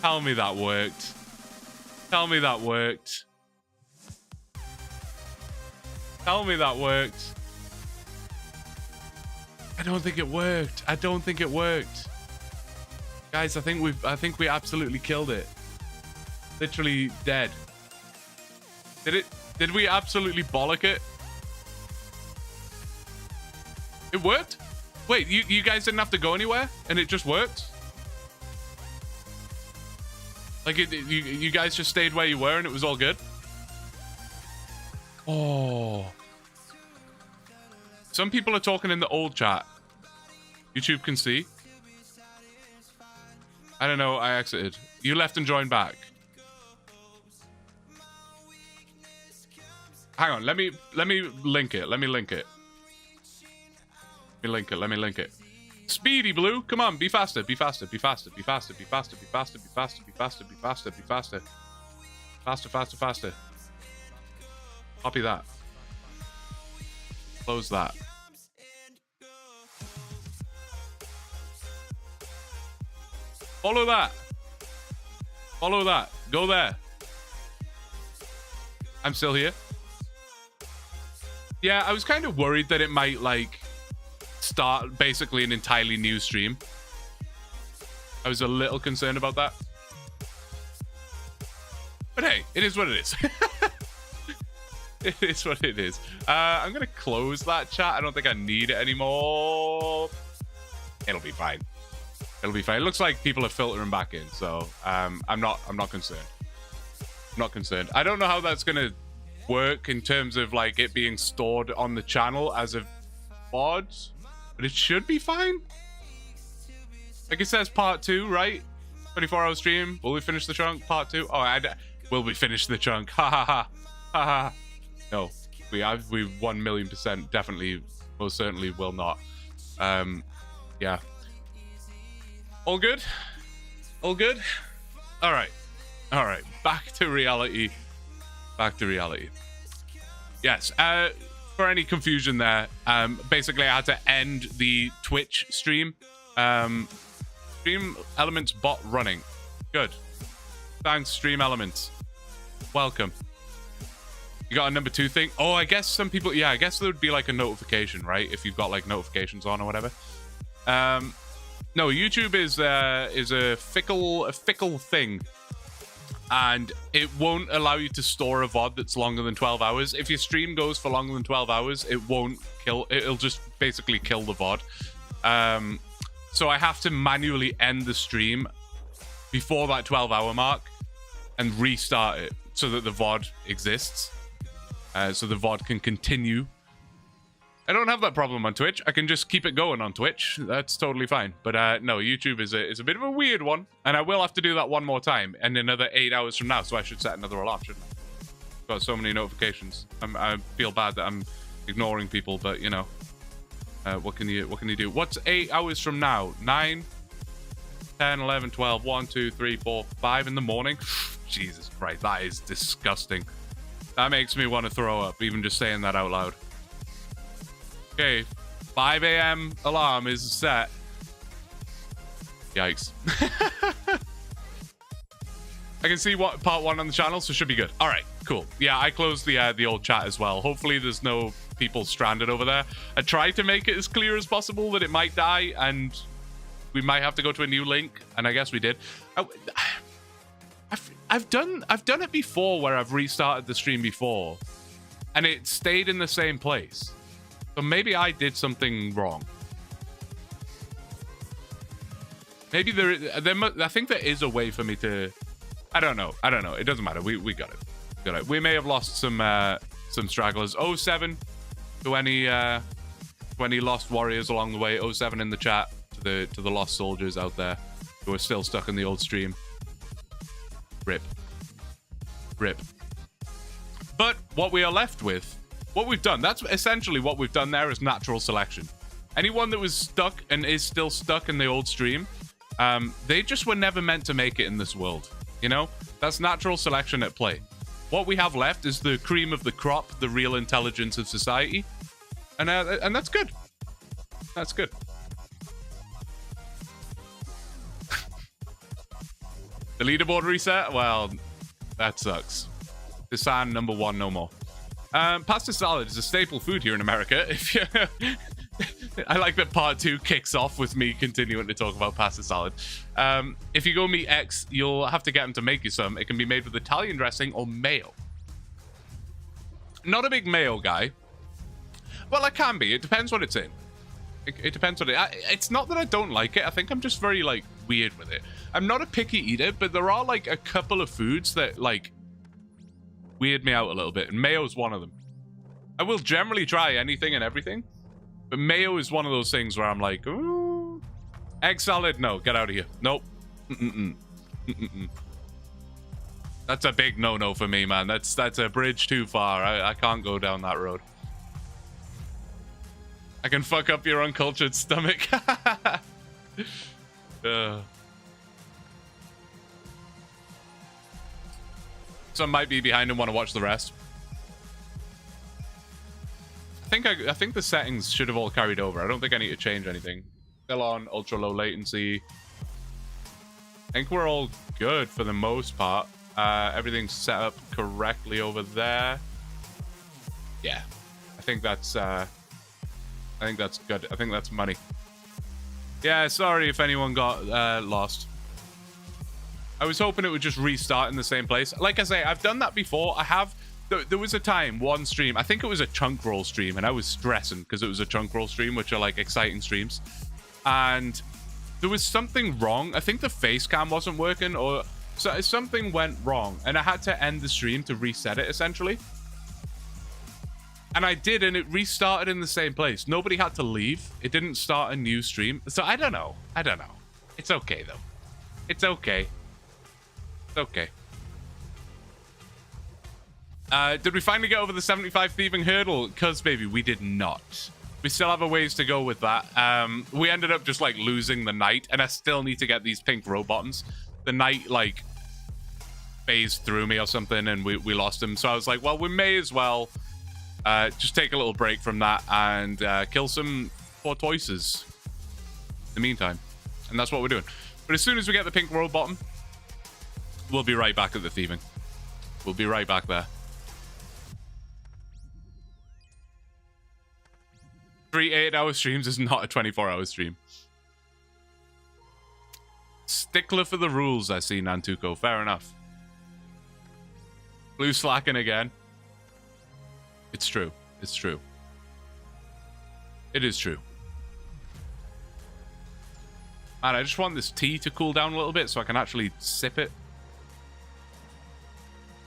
Tell me that worked. Tell me that worked. Tell me that worked. I don't think it worked. I don't think it worked. Guys, I think we absolutely killed it. Literally dead. Did we absolutely bollock it? It worked? Wait, you guys didn't have to go anywhere and it just worked? Like you guys just stayed where you were and it was all good? Oh. Some people are talking in the old chat. YouTube can see. I don't know, I exited. You left and joined back. Hang on, let me link it. Let me link it. Let me link it. Speedy Blue, come on, be faster, be faster, be faster, be faster, be faster, be faster, be faster, be faster, be faster, be faster. Faster, faster, faster. Copy that. Close that. Follow that. Follow that. Go there. I'm still here. Yeah, I was kind of worried that it might, like, start basically an entirely new stream. I was a little concerned about that. But hey, it is what it is. It is what it is. I'm going to close that chat. I don't think I need it anymore. It'll be fine. It'll be fine. It looks like people are filtering back in, so I'm not concerned. I'm not concerned. I don't know how that's going to work in terms of like it being stored on the channel as a VOD, but it should be fine. Like it says part 2, right? 24-hour stream. Will we finish the chunk? Part 2. Oh, will we finish the chunk? Ha ha ha ha ha. No, we 1,000,000% definitely, most certainly will not. Yeah. All good. All good. All right. All right. Back to reality. Back to reality. Yes. For any confusion there, basically I had to end the Twitch stream. Stream Elements bot running. Good. Thanks, Stream Elements. Welcome. You got a number 2 thing? Oh, I guess some people... Yeah, I guess there would be like a notification, right? If you've got like notifications on or whatever. No, YouTube is a fickle thing. And it won't allow you to store a VOD that's longer than 12 hours. If your stream goes for longer than 12 hours, it won't kill... It'll just basically kill the VOD. So I have to manually end the stream before that 12-hour mark and restart it so that the VOD exists. So the VOD can continue. I don't have that problem on Twitch. I can just keep it going on Twitch. That's totally fine. But no, YouTube is a bit of a weird one. And I will have to do that one more time and another 8 hours from now. So I should set another alarm, shouldn't I? Got so many notifications. I feel bad that I'm ignoring people, but you know, what can you do? What's 8 hours from now? 9, 10, 11, 12, 1, 2, 3, 4, 5 in the morning? Jesus Christ, that is disgusting. That makes me want to throw up, even just saying that out loud. Okay, 5 a.m. alarm is set. Yikes. I can see what part 1 on the channel, so should be good. All right, cool. Yeah, I closed the old chat as well. Hopefully there's no people stranded over there. I tried to make it as clear as possible that it might die and we might have to go to a new link, and I guess we did. I've done it before where I've restarted the stream before and it stayed in the same place. So maybe I did something wrong. Maybe I think there is a way for me to... I don't know. It doesn't matter. We got it. We may have lost some stragglers. 07 to any lost warriors along the way. 07 in the chat to the lost soldiers out there who are still stuck in the old stream. Rip. But what we are left with, what we've done, that's essentially what we've done there is natural selection. Anyone that was stuck and is still stuck in the old stream, they just were never meant to make it in this world. You know, that's natural selection at play. What we have left is the cream of the crop, the real intelligence of society, and that's good. That's good. The leaderboard reset? Well, that sucks. Desan number 1 no more. Pasta salad is a staple food here in America. If you I like that part 2 kicks off with me continuing to talk about pasta salad. If you go meet X, you'll have to get him to make you some. It can be made with Italian dressing or mayo. Not a big mayo guy. Well, it can be. It depends what it's in. It depends on it. It's not that I don't like it. I think I'm just very, like, weird with it. I'm not a picky eater, but there are, like, a couple of foods that, like, weird me out a little bit. And mayo's one of them. I will generally try anything and everything. But mayo is one of those things where I'm like, ooh. Egg salad? No, get out of here. Nope. That's a big no-no for me, man. That's a bridge too far. I can't go down that road. I can fuck up your uncultured stomach. Some might be behind and want to watch the rest. I think the settings should have all carried over. I don't think I need to change anything. Still on ultra low latency. I think we're all good for the most part. Everything's set up correctly over there. Yeah, I think that's good. I think that's money. Yeah, sorry if anyone got lost. I was hoping it would just restart in the same place. Like I say, I've done that before. I have. There was a time, one stream, I think it was a chunk roll stream, and I was stressing because it was a chunk roll stream, which are like exciting streams. And there was something wrong. I think the face cam wasn't working, or so something went wrong, and I had to end the stream to reset it essentially. And I did, and it restarted in the same place. Nobody had to leave. It didn't start a new stream. So I don't know. It's okay though. It's okay. It's okay. Did we finally get over the 75 thieving hurdle? Cuz baby, we did not. We still have a ways to go with that. We ended up just like losing the knight, and I still need to get these pink row bottoms. The knight like phased through me or something, and we lost him. So I was like, well, we may as well just take a little break from that and kill some tortoises in the meantime. And that's what we're doing. But as soon as we get the pink row bottom, we'll be right back at the thieving. We'll be right back there. 3 8-hour streams is not a 24-hour stream. Stickler for the rules, I see, Nantuko. Fair enough. Blue slacking again. It's true. It's true. It is true. And I just want this tea to cool down a little bit so I can actually sip it.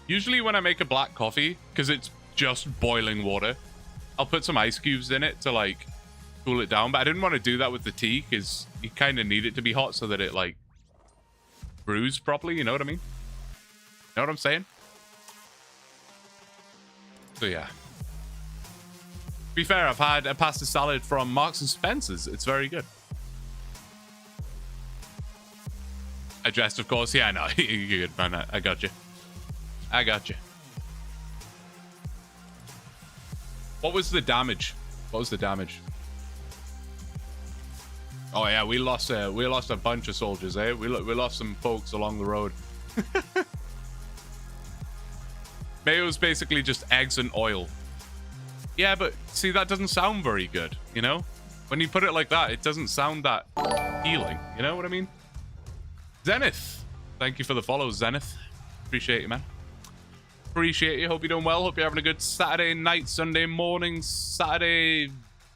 Usually when I make a black coffee, because it's just boiling water, I'll put some ice cubes in it to like cool it down. But I didn't want to do that with the tea because you kind of need it to be hot so that it like brews properly. You know what I mean? You know what I'm saying? So yeah. To be fair, I've had a pasta salad from Marks and Spencer's. It's very good. I dressed, of course. Yeah, no, you're good, man. I got you. I got you. What was the damage? What was the damage? Oh yeah, we lost a bunch of soldiers, eh? We lost some folks along the road. Mayo's basically just eggs and oil. Yeah, but see, that doesn't sound very good, you know? When you put it like that, it doesn't sound that healing. You know what I mean? Zenith, thank you for the follow, Zenith. Appreciate you, man. Appreciate you. Hope you're doing well. Hope you're having a good Saturday night, Sunday morning, Saturday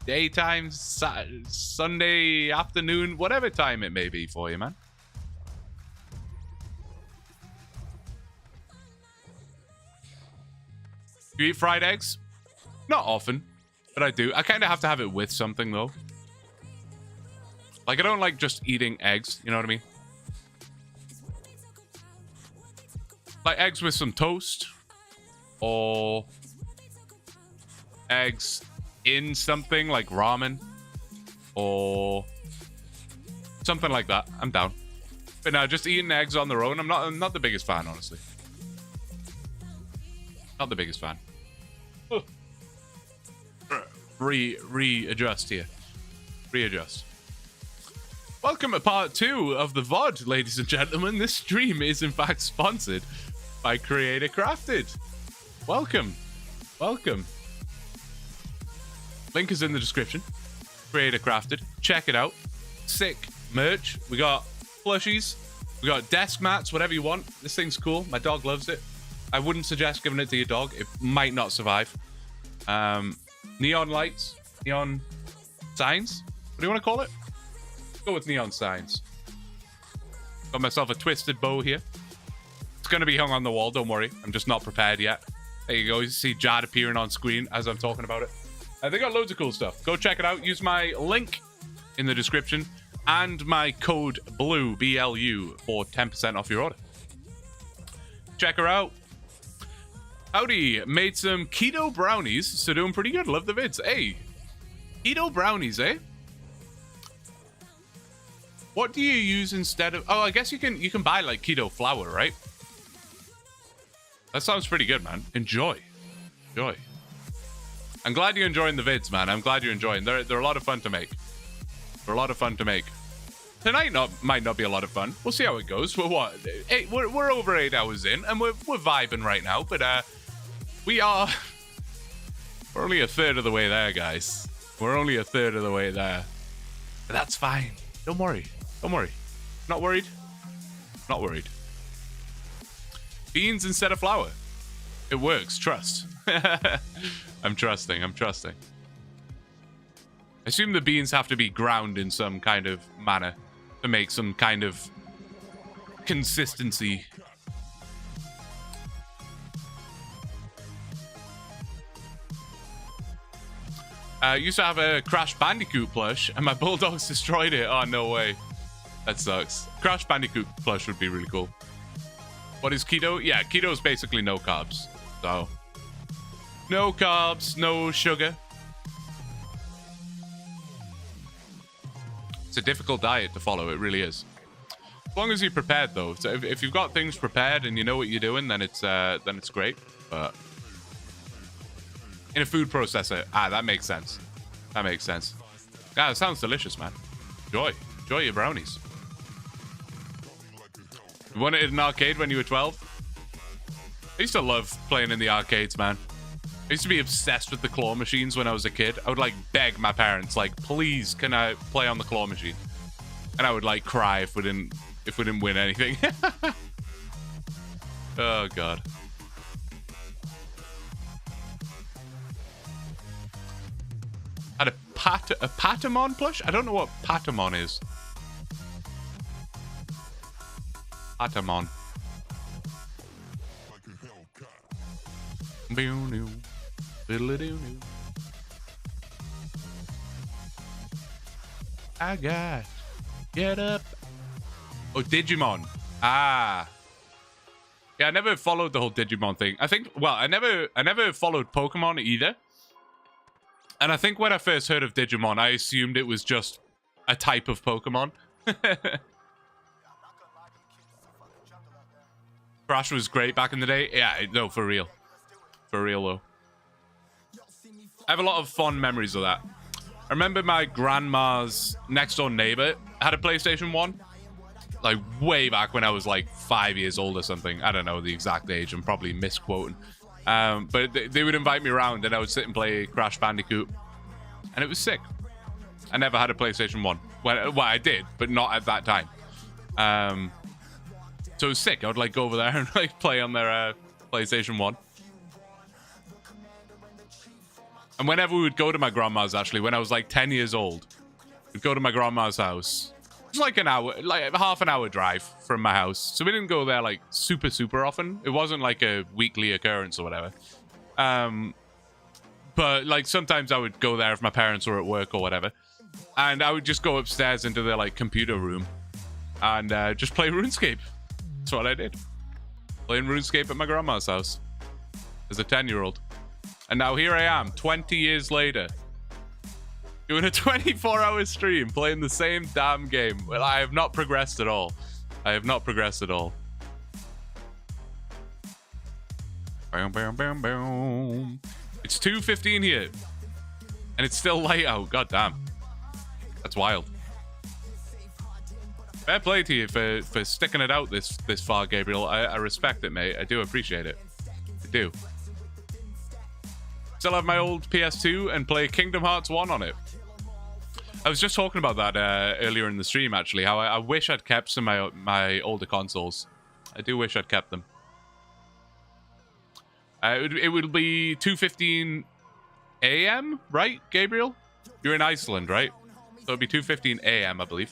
daytime, Sunday afternoon, whatever time it may be for you, man. You eat fried eggs? Not often, but I do. I kind of have to have it with something, though. Like, I don't like just eating eggs, you know what I mean? Like eggs with some toast, or eggs in something like ramen, or something like that. I'm down. But no, just eating eggs on their own, I'm not the biggest fan, honestly. Not the biggest fan. Readjust here. Readjust. Welcome to part 2 of the VOD, ladies and gentlemen. This stream is in fact sponsored by Creator Crafted. Welcome. Welcome. Link is in the description. Creator Crafted. Check it out. Sick merch. We got plushies. We got desk mats, whatever you want. This thing's cool. My dog loves it. I wouldn't suggest giving it to your dog. It might not survive. Neon lights. Neon signs. What do you want to call it? Go with neon signs. Got myself a twisted bow here. It's going to be hung on the wall, don't worry. I'm just not prepared yet. There you go. You see Jad appearing on screen as I'm talking about it. They got loads of cool stuff. Go check it out. Use my link in the description and my code BLUE, BLU, for 10% off your order. Check her out. Howdy. Made some keto brownies, so doing pretty good. Love the vids. Hey, keto brownies, eh? What do you use instead of... Oh, I guess you can buy, like, keto flour, right? That sounds pretty good, man. Enjoy. Enjoy. I'm glad you're enjoying the vids, man. I'm glad you're enjoying. They're a lot of fun to make. They're a lot of fun to make. Tonight might not be a lot of fun. We'll see how it goes. We're what? We're over 8 hours in, and we're vibing right now. But we're only a third of the way there, guys. We're only a third of the way there. But that's fine. Don't worry. Don't worry. Not worried? Not worried. Beans instead of flour. It works. Trust. I'm trusting. I'm trusting. I assume the beans have to be ground in some kind of manner to make some kind of consistency. I used to have a Crash Bandicoot plush and my bulldogs destroyed it. Oh, no way. That sucks. Crash Bandicoot plush would be really cool. What is keto? Yeah, keto is basically no carbs. So, no carbs, no sugar. It's a difficult diet to follow. It really is. As long as you're prepared, though. So if you've got things prepared and you know what you're doing, then it's great. But in a food processor, that makes sense. That makes sense. Yeah, it sounds delicious, man. Enjoy your brownies. You wanted it in an arcade when you were 12? I used to love playing in the arcades, man. I used to be obsessed with the claw machines when I was a kid. I would like beg my parents, like, please, can I play on the claw machine? And I would like cry if we didn't win anything. Oh god. Had a Patamon plush? I don't know what Patamon is. Patamon. I got get up. Oh, Digimon. Ah. Yeah, I never followed the whole Digimon thing. I think, well, I never followed Pokemon either. And I think when I first heard of Digimon, I assumed it was just a type of Pokemon. Crash was great back in the day. Yeah, no, for real. For real, though. I have a lot of fond memories of that. I remember my grandma's next door neighbor had a PlayStation 1. Like, way back when I was, like, 5 years old or something. I don't know the exact age. I'm probably misquoting. But they would invite me around and I would sit and play Crash Bandicoot. And it was sick. I never had a PlayStation 1. Well, I did, but not at that time. So it was sick. I would, like, go over there and, like, play on their PlayStation 1. And whenever we would go to my grandma's, actually, when I was like 10 years old, we'd go to my grandma's house. It was like an hour, like a half an hour drive from my house. So we didn't go there like super, super often. It wasn't like a weekly occurrence or whatever. But like sometimes I would go there if my parents were at work or whatever. And I would just go upstairs into their like computer room and just play RuneScape. That's what I did. Playing RuneScape at my grandma's house as a 10-year-old. And now here I am, 20 years later, doing a 24-hour stream, playing the same damn game. Well, I have not progressed at all. I have not progressed at all. Bam, bam, bam, bam. It's 2:15 here, and it's still light out. God damn. That's wild. Fair play to you for sticking it out this far, Gabriel. I respect it, mate. I do appreciate it. I do. Still have my old PS2 and play Kingdom Hearts 1 on it. I was just talking about that earlier in the stream, actually. How I wish I'd kept some of my older consoles. I do wish I'd kept them. It would be 2:15 a.m., right, Gabriel? You're in Iceland, right? So it'd be 2:15 a.m., I believe.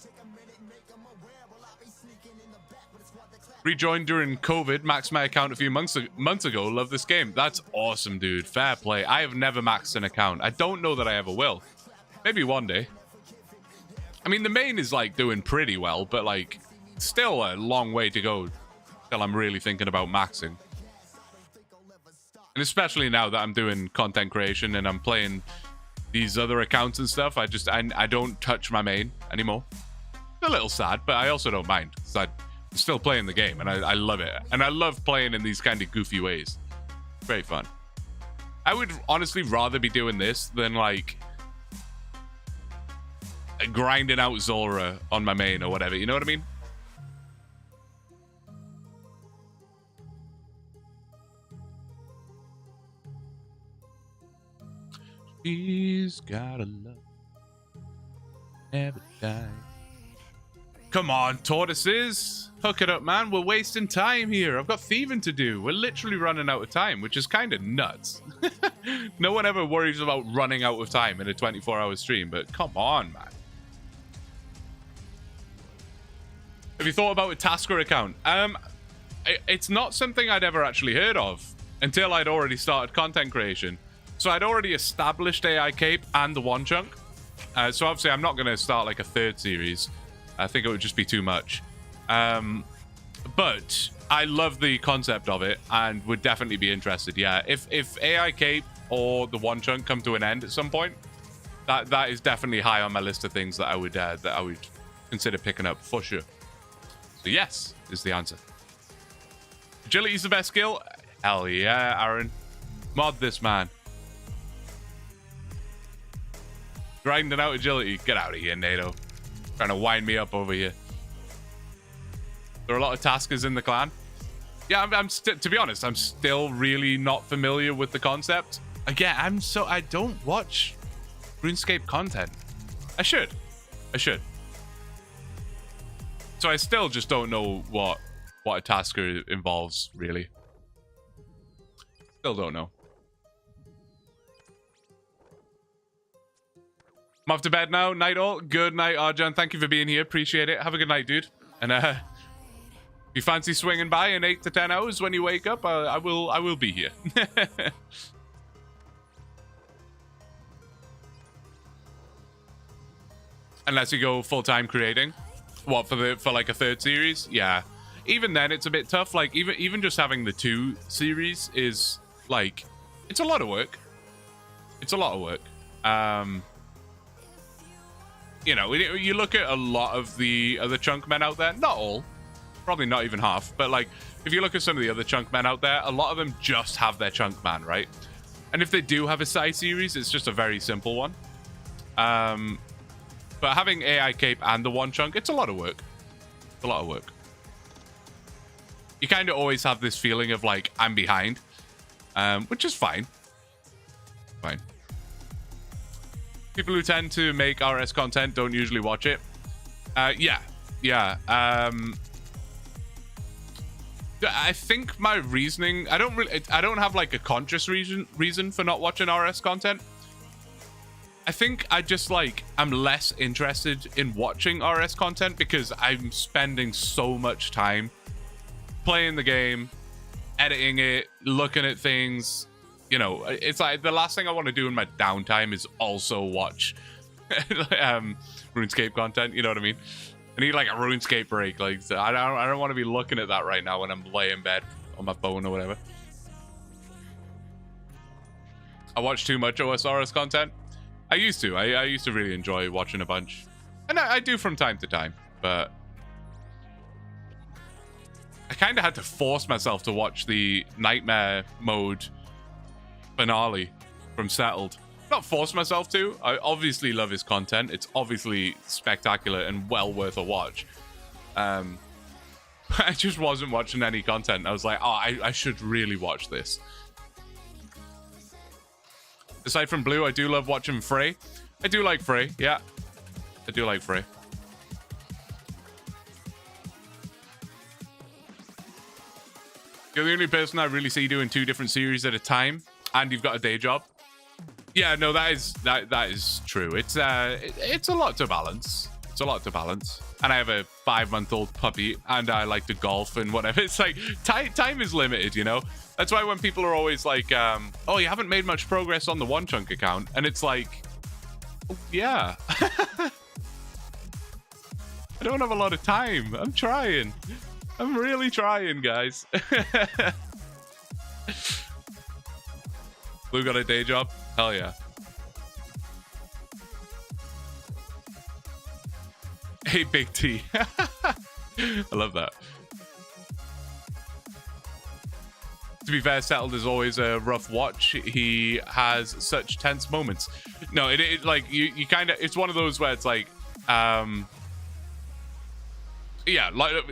Rejoined during COVID, maxed my account a few months ago. Love this game. That's awesome, dude. Fair play. I have never maxed an account. I don't know that I ever will. Maybe one day. I mean, the main is, like, doing pretty well, but, like, still a long way to go till I'm really thinking about maxing. And especially now that I'm doing content creation and I'm playing these other accounts and stuff, I don't touch my main anymore. It's a little sad, but I also don't mind, because I'm still playing the game, and I love it. And I love playing in these kind of goofy ways. Very fun. I would honestly rather be doing this than, like, grinding out Zora on my main or whatever. You know what I mean? She's got a love never die. Come on, tortoises. Hook it up, man. We're wasting time here. I've got thieving to do. We're literally running out of time, which is kind of nuts. No one ever worries about running out of time in a 24-hour stream, but come on, man. Have you thought about a Tasker account? It's not something I'd ever actually heard of until I'd already started content creation. So I'd already established AI Cape and the OneChunk. So obviously I'm not going to start like a third series. I think it would just be too much. But I love the concept of it and would definitely be interested. Yeah, if AI Cape or the OneChunk come to an end at some point, that is definitely high on my list of things that I would consider picking up for sure. So yes is the answer. Agility is the best skill. Hell yeah, Aaron. Mod this, man. Grinding out agility. Get out of here, NATO. Trying to wind me up over here. There are a lot of taskers in the clan. Yeah, to be honest, I'm still really not familiar with the concept. Again, I don't watch RuneScape content. I should. So I still just don't know what a tasker involves, really. Still don't know. I'm off to bed now. Night all. Good night, Arjan. Thank you for being here. Appreciate it. Have a good night, dude. And if you fancy swinging by in 8 to 10 hours when you wake up, I will be here. Unless you go full-time creating. What, for like a third series? Yeah. Even then, it's a bit tough. Like, even just having the 2 series is, like, it's a lot of work. It's a lot of work. You know, you look at a lot of the other chunk men out there. Not all. Probably not even half. But, like, if you look at some of the other chunk men out there, a lot of them just have their chunk man, right? And if they do have a side series, it's just a very simple one. But having AI Cape and the OneChunk, it's a lot of work. It's a lot of work. You kind of always have this feeling of, like, I'm behind. Which is fine. Fine. People who tend to make RS content don't usually watch it. Yeah. I think my reasoning... I don't have, like, a conscious reason for not watching RS content. I think I just, like, I'm less interested in watching RS content because I'm spending so much time playing the game, editing it, looking at things. You know, it's like the last thing I want to do in my downtime is also watch RuneScape content. You know what I mean? I need, like, a RuneScape break. Like, so I don't want to be looking at that right now when I'm laying in bed on my phone or whatever. I watch too much OSRS content. I used to. I used to really enjoy watching a bunch. And I do from time to time, but I kind of had to force myself to watch the Nightmare mode finale from Settled. Not force myself to. I obviously love his content. It's obviously spectacular and well worth a watch. I just wasn't watching any content. I was like, oh, I should really watch this. Aside from Blue, I do love watching Frey. I do like Frey, yeah. I do like Frey. You're the only person I really see doing 2 different series at a time, and you've got a day job. Yeah, no, that is true. It's a lot to balance. It's a lot to balance. And I have a 5-month-old puppy, and I like to golf and whatever. It's like time is limited, you know. That's why when people are always like, "Oh, you haven't made much progress on the OneChunk account," and it's like, oh, yeah, I don't have a lot of time. I'm trying. I'm really trying, guys. Blue got a day job? Hell yeah. Hey, Big T. I love that. To be fair, Settled is always a rough watch. He has such tense moments. No, it like you kind of, it's one of those where it's like, yeah, like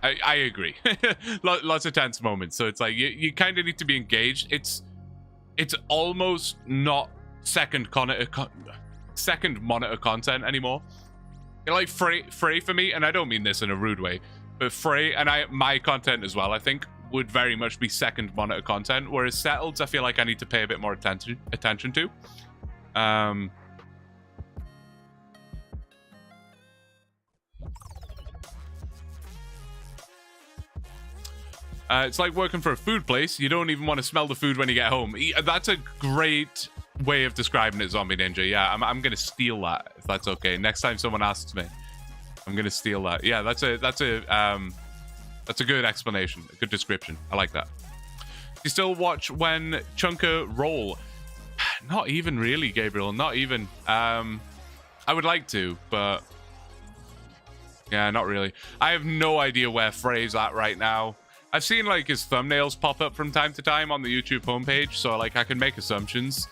I agree. Lots of tense moments. So it's like you kind of need to be engaged. It's almost not second monitor content anymore. You know, like Frey for me, and I don't mean this in a rude way, but Frey and my content as well, I think, would very much be second monitor content, whereas Settled, I feel like I need to pay a bit more attention to. It's like working for a food place. You don't even want to smell the food when you get home. That's a great way of describing it, Zombie Ninja. Yeah, I'm gonna steal that, if that's okay. Next time someone asks me, I'm gonna steal that. Yeah, that's a good explanation, a good description. I like that. You still watch when Chunker roll? Not even really, Gabriel. Not even. I would like to, but yeah, not really. I have no idea where Frey's at right now. I've seen like his thumbnails pop up from time to time on the YouTube homepage, so like I can make assumptions.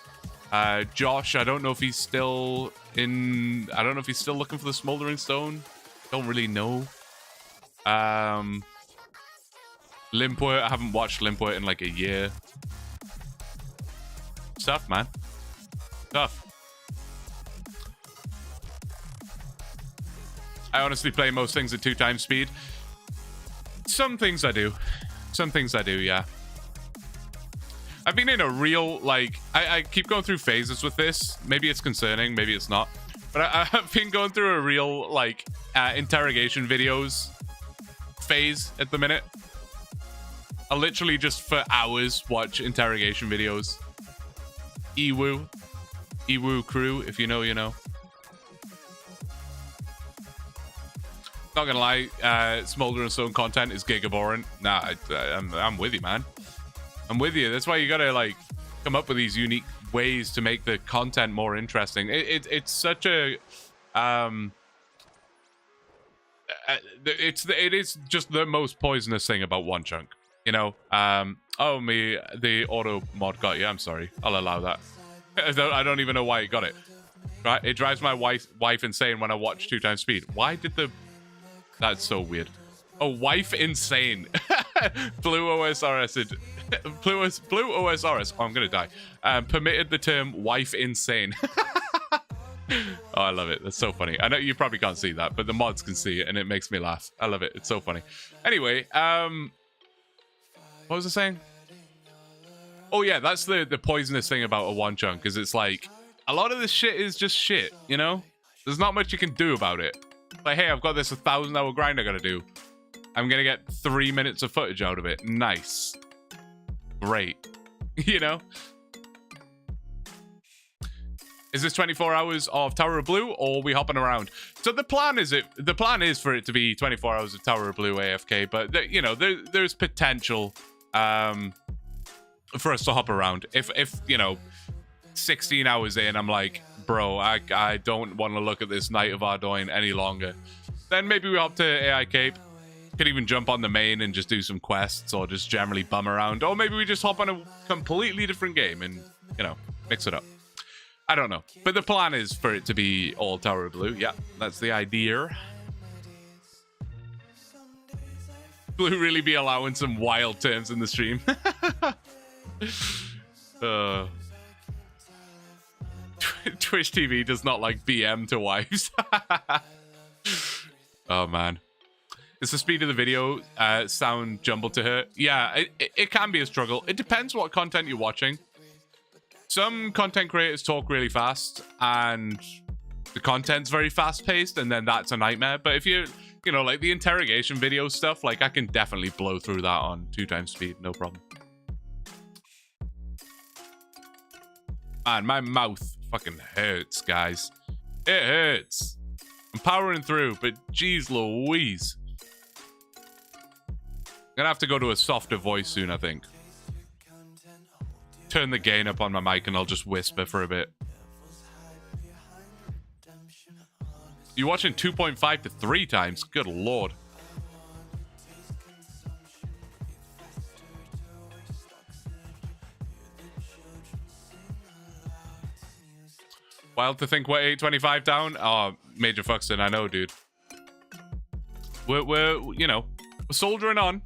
Josh, I don't know if he's still in. I don't know if he's still looking for the Smoldering Stone. Don't really know. Limpwort, I haven't watched Limpwort in like a year. Tough, man. Tough. I honestly play most things at 2x speed. Some things I do. Some things I do, yeah. I've been in a real, like, I keep going through phases with this. Maybe it's concerning, maybe it's not. But I've been going through a real, like, interrogation videos phase at the minute. I literally just for hours watch interrogation videos. Ewu crew, if you know, you know. Not gonna lie, Smoldering Stone content is gigaboring. Nah, I'm with you, man. I'm with you. That's why you gotta like come up with these unique ways to make the content more interesting. It's such a it is just the most poisonous thing about OneChunk. You know, oh me, the auto mod got you. I'm sorry. I'll allow that. I don't even know why it got it. Right? It drives my wife insane when I watch 2x speed. Why did the? That's so weird. Oh, wife insane. Blue OSRS. Blue OSRS. Oh, I'm gonna die. Permitted the term wife insane. Oh, I love it. That's so funny. I know you probably can't see that, but the mods can see it, and it makes me laugh. I love it. It's so funny. Anyway, what was I saying? Oh yeah, that's the poisonous thing about a OneChunk, is it's like a lot of this shit is just shit, you know? There's not much you can do about it. Like, hey, I've got this 1,000-hour grind I gotta do. I'm gonna get 3 minutes of footage out of it. Nice. Great. You know? Is this 24 hours of Tower of Blue, or are we hopping around? So the plan is for it to be 24 hours of Tower of Blue AFK, but you know, there's potential for us to hop around. If you know, 16 hours in, I'm like, bro, I don't want to look at this Night of Ardoin any longer, then maybe we hop to AI Cape. Could even jump on the main and just do some quests, or just generally bum around, or maybe we just hop on a completely different game and, you know, mix it up. I don't know, but the plan is for it to be all Tower of Blue. Yeah, that's the idea. Blue really be allowing some wild terms in the stream. Twitch TV does not like BM to wives. Oh man. Is the speed of the video sound jumbled to her? Yeah, it can be a struggle. It depends what content you're watching. Some content creators talk really fast and the content's very fast paced, and then that's a nightmare. But if you know, like the interrogation video stuff, like I can definitely blow through that on 2x speed, no problem. Man, my mouth fucking hurts, guys. It hurts. I'm powering through, but geez Louise. I'm gonna have to go to a softer voice soon, I think. Turn the gain up on my mic and I'll just whisper for a bit. You're watching 2.5 to 3 times? Good lord. Wild to think we're 825 down. Oh, Major Fuxton, I know, dude. We're you know, we're soldiering on.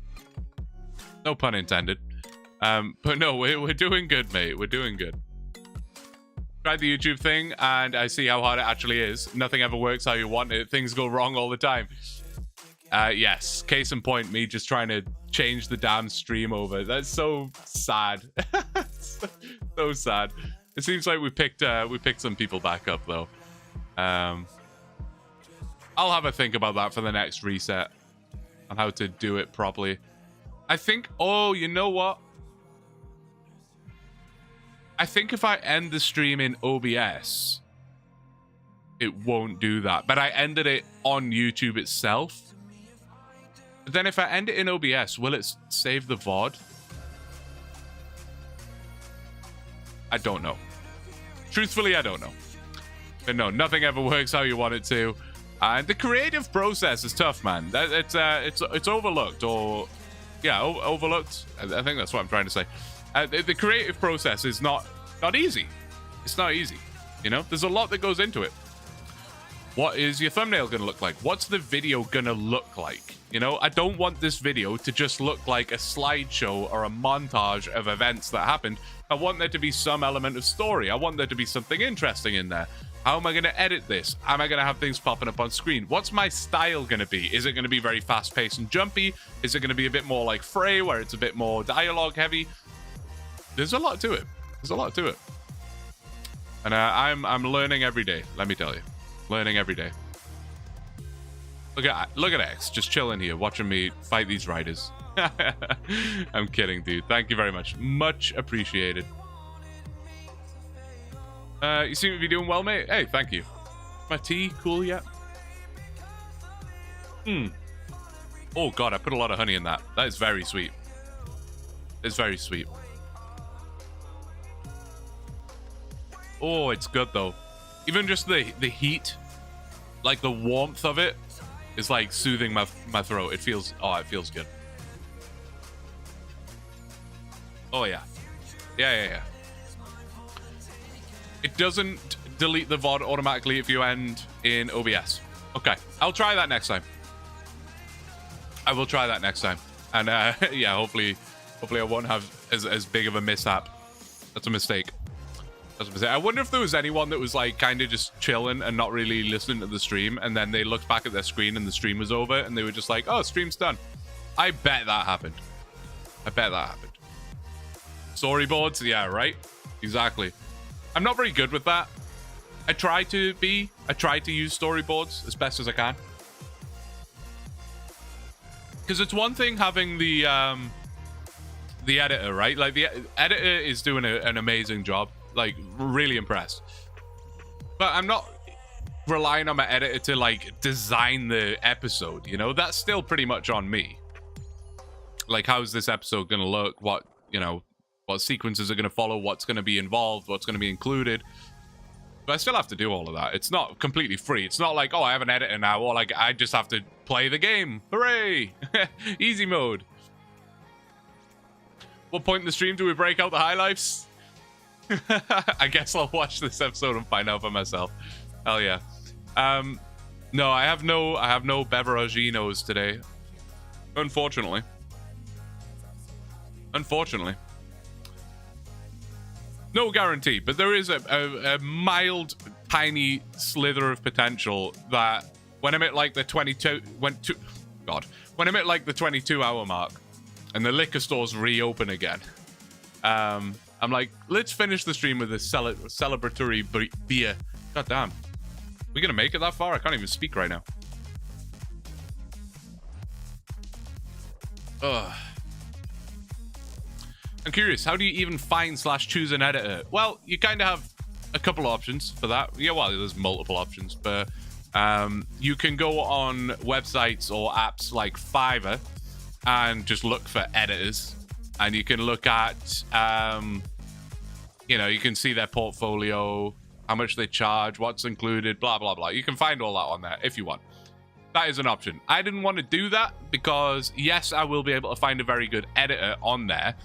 No pun intended. But no, we're doing good, mate. We're doing good. Tried the YouTube thing, and I see how hard it actually is. Nothing ever works how you want it. Things go wrong all the time. Yes, case in point, me just trying to change the damn stream over. That's so sad. So sad. It seems like we picked some people back up though. I'll have a think about that for the next reset on how to do it properly. I think, oh, you know what? I think if I end the stream in OBS, it won't do that. But I ended it on YouTube itself. But then if I end it in OBS, will it save the VOD? I don't know. Truthfully, I don't know. But no, nothing ever works how you want it to. And the creative process is tough, man. It's overlooked, or yeah, overlooked. I think that's what I'm trying to say. The creative process is not easy. It's not easy. You know, there's a lot that goes into it. What is your thumbnail going to look like? What's the video going to look like? You know, I don't want this video to just look like a slideshow or a montage of events that happened. I want there to be some element of story. I want there to be something interesting in there. How am I going to edit this? Am I going to have things popping up on screen? What's my style going to be? Is it going to be very fast-paced and jumpy? Is it going to be a bit more like Frey, where it's a bit more dialogue heavy? There's a lot to it. There's a lot to it. And I'm learning every day, let me tell you. Learning every day. Look at X, just chilling here, watching me fight these riders. I'm kidding, dude. Thank you very much. Much appreciated. You seem to be doing well, mate. Hey, thank you. My tea cool yet? Oh god, I put a lot of honey in that. That is very sweet. It's very sweet. Oh, it's good though. Even just the heat, like the warmth of it, is like soothing my throat. It feels good. Oh yeah. Yeah. It doesn't delete the VOD automatically if you end in OBS. Okay, I'll try that next time. I will try that next time. And yeah, hopefully I won't have as big of a mishap. That's a mistake. I wonder if there was anyone that was like kind of just chilling and not really listening to the stream, and then they looked back at their screen and the stream was over and they were just like, oh, stream's done. I bet that happened. Storyboards, yeah, right? Exactly. I'm not very good with that. I try to use storyboards as best as I can. Because it's one thing having the editor, right? Like the editor is doing an amazing job. Like, really impressed. But I'm not relying on my editor to like design the episode, you know? That's still pretty much on me. Like, how's this episode gonna look? What, you know, what sequences are gonna follow? What's gonna be involved? What's gonna be included? But I still have to do all of that. It's not completely free. It's not like, oh, I have an editor now, or like I just have to play the game. Hooray! Easy mode. What point in the stream do we break out the high lifes? I guess I'll watch this episode and find out for myself. Hell yeah. No, I have no beveraginos today. Unfortunately. No guarantee, but there is a mild, tiny slither of potential that when I'm at like the 22-hour mark and the liquor stores reopen again, I'm like, let's finish the stream with a celebratory beer. God damn. We gonna make it that far? I can't even speak right now. Ugh. I'm curious, how do you even find / choose an editor? Well, you kind of have a couple options for that. Yeah, well, there's multiple options, but you can go on websites or apps like Fiverr and just look for editors. And you can look at, you know, you can see their portfolio, how much they charge, what's included, blah, blah, blah. You can find all that on there if you want. That is an option. I didn't want to do that because, yes, I will be able to find a very good editor on there.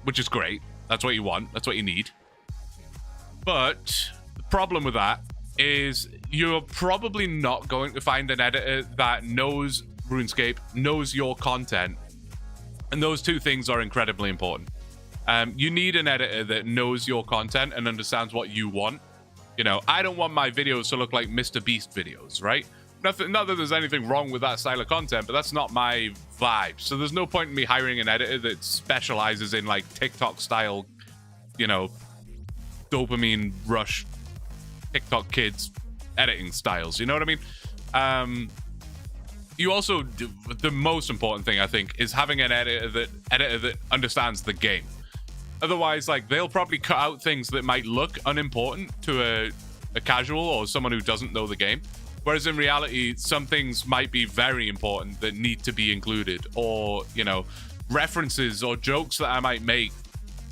Which is great. That's what you want. That's what you need. But the problem with that is you're probably not going to find an editor that knows RuneScape, knows your content. And those two things are incredibly important. You need an editor that knows your content and understands what you want. You know, I don't want my videos to look like Mr. Beast videos, right? Not that there's anything wrong with that style of content, but that's not my vibe. So there's no point in me hiring an editor that specializes in like TikTok style, you know, dopamine rush TikTok kids editing styles. You know what I mean? You also, the most important thing I think is having an editor that understands the game. Otherwise, like, they'll probably cut out things that might look unimportant to a casual or someone who doesn't know the game. Whereas in reality, some things might be very important that need to be included, or, you know, references or jokes that I might make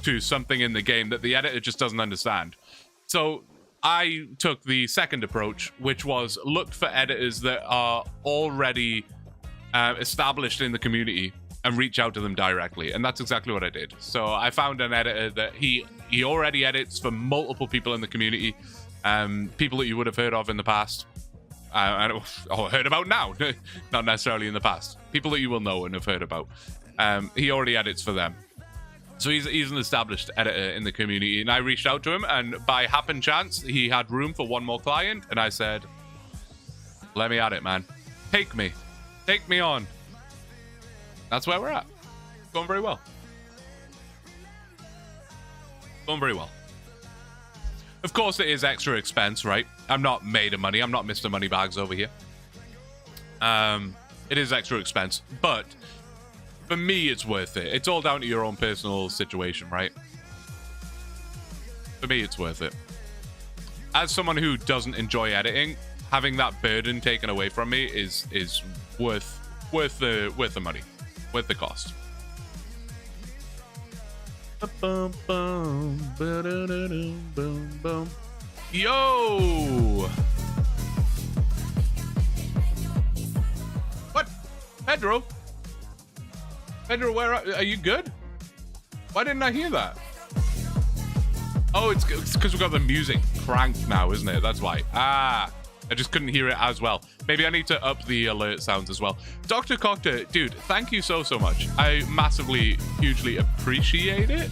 to something in the game that the editor just doesn't understand. So I took the second approach, which was look for editors that are already established in the community and reach out to them directly. And that's exactly what I did. So I found an editor that he already edits for multiple people in the community, people that you would have heard of in the past. Or heard about now, not necessarily in the past. People that you will know and have heard about. He already edits for them. So he's an established editor in the community. And I reached out to him, and by happen chance, he had room for one more client. And I said, let me at it, man. Take me on. That's where we're at. Going very well. Of course, it is extra expense, right? I'm not made of money. I'm not Mr. Moneybags over here. It is extra expense, but for me, it's worth it. It's all down to your own personal situation, right? For me, it's worth it. As someone who doesn't enjoy editing, having that burden taken away from me is worth the money, worth the cost. Yo! What? Pedro, where are you good? Why didn't I hear that? Oh, it's because we've got the music cranked now, isn't it? That's why. I just couldn't hear it as well. Maybe I need to up the alert sounds as well. Dr. Cocter, dude, thank you so much. I massively, hugely appreciate it.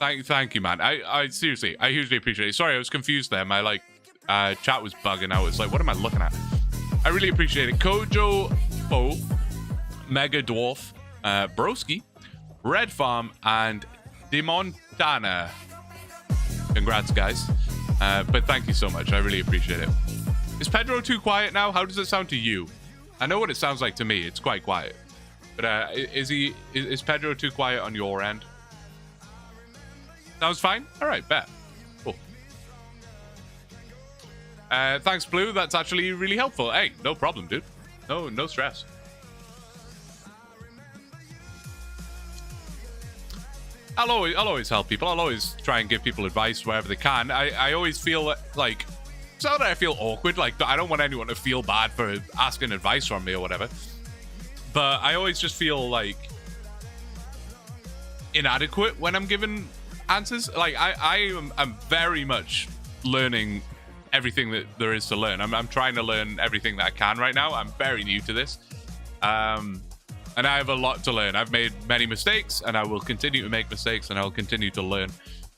Thank you, man. I seriously, I hugely appreciate it. Sorry, I was confused there. My chat was bugging out. It's like, what am I looking at? I really appreciate it. Kojo O, Mega Dwarf, Broski, Red Farm, and Demontana. Congrats, guys. But thank you so much. I really appreciate it. Is Pedro too quiet now? How does it sound to you? I know what it sounds like to me. It's quite quiet. But is Pedro too quiet on your end? Sounds fine? All right, bet. Cool. Thanks, Blue. That's actually really helpful. Hey, no problem, dude. No stress. I'll always help people. I'll always try and give people advice wherever they can. I always feel like, it's not that I feel awkward. Like, I don't want anyone to feel bad for asking advice from me or whatever. But I always just feel like inadequate when I'm given answers. Like, I'm very much learning everything that there is to learn. I'm trying to learn everything that I can right now. I'm very new to this. And I have a lot to learn. I've made many mistakes, and I will continue to make mistakes, and I'll continue to learn.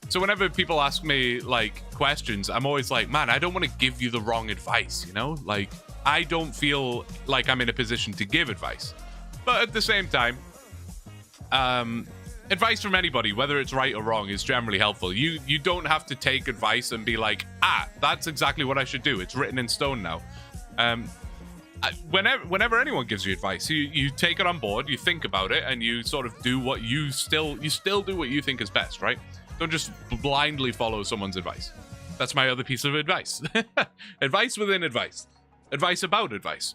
So whenever people ask me, like, questions, I'm always like, man, I don't want to give you the wrong advice, you know? Like, I don't feel like I'm in a position to give advice. But at the same time, advice from anybody, whether it's right or wrong, is generally helpful. You don't have to take advice and be like, that's exactly what I should do. It's written in stone now. Whenever anyone gives you advice, you take it on board, you think about it, and you sort of do what you still do what you think is best, right? Don't just blindly follow someone's advice. That's my other piece of advice. Advice within advice. Advice about advice.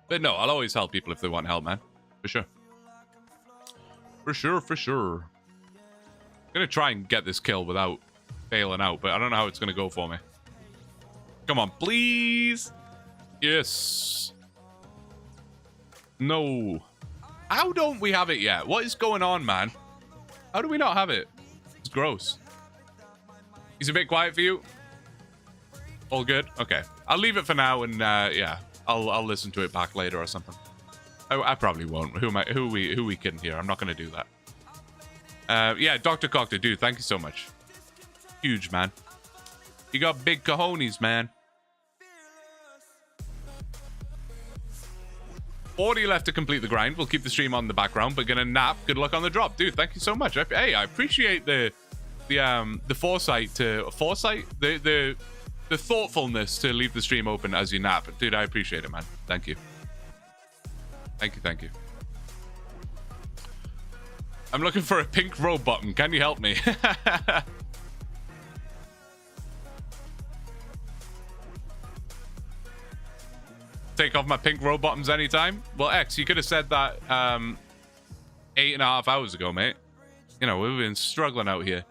But no, I'll always help people if they want help, man. For sure. For sure, for sure. I'm gonna try and get this kill without failing out, but I don't know how it's gonna go for me. Come on, please. Yes. No. How don't we have it yet? What is going on, man? How do we not have it? It's gross. He's a bit quiet for you? All good? Okay. I'll leave it for now, and yeah, I'll listen to it back later or something. I probably won't. Who are we kidding here? I'm not gonna do that. Yeah, Dr. Coctor, dude, thank you so much. Huge, man. You got big cojones, man. 40 left to complete the grind. We'll keep the stream on the background, but gonna nap. Good luck on the drop, dude. Thank you so much. Hey, I appreciate the foresight the thoughtfulness to leave the stream open as you nap, dude. I appreciate it, man. Thank you. Thank you. I'm looking for a pink row button. Can you help me? Take off my pink row bottoms anytime. Well, X, you could have said that 8.5 hours ago, mate. You know, we've been struggling out here.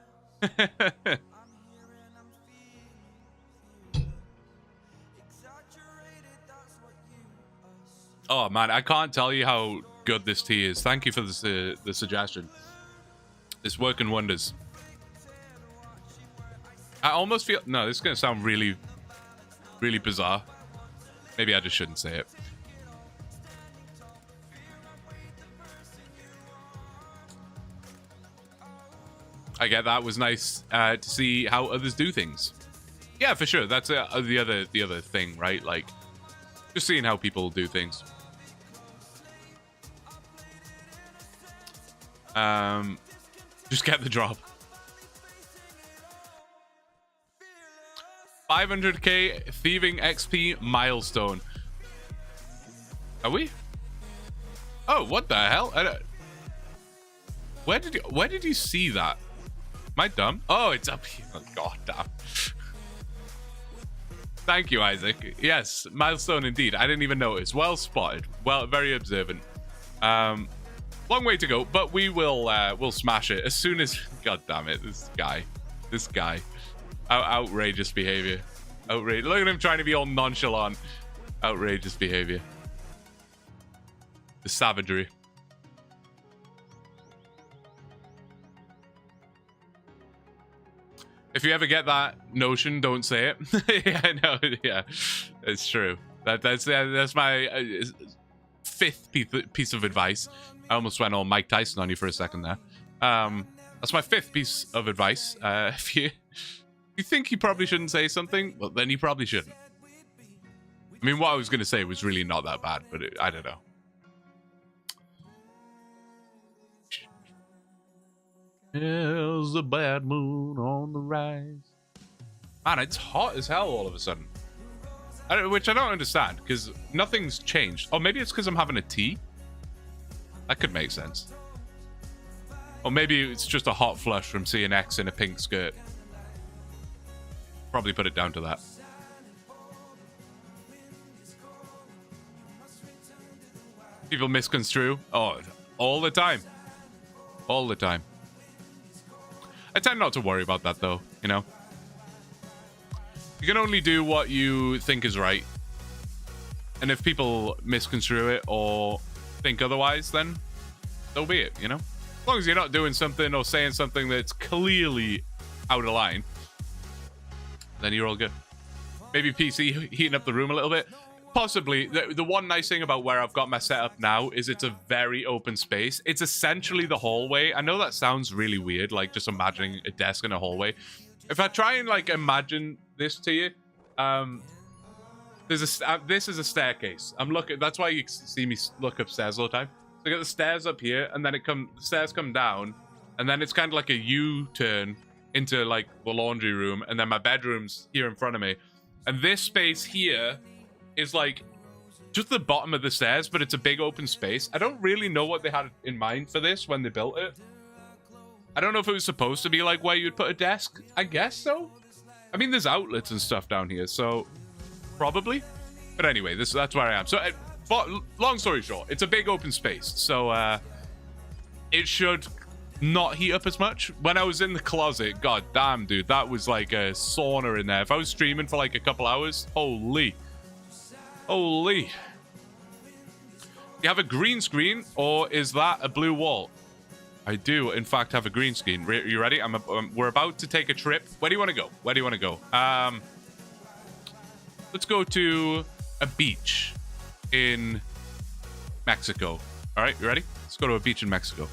Oh man, I can't tell you how good this tea is. Thank you for the suggestion. It's working wonders. I almost feel... No, this is going to sound really, really bizarre. Maybe I just shouldn't say it. I get that. It was nice to see how others do things. Yeah, for sure. That's the other thing, right? Like, just seeing how people do things. Just get the drop. 500k thieving XP milestone. Are we? Oh, what the hell? Where did you see that? Am I dumb? Oh, it's up here. Oh, god damn. Thank you, Isaac. Yes, milestone indeed. I didn't even notice. Well spotted. Well, very observant. Long way to go, but we will we'll smash it as soon as... God damn it, this guy. Outrageous behavior. Outrageous. Look at him trying to be all nonchalant. Outrageous behavior. The savagery. If you ever get that notion, don't say it. Yeah, no, yeah, it's true. That's my fifth piece of advice. I almost went all Mike Tyson on you for a second there. That's my fifth piece of advice. If you think you probably shouldn't say something, well, then you probably shouldn't. I mean, what I was going to say was really not that bad, but I don't know. There's a bad moon on the rise. Man, it's hot as hell all of a sudden. Which I don't understand, because nothing's changed. Oh, maybe it's because I'm having a tea? That could make sense. Or maybe it's just a hot flush from seeing X in a pink skirt. Probably put it down to that. People misconstrue. Oh, all the time. All the time. I tend not to worry about that, though, you know? You can only do what you think is right. And if people misconstrue it or think otherwise, then so be it, you know? As long as you're not doing something or saying something that's clearly out of line, Then you're all good. Maybe PC heating up the room a little bit. Possibly. The one nice thing about where I've got my setup now is it's a very open space. It's essentially the hallway. I know that sounds really weird, like just imagining a desk in a hallway. If I try and like imagine this to you, this is a staircase. I'm looking. That's why you see me look upstairs all the time. So I got the stairs up here, and then the stairs come down, and then it's kind of like a U-turn into like the laundry room, and then my bedroom's here in front of me, and this space here is like just the bottom of the stairs, but it's a big open space. I don't really know what they had in mind for this when they built it. I don't know if it was supposed to be like where you'd put a desk. I guess so. I mean, there's outlets and stuff down here, so probably. But anyway, that's where I am. So, but long story short, it's a big open space, so it should not heat up as much. When I was in the closet, god damn, dude, that was like a sauna in there. If I was streaming for like a couple hours, holy. You have a green screen, or is that a blue wall? I do, in fact, have a green screen. You ready? We're about to take a trip. Where do you want to go? Let's go to a beach in Mexico. All right, you ready? Let's go to a beach in Mexico.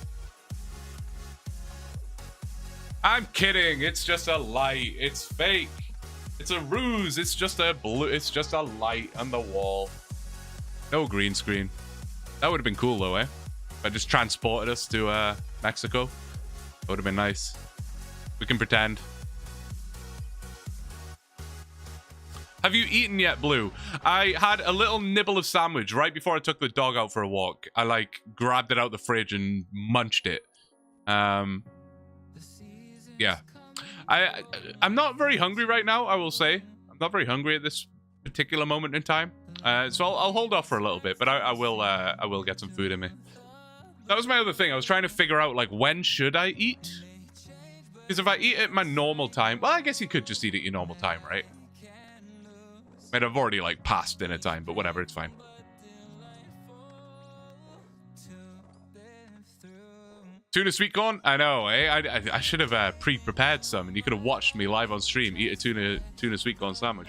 I'm kidding. It's just a light. It's fake. It's a ruse. It's just a light on the wall. No green screen. That would have been cool though, eh? If I just transported us to Mexico. That would have been nice. We can pretend. Have you eaten yet, Blue? I had a little nibble of sandwich right before I took the dog out for a walk. I like grabbed it out the fridge and munched it. Yeah. I'm not very hungry right now, I will say. I'm not very hungry at this particular moment in time. So I'll hold off for a little bit, but I will get some food in me. That was my other thing. I was trying to figure out, like, when should I eat? Because if I eat at my normal time, well, I guess you could just eat at your normal time, right? I mean, I've already, like, passed dinner time, but whatever, it's fine. Tuna sweet corn? I know, eh? I should have pre-prepared some, and you could have watched me live on stream eat a tuna sweet corn sandwich.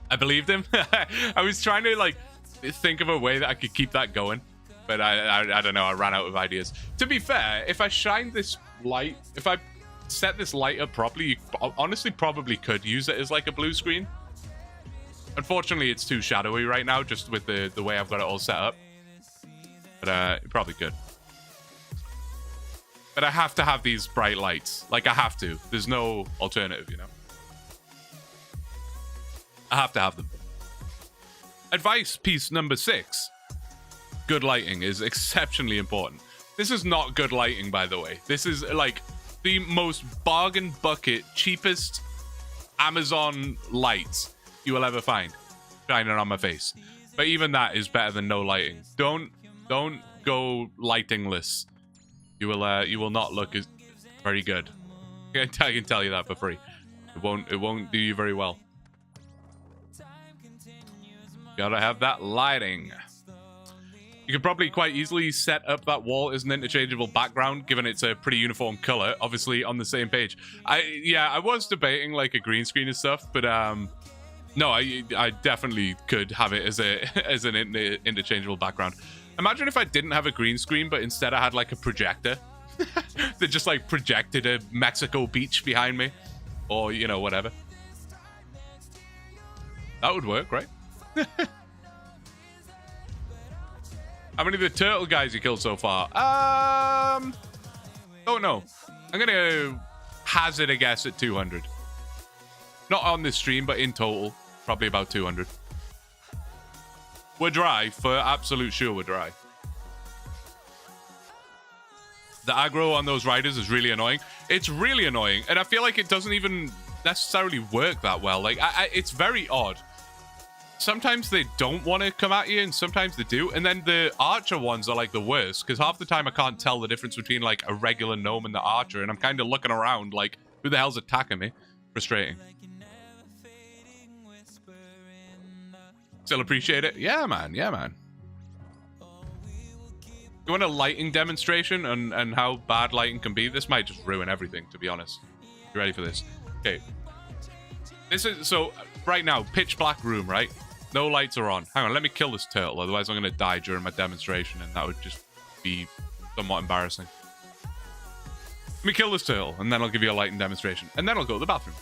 I believed him. I was trying to, like, think of a way that I could keep that going, but I don't know. I ran out of ideas. To be fair, if I shine this light, if I set this light up properly, you honestly probably could use it as like a blue screen. Unfortunately, it's too shadowy right now, just with the way I've got it all set up. But you probably could. But I have to have these bright lights. Like, I have to. There's no alternative, you know? I have to have them. Advice piece number 6. Good lighting is exceptionally important. This is not good lighting, by the way. This is, like, the most bargain bucket, cheapest Amazon lights you will ever find shining on my face. But even that is better than no lighting. Don't go lightingless. You will not look as very good. I can tell you that for free. It won't do you very well. Gotta have that lighting. You could probably quite easily set up that wall as an interchangeable background, given it's a pretty uniform color, obviously on the same page. I was debating like a green screen and stuff, but no, I definitely could have it as an interchangeable background. Imagine if I didn't have a green screen, but instead I had like a projector that just like projected a Mexico beach behind me, or you know, whatever. That would work, right? How many of the turtle guys you killed so far? Don't know. I'm gonna hazard a guess at 200. Not on this stream, but in total, probably about 200. We're dry, for absolute sure we're dry. The aggro on those riders is really annoying. It's really annoying, and I feel like it doesn't even necessarily work that well. Like, it's very odd. Sometimes they don't want to come at you, and sometimes they do. And then the archer ones are like the worst, because half the time I can't tell the difference between like a regular gnome and the archer, and I'm kind of looking around like, who the hell's attacking me? Frustrating. Still appreciate it? Yeah, man. Yeah, man. You want a lighting demonstration and how bad lighting can be? This might just ruin everything, to be honest. You ready for this? Okay. This is so right now, pitch black room, right? No lights are on. Hang on, let me kill this turtle, otherwise I'm gonna die during my demonstration, and that would just be somewhat embarrassing. Let me kill this turtle, and then I'll give you a light and demonstration, and then I'll go to the bathroom.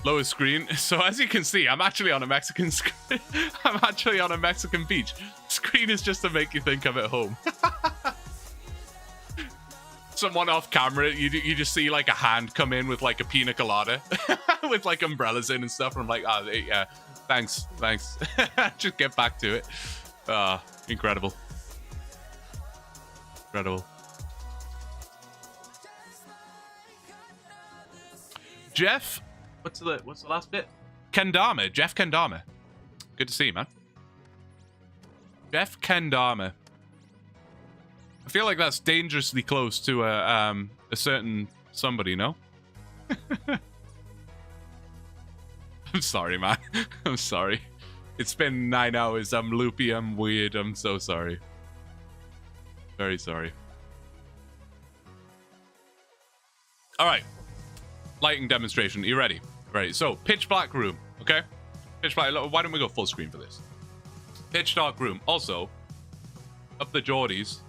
Lower screen. So as you can see, I'm actually on a Mexican screen. I'm actually on a Mexican beach. Screen is just to make you think I'm at home. Someone off camera, you just see like a hand come in with like a pina colada with like umbrellas in and stuff. And I'm like, oh, yeah, thanks. Just get back to it. Incredible. Jeff, what's the last bit? Kendama, Jeff Kendama. Good to see you, man. Jeff Kendama. I feel like that's dangerously close to a certain somebody, no? I'm sorry, man. I'm sorry. It's been 9 hours. I'm loopy. I'm weird. I'm so sorry. Very sorry. All right. Lighting demonstration. Are you ready? Ready. So, pitch black room. Okay? Pitch black. Why don't we go full screen for this? Pitch dark room. Also, up the Geordies.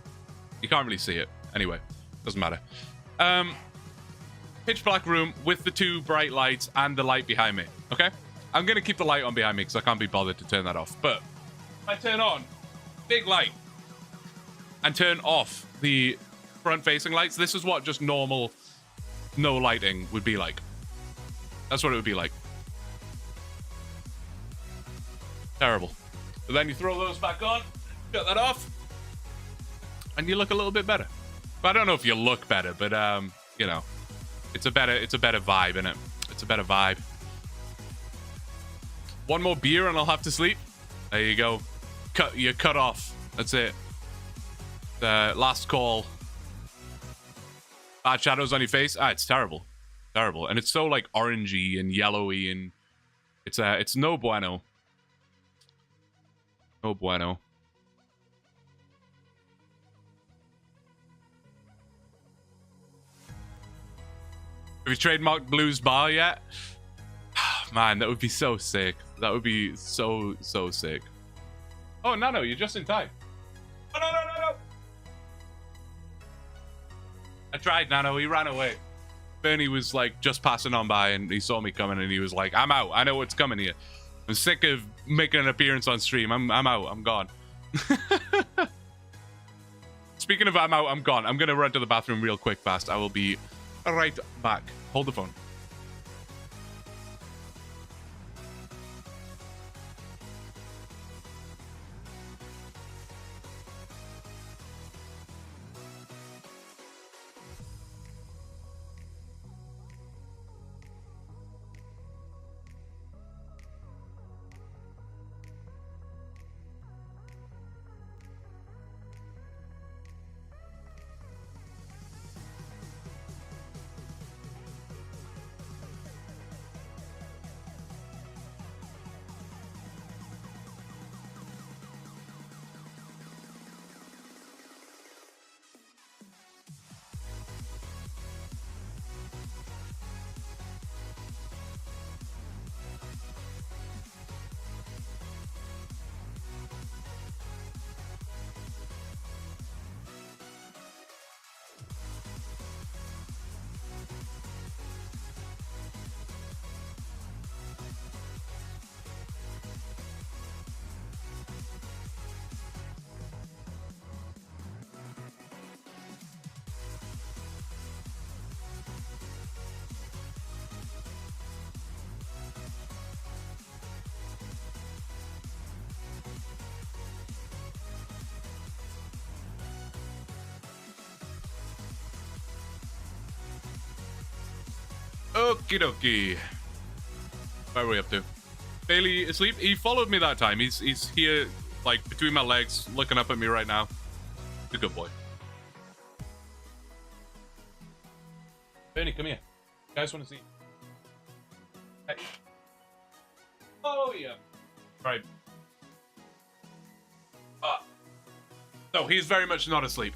You can't really see it. Anyway, doesn't matter. Pitch black room with the 2 bright lights and the light behind me. Okay? I'm going to keep the light on behind me because I can't be bothered to turn that off. But if I turn on big light and turn off the front-facing lights, this is what just normal no lighting would be like. That's what it would be like. Terrible. But then you throw those back on, shut that off, and you look a little bit better. But I don't know if you look better, but you know, it's a better vibe, innit? It's a better vibe. One more beer and I'll have to sleep. There you go. You're cut off. That's it. The last call. Bad shadows on your face. It's terrible. Terrible. And it's so like orangey and yellowy, and it's no bueno. No bueno. Have you trademarked Blues Bar yet? Man, that would be so sick. That would be so sick. Oh, no, you're just in time. Oh, no. I tried, Nano. He ran away. Bernie was like just passing on by and he saw me coming and he was like, I'm out. I know what's coming here. I'm sick of making an appearance on stream. I'm out. I'm gone. Speaking of I'm out, I'm gone. I'm going to run to the bathroom real quick fast. I will be right back. Hold the phone. Okie dokie. Where are we up to? Bailey asleep? He followed me that time. He's here, like, between my legs, looking up at me right now. He's a good boy. Benny, come here. You guys want to see? Hey. Oh, yeah. Right. So, he's very much not asleep.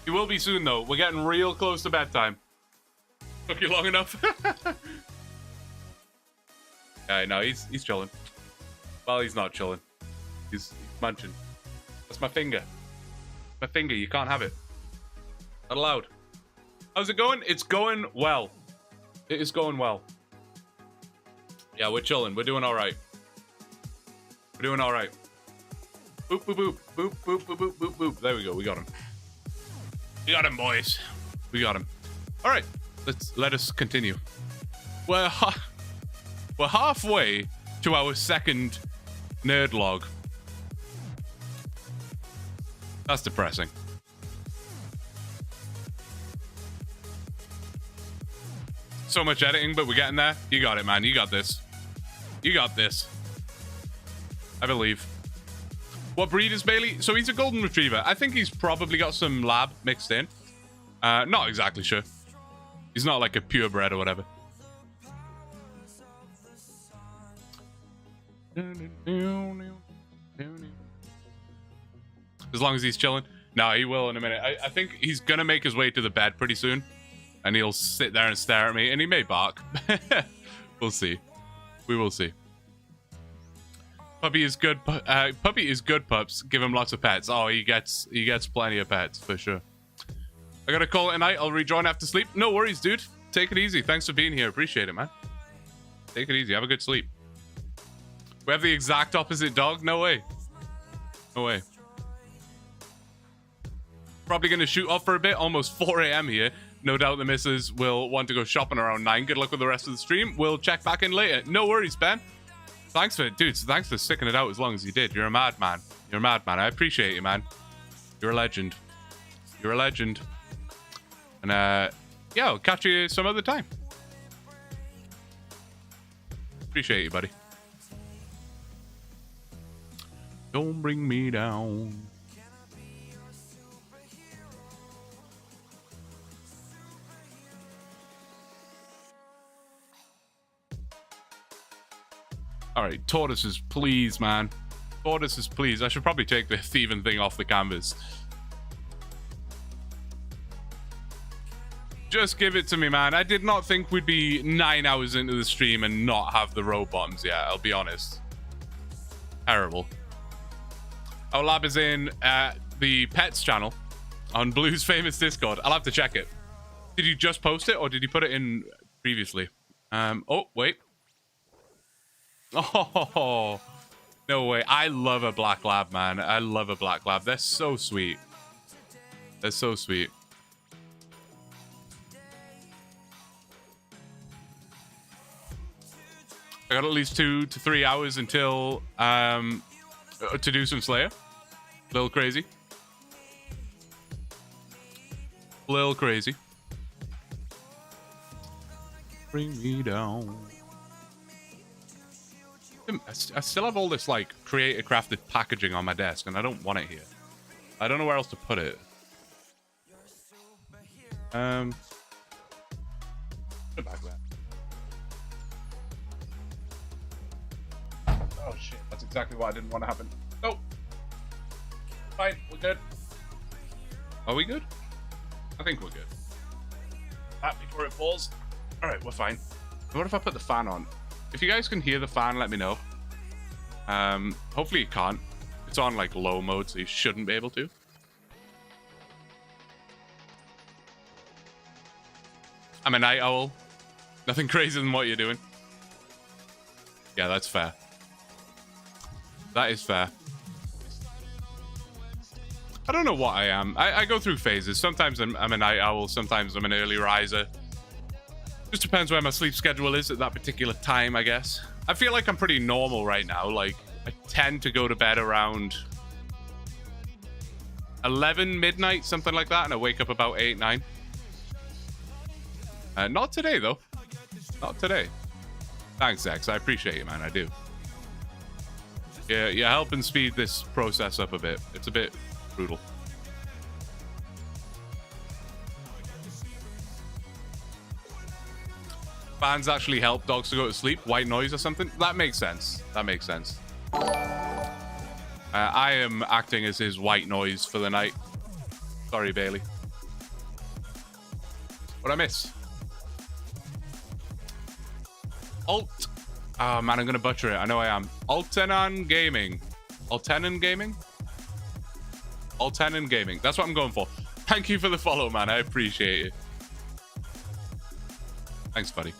He will be soon, though. We're getting real close to bedtime. Took you long enough? No, he's chilling. Well, he's not chilling. He's munching. That's my finger. My finger. You can't have it. Not allowed. How's it going? It's going well. It is going well. Yeah, we're chilling. We're doing all right. We're doing all right. Boop, boop, boop. Boop, boop, boop, boop, boop, boop. There we go. We got him. We got him, boys. We got him. All right. Let us continue. We're halfway to our second nerd log. That's depressing. So much editing, but we're getting there. You got it, man. You got this. You got this. I believe. What breed is Bailey? So he's a golden retriever. I think he's probably got some lab mixed in. Not exactly sure. He's not like a purebred or whatever. As long as he's chilling. No, he will in a minute. I think he's going to make his way to the bed pretty soon. And he'll sit there and stare at me. And he may bark. We'll see. We will see. Puppy is good. Puppy is good, pups. Give him lots of pets. Oh, he gets plenty of pets for sure. I gotta call it a night. I'll rejoin after sleep. No worries, dude. Take it easy. Thanks for being here. Appreciate it, man. Take it easy. Have a good sleep. We have the exact opposite dog. No way. No way. Probably gonna shoot off for a bit. Almost 4 a.m. here. No doubt the missus will want to go shopping around 9. Good luck with the rest of the stream. We'll check back in later. No worries, Ben. Thanks for sticking it out as long as you did. You're a madman. You're a madman. I appreciate you, man. You're a legend. You're a legend. And yeah, I'll catch you some other time. Appreciate you, buddy. Don't bring me down. All right, tortoises, please, man. Tortoises, please. I should probably take the thieving thing off the canvas. Just give it to me, man. I did not think we'd be 9 hours into the stream and not have the row bottoms yet, I'll be honest. Terrible. Our lab is in the pets channel on Blue's famous Discord. I'll have to check it. Did you just post it or did you put it in previously? Oh, wait. Oh, no way. I love a black lab, man. I love a black lab. They're so sweet. They're so sweet. I got at least 2 to 3 hours until to do some Slayer. A little crazy. A little crazy. Bring me down. I still have all this like creative crafted packaging on my desk and I don't want it here. I don't know where else to put it. Put it back there. Oh shit, that's exactly what I didn't want to happen. Oh, fine, we're good. Are we good? I think we're good. That before it falls. All right, we're fine. What if I put the fan on? If you guys can hear the fan, let me know. Hopefully you can't. It's on like low mode, so you shouldn't be able to. I'm a night owl. Nothing crazier than what you're doing. Yeah, that's fair. That is fair. I don't know what I am. I go through phases. Sometimes I'm a night owl. Sometimes I'm an early riser. Just depends where my sleep schedule is at that particular time, I guess. I feel like I'm pretty normal right now. Like, I tend to go to bed around 11 midnight, something like that, and I wake up about 8, 9. Not today, though. Not today. Thanks, X. I appreciate you, man. I do. Yeah, you're helping speed this process up a bit. It's a bit brutal. Fans actually help dogs to go to sleep. White noise or something. That makes sense. That makes sense. I am acting as his white noise for the night. Sorry, Bailey. What'd I miss? Alt Oh, man, I'm going to butcher it. I know I am. Altenan Gaming. Altenan Gaming? Altenan Gaming. That's what I'm going for. Thank you for the follow, man. I appreciate it. Thanks, buddy.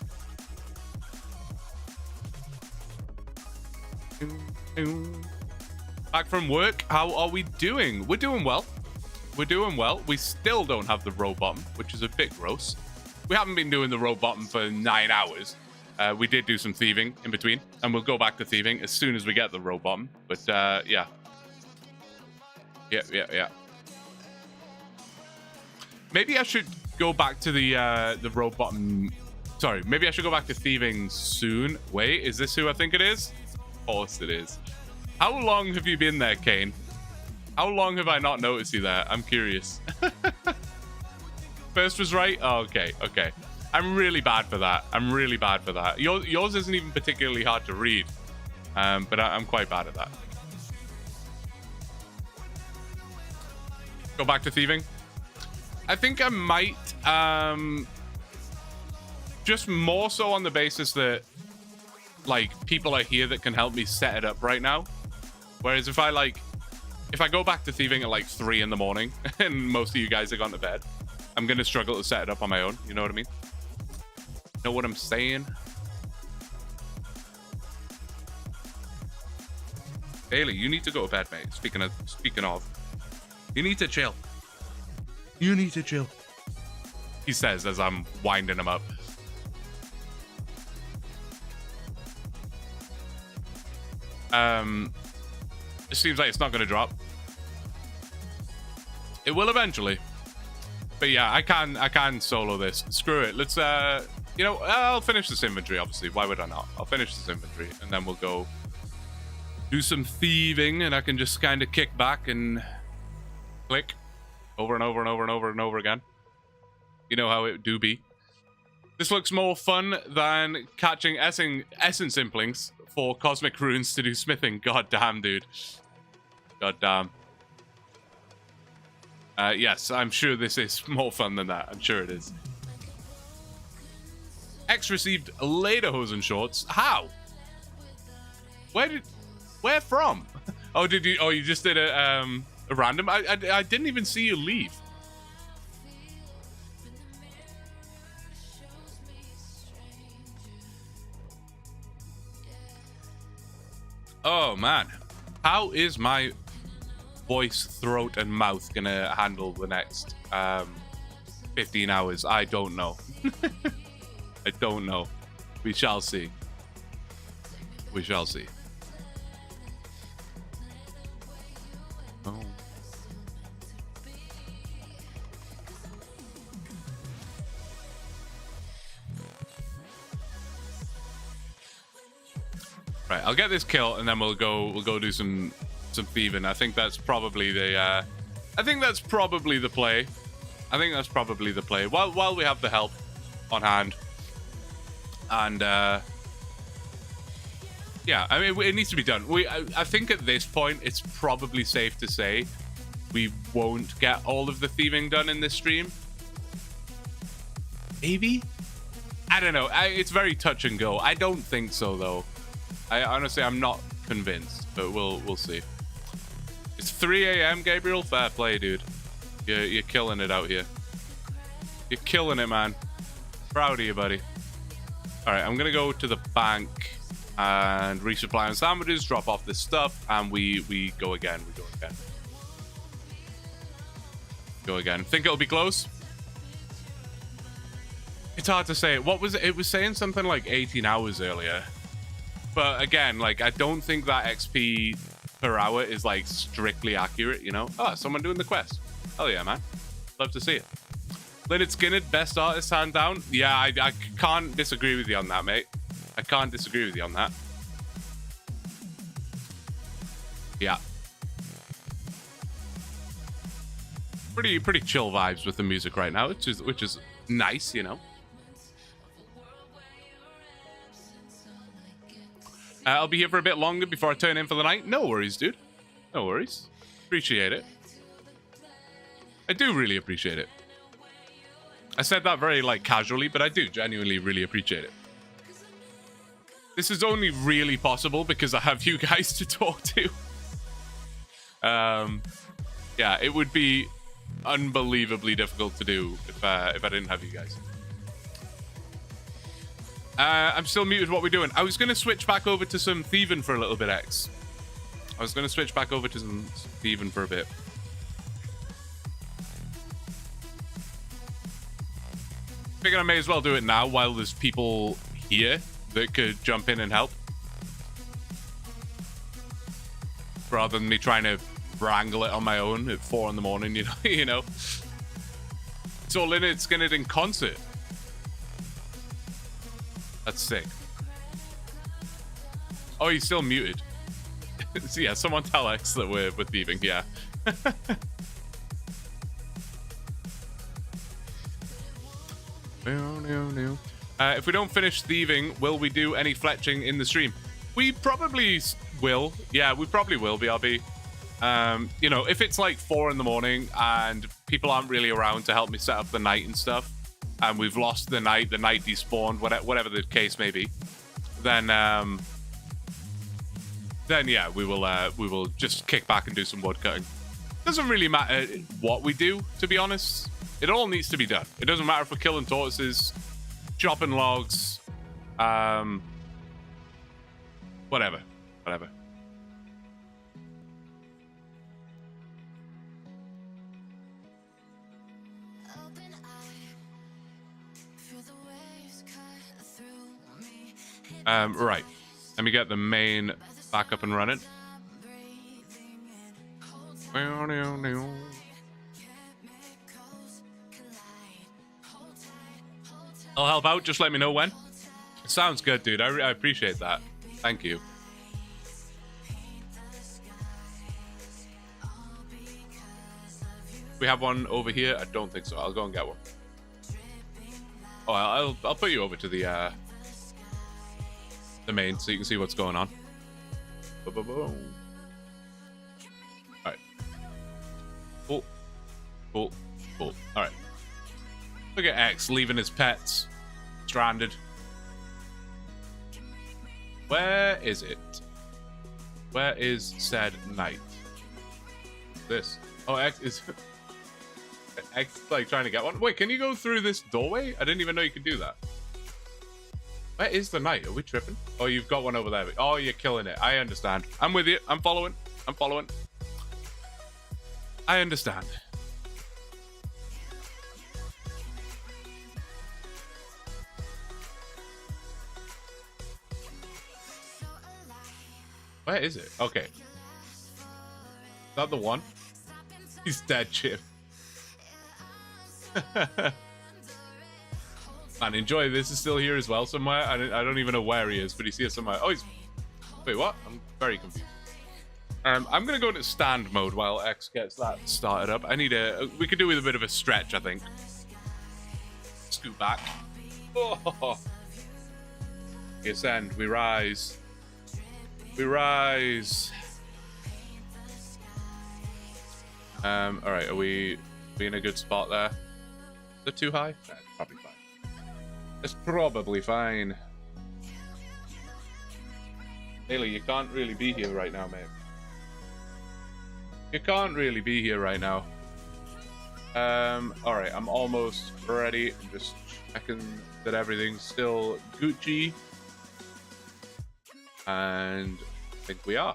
Back from work. How are we doing? We're doing well. We're doing well. We still don't have the row bottom, which is a bit gross. We haven't been doing the row bottom for 9 hours. We did do some thieving in between, and we'll go back to thieving as soon as we get the row bottom. But yeah. Yeah. Maybe I should go back to the row bottom. Sorry, maybe I should go back to thieving soon. Wait, is this who I think it is? Of course it is. How long have you been there, Kane? How long have I not noticed you there? I'm curious. First was right? Oh, okay. I'm really bad for that. Yours isn't even particularly hard to read. But I'm quite bad at that. Go back to thieving. I think I might, just more so on the basis that, like, people are here that can help me set it up right now. Whereas if I go back to thieving at like 3 in the morning and most of you guys have gone to bed, I'm going to struggle to set it up on my own. You know what I mean? Know what I'm saying? Bailey, you need to go to bed, mate. Speaking of, you need to chill. You need to chill. He says as I'm winding him up. It seems like it's not going to drop. It will eventually. But yeah, I can solo this. Screw it. Let's you know, I'll finish this inventory, obviously. Why would I not? I'll finish this inventory and then we'll go do some thieving, and I can just kind of kick back and click over and over and over and over and over again. You know how it do be. This looks more fun than catching essence implings for cosmic runes to do smithing. God damn, dude. God damn. Yes, I'm sure this is more fun than that. I'm sure it is. X received lederhosen shorts. How? Where from? Oh, did you? Oh, you just did a random. I didn't even see you leave. Oh man, how is my voice, throat, and mouth gonna handle the next 15 hours? I don't know. I don't know. We shall see. We shall see. Oh. Right, I'll get this kill and then we'll go do some thieving. I think that's probably the play. I think that's probably the play. While we have the help on hand. And yeah, I mean, it needs to be done. I think at this point it's probably safe to say we won't get all of the thieving done in this stream. Maybe? I don't know. It's very touch and go. I don't think so though. I'm not convinced, but we'll see. It's 3 a.m. Gabriel. Fair play, dude. You're killing it out here. You're killing it, man. Proud of you, buddy. All right, I'm gonna go to the bank and resupply on sandwiches, drop off this stuff, and we go again. Go again. Think it'll be close? It's hard to say. What was it? It was saying something like 18 hours earlier. But again, like, I don't think that XP per hour is like strictly accurate, you know? Oh, someone doing the quest. Hell yeah, man. Love to see it. Lynyrd Skynyrd, best artist, hand down. Yeah, I can't disagree with you on that, mate. I can't disagree with you on that. Yeah. Pretty chill vibes with the music right now, which is nice, you know. I'll be here for a bit longer before I turn in for the night. No worries, dude. No worries. Appreciate it. I do really appreciate it. I said that very, like, casually, but I do genuinely really appreciate it. This is only really possible because I have you guys to talk to. Yeah, it would be unbelievably difficult to do if I didn't have you guys. I'm still muted. What we're doing? I was gonna switch back over to some thieving for a little bit, X. I was gonna switch back over to some thieving for a bit. I figured I may as well do it now while there's people here that could jump in and help, rather than me trying to wrangle it on my own at 4 in the morning. You know. It's all in it. It's gonna in concert. That's sick. Oh, he's still muted. So yeah, someone tell X that we're thieving. Yeah. If we don't finish thieving, will we do any fletching in the stream? We probably will. Yeah, we probably will, BRB. You know, if it's like 4 in the morning and people aren't really around to help me set up the night and stuff, and we've lost the night despawned, whatever the case may be, then yeah, we will just kick back and do some wood cutting. Doesn't really matter what we do, to be honest. It all needs to be done. It doesn't matter if we're killing tortoises, chopping logs, whatever. Right. Let me get the main back up and running. I'll help out. Just let me know when. Sounds good, dude. I appreciate that. Thank you. We have one over here. I don't think so. I'll go and get one. Oh, I'll put you over to the main so you can see what's going on. All right. Cool. All right. Look at X leaving his pets stranded. Where is it? Where is said knight? This. Oh, X is X like trying to get one. Wait, can you go through this doorway? I didn't even know you could do that. Where is the knight? Are we tripping? Oh, you've got one over there. Oh, you're killing it. I understand. I'm with you. I'm following. I understand. Where is it? Okay. Is that the one? He's dead, Chip. Man, enjoy. This is still here as well somewhere. I don't even know where he is, but he's here somewhere. Oh, he's... Wait, what? I'm very confused. I'm going to go into stand mode while X gets that started up. I need a... We could do with a bit of a stretch, I think. Scoot back. Oh. We ascend. We rise. We rise. Alright, are we in a good spot there? Is it too high? Nah, it's probably fine. It's probably fine. Haley, you can't really be here right now, mate. You can't really be here right now. Alright, I'm almost ready. I'm just checking that everything's still Gucci. And I think we are.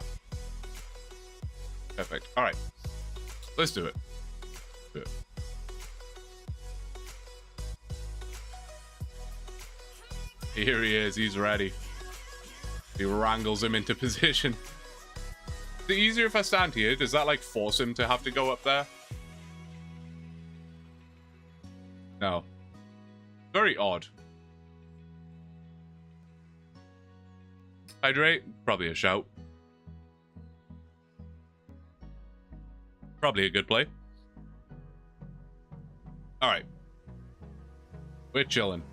Perfect. Alright. Let's do it. Here he is. He's ready. He wrangles him into position. Is it easier if I stand here? Does that like force him to have to go up there? No. Very odd. Hydrate? Probably a shout. Probably a good play. Alright. We're chilling.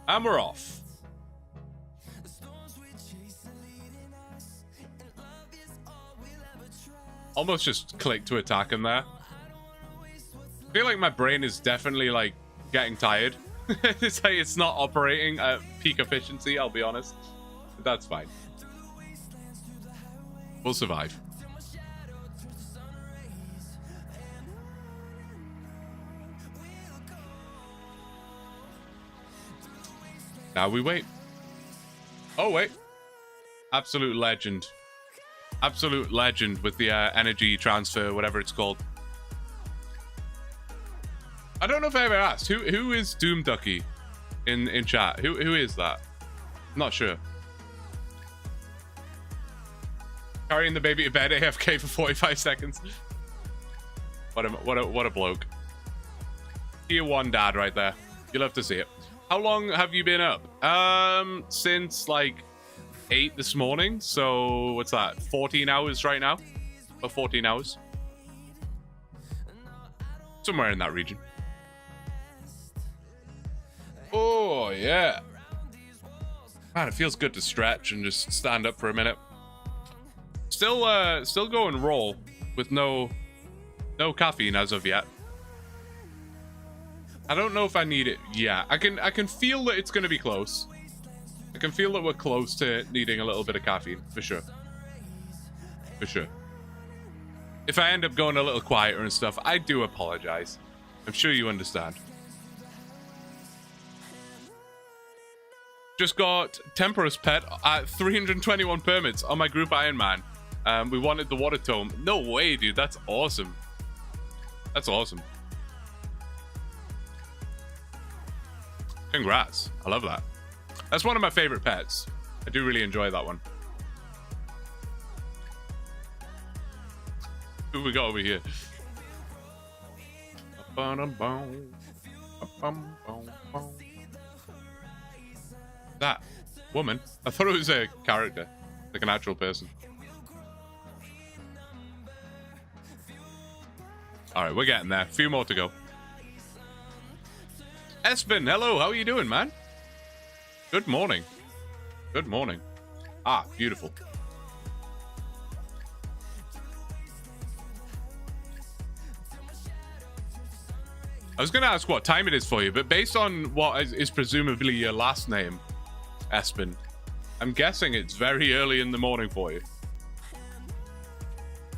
And we're off. almost just click to attack him there. I feel like my brain is definitely like getting tired. It's like it's not operating at peak efficiency, I'll be honest. But that's fine. We'll survive. Now we wait. Oh, wait. Absolute legend. Absolute legend with the energy transfer, whatever it's called. I don't know if I ever asked. Who is Doom Ducky in chat? Who is that? I'm not sure. Carrying the baby to bed AFK for 45 seconds. What a bloke. Tier 1 dad right there. You'll have to see it. How long have you been up? Since like 8 this morning. So what's that? 14 hours right now? Or 14 hours? Somewhere in that region. Oh yeah. Man, it feels good to stretch and just stand up for a minute. Still going raw with no caffeine as of yet. I don't know if I need it. Yeah, I can feel that it's going to be close. I can feel that we're close to needing a little bit of caffeine, for sure. For sure. If I end up going a little quieter and stuff, I do apologize. I'm sure you understand. Just got Temperous Pet at 321 permits on my group Ironman. We wanted the water tome. No way, dude. That's awesome. That's awesome. Congrats. I love that. That's one of my favorite pets. I do really enjoy that one. Who we got over here? That woman? I thought it was a character, like an actual person. All right, we're getting there. A few more to go. Espen, hello. How are you doing, man? Good morning. Good morning. Ah, beautiful. I was going to ask what time it is for you, but based on what is presumably your last name, Espen, I'm guessing it's very early in the morning for you.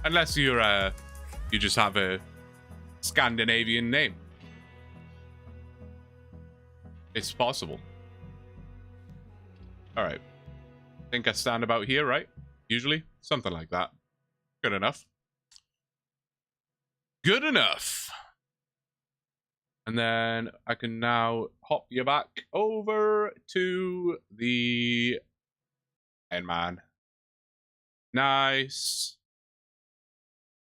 Unless you're, you just have a Scandinavian name. It's possible. All right. Think I stand about here, right? Usually? Something like that. Good enough. Good enough. And then I can now hop you back over to the Ironman. Nice.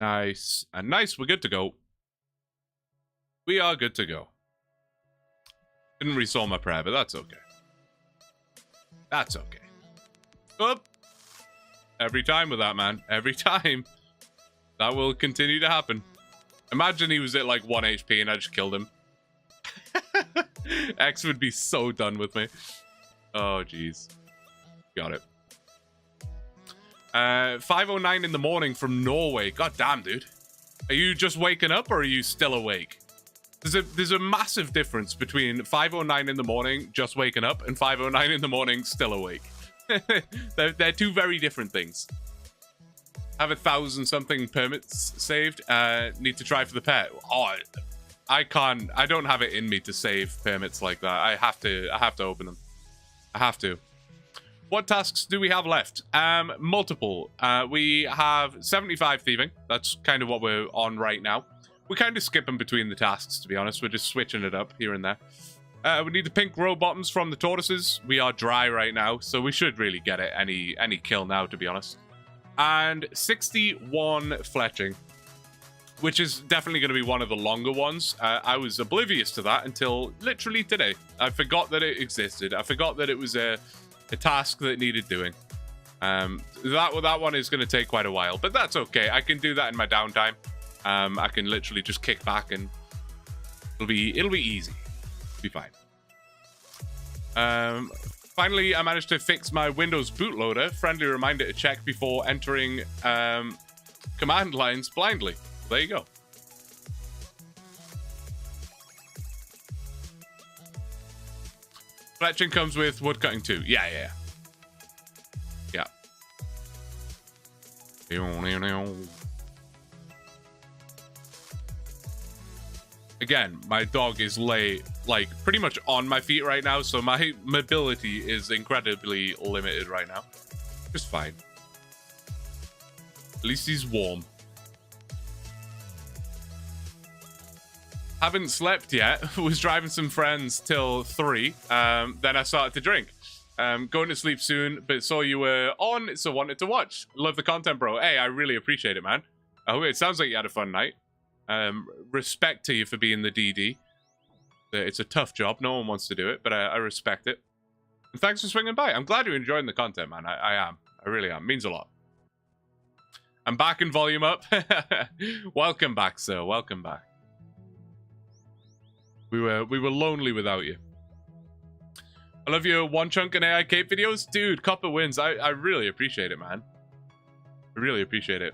Nice. And nice, we're good to go. We are good to go. Didn't resolve my prayer, but that's okay. That's okay. Oop. Every time with that, man. Every time. That will continue to happen. Imagine he was at like 1 HP and I just killed him. X would be so done with me. Oh, jeez. Got it. 5:09 in the morning from Norway. God damn, dude. Are you just waking up or are you still awake? There's a massive difference between 5:09 in the morning, just waking up, and 5:09 in the morning, still awake. they're two very different things. Have 1,000-something permits saved. Need to try for the pet. Oh, I can't. I don't have it in me to save permits like that. I have to open them. I have to. What tasks do we have left? Multiple. We have 75 thieving. That's kind of what we're on right now. We're kind of skipping between the tasks, to be honest. We're just switching it up here and there. We need the pink row bottoms from the tortoises. We are dry right now, so we should really get it any kill now, to be honest. And 61 fletching, which is definitely going to be one of the longer ones. I was oblivious to that until literally today. I forgot that it existed. I forgot that it was a task that needed doing. That one is going to take quite a while, but that's okay. I can do that in my downtime. I can literally just kick back and it'll be easy. It'll be fine. Finally, I managed to fix my Windows bootloader. Friendly reminder to check before entering command lines blindly. There you go. Fletching comes with woodcutting too. Yeah. Again, my dog is pretty much on my feet right now, so my mobility is incredibly limited right now. Just fine. At least he's warm. Haven't slept yet. Was driving some friends till 3. Then I started to drink. Going to sleep soon, but saw you were on, so wanted to watch. Love the content, bro. Hey, I really appreciate it, man. Oh, it sounds like you had a fun night. Respect to you for being the DD. It's a tough job. No one wants to do it, but I respect it. And thanks for swinging by. I'm glad you're enjoying the content, man. I am. I really am. Means a lot. I'm back in volume up. Welcome back, sir. Welcome back. We were lonely without you. I love your OneChunk and AI Cape videos. Dude, Copper wins. I really appreciate it, man. I really appreciate it.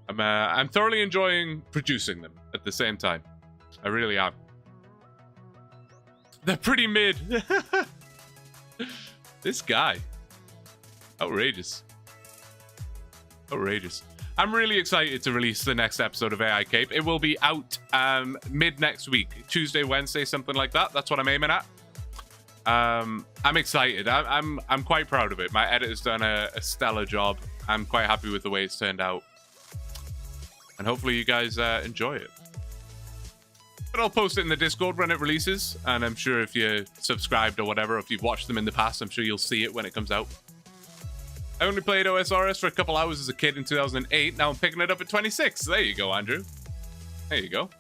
I'm thoroughly enjoying producing them at the same time. I really am. They're pretty mid. This guy. Outrageous. Outrageous. I'm really excited to release the next episode of AI Cape. It will be out mid next week. Tuesday, Wednesday, something like that. That's what I'm aiming at. I'm excited. I'm quite proud of it. My editor's done a stellar job. I'm quite happy with the way it's turned out. And hopefully you guys enjoy it. But I'll post it in the Discord when it releases. And I'm sure if you're subscribed or whatever, if you've watched them in the past, I'm sure you'll see it when it comes out. I only played OSRS for a couple hours as a kid in 2008. Now I'm picking it up at 26. There you go, Andrew. There you go.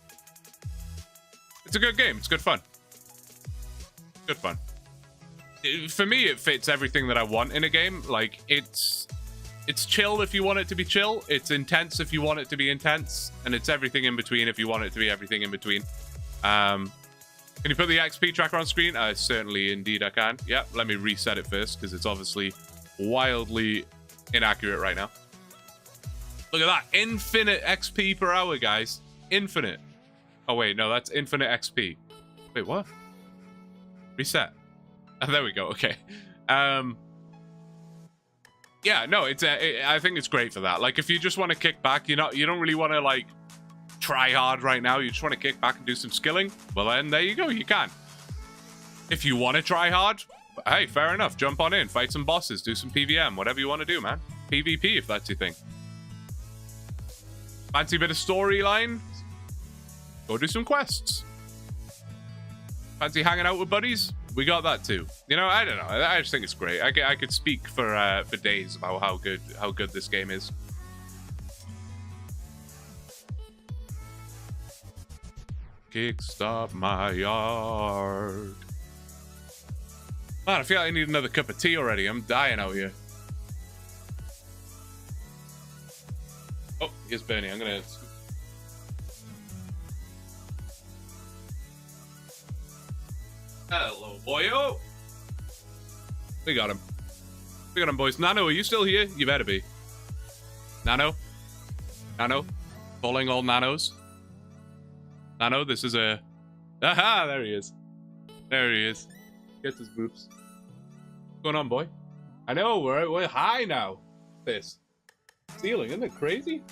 It's a good game. It's good fun. Good fun. For me, it fits everything that I want in a game. Like, it's chill if you want it to be chill. It's intense if you want it to be intense. And it's everything in between if you want it to be everything in between. Can you put the XP tracker on screen? Certainly, indeed, I can. Yeah, let me reset it first because it's obviously wildly inaccurate right now. Look at that. Infinite XP per hour, guys. Infinite. Oh, wait. No, that's infinite XP. Wait, what? Reset. Oh, there we go. Okay. Yeah, no, I think it's great for that. Like, if you just want to kick back, you don't really want to, like, try hard right now. You just want to kick back and do some skilling. Well, then, there you go. You can. If you want to try hard, hey, fair enough. Jump on in. Fight some bosses. Do some PVM. Whatever you want to do, man. PvP, if that's your thing. Fancy a bit of storyline? Go do some quests. Fancy hanging out with buddies? We got that too. You know, I don't know. I just think it's great. I could speak for days about how good this game is. Kickstart my yard. Man, I feel like I need another cup of tea already. I'm dying out here. Oh, here's Bernie. I'm gonna. Hello, boyo. We got him. We got him, boys. Nano, are you still here? You better be. Nano? Nano? Calling all nanos? Nano, this is a... Aha, there he is. There he is. Gets his boops. What's going on, boy? I know, we're high now. This ceiling, isn't it crazy?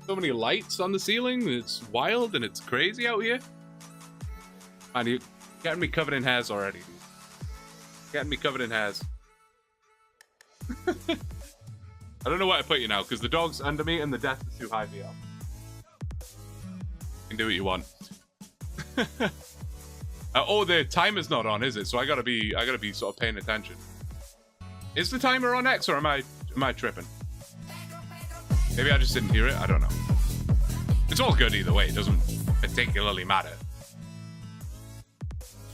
So many lights on the ceiling. It's wild and it's crazy out here. Man, you getting me covered in hairs already. Getting me covered in hairs. I don't know where to put you now because the dog's under me and the desk is too high for you. You can do what you want. Oh, the timer's not on, is it? So I gotta be sort of paying attention. Is the timer on X or am I tripping? Maybe I just didn't hear it. I don't know. It's all good either way. It doesn't particularly matter.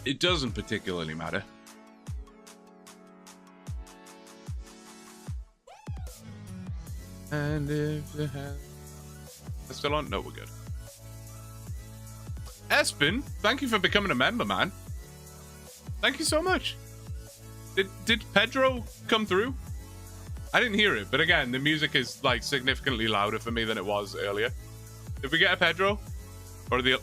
It doesn't particularly matter. And if the hand... It's still on? No, we're good. Espen, thank you for becoming a member, man. Thank you so much. Did Pedro come through? I didn't hear it, but again, the music is like significantly louder for me than it was earlier. Did we get a Pedro? Or the...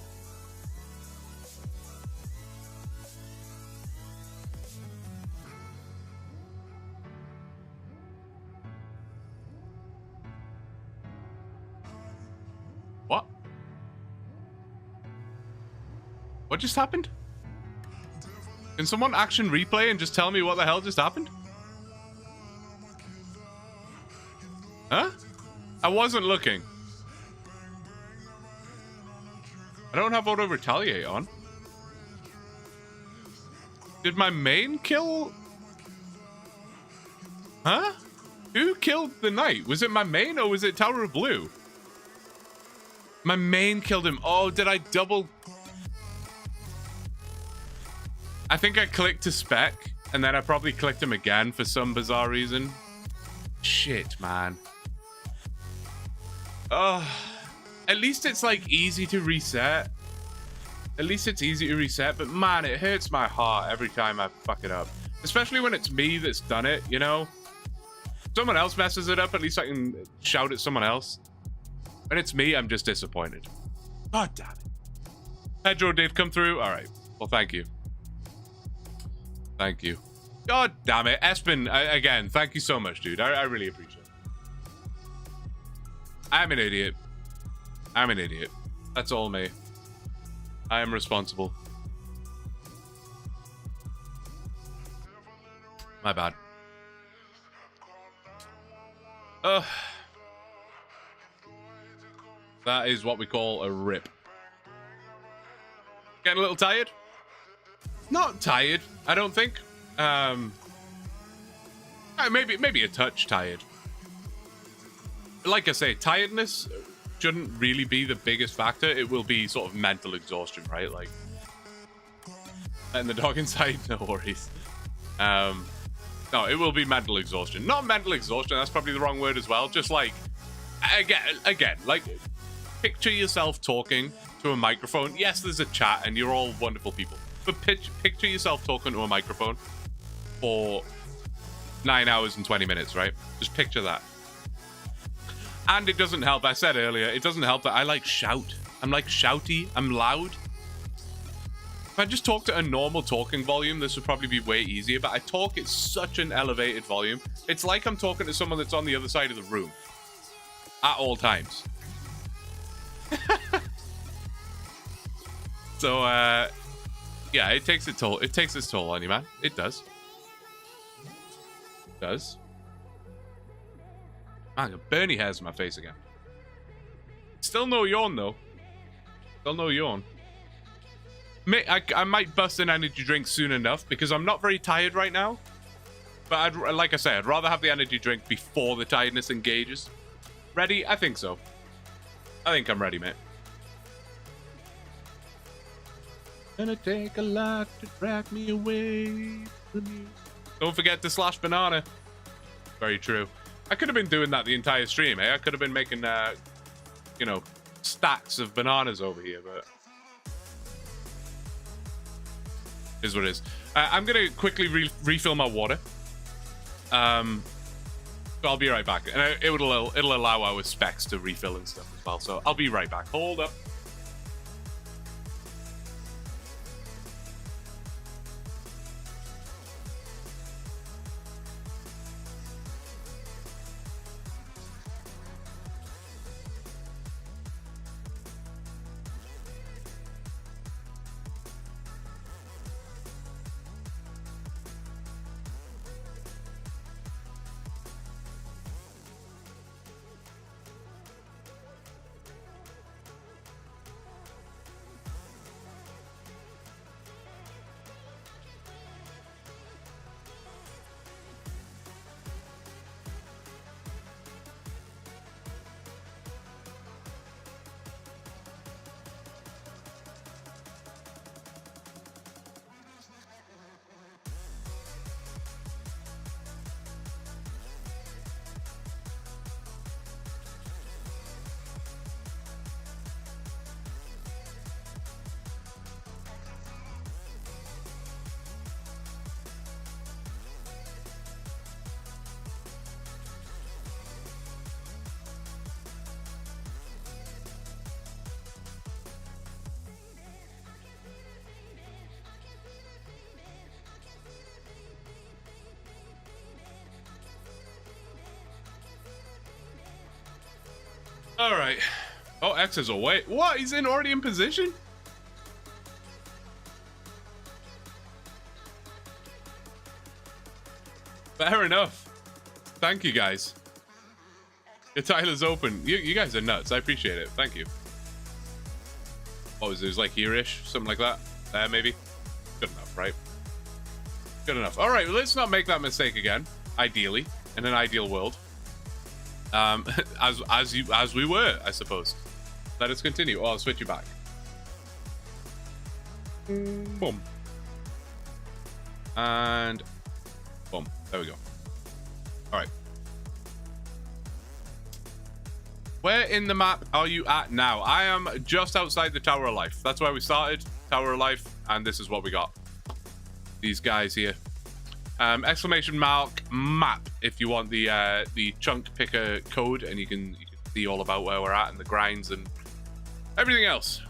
What? What just happened? Can someone action replay and just tell me what the hell just happened? Huh? I wasn't looking. I don't have auto retaliate on. Did my main kill? Huh? Who killed the knight? Was it my main or was it Tower of Blue? My main killed him. Oh, did I double? I think I clicked to spec and then I probably clicked him again for some bizarre reason. Shit, man. Oh, at least it's like easy to reset. At least it's easy to reset, but man, it hurts my heart every time I fuck it up. Especially when it's me that's done it, you know? Someone else messes it up, at least I can shout at someone else. When it's me, I'm just disappointed. God damn it. Pedro did come through. All right. Well, thank you. Thank you. God damn it. Espen, again, thank you so much, dude. I really appreciate it. I'm an idiot. I'm an idiot. That's all me. I am responsible. My bad. That is what we call a rip. Getting a little tired? Not tired, I don't think. Maybe a touch tired. Like I say, tiredness shouldn't really be the biggest factor. It will be sort of mental exhaustion, right? Like, and the dog inside, no worries. No, it will be mental exhaustion. Not mental exhaustion, that's probably the wrong word as well. Just like, again, like, picture yourself talking to a microphone. Yes, there's a chat and you're all wonderful people. But picture yourself talking to a microphone for 9 hours and 20 minutes, right? Just picture that. And it doesn't help, I said earlier, it doesn't help that I like shout. I'm like shouty, I'm loud. If I just talked at a normal talking volume, this would probably be way easier, but I talk at such an elevated volume. It's like I'm talking to someone that's on the other side of the room. At all times. So, yeah, it takes a toll. It takes its toll on you, man. It does. It does. I got Bernie hairs in my face again. Still no yawn, though. Still no yawn. I might bust an energy drink soon enough because I'm not very tired right now. But like I say, I'd rather have the energy drink before the tiredness engages. Ready? I think so. I think I'm ready, mate. Gonna take a lot to drag me away from you. Don't forget to slash banana. Very true. I could have been doing that the entire stream, eh? I could have been making, you know, stacks of bananas over here, but... is what it is. I'm gonna quickly refill my water. So I'll be right back. And it'll allow our specs to refill and stuff as well. So I'll be right back. Hold up. All right. Oh, X is away. What? He's already in position? Fair enough. Thank you, guys. Your Tyler's open. You guys are nuts. I appreciate it. Thank you. What was it? It was like here-ish? Something like that? Maybe? Good enough, right? Good enough. All right, well, let's not make that mistake again. Ideally. In an ideal world. As we were, I suppose. Let us continue. Oh, I'll switch you back. Boom. And boom. There we go. All right. Where in the map are you at now? I am just outside the Tower of Life. That's where we started. Tower of Life. And this is what we got. These guys here. Exclamation mark map if you want the chunk picker code, and you can see all about where we're at and the grinds and everything else.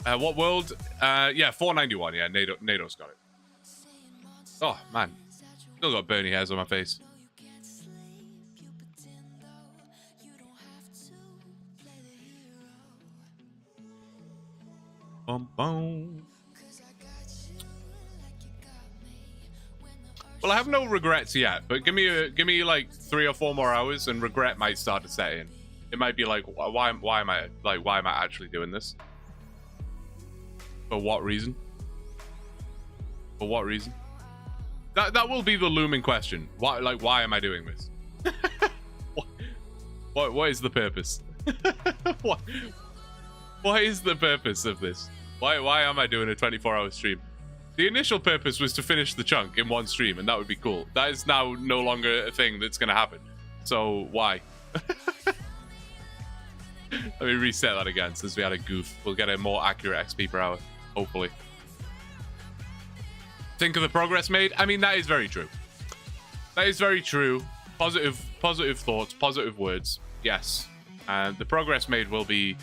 What world? Yeah, 491. Yeah, NATO's got it. Oh man, still got Bernie hairs on my face. Boom, boom. Well, I have no regrets yet, but give me like 3 or 4 more hours, and regret might start to set in. It might be like, why am I actually doing this? For what reason? For what reason? That will be the looming question. Why am I doing this? what is the purpose? What is the purpose of this? Why am I doing a 24-hour stream? The initial purpose was to finish the chunk in one stream, and that would be cool. That is now no longer a thing that's going to happen. So, why? Let me reset that again, since we had a goof. We'll get a more accurate XP per hour, hopefully. Think of the progress made? I mean, that is very true. That is very true. Positive thoughts, positive words. Yes. And the progress made will be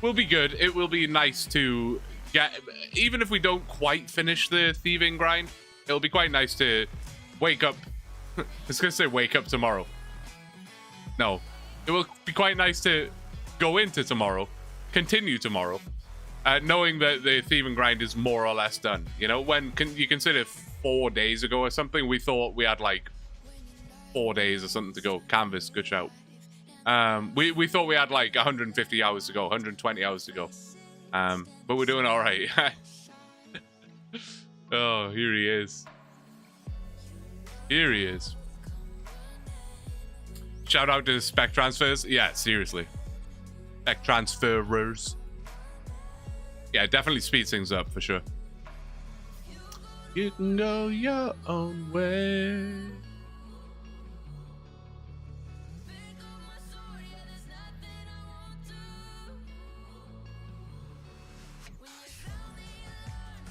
good. It will be nice to get, even if we don't quite finish the thieving grind, it'll be quite nice to wake up. I was gonna say wake up tomorrow. No, it will be quite nice to go into tomorrow, continue tomorrow, knowing that the thieving grind is more or less done. You know, when you consider 4 days ago or something, we thought we had like 4 days or something to go. Canvas, good shout. We thought we had like 150 hours to go, 120 hours to go. But we're doing all right. Oh, here he is. Here he is. Shout out to spec transfers. Yeah, seriously. Spec transferers. Yeah, it definitely speeds things up for sure. You can go your own way.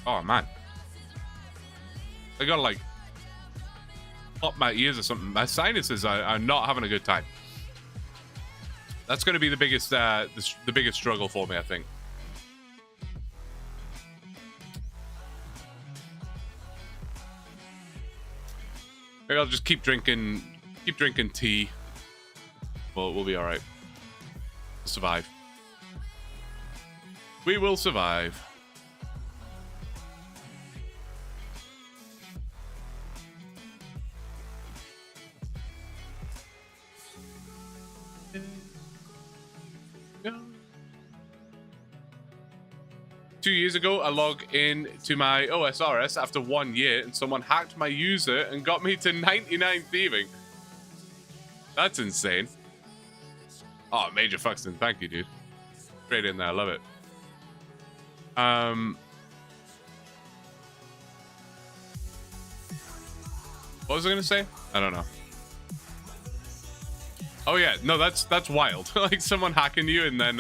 Oh man, I gotta like pop my ears or something. My sinuses are not having a good time. That's going to be the biggest the biggest struggle for me, I think. Maybe I'll just keep drinking tea. Well, we'll be all right. We'll survive. We will survive. Go. 2 years ago, I logged in to my OSRS after 1 year, and someone hacked my user and got me to 99 thieving. That's insane. Oh, Major Fuxton, thank you, dude. Straight in there, I love it. What was I gonna say? I don't know. Oh yeah, no, that's wild. Like someone hacking you and then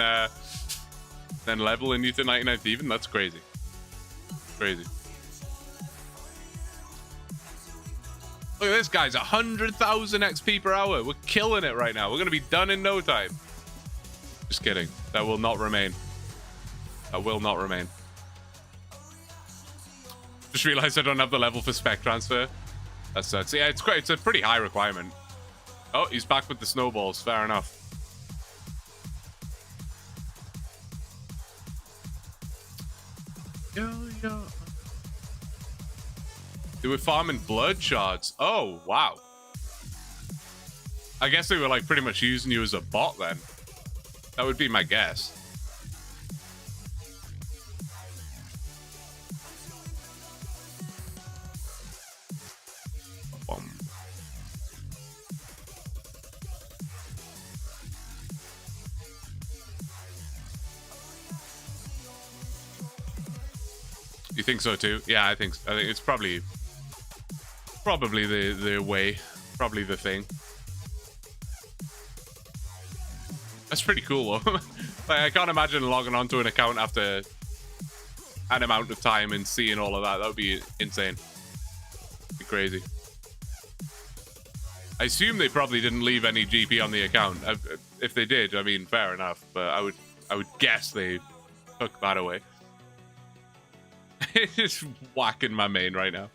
leveling you to 99th even. That's crazy. Crazy. Look at this, guys. 100,000 XP per hour. We're killing it right now. We're gonna be done in no time. Just kidding. That will not remain. That will not remain. Just realized I don't have the level for spec transfer. That sucks. Yeah, it's great. It's a pretty high requirement. Oh, he's back with the snowballs. Fair enough. Yeah. They were farming blood shards. Oh, wow. I guess they were like pretty much using you as a bot then. That would be my guess. You think so too? Yeah, I think it's probably the way, probably the thing. That's pretty cool though. Like, I can't imagine logging onto an account after an amount of time and seeing all of that. That would be insane. Be crazy. I assume they probably didn't leave any GP on the account. If they did, I mean, fair enough. But I would guess they took that away. It's just whacking my main right now.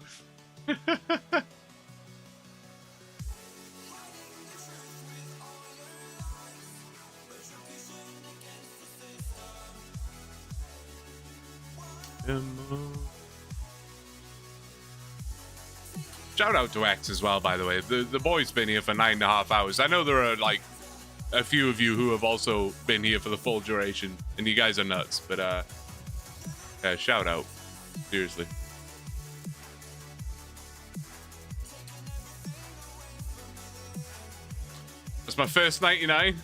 Shout out to X as well, by the way. The boy's been here for 9.5 hours. I know there are like a few of you who have also been here for the full duration, and you guys are nuts. But yeah, shout out. Seriously. That's my first 99.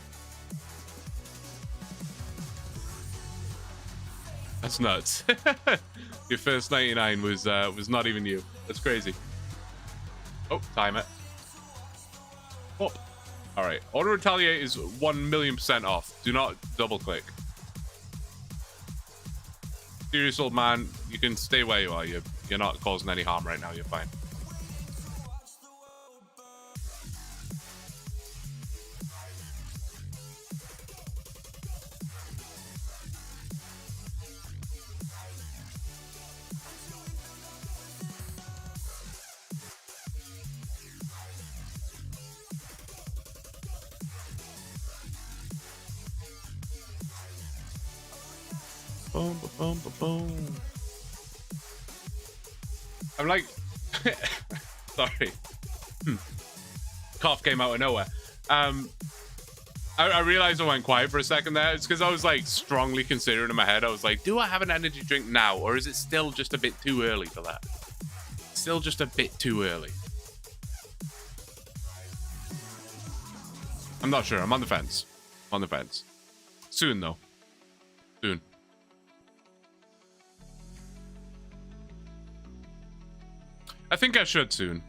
That's nuts. Your first 99 was not even you. That's crazy. Oh, time it. Oh. All right. Auto retaliate is 1,000,000% off. Do not double click. Serious old man, you can stay where you are. You're not causing any harm right now. You're fine. Boom, boom, boom, boom. I'm like, sorry. Cough came out of nowhere. I realized I went quiet for a second there. It's because I was like strongly considering in my head. I was like, do I have an energy drink now, or is it still just a bit too early for that? Still just a bit too early. I'm not sure. I'm on the fence. On the fence. Soon though. Soon. I think I should soon.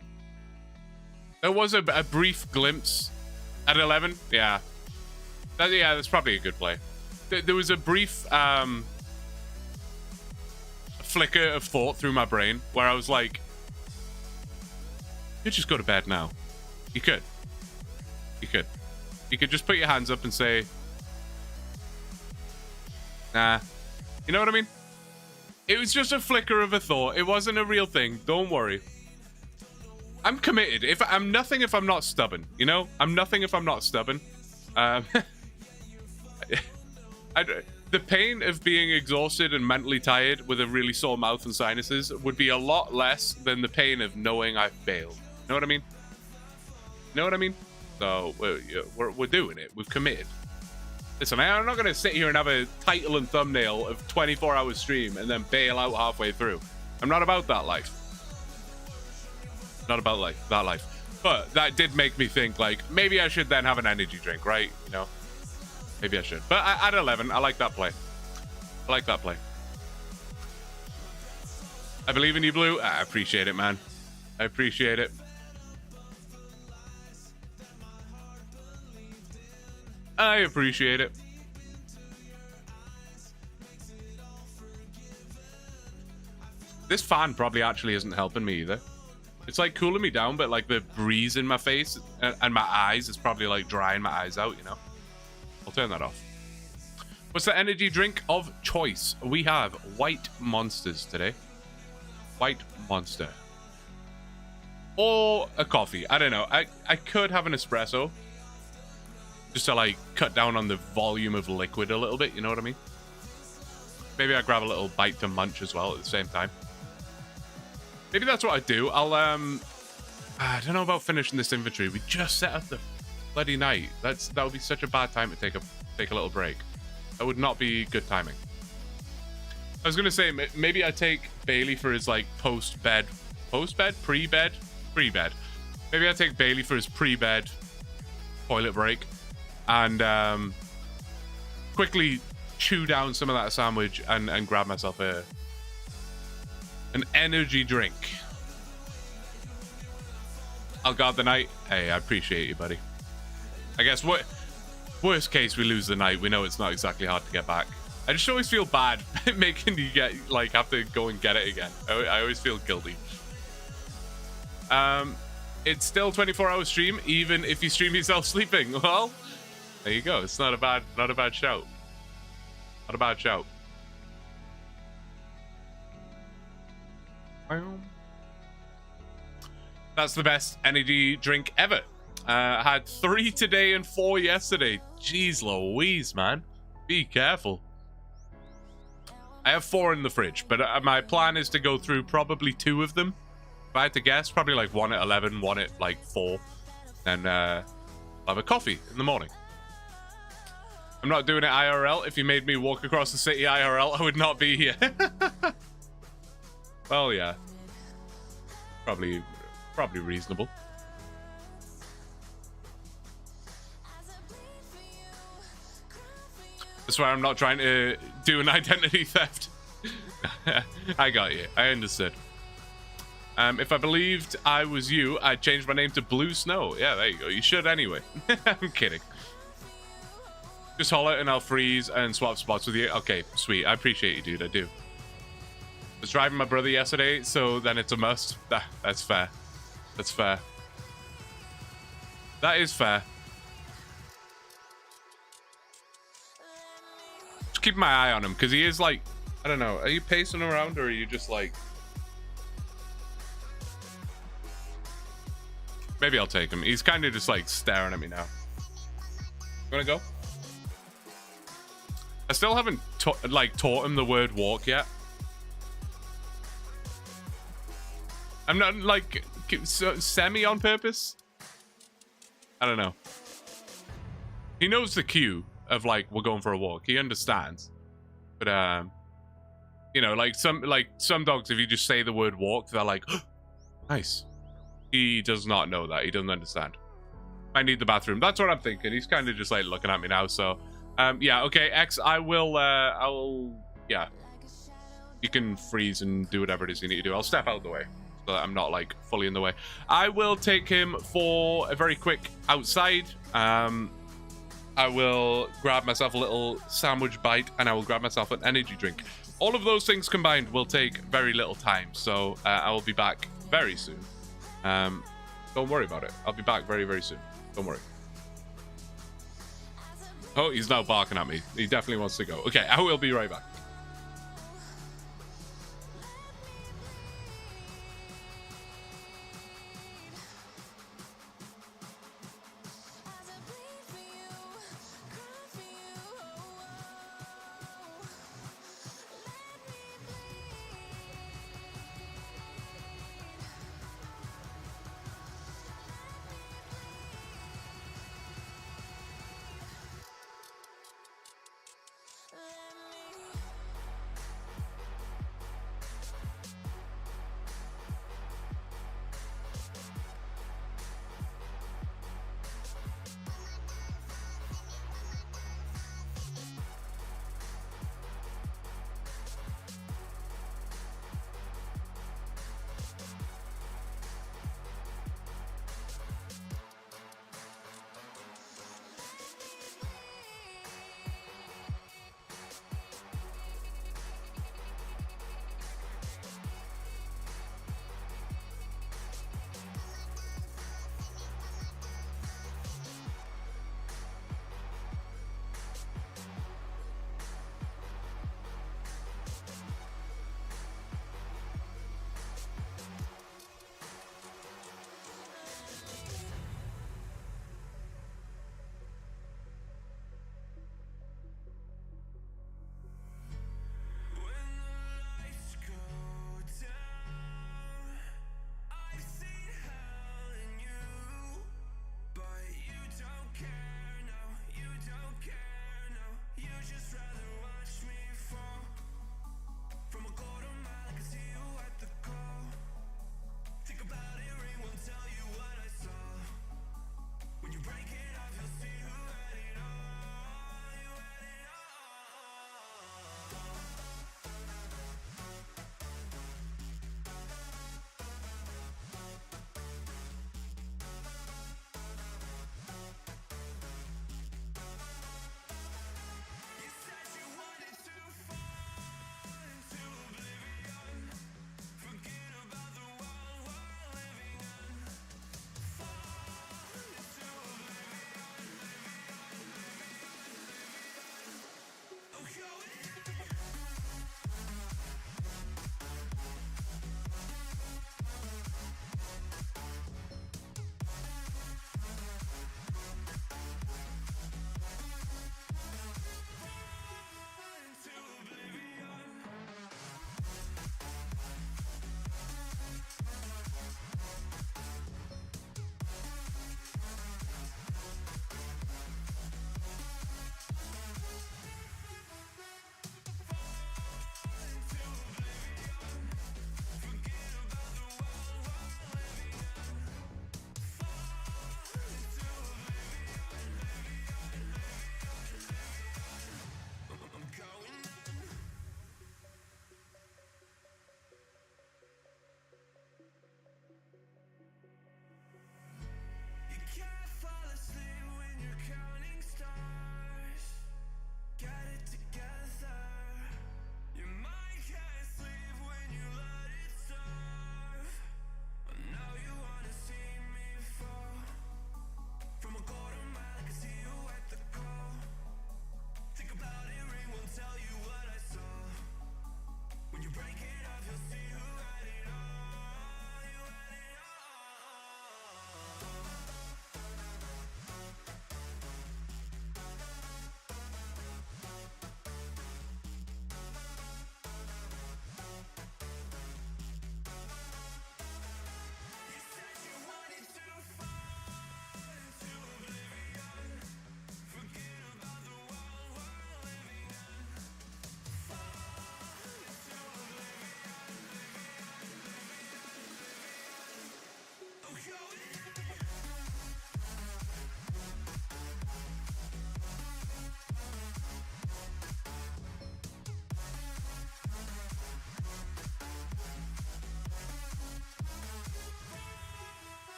There was a brief glimpse at 11. Yeah. Yeah, that's probably a good play. There was a brief flicker of thought through my brain where I was like, you could just go to bed now. You could. You could. You could just put your hands up and say, nah. You know what I mean? It was just a flicker of a thought. It wasn't a real thing. Don't worry. I'm committed. I'm nothing if I'm not stubborn. You know? I'm nothing if I'm not stubborn. The pain of being exhausted and mentally tired with a really sore mouth and sinuses would be a lot less than the pain of knowing I failed. You know what I mean? You know what I mean? So we're doing it. We've committed. Listen, I'm not going to sit here and have a title and thumbnail of 24-hour stream and then bail out halfway through. I'm not about that life. Not about that life. But that did make me think, like, maybe I should then have an energy drink, right? You know? Maybe I should. But at 11, I like that play. I like that play. I believe in you, Blue. I appreciate it, man. I appreciate it. I appreciate it. This fan probably actually isn't helping me either. It's like cooling me down, but like the breeze in my face and my eyes is probably like drying my eyes out, you know? I'll turn that off. What's the energy drink of choice? We have White Monsters today. White Monster. Or a coffee. I don't know. I could have an espresso. Just to like cut down on the volume of liquid a little bit, you know what I mean? Maybe I grab a little bite to munch as well at the same time. Maybe that's what I do. I'll I don't know about finishing this inventory. We just set up the bloody night. That would be such a bad time to take a little break. That would not be good timing. I was gonna say maybe I take Bailey for his like pre-bed. Maybe I take Bailey for his pre-bed toilet break, and quickly chew down some of that sandwich and grab myself an energy drink. I'll guard the night. Hey, I appreciate you, buddy. I guess worst case we lose the night. We know it's not exactly hard to get back. I just always feel bad making you have to go and get it again. I always feel guilty. It's still 24-hour stream, even if you stream yourself sleeping. Well, there you go. It's not a bad shout. Not a bad shout. That's the best energy drink ever. Had 3 today and 4 yesterday. Jeez Louise, man. Be careful. I have 4 in the fridge, but my plan is to go through probably 2 of them. If I had to guess, probably like 1 at 11, 1 at like 4. And I'll have a coffee in the morning. I'm not doing it IRL. If you made me walk across the city IRL, I would not be here. Well, yeah. Probably reasonable. That's why I'm not trying to do an identity theft. I got you. I understood. If I believed I was you, I'd change my name to Blue Snow. Yeah, there you go. You should anyway. I'm kidding. Just holler and I'll freeze and swap spots with you. Okay, sweet. I appreciate you, dude. I do. I was driving my brother yesterday, so then it's a must. That's fair. That's fair. That is fair. Just keep my eye on him, because he is like, I don't know. Are you pacing around, or are you just like... Maybe I'll take him. He's kind of just like staring at me now. You wanna go? I still haven't taught him the word walk yet. I'm not like semi on purpose. I don't know. He knows the cue of like we're going for a walk. He understands. But you know, like some dogs, if you just say the word walk, they're like, oh, nice. He does not know that. He doesn't understand. I need the bathroom. That's what I'm thinking. He's kind of just like looking at me now. So yeah, okay, X, I'll yeah. You can freeze and do whatever it is you need to do. I'll step out of the way so that I'm not like fully in the way. I will take him for a very quick outside. I will grab myself a little sandwich bite and I will grab myself an energy drink. All of those things combined will take very little time. So I will be back very soon. Don't worry about it. I'll be back very, very soon. Don't worry. Oh, he's now barking at me. He definitely wants to go. Okay, I will be right back.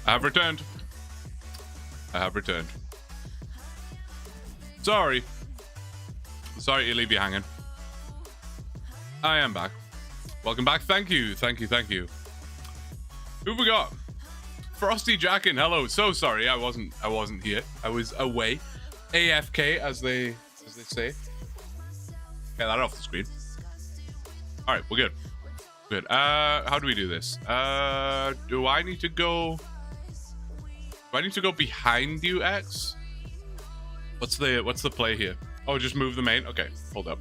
I have returned. I have returned. Sorry. Sorry to leave you hanging. I am back. Welcome back. Thank you. Thank you. Thank you. Who have we got? Frosty Jackin. Hello. So sorry. I wasn't here. I was away. AFK as they say. Get that off the screen. All right, we're good. Good. How do we do this? Do I need to go? Do I need to go behind you, X? What's the play here? Oh, just move the main. Okay, hold up.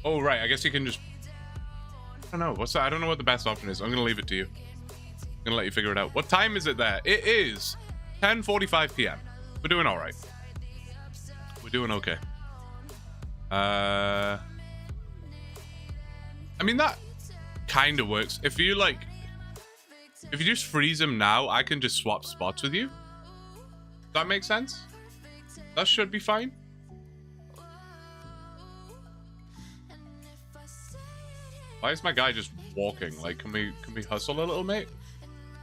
Oh right, I guess you can just. I don't know. What's that? I don't know what the best option is. I'm gonna leave it to you. I'm gonna let you figure it out. What time is it there? It is 10:45 p.m. We're doing all right. We're doing okay. I mean that kind of works. If you just freeze him now, I can just swap spots with you. Does that make sense? That should be fine. Why is my guy just walking? Like, can we hustle a little, mate?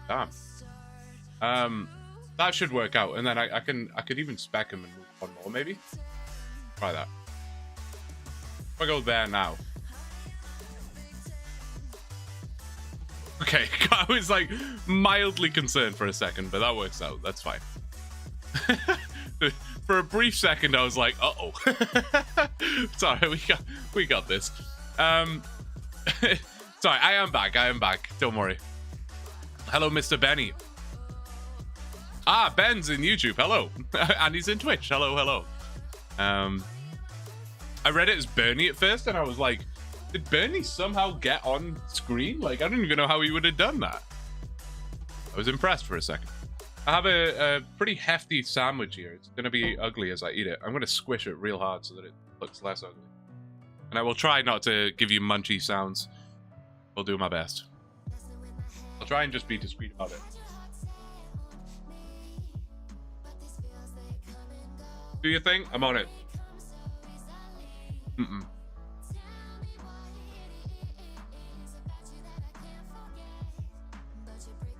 Damn. That should work out, and then I could even spec him and move one more, maybe. Try that. If I go there now. Okay, I was like mildly concerned for a second, but that works out. That's fine. For a brief second, I was like, "Uh-oh." Sorry, we got this. Sorry, I am back. Don't worry. Hello, Mr. Benny. Ah, Ben's in YouTube. Hello. And he's in Twitch. Hello. I read it as Bernie at first, and I was like, did Bernie somehow get on screen? Like, I don't even know how he would have done that. I was impressed for a second. I have a pretty hefty sandwich here. It's going to be ugly as I eat it. I'm going to squish it real hard so that it looks less ugly. And I will try not to give you munchy sounds. I'll do my best. I'll try and just be discreet about it. Do your thing? I'm on it.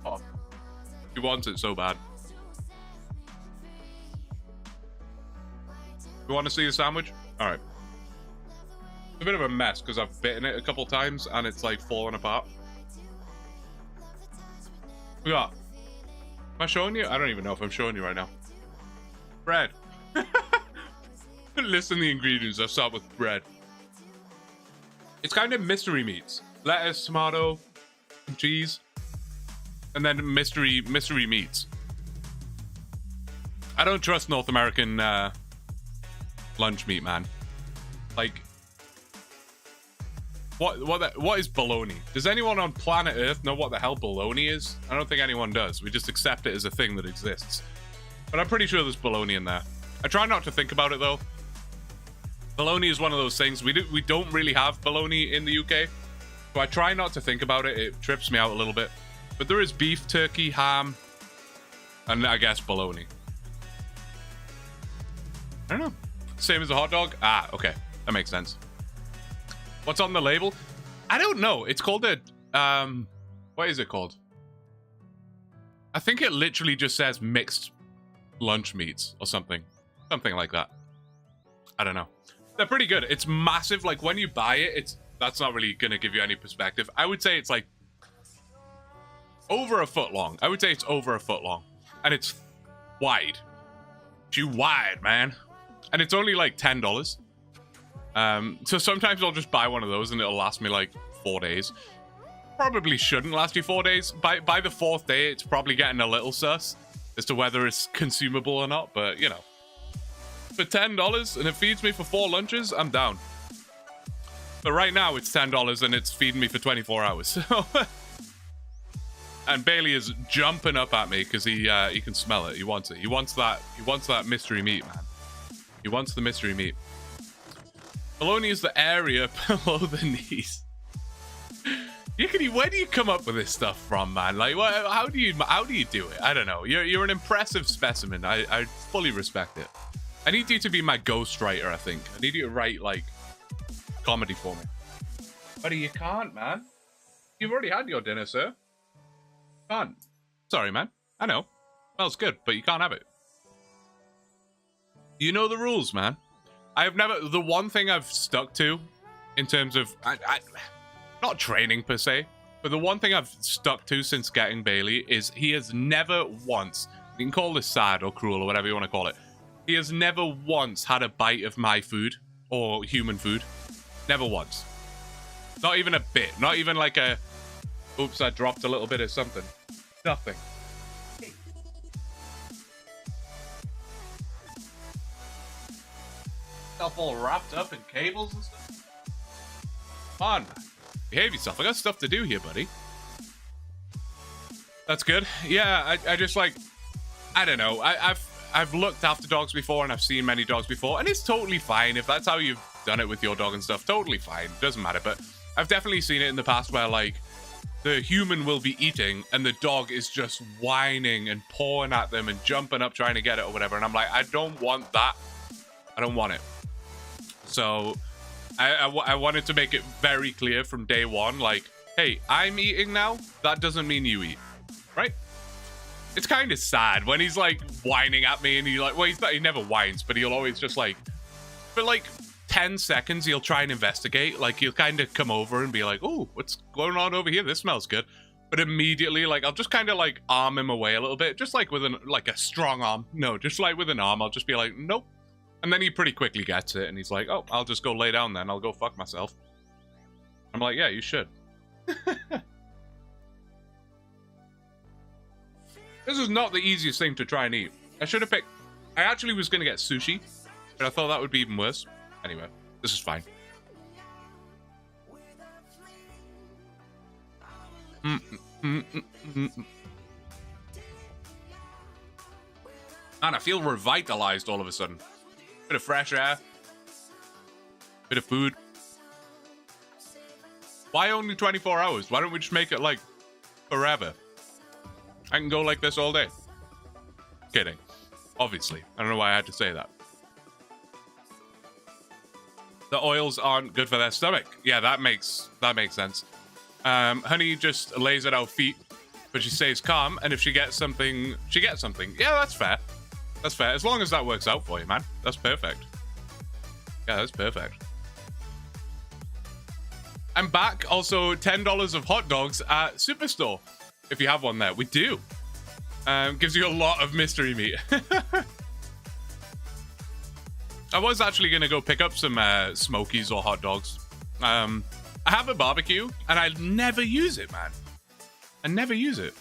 Oh. He wants it so bad. You want to see a sandwich? Alright. It's a bit of a mess because I've bitten it a couple times and it's like falling apart. We got. Am I showing you? I don't even know if I'm showing you right now. Bread. Listen to the ingredients. I'll start with bread. It's kind of mystery meats. Lettuce, tomato, cheese, and then mystery meats. I don't trust North American lunch meat, man. Like, what is bologna? Does anyone on planet Earth know what the hell bologna is? I don't think anyone does. We just accept it as a thing that exists. But I'm pretty sure there's bologna in there. I try not to think about it though. Bologna is one of those things. We don't really have bologna in the UK. So I try not to think about it. It trips me out a little bit. But there is beef, turkey, ham, and I guess bologna. I don't know. Same as a hot dog? Ah, okay. That makes sense. What's on the label? I don't know. It's called a... what is it called? I think it literally just says mixed lunch meats or something. Something like that. I don't know. They're pretty good. It's massive. Like when you buy it, that's not really gonna give you any perspective. I would say it's like over a foot long. I would say it's over a foot long, and it's wide. Too wide, man. And it's only like $10. So sometimes I'll just buy one of those and it'll last me like 4 days. Probably shouldn't last you 4 days. By the fourth day, it's probably getting a little sus as to whether it's consumable or not. But you know, for $10 and it feeds me for 4 lunches, I'm down. But right now it's $10 and it's feeding me for 24 hours. So and Bailey is jumping up at me because he can smell it. He wants it. He wants that mystery meat, man. He wants the mystery meat. Baloney is the area below the knees. Where do you come up with this stuff from, man? Like, how do you do it? I don't know. You're an impressive specimen. I fully respect it. I need you to be my ghostwriter, I think. I need you to write, like, comedy for me. Buddy, you can't, man. You've already had your dinner, sir. Can't. Sorry, man. I know. Smells good, but you can't have it. You know the rules, man. I have never... The one thing I've stuck to in terms of... not training, per se, but the one thing I've stuck to since getting Bailey is he has never once... You can call this sad or cruel or whatever you want to call it. He has never once had a bite of my food or human food. Never once. Not even a bit. Not even like a... Oops, I dropped a little bit of something. Nothing. Stuff all wrapped up in cables and stuff. Come on, man. Behave yourself. I got stuff to do here, buddy. That's good. Yeah, I just like... I don't know. I've looked after dogs before and I've seen many dogs before, and it's totally fine if that's how you've done it with your dog and stuff. Totally fine. Doesn't matter. But I've definitely seen it in the past where, like, the human will be eating and the dog is just whining and pawing at them and jumping up trying to get it or whatever. And I'm like, I don't want that. I don't want it. So I wanted to make it very clear from day one, like, hey, I'm eating now. That doesn't mean you eat, right? It's kind of sad when he's like whining at me and he like, well, he never whines, but he'll always just like, for like 10 seconds, he'll try and investigate. Like he'll kind of come over and be like, oh, what's going on over here? This smells good. But immediately, like, I'll just kind of like arm him away a little bit, just like with like a strong arm. No, just like with an arm, I'll just be like, nope. And then he pretty quickly gets it and he's like, oh, I'll just go lay down then. I'll go fuck myself. I'm like, yeah, you should. This is not the easiest thing to try and eat. I should have picked... I actually was going to get sushi, but I thought that would be even worse. Anyway, this is fine. Man, I feel revitalized all of a sudden. Bit of fresh air. Bit of food. Why only 24 hours? Why don't we just make it, like, forever? I can go like this all day. Kidding. Obviously. I don't know why I had to say that. The oils aren't good for their stomach. Yeah, that makes sense. Honey just lays at our feet, but she stays calm, and if she gets something, she gets something. Yeah, that's fair. That's fair. As long as that works out for you, man. That's perfect. Yeah, that's perfect. I'm back. Also, $10 of hot dogs at Superstore. If you have one there. We do. Gives you a lot of mystery meat. I was actually going to go pick up some smokies or hot dogs. I have a barbecue, and I never use it, man. I never use it.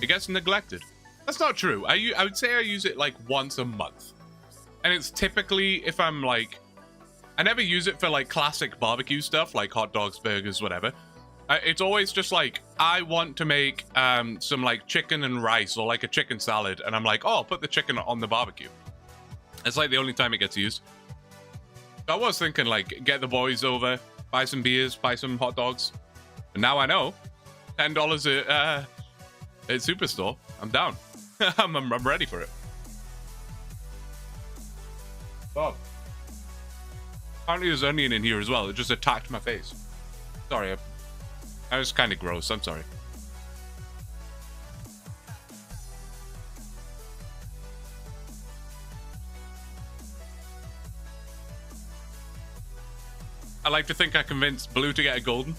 It gets neglected. That's not true. I would say I use it like once a month. And it's typically if I'm like... I never use it for like classic barbecue stuff, like hot dogs, burgers, whatever. It's always just like, I want to make some like chicken and rice or like a chicken salad. And I'm like, oh, I'll put the chicken on the barbecue. It's like the only time it gets used. I was thinking like, get the boys over, buy some beers, buy some hot dogs. But now I know, $10 at Superstore. I'm down. I'm ready for it. Oh. Apparently there's onion in here as well. It just attacked my face. Sorry, that was kind of gross. I'm sorry. I like to think I convinced Blue to get a golden.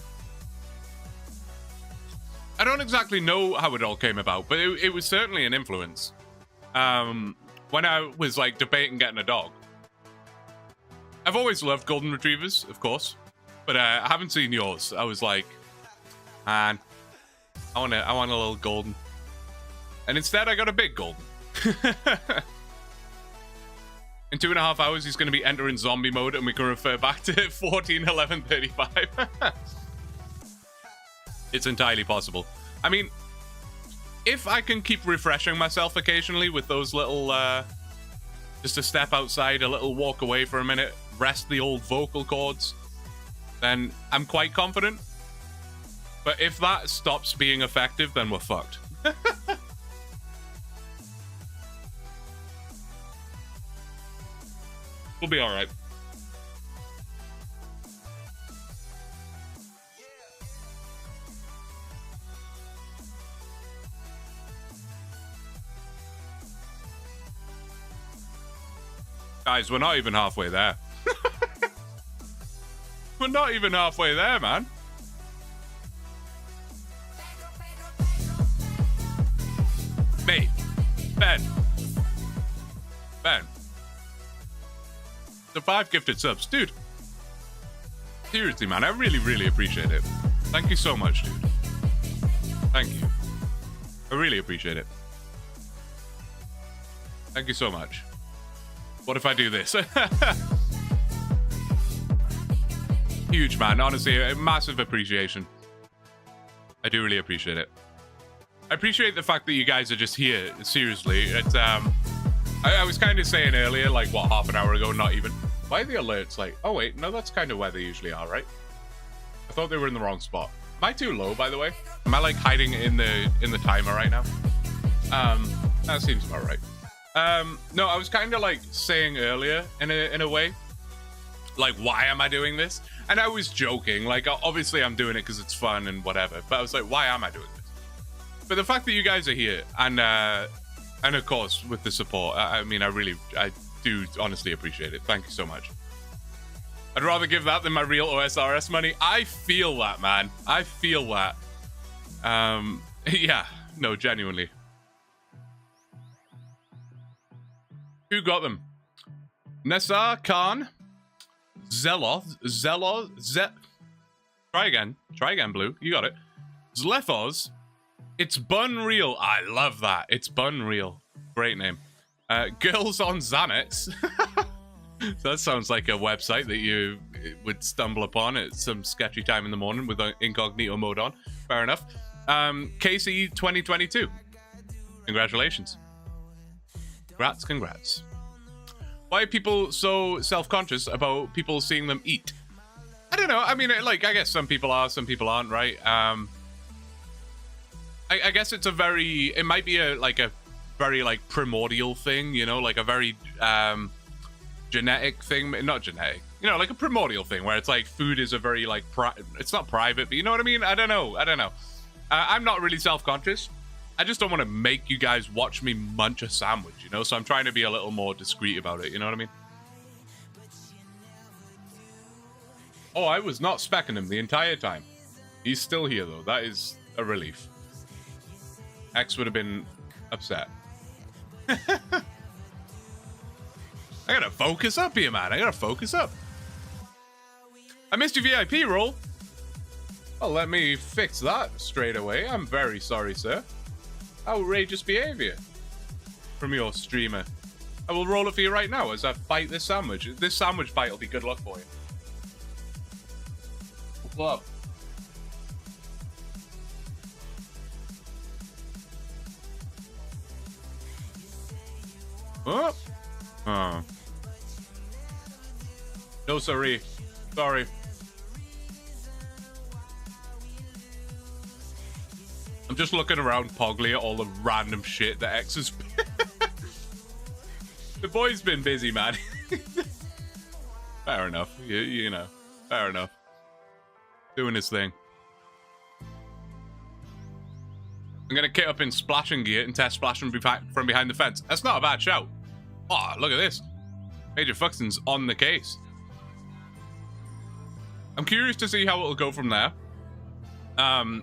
I don't exactly know how it all came about, but it was certainly an influence. When I was like debating getting a dog. I've always loved golden retrievers, of course, but I haven't seen yours. I was like, man, I want a little golden. And instead I got a big golden. In 2.5 hours, he's going to be entering zombie mode, and we can refer back to 14:11:35. It's entirely possible. I mean, if I can keep refreshing myself occasionally with those little, just a step outside, a little walk away for a minute, rest the old vocal cords, then I'm quite confident. But if that stops being effective, then we're fucked. We'll be all right. Guys, we're not even halfway there. We're not even halfway there, man. Me. Ben. The 5 gifted subs. Dude. Seriously, man. I really, really appreciate it. Thank you so much, dude. Thank you. I really appreciate it. Thank you so much. What if I do this? Huge, man. Honestly, a massive appreciation. I do really appreciate it. I appreciate the fact that you guys are just here. Seriously, it's I was kind of saying earlier, like what, half an hour ago, not even. Why are the alerts like? Oh wait, no, that's kind of where they usually are, right? I thought they were in the wrong spot. Am I too low, by the way? Am I like hiding in the timer right now? That seems about right. No, I was kind of like saying earlier in a way, like, why am I doing this? And I was joking, like, obviously I'm doing it because it's fun and whatever, but I was like, why am I doing this? But the fact that you guys are here and of course with the support, I mean, I do honestly appreciate it. Thank you so much. I'd rather give that than my real OSRS money. I feel that, man. I feel that. Yeah, no, genuinely. Who got them? Nessar Khan, Try again, Blue. You got it. Zlethos. It's Bunreal. I love that. It's Bunreal. Great name. Girls on Xanax. So that sounds like a website that you would stumble upon at some sketchy time in the morning with incognito mode on. Fair enough. KC 2022. Congratulations. Congrats. Why are people so self-conscious about people seeing them eat? I don't know. I mean, like, I guess some people are, some people aren't, right? I guess it's it might be a very like primordial thing, you know, like a very genetic thing, not genetic, you know, like a primordial thing where it's like food is a very like it's not private, but you know what I mean? I don't know. I'm not really self-conscious. I just don't want to make you guys watch me munch a sandwich, you know? So I'm trying to be a little more discreet about it, you know what I mean? Oh, I was not specking him the entire time. He's still here, though. That is a relief. X would have been upset. I gotta focus up here, man. I gotta focus up. I missed your VIP roll. Well, let me fix that straight away. I'm very sorry, sir. Outrageous behavior from your streamer. I will roll it for you right now as I bite this sandwich. This sandwich bite will be good luck for you. Club. Oh. Oh. No, sorry. Sorry. I'm just looking around Pogly at all the random shit that X has... The boy's been busy, man. Fair enough. You know. Fair enough. Doing his thing. I'm gonna kit up in splashing gear and test splash from behind the fence. That's not a bad shout. Oh, look at this. Major Fuxton's on the case. I'm curious to see how it'll go from there.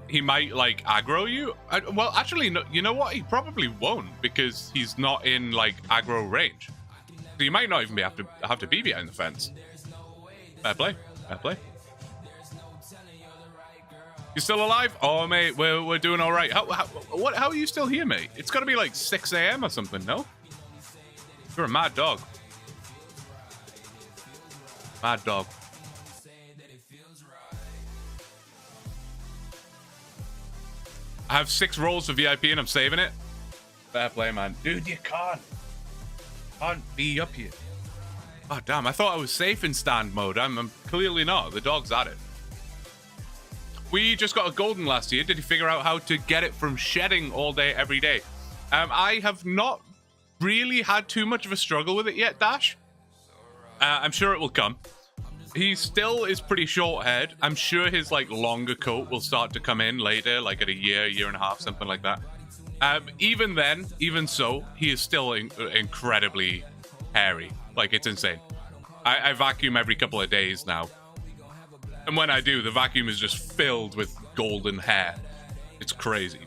He might like aggro you. Well, actually, no, you know what? He probably won't because he's not in like aggro range. So you might not even have to be behind the fence. Fair play. Fair play. You still alive? Oh, mate, we're doing all right. How are you still here, mate? It's got to be like 6 a.m. or something, no? You're a mad dog. Mad dog. I have 6 rolls for VIP and I'm saving it. Fair play, man. Dude, you can't be up here. Oh, damn. I thought I was safe in stand mode. I'm clearly not. The dog's at it. We just got a golden last year. Did you figure out how to get it from shedding all day, every day? I have not really had too much of a struggle with it yet, Dash. I'm sure it will come. He still is pretty short haired. I'm sure his like longer coat will start to come in later, like at a year and a half, something like that. Even then, even so, he is still incredibly hairy. Like, it's insane. I vacuum every couple of days now. And when I do, the vacuum is just filled with golden hair. It's crazy.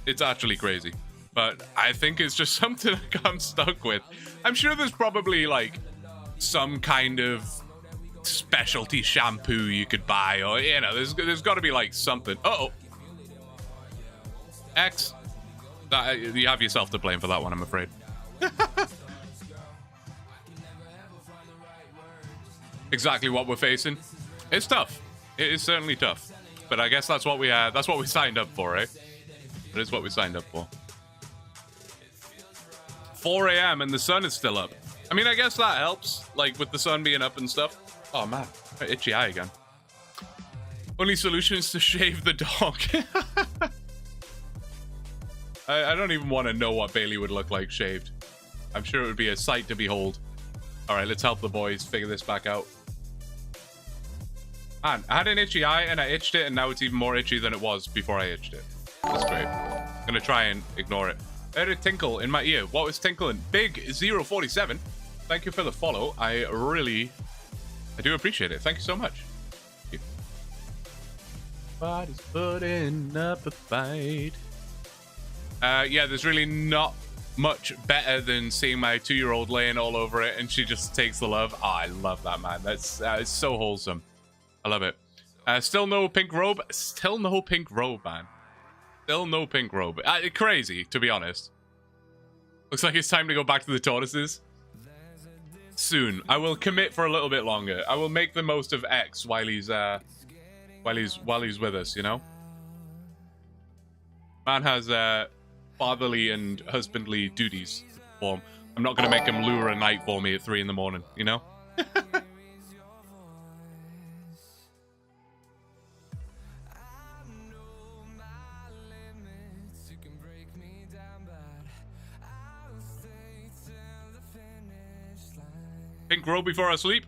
It's actually crazy. But I think it's just something I'm stuck with. I'm sure there's probably like some kind of specialty shampoo you could buy, or you know, there's got to be like something. Uh-oh. X. You have yourself to blame for that one, I'm afraid. Exactly what we're facing. It's tough. It is certainly tough. But I guess that's what we signed up for, right? That is what we signed up for. 4 a.m. and the sun is still up. I mean, I guess that helps, like with the sun being up and stuff. Oh man, itchy eye again. Only solution is to shave the dog. I don't even want to know what Bailey would look like shaved. I'm sure it would be a sight to behold. All right, let's help the boys figure this back out. Man, I had an itchy eye and I itched it, and now it's even more itchy than it was before I itched it. That's great. I'm gonna try and ignore it. I heard a tinkle in my ear. What was tinkling? Big047. Thank you for the follow. I do appreciate it. Thank you so much. Thank you. Body's putting up a fight. Yeah, there's really not much better than seeing my 2-year-old laying all over it and she just takes the love. Oh, I love that, man. That's it's so wholesome. I love it. Still no pink robe. Still no pink robe, man. Still no pink robe. Crazy, to be honest. Looks like it's time to go back to the tortoises. Soon. I will commit for a little bit longer. I will make the most of X while he's with us, you know? Man has fatherly and husbandly duties to perform. I'm not going to make him lure a night for me at 3 in the morning, you know? Pink robe before I sleep?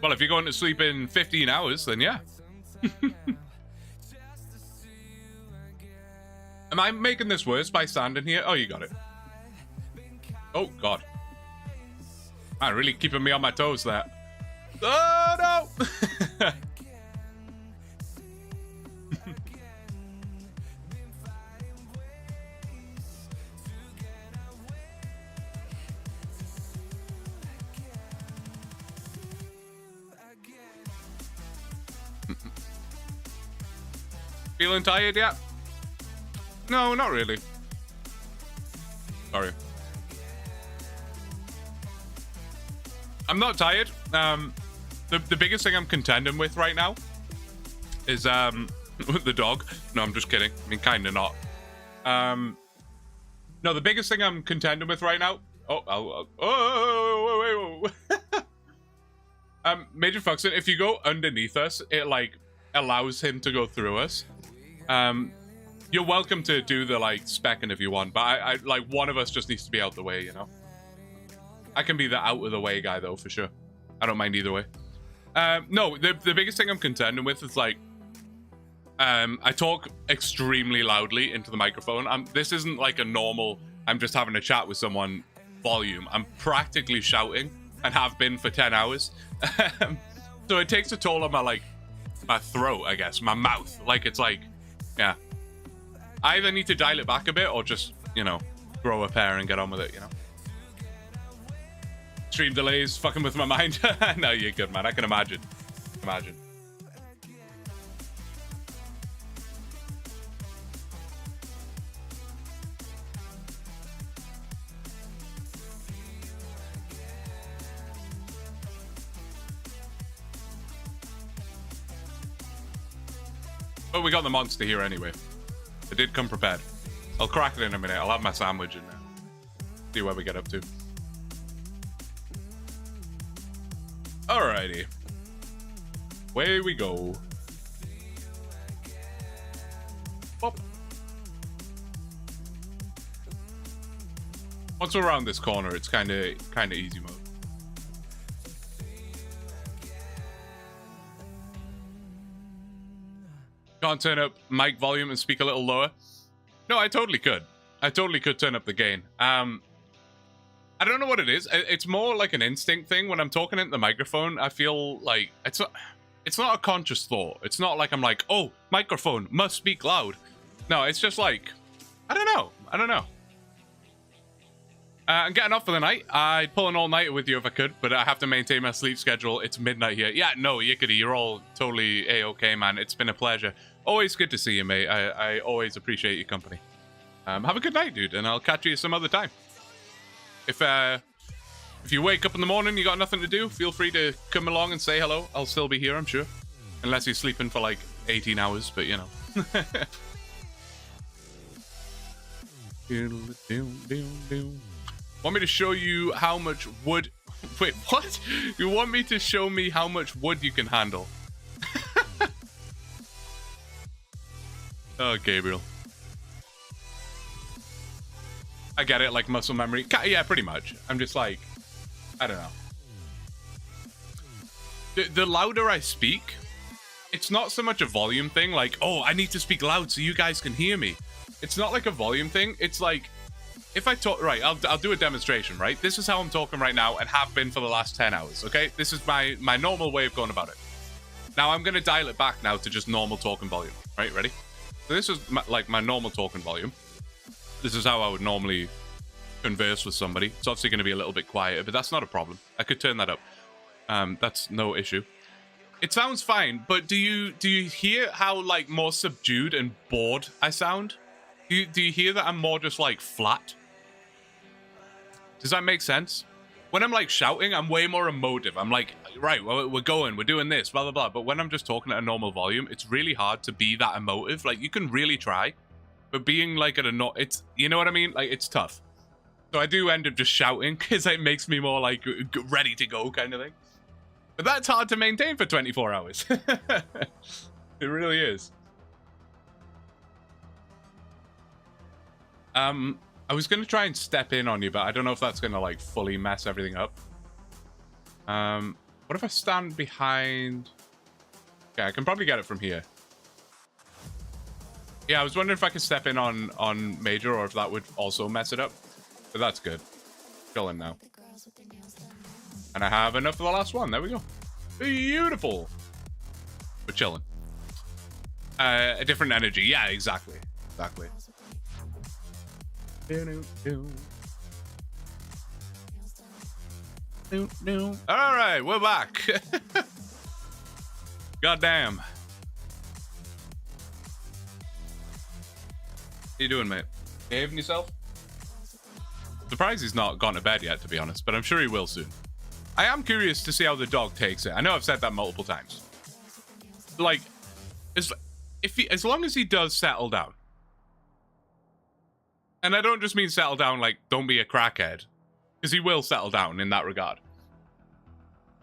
Well, if you're going to sleep in 15 hours, then yeah. Am I making this worse by standing here? Oh, you got it. Oh, God. Man, really keeping me on my toes there. Oh, no! Feeling tired yet? No, not really. Sorry. I'm not tired. The biggest thing I'm contending with right now is the dog. No, I'm just kidding. I mean, kind of not. No, the biggest thing I'm contending with right now. Major Fuxin, if you go underneath us, it like allows him to go through us. You're welcome to do the like specking if you want, but I like one of us just needs to be out the way, you know. I can be the out of the way guy though, for sure. I don't mind either way. No, the biggest thing I'm contending with is like, I talk extremely loudly into the microphone. This isn't like a normal, I'm just having a chat with someone volume. I'm practically shouting and have been for 10 hours. So it takes a toll on my throat, I guess, my mouth. Like, it's like, yeah. I either need to dial it back a bit or just, you know, grow a pair and get on with it, you know. Stream delays fucking with my mind. No, you're good, man. I can imagine. Imagine. But we got the monster here anyway. I did come prepared. I'll crack it in a minute. I'll have my sandwich in there. See where we get up to. Alrighty. Away we go. Bop. Once we're around this corner, it's kind of easy mode. Can't turn up mic volume and speak a little lower. No, I totally could. I totally could turn up the gain. I don't know what it is. It's more like an instinct thing. When I'm talking into the microphone, I feel like it's not a conscious thought. It's not like I'm like, oh, microphone must speak loud. No, it's just like, I don't know. I'm getting off for the night. I'd pull an all-nighter with you if I could, but I have to maintain my sleep schedule. It's midnight here. Yeah, no, Yickety, you're all totally A-okay, man. It's been a pleasure. Always good to see you, mate. I always appreciate your company. Have a good night, dude, and I'll catch you some other time. If you wake up in the morning, you got nothing to do, feel free to come along and say hello. I'll still be here, I'm sure. Unless you're sleeping for like 18 hours, but you know. Want me to show you how much wood... Wait, what? You want me to show me how much wood you can handle? Oh, Gabriel. I get it, like muscle memory. Yeah, pretty much. I'm just like... I don't know. The louder I speak, it's not so much a volume thing, like, oh, I need to speak loud so you guys can hear me. It's not like a volume thing. It's like... If I talk, right, I'll do a demonstration, right? This is how I'm talking right now and have been for the last 10 hours, okay? This is my normal way of going about it. Now I'm going to dial it back now to just normal talking volume, right? Ready? So this is my normal talking volume. This is how I would normally converse with somebody. It's obviously going to be a little bit quieter, but that's not a problem. I could turn that up. That's no issue. It sounds fine, but do you hear how like more subdued and bored I sound? Do you hear that I'm more just like flat? Does that make sense? When I'm like shouting, I'm way more emotive. I'm like, right, well, we're doing this, blah, blah, blah. But when I'm just talking at a normal volume, it's really hard to be that emotive. Like, you can really try, but being like at a it's, you know what I mean? Like, it's tough. So I do end up just shouting because it makes me more like ready to go kind of thing. But that's hard to maintain for 24 hours. It really is. I was going to try and step in on you, but I don't know if that's going to, like, fully mess everything up. What if I stand behind... Okay, I can probably get it from here. Yeah, I was wondering if I could step in on Major, or if that would also mess it up. But that's good. Chilling now. And I have enough for the last one. There we go. Beautiful. We're chilling. A different energy. Yeah, exactly. Exactly. All right, we're back. Goddamn. How you doing, mate? Behaving yourself? Surprised he's not gone to bed yet, to be honest, but I'm sure he will soon. I am curious to see how the dog takes it. I know I've said that multiple times. Like, as long as he does settle down. And I don't just mean settle down like, don't be a crackhead. Because he will settle down in that regard.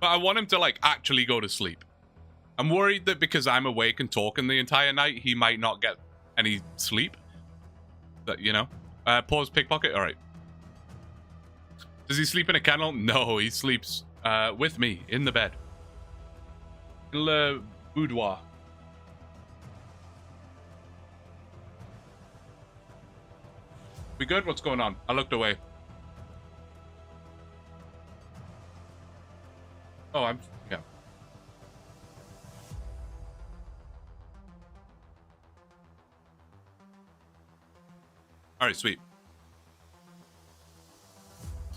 But I want him to, like, actually go to sleep. I'm worried that because I'm awake and talking the entire night, he might not get any sleep. That, you know? Pause pickpocket? Alright. Does he sleep in a kennel? No, he sleeps with me in the bed. Le boudoir. We good? What's going on? I looked away. Oh, yeah. All right, sweet.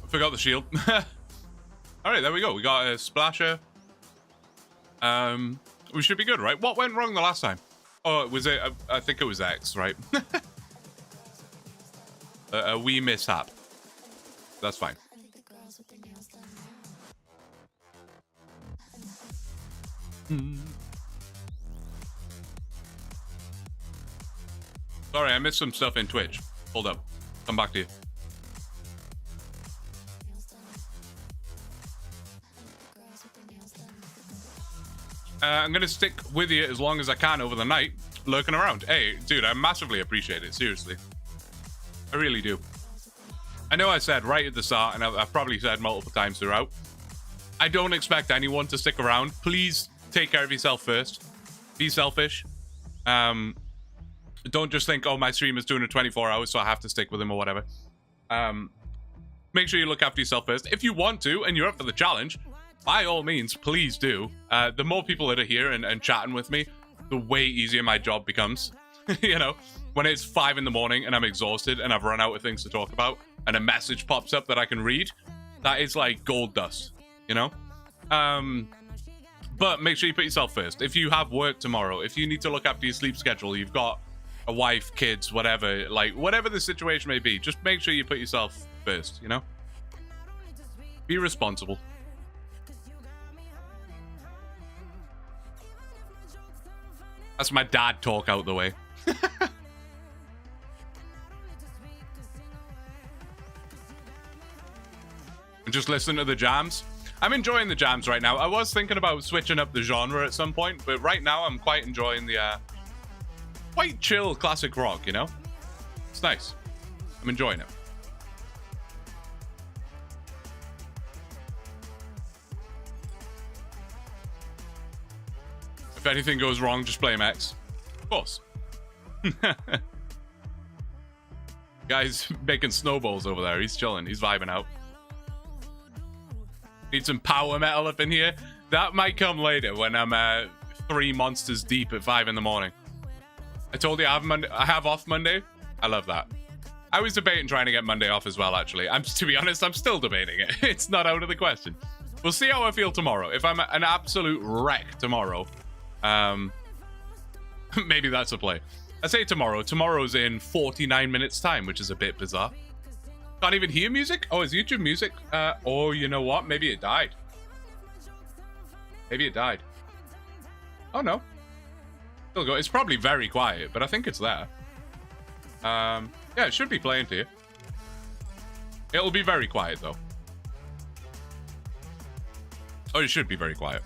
I forgot the shield. All right, there we go. We got a splasher. We should be good, right? What went wrong the last time? Oh, was it? I think it was X, right? A wee mishap. That's fine. Sorry, I missed some stuff in Twitch. Hold up. Come back to you. I'm going to stick with you as long as I can over the night, lurking around. Hey, dude, I massively appreciate it. Seriously. I really do. I know I said right at the start, and I've probably said multiple times throughout, I don't expect anyone to stick around. Please take care of yourself first. Be selfish. Don't just think, oh, my stream is doing it 24 hours, so I have to stick with him or whatever. Make sure you look after yourself first. If you want to, and you're up for the challenge, by all means, please do. The more people that are here and chatting with me, the way easier my job becomes. You know, when it's 5 in the morning and I'm exhausted and I've run out of things to talk about and a message pops up that I can read, that is like gold dust, you know? But make sure you put yourself first. If you have work tomorrow, if you need to look after your sleep schedule, you've got a wife, kids, whatever, like whatever the situation may be, just make sure you put yourself first, you know? Be responsible. That's my dad talk out the way. And just listen to the jams. I'm enjoying the jams right now. I was thinking about switching up the genre at some point, but right now I'm quite enjoying the quite chill classic rock, you know? It's nice. I'm enjoying it. If anything goes wrong, just blame X. Of course. Guy's making snowballs over there. He's chilling. He's vibing out. Need some power metal up in here. That might come later when I'm 3 monsters deep at 5 in the morning. I told you I have off Monday. I love that. I was debating trying to get Monday off as well, actually. To be honest, I'm still debating it. It's not out of the question. We'll see how I feel tomorrow. If I'm an absolute wreck tomorrow, maybe that's a play. I say tomorrow. Tomorrow's in 49 minutes time, which is a bit bizarre. Can't even hear music? Oh, is YouTube music? Oh, you know what? Maybe it died. Maybe it died. Oh, no. Still go. It's probably very quiet, but I think it's there. Yeah, it should be playing to you. It'll be very quiet, though. Oh, it should be very quiet.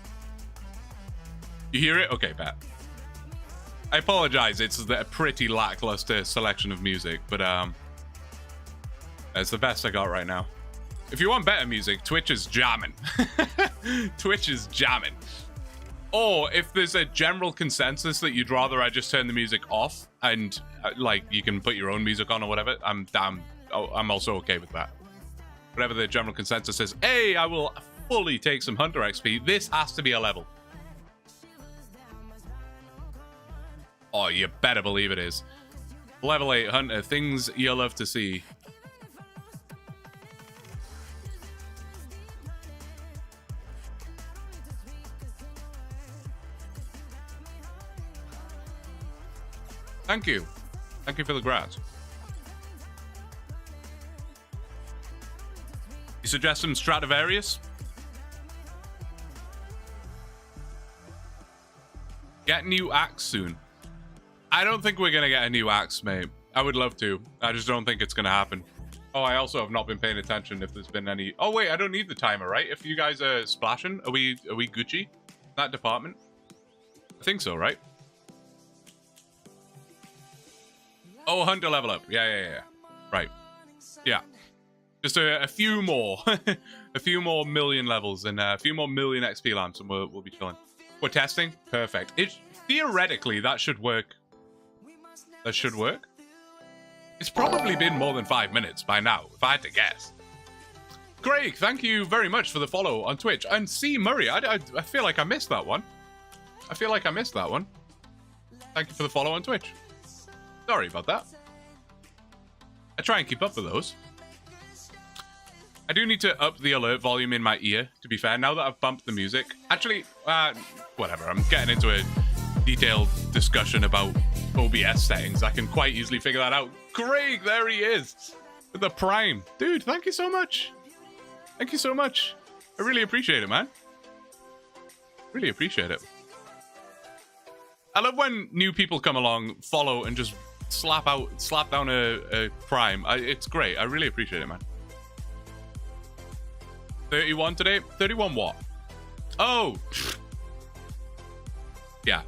You hear it? Okay, Pat. I apologize. It's a pretty lackluster selection of music, but it's the best I got right now. If you want better music, Twitch is jamming. Twitch is jamming. Or if there's a general consensus that you'd rather I just turn the music off and like you can put your own music on or whatever, I'm also okay with that. Whatever the general consensus is, hey, I will fully take some Hunter XP. This has to be a level. Oh, you better believe it is. Level 8 Hunter, things you'll love to see. Thank you. Thank you for the grass. You suggest some Stradivarius? Get new axe soon. I don't think we're going to get a new axe, mate. I would love to. I just don't think it's going to happen. Oh, I also have not been paying attention if there's been any... Oh, wait, I don't need the timer, right? If you guys are splashing, are we Gucci? That department? I think so, right? Oh, Hunter level up. Yeah. Right. Yeah. Just a few more. A few more million levels and a few more million XP lamps and we'll be chilling. We're testing? Perfect. Theoretically, that should work. That should work. It's probably been more than 5 minutes by now, if I had to guess. Craig, thank you very much for the follow on Twitch. And C. Murray, I feel like I missed that one. Thank you for the follow on Twitch. Sorry about that. I try and keep up with those. I do need to up the alert volume in my ear, to be fair, now that I've bumped the music. Actually, whatever, I'm getting into a detailed discussion about OBS settings. I can quite easily figure that out. Craig, there he is, with the Prime. Dude, thank you so much. Thank you so much. I really appreciate it, man. Really appreciate it. I love when new people come along, follow, and just slap down a Prime. It's great. I really appreciate it, man. 31 today? 31 what? Oh! Yeah.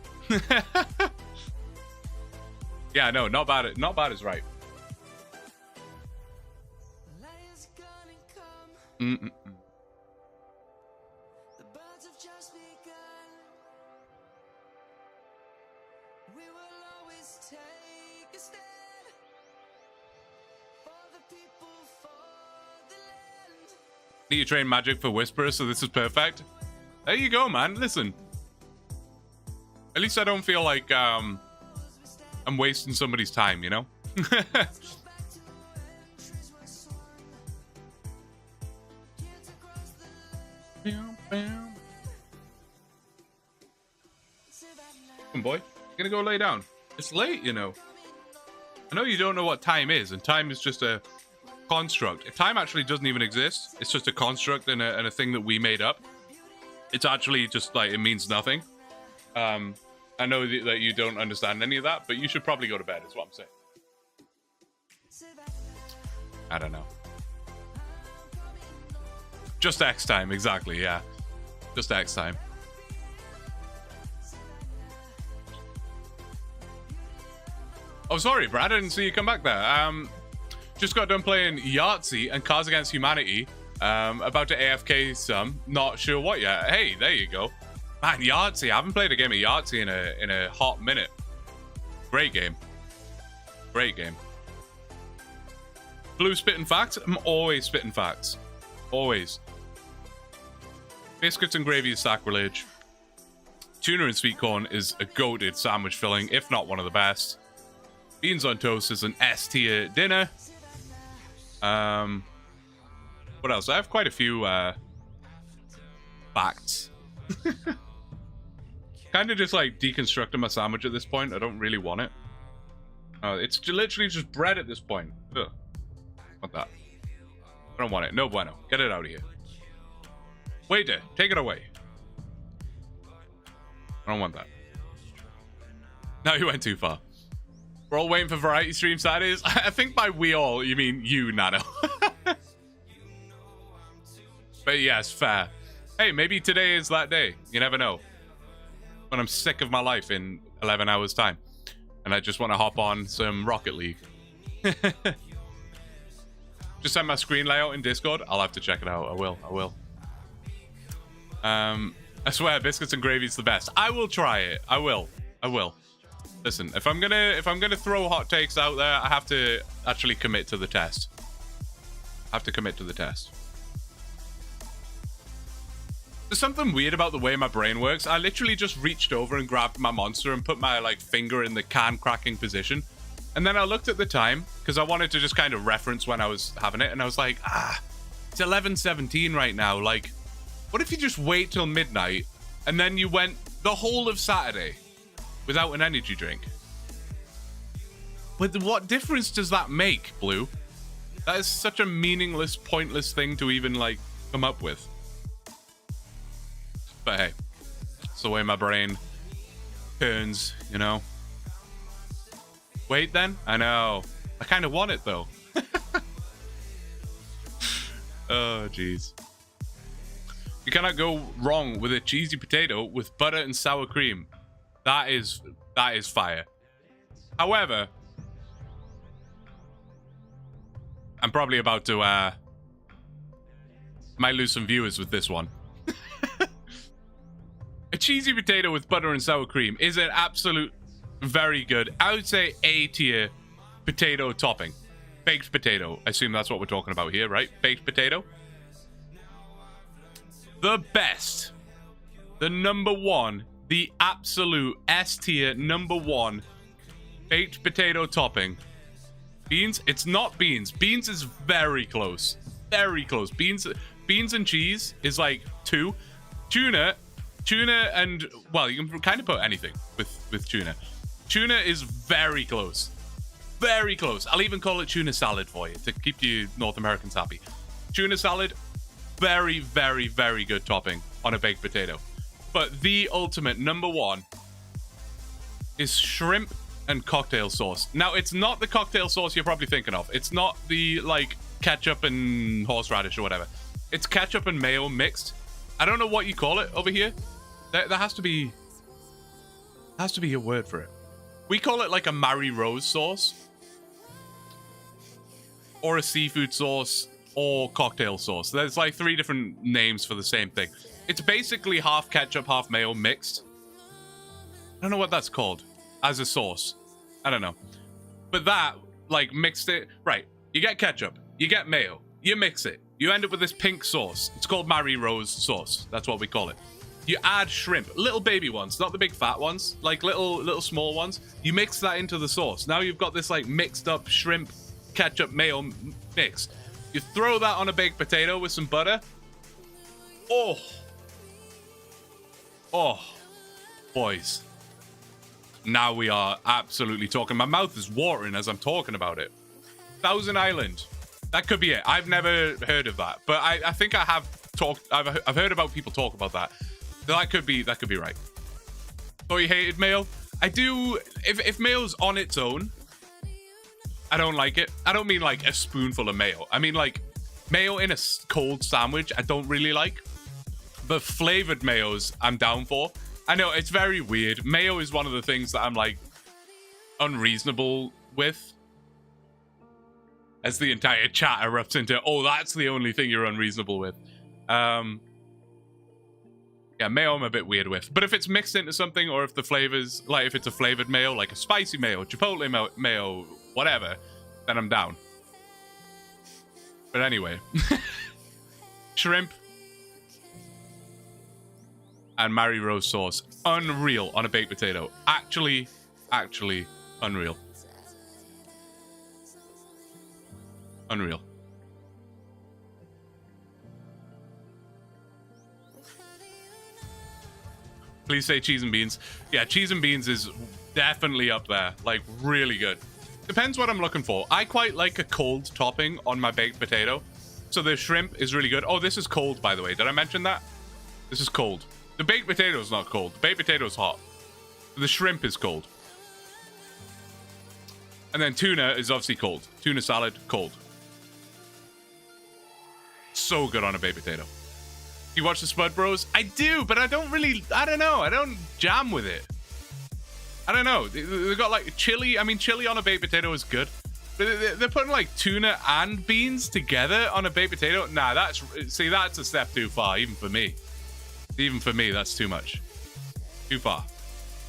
Yeah, no, not bad. Not bad is right. Mm-mm-mm. Need to train magic for Whisperer, so this is perfect. There you go, man. Listen. At least I don't feel like I'm wasting somebody's time, you know? Come on, boy. You're gonna go lay down. It's late, you know. I know you don't know what time is, and time is just a construct. If time actually doesn't even exist, it's just a construct and a thing that we made up. It's actually just like, it means nothing. I know that you don't understand any of that, but you should probably go to bed, is what I'm saying. I don't know. Just X time, exactly, yeah. Just X time. Oh, sorry, Brad, I didn't see you come back there. Just got done playing Yahtzee and Cards Against Humanity. About to AFK some. Not sure what yet. Hey, there you go. Man, Yahtzee. I haven't played a game of Yahtzee in a hot minute. Great game. Great game. Blue spitting facts? I'm always spitting facts. Always. Biscuits and gravy is sacrilege. Tuna and sweet corn is a goated sandwich filling, if not one of the best. Beans on toast is an S tier dinner. What else? I have quite a few facts. Kind of just like deconstructing my sandwich at this point. I don't really want it. It's literally just bread at this point. Ugh. Want that? I don't want it. No bueno. Get it out of here. Waiter, take it away. I don't want that. No, you went too far. We're all waiting for variety stream Saturdays. I think by we all, you mean you, Nano. But yes, fair. Hey, maybe today is that day. You never know. When I'm sick of my life in 11 hours time. And I just want to hop on some Rocket League. Just send my screen layout in Discord. I'll have to check it out. I will. I swear, biscuits and gravy is the best. I will try it. I will. Listen, if I'm gonna throw hot takes out there, I have to actually commit to the test. There's something weird about the way my brain works. I literally just reached over and grabbed my monster and put my like finger in the can cracking position. And then I looked at the time because I wanted to just kind of reference when I was having it. And I was like, it's 11:17 right now. Like, what if you just wait till midnight and then you went the whole of Saturday without an energy drink? But what difference does that make, Blue? That is such a meaningless, pointless thing to even like come up with. But hey, it's the way my brain turns, you know. Wait then? I know. I kind of want it though. Oh, jeez. You cannot go wrong with a cheesy potato with butter and sour cream. That is fire. However, I'm probably about to might lose some viewers with this one. A cheesy potato with butter and sour cream is an absolute very good, I would say A tier potato topping. Baked potato. I assume that's what we're talking about here, right? Baked potato. The best. The number one. The absolute S tier number one baked potato topping Beans? It's not beans. Beans is very close. Very close. Beans and cheese is like 2. Tuna and, well, you can kind of put anything with tuna. Tuna is very close. Very close. I'll even call it tuna salad for you to keep you North Americans happy. Tuna salad, very, very, very good topping on a baked potato. But the ultimate number 1 is shrimp and cocktail sauce. Now, it's not the cocktail sauce you're probably thinking of. It's not the, like, ketchup and horseradish or whatever. It's ketchup and mayo mixed. I don't know what you call it over here. There has to be a word for it. We call it like a Mary Rose sauce, or a seafood sauce, or cocktail sauce. There's like 3 different names for the same thing. It's basically half ketchup, half mayo mixed. I don't know what that's called as a sauce. I don't know. But that, like, mixed it. Right. You get ketchup. You get mayo. You mix it. You end up with this pink sauce. It's called Mary Rose sauce. That's what we call it. You add shrimp. Little baby ones. Not the big fat ones. Like little small ones. You mix that into the sauce. Now you've got this, like, mixed up shrimp, ketchup, mayo mix. You throw that on a baked potato with some butter. Oh. Oh. Boys. Now we are absolutely talking. My mouth is watering as I'm talking about it. Thousand Island. That could be it. I've never heard of that. But I think I have talked. I've heard about people talk about that. That could be right. Thought you hated mayo? I do. If mayo's on its own, I don't like it. I don't mean like a spoonful of mayo. I mean like mayo in a cold sandwich, I don't really like. But flavored mayos, I'm down for. I know, it's very weird. Mayo is one of the things that I'm like unreasonable with. As the entire chat erupts into, oh, that's the only thing you're unreasonable with. Yeah, mayo I'm a bit weird with. But if it's mixed into something, or if the flavors, like if it's a flavored mayo, like a spicy mayo, chipotle mayo, whatever, then I'm down. But anyway. Shrimp and Mary Rose sauce. Unreal on a baked potato. Actually unreal. Unreal. Please say cheese and beans. Yeah, cheese and beans is definitely up there. Like, really good. Depends what I'm looking for. I quite like a cold topping on my baked potato. So the shrimp is really good. Oh, this is cold, by the way. Did I mention that? This is cold. The baked potato is not cold. The baked potato is hot. The shrimp is cold. And then tuna is obviously cold. Tuna salad, cold. So good on a baked potato. You watch the Spud Bros? I do, but I don't really, I don't know. I don't jam with it. I don't know. They've got like chili. I mean, chili on a baked potato is good. But they're putting like tuna and beans together on a baked potato. Nah, that's a step too far, even for me. Even for me, that's too much. Too far.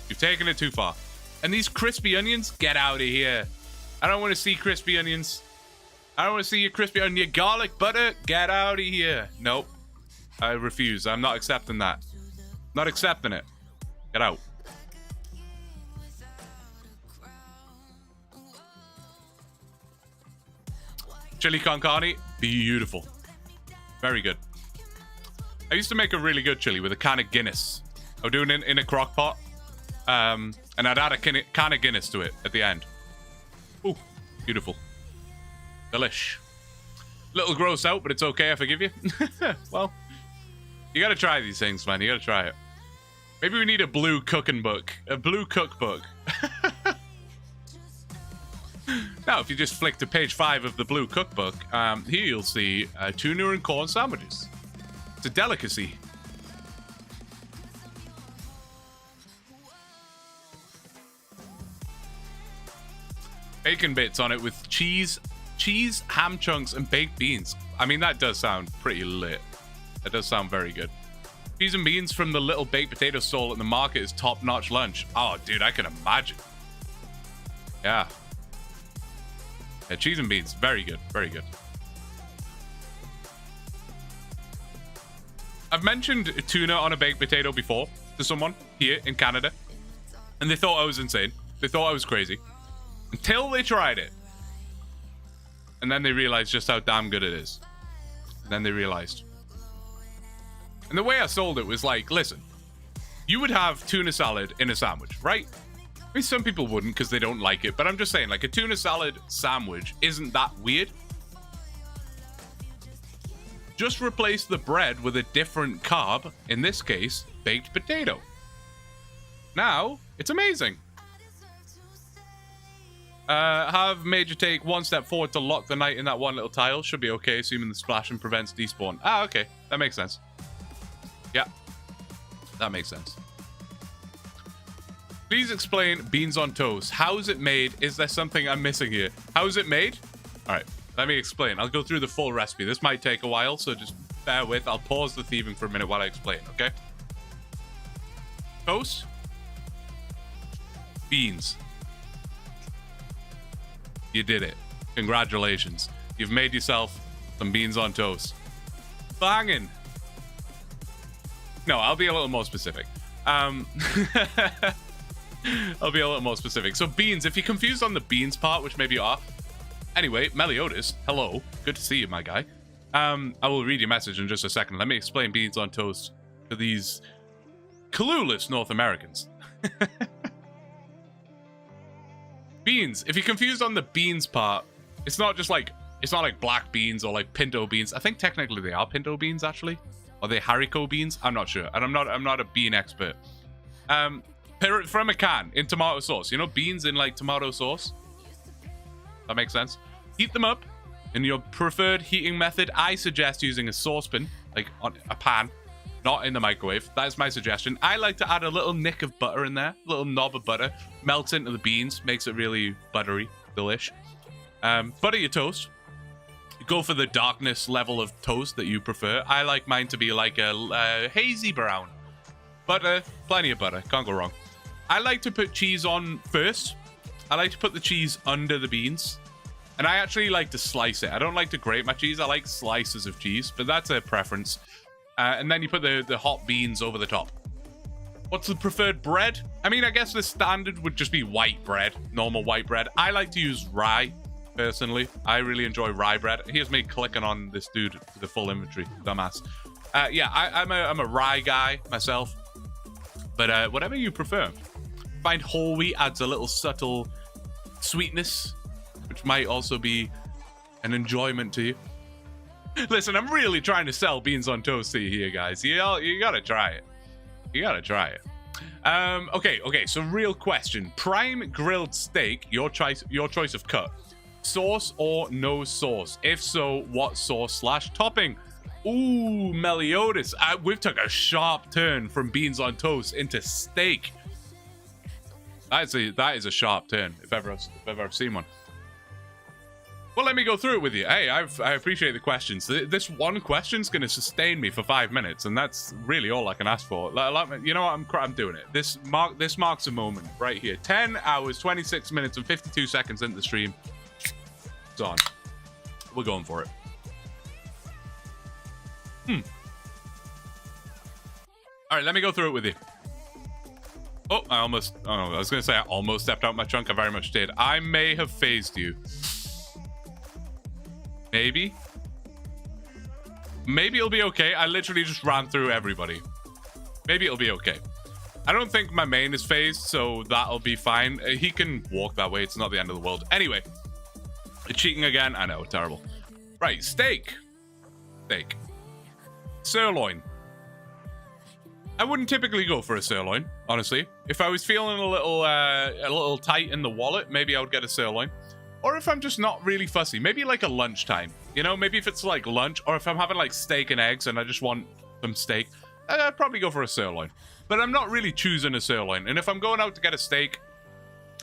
You've taken it too far. And these crispy onions, get out of here. I don't want to see crispy onions. I don't want to see your crispy onion. Your garlic butter, get out of here. Nope. I refuse. I'm not accepting that. Not accepting it. Get out. Chili con carne, beautiful. Very good. I used to make a really good chili with a can of Guinness. I would do it in a crock pot. And I'd add a can of Guinness to it at the end. Ooh, beautiful. Delish. Little gross out, but it's okay, I forgive you. Well, you gotta try these things, man. You gotta try it. Maybe we need a blue cooking book. A blue cookbook. Now, if you just flick to page 5 of the blue cookbook, here you'll see tuna and corn sandwiches. It's a delicacy. Bacon bits on it with cheese, ham chunks, and baked beans. I mean, that does sound pretty lit. That does sound very good. Cheese and beans from the little baked potato stall at the market is top-notch lunch. Oh, dude, I can imagine. Yeah. Yeah, cheese and beans, very good, very good. I've mentioned tuna on a baked potato before to someone here in Canada, and they thought I was insane. They thought I was crazy. Until they tried it. And then they realized just how damn good it is. And then they realized. And the way I sold it was like, listen, you would have tuna salad in a sandwich, right? I mean, some people wouldn't because they don't like it, but I'm just saying, like, a tuna salad sandwich isn't that weird. Just replace the bread with a different carb, in this case, baked potato. Now, it's amazing. Have Major take one step forward to lock the knight in that one little tile. Should be okay, assuming the splashing prevents despawn. Ah, okay. That makes sense. Yeah. That makes sense. Please explain beans on toast. How is it made? Is there something I'm missing here? How is it made? All right. Let me explain. I'll go through the full recipe. This might take a while, so just bear with. I'll pause the thieving for a minute while I explain, okay? Toast. Beans. You did it. Congratulations. You've made yourself some beans on toast. Banging. No, I'll be a little more specific. I'll be a little more specific. So beans, if you're confused on the beans part, which maybe you are. Anyway, Meliodas, hello. Good to see you, my guy. I will read your message in just a second. Let me explain beans on toast to these clueless North Americans. Beans, if you're confused on the beans part, it's not like black beans or like pinto beans. I think technically they are pinto beans, actually. Are they haricot beans? I'm not sure. And I'm not a bean expert. From a can in tomato sauce. You know, beans in like tomato sauce? That makes sense. Heat them up in your preferred heating method. I suggest using a saucepan, like on a pan, not in the microwave. That is my suggestion. I like to add a little nick of butter in there, a little knob of butter. Melts into the beans, makes it really buttery, delish. Butter your toast. Go for the darkness level of toast that you prefer. I like mine to be like a hazy brown. Butter, plenty of butter, can't go wrong. I like to put cheese on first. I like to put the cheese under the beans. And I actually like to slice it. I don't like to grate my cheese. I like slices of cheese, but that's a preference. And then you put the hot beans over the top. What's the preferred bread? I mean, I guess the standard would just be white bread, normal white bread. I like to use rye, personally. I really enjoy rye bread. Here's me clicking on this dude for the full inventory, dumbass. Yeah, I'm a rye guy myself, but whatever you prefer. Find whole wheat adds a little subtle sweetness, which might also be an enjoyment to you. Listen, I'm really trying to sell beans on toast to you here, guys. You gotta try it. You gotta try it. Okay, so real question. Prime grilled steak, your choice of cut. Sauce or no sauce? If so, what sauce / topping? Ooh, Meliodas. We've took a sharp turn from beans on toast into steak. That is a sharp turn, if ever I've seen one. Well, let me go through it with you. Hey, I appreciate the questions. This one question's going to sustain me for 5 minutes, and that's really all I can ask for. You know what? I'm doing it. This marks a moment right here. 10 hours, 26 minutes, and 52 seconds into the stream. It's on. We're going for it. All right, let me go through it with you. Oh, I was going to say I almost stepped out my chunk. I very much did. I may have phased you. Maybe it'll be okay. I literally just ran through everybody. Maybe it'll be okay. I don't think my main is phased, so that'll be fine. He can walk that way. It's not the end of the world. Anyway, cheating again. I know, terrible. Right, steak. Sirloin. I wouldn't typically go for a sirloin, honestly. If I was feeling a little tight in the wallet, maybe I would get a sirloin. Or if I'm just not really fussy, maybe like a lunchtime. You know, maybe if it's like lunch, or if I'm having like steak and eggs and I just want some steak, I'd probably go for a sirloin. But I'm not really choosing a sirloin. And if I'm going out to get a steak,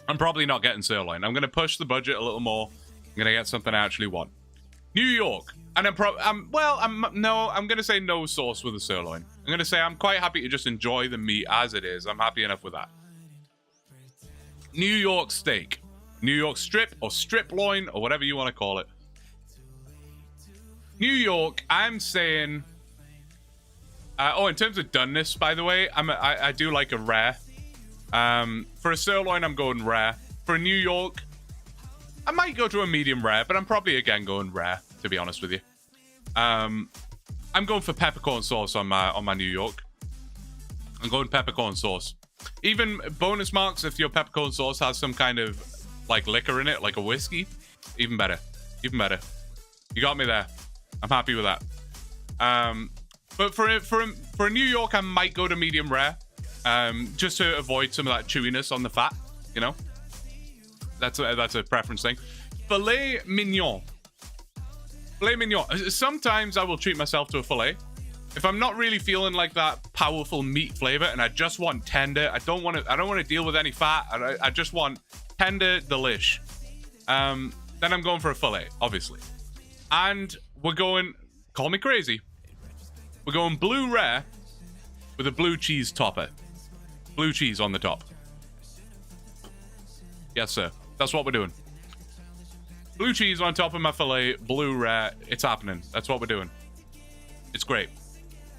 I'm probably not getting sirloin. I'm going to push the budget a little more. I'm going to get something I actually want. New York. And I'm going to say no sauce with a sirloin. I'm going to say I'm quite happy to just enjoy the meat as it is. I'm happy enough with that. New York steak. New York strip or strip loin or whatever you want to call it. New York, I'm saying... in terms of doneness, by the way, I do like a rare. For a sirloin, I'm going rare. For New York, I might go to a medium rare, but I'm probably again going rare, to be honest with you. I'm going for peppercorn sauce on my New York. I'm going peppercorn sauce. Even bonus marks if your peppercorn sauce has some kind of like liquor in it, like a whiskey. Even better. Even better. You got me there. I'm happy with that. But for a New York, I might go to medium rare, just to avoid some of that chewiness on the fat. You know, that's a preference thing. Filet mignon. Filet mignon. Sometimes I will treat myself to a filet. If I'm not really feeling like that powerful meat flavor and I just want tender, I don't want to deal with any fat. I just want tender delish. Then I'm going for a filet, obviously. And we're going, call me crazy, we're going blue rare with a blue cheese topper. Blue cheese on the top. Yes, sir. That's what we're doing. Blue cheese on top of my filet, blue rare. It's happening. That's what we're doing. It's great.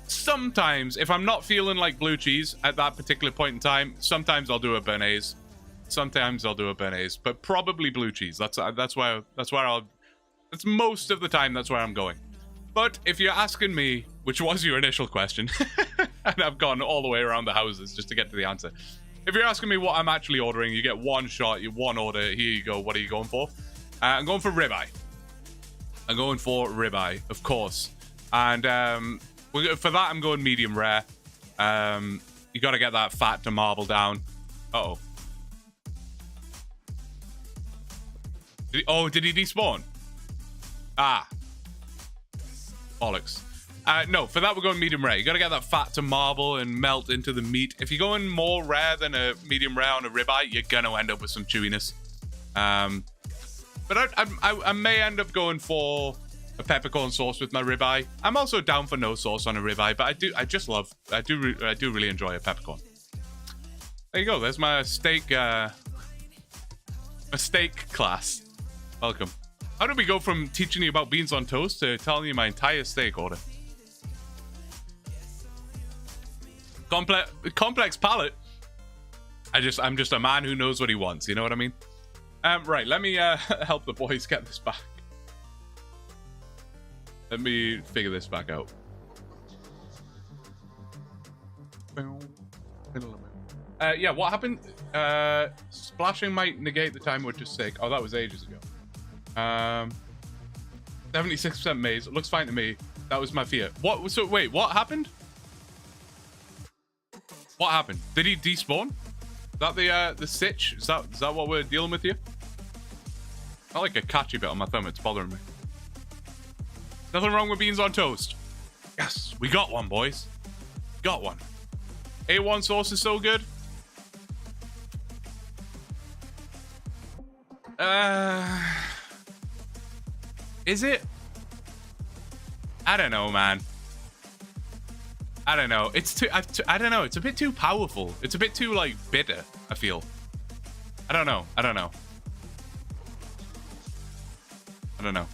Sometimes, if I'm not feeling like blue cheese at that particular point in time, sometimes I'll do a béarnaise. Sometimes I'll do a béarnaise, but probably blue cheese. That's most of the time, that's where I'm going. But if you're asking me, which was your initial question, and I've gone all the way around the houses just to get to the answer. If you're asking me what I'm actually ordering, you get one shot, one order. Here you go. What are you going for? I'm going for ribeye. I'm going for ribeye, of course. And for that, I'm going medium rare. You got to get that fat to marble down. Uh-oh. Did he despawn? Ah. Bollocks. No, for that we're going medium rare. You got to get that fat to marble and melt into the meat. If you're going more rare than a medium rare on a ribeye, you're going to end up with some chewiness. But I may end up going for a peppercorn sauce with my ribeye. I'm also down for no sauce on a ribeye, but I do really enjoy a peppercorn. There you go. There's my steak class. Welcome. How did we go from teaching you about beans on toast to telling you my entire steak order? Complex palate. I'm just a man who knows what he wants. You know what I mean? Right. Let me help the boys get this back. Let me figure this back out. Yeah, what happened? Splashing might negate the time we're just sick. Oh, that was ages ago. 76% maize. It looks fine to me. That was my fear. What? So wait, what happened? What happened? Did he despawn? Is that the sitch? Is that what we're dealing with here? I like a catchy bit on my thumb. It's bothering me. Nothing wrong with beans on toast. Yes, we got one, boys. Got one. A1 sauce is so good. Is it? I don't know, man. I don't know. It's too. I don't know. It's a bit too powerful. It's a bit too like bitter. I feel. I don't know. I don't know. I don't know.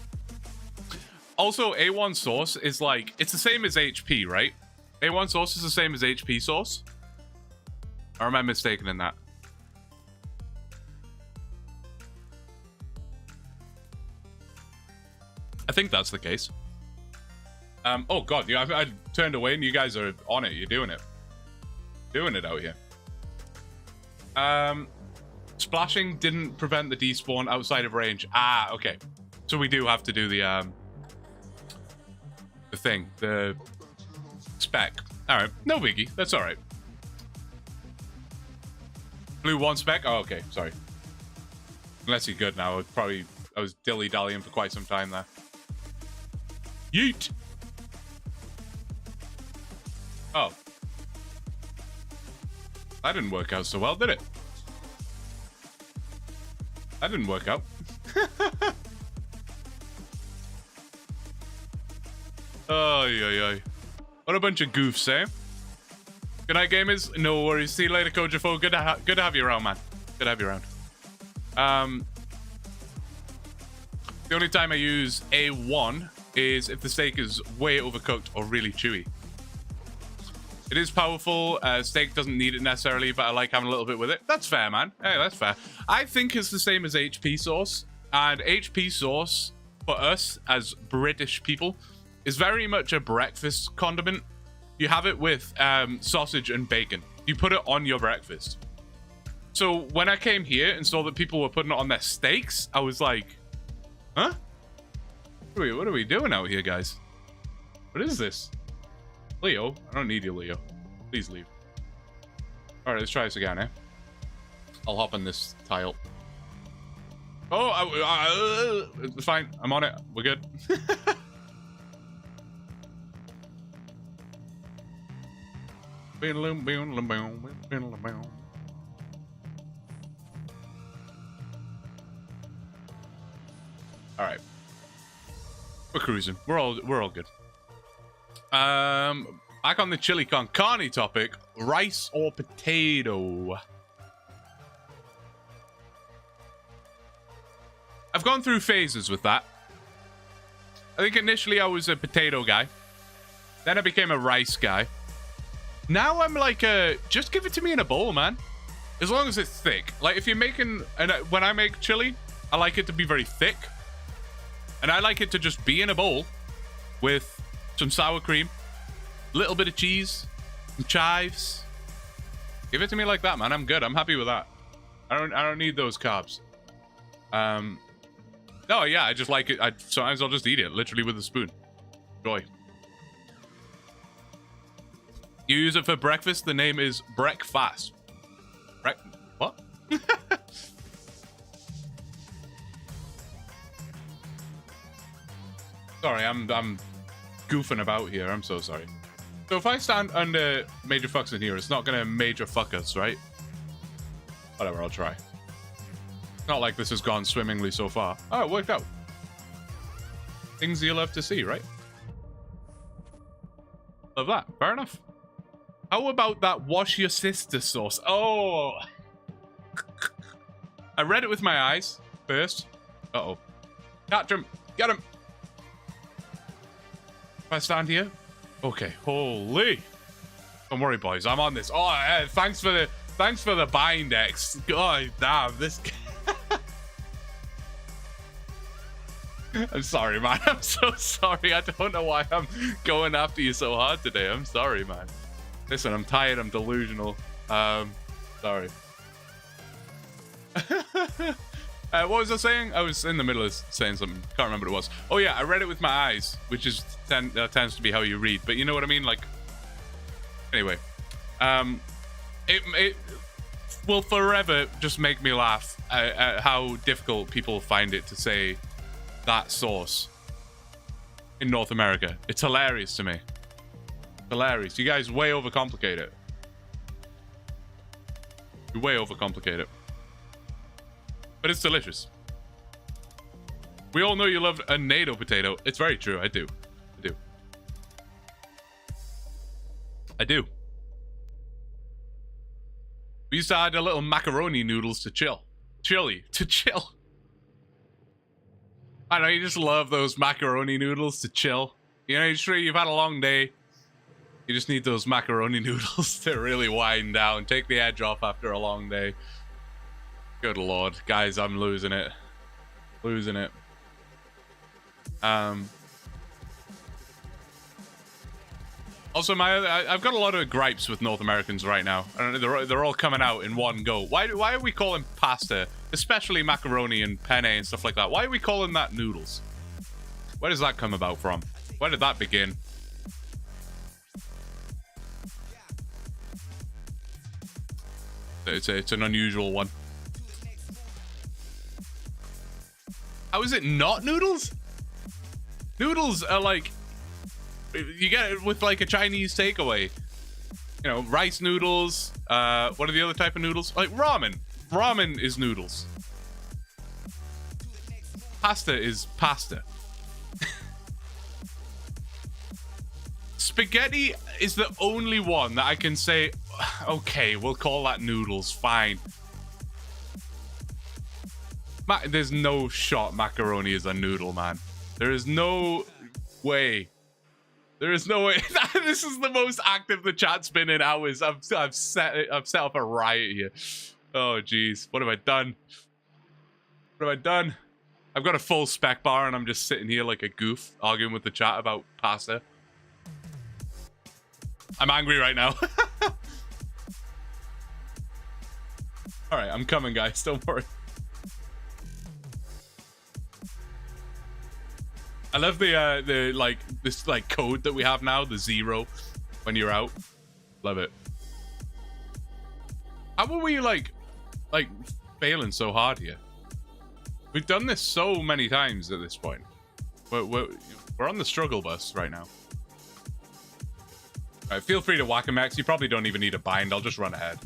Also, A1 sauce is like, it's the same as HP, right? A1 sauce is the same as HP sauce? Or am I mistaken in that? I think that's the case. Oh god, yeah, I turned away and you guys are on it. You're doing it. Doing it out here. Splashing didn't prevent the despawn outside of range. Ah, okay. So we do have to do the thing, the spec. All right, no biggie. That's all right. Blue 1 spec. Oh, okay. Sorry. Unless you're good now. I was dilly-dallying for quite some time there. Yeet. Oh. That didn't work out so well, did it? That didn't work out. Oy. What a bunch of goofs, eh? Good night, gamers. No worries. See you later, Kojafo. Good to have you around, man. Good to have you around. The only time I use A1 is if the steak is way overcooked or really chewy. It is powerful. Steak doesn't need it necessarily, but I like having a little bit with it. That's fair, man. Hey, that's fair. I think it's the same as HP sauce. And HP sauce, for us as British people, is very much a breakfast condiment. You have it with sausage and bacon. You put it on your breakfast. So when I came here and saw that people were putting it on their steaks, I was like, huh? What are we doing out here, guys? What is this? Leo? I don't need you, Leo. Please leave. All right, let's try this again, eh? I'll hop on this tile. Oh, it's fine. I'm on it. We're good. All right. We're cruising. We're all good. Back on the chili con carne topic, rice or potato? I've gone through phases with that. I think initially I was a potato guy. Then I became a rice guy. Now I'm like, just give it to me in a bowl, man. As long as it's thick. Like if you're making, and when I make chili, I like it to be very thick. And I like it to just be in a bowl with some sour cream, a little bit of cheese, some chives. Give it to me like that, man. I'm good. I'm happy with that. I don't need those carbs. No, yeah, I just like it. Sometimes I'll just eat it, literally with a spoon. Joy. You use it for breakfast. The name is Breakfast. What? Sorry, I'm goofing about here. I'm so sorry. So if I stand under major fucks in here, it's not gonna major fuck us, right? Whatever, I'll try. Not like this has gone swimmingly so far. Oh, it worked out. Things you love to see, right? Love that. Fair enough. How about that wash your sister sauce? Oh! I read it with my eyes first. Uh-oh. Catch him. Get him. If I stand here? Okay. Holy. Don't worry, boys. I'm on this. Oh, thanks for the bind, X. God damn, this... I'm sorry, man. I'm so sorry. I don't know why I'm going after you so hard today. I'm sorry, man. Listen, I'm tired. I'm delusional. Sorry. What was I saying? I was in the middle of saying something. Can't remember what it was. Oh, yeah. I read it with my eyes, which is tends to be how you read. But you know what I mean? Like, anyway. It will forever just make me laugh at how difficult people find it to say that sauce in North America. It's hilarious to me. Hilarious. You guys way overcomplicate it. You way overcomplicate it. But it's delicious. We all know you love a NATO potato. It's very true. I do. I do. We used to add a little macaroni noodles to chill. To chill. I don't know, you just love those macaroni noodles to chill. You know, you're sure you've had a long day. You just need those macaroni noodles to really wind down. Take the edge off after a long day. Good lord. Guys, I'm losing it. Losing it. Also, I've got a lot of gripes with North Americans right now. I don't know, they're all coming out in one go. Why are we calling pasta, especially macaroni and penne and stuff like that? Why are we calling that noodles? Where does that come about from? Where did that begin? It's an unusual one. How is it not noodles? Noodles are like... You get it with like a Chinese takeaway. You know, rice noodles. What are the other type of noodles? Like ramen. Ramen is noodles. Pasta is pasta. Spaghetti is the only one that I can say, okay, we'll call that noodles, fine. There's no shot macaroni is a noodle, man. There is no way. There is no way. This is the most active the chat's been in hours. I've set up a riot here. Oh, jeez. What have I done? What have I done? I've got a full spec bar and I'm just sitting here like a goof arguing with the chat about pasta. I'm angry right now. All right, I'm coming, guys. Don't worry. I love the like this like code that we have now, the 0 when you're out. Love it. How are we like failing so hard here? We've done this so many times at this point. We're on the struggle bus right now. All right, feel free to whack him, Max. You probably don't even need a bind. I'll just run ahead.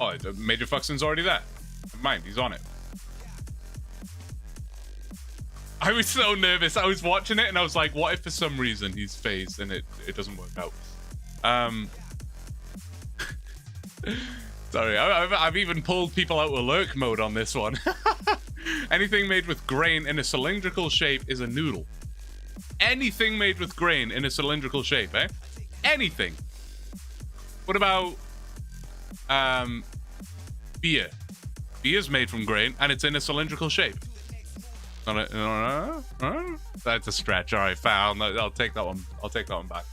Oh, Major Fuxton's already there. Never mind, he's on it. I was so nervous. I was watching it and I was like, what if for some reason he's phased and it doesn't work out? Sorry, I've even pulled people out of lurk mode on this one. Anything made with grain in a cylindrical shape is a noodle. Anything made with grain in a cylindrical shape, eh? Anything. What about beer? Beer's made from grain and it's in a cylindrical shape. That's a stretch. All right, foul. I'll take that one. I'll take that one back.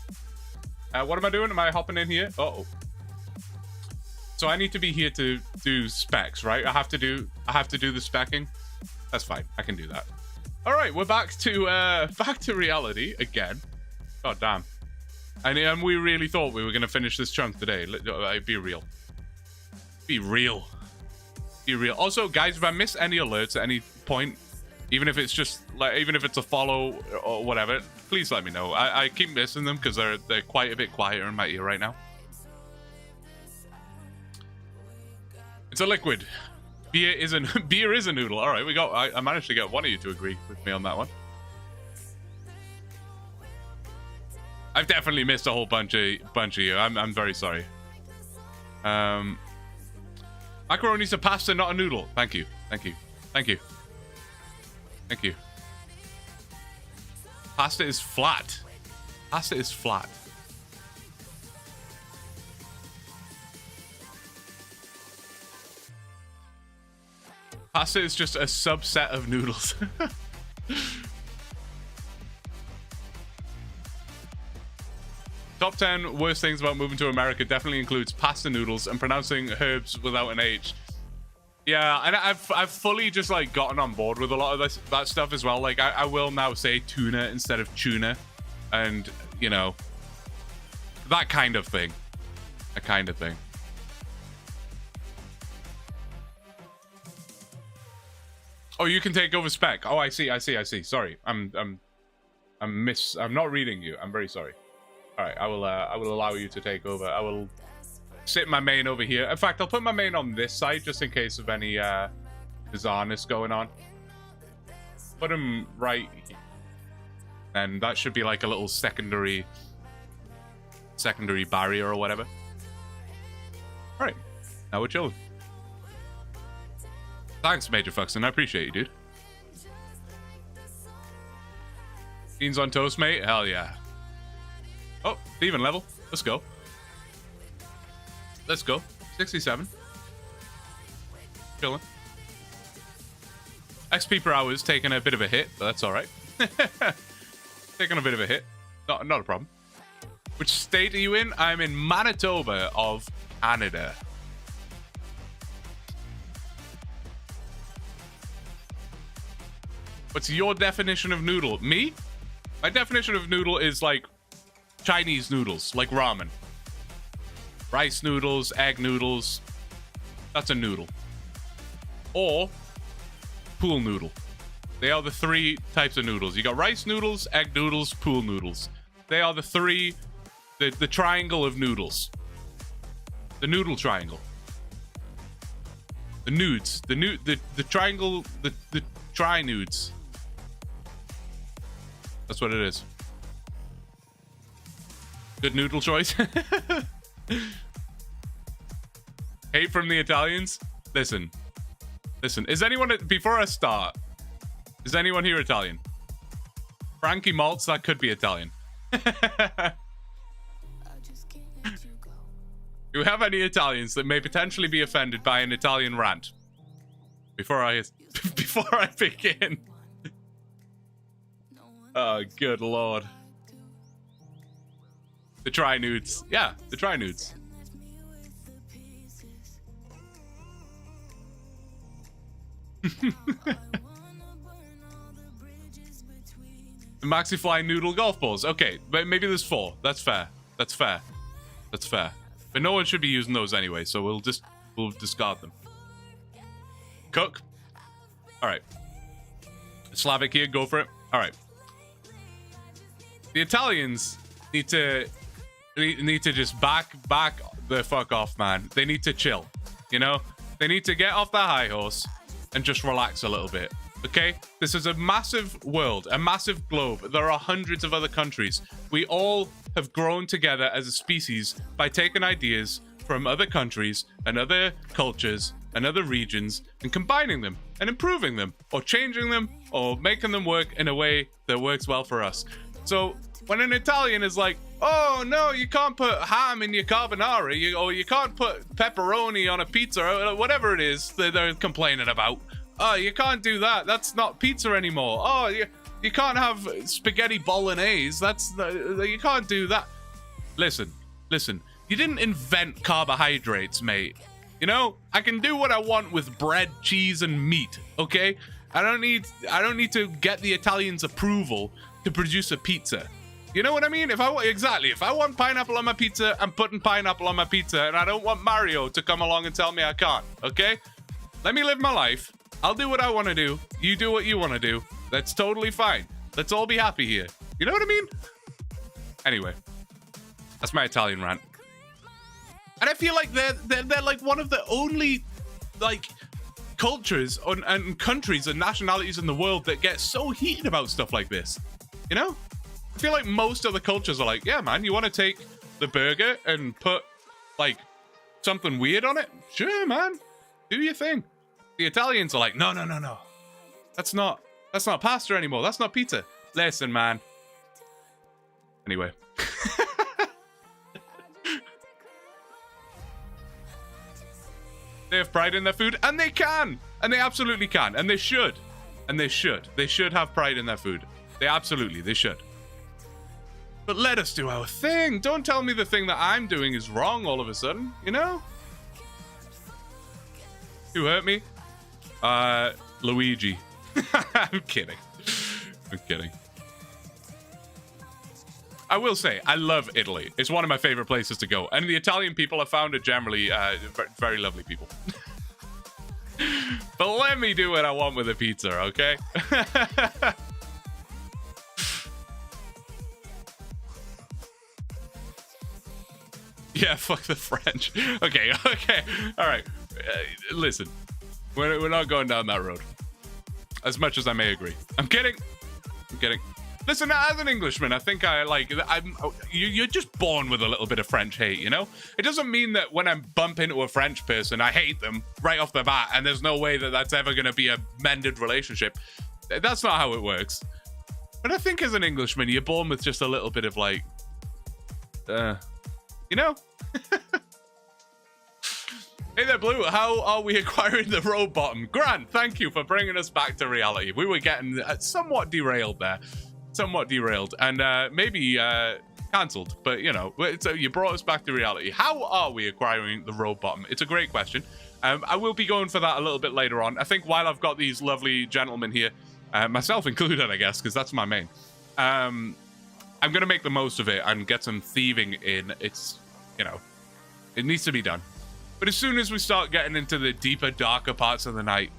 What am I doing? Am I hopping in here? Uh-oh. So I need to be here to do specs, right? I have to do the specking. That's fine. I can do that. All right, we're back to reality again. God damn. And we really thought we were gonna finish this chunk today. Be real. Be real. Be real. Also, guys, if I miss any alerts at any point, even if it's just like, even if it's a follow or whatever, please let me know. I keep missing them because they're quite a bit quieter in my ear right now. It's a liquid. Beer is a noodle. All right, I managed to get one of you to agree with me on that one. I've definitely missed a whole bunch of you. I'm very sorry. Macaroni's a pasta, not a noodle. Thank you. Thank you. Thank you. Thank you. Pasta is flat. Pasta is flat. Pasta is just a subset of noodles. Top 10 worst things about moving to America definitely includes pasta noodles and pronouncing herbs without an H. Yeah, and I've fully just like gotten on board with a lot of that stuff as well. Like I will now say tuna instead of tuna, and you know, that kind of thing. That kind of thing. Oh, you can take over spec. Oh, I see. Sorry, I'm not reading you. I'm very sorry. All right, I will allow you to take over. I will sit my main over here. In fact, I'll put my main on this side just in case of any bizarreness going on. Put him right here. And that should be like a little secondary barrier or whatever. All right, now we're chilling. Thanks, Major Fuxton. I appreciate you, dude. Beans on toast, mate? Hell yeah. Oh, even level. Let's go. Let's go. 67. Chilling. XP per hour is taking a bit of a hit, but that's all right. Taking a bit of a hit. Not a problem. Which state are you in? I'm in Manitoba of Canada. What's your definition of noodle? Me? My definition of noodle is like Chinese noodles, like ramen. Rice noodles, egg noodles. That's a noodle. Or pool noodle. They are the three types of noodles. You got rice noodles, egg noodles, pool noodles. They are the three, the triangle of noodles. The noodle triangle. The nudes. The triangle, the tri-nudes. That's what it is. Good noodle choice. Hate from the Italians? Listen. Is anyone, before I start, is anyone here Italian? Frankie Maltz, that could be Italian. Do you have any Italians that may potentially be offended by an Italian rant? Before I begin. Oh, good lord. The tri-nudes. Yeah, the tri-nudes. The Maxi Fly Noodle golf balls. Okay, but maybe there's 4. That's fair. That's fair. That's fair. But no one should be using those anyway, so we'll discard them. Cook. All right. Slavic here, go for it. All right. The Italians need to just back the fuck off, man. They need to chill. You know, they need to get off their high horse and just relax a little bit. Okay, this is a massive world, a massive globe. There are hundreds of other countries. We all have grown together as a species by taking ideas from other countries and other cultures and other regions and combining them and improving them or changing them or making them work in a way that works well for us. So when an Italian is like, oh no, you can't put ham in your carbonara, or you can't put pepperoni on a pizza, or whatever it is that they're complaining about. Oh, you can't do that. That's not pizza anymore. Oh, you can't have spaghetti bolognese. You can't do that. Listen. You didn't invent carbohydrates, mate. You know, I can do what I want with bread, cheese, and meat. Okay, I don't need to get the Italians' approval to produce a pizza. You know what I mean? If I want pineapple on my pizza, I'm putting pineapple on my pizza, and I don't want Mario to come along and tell me I can't. Okay, let me live my life. I'll do what I want to do. You do what you want to do. That's totally fine. Let's all be happy here. You know what I mean? Anyway, that's my Italian rant. And I feel like they're like one of the only like cultures and countries and nationalities in the world that get so heated about stuff like this. You know? I feel like most other cultures are like, yeah, man, you want to take the burger and put like something weird on it? Sure, man. Do your thing. The Italians are like, no. That's not pasta anymore. That's not pizza. Listen, man. Anyway. They have pride in their food, and they can. And they absolutely can. And they should. And they should. They should have pride in their food. They should. But let us do our thing. Don't tell me the thing that I'm doing is wrong all of a sudden, you know? Who hurt me? Luigi. I'm kidding. I will say, I love Italy. It's one of my favorite places to go. And the Italian people I found are generally very lovely people. But let me do what I want with a pizza, okay? Yeah, fuck the French. Okay. All right. Listen, we're not going down that road. As much as I may agree. I'm kidding. Listen, as an Englishman, I think you're just born with a little bit of French hate, you know? It doesn't mean that when I bump into a French person, I hate them right off the bat, and there's no way that that's ever going to be a mended relationship. That's not how it works. But I think as an Englishman, you're born with just a little bit of like, you know? Hey there, Blue. How are we acquiring the road bottom? Grant, thank you for bringing us back to reality. We were getting somewhat derailed there. And maybe cancelled. But, you know, so you brought us back to reality. How are we acquiring the road bottom? It's a great question. I will be going for that a little bit later on. I think while I've got these lovely gentlemen here, myself included, I guess, because that's my main, I'm going to make the most of it and get some thieving in. It's, you know, it needs to be done. But as soon as we start getting into the deeper, darker parts of the night,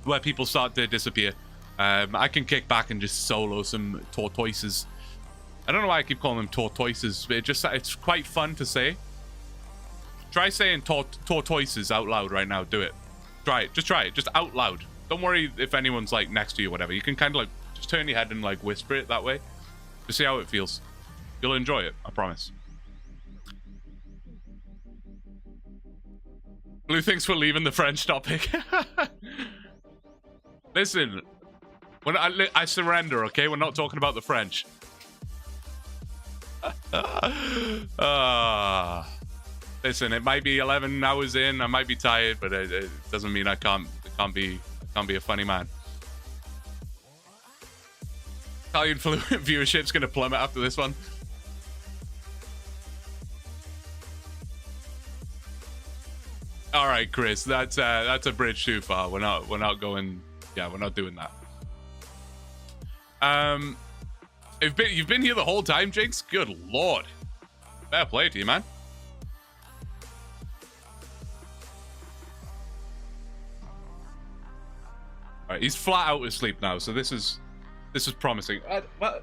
where people start to disappear, I can kick back and just solo some tortoises. I don't know why I keep calling them tortoises, but it's quite fun to say. Try saying tortoises out loud right now. Do it. Try it. Just out loud. Don't worry if anyone's like next to you or whatever. You can kind of like just turn your head and like whisper it that way. Just see how it feels. You'll enjoy it, I promise. Blue thinks we're leaving the French topic. Listen, when I surrender, okay? We're not talking about the French. Listen, it might be 11 hours in. I might be tired, but it doesn't mean I can't be a funny man. Italian viewership's gonna plummet after this one. All right, Chris, that's a bridge too far. We're not going. Yeah, we're not doing that. You've been here the whole time, Jinx. Good lord, fair play to you, man. All right, he's flat out asleep now, so this is promising. Well,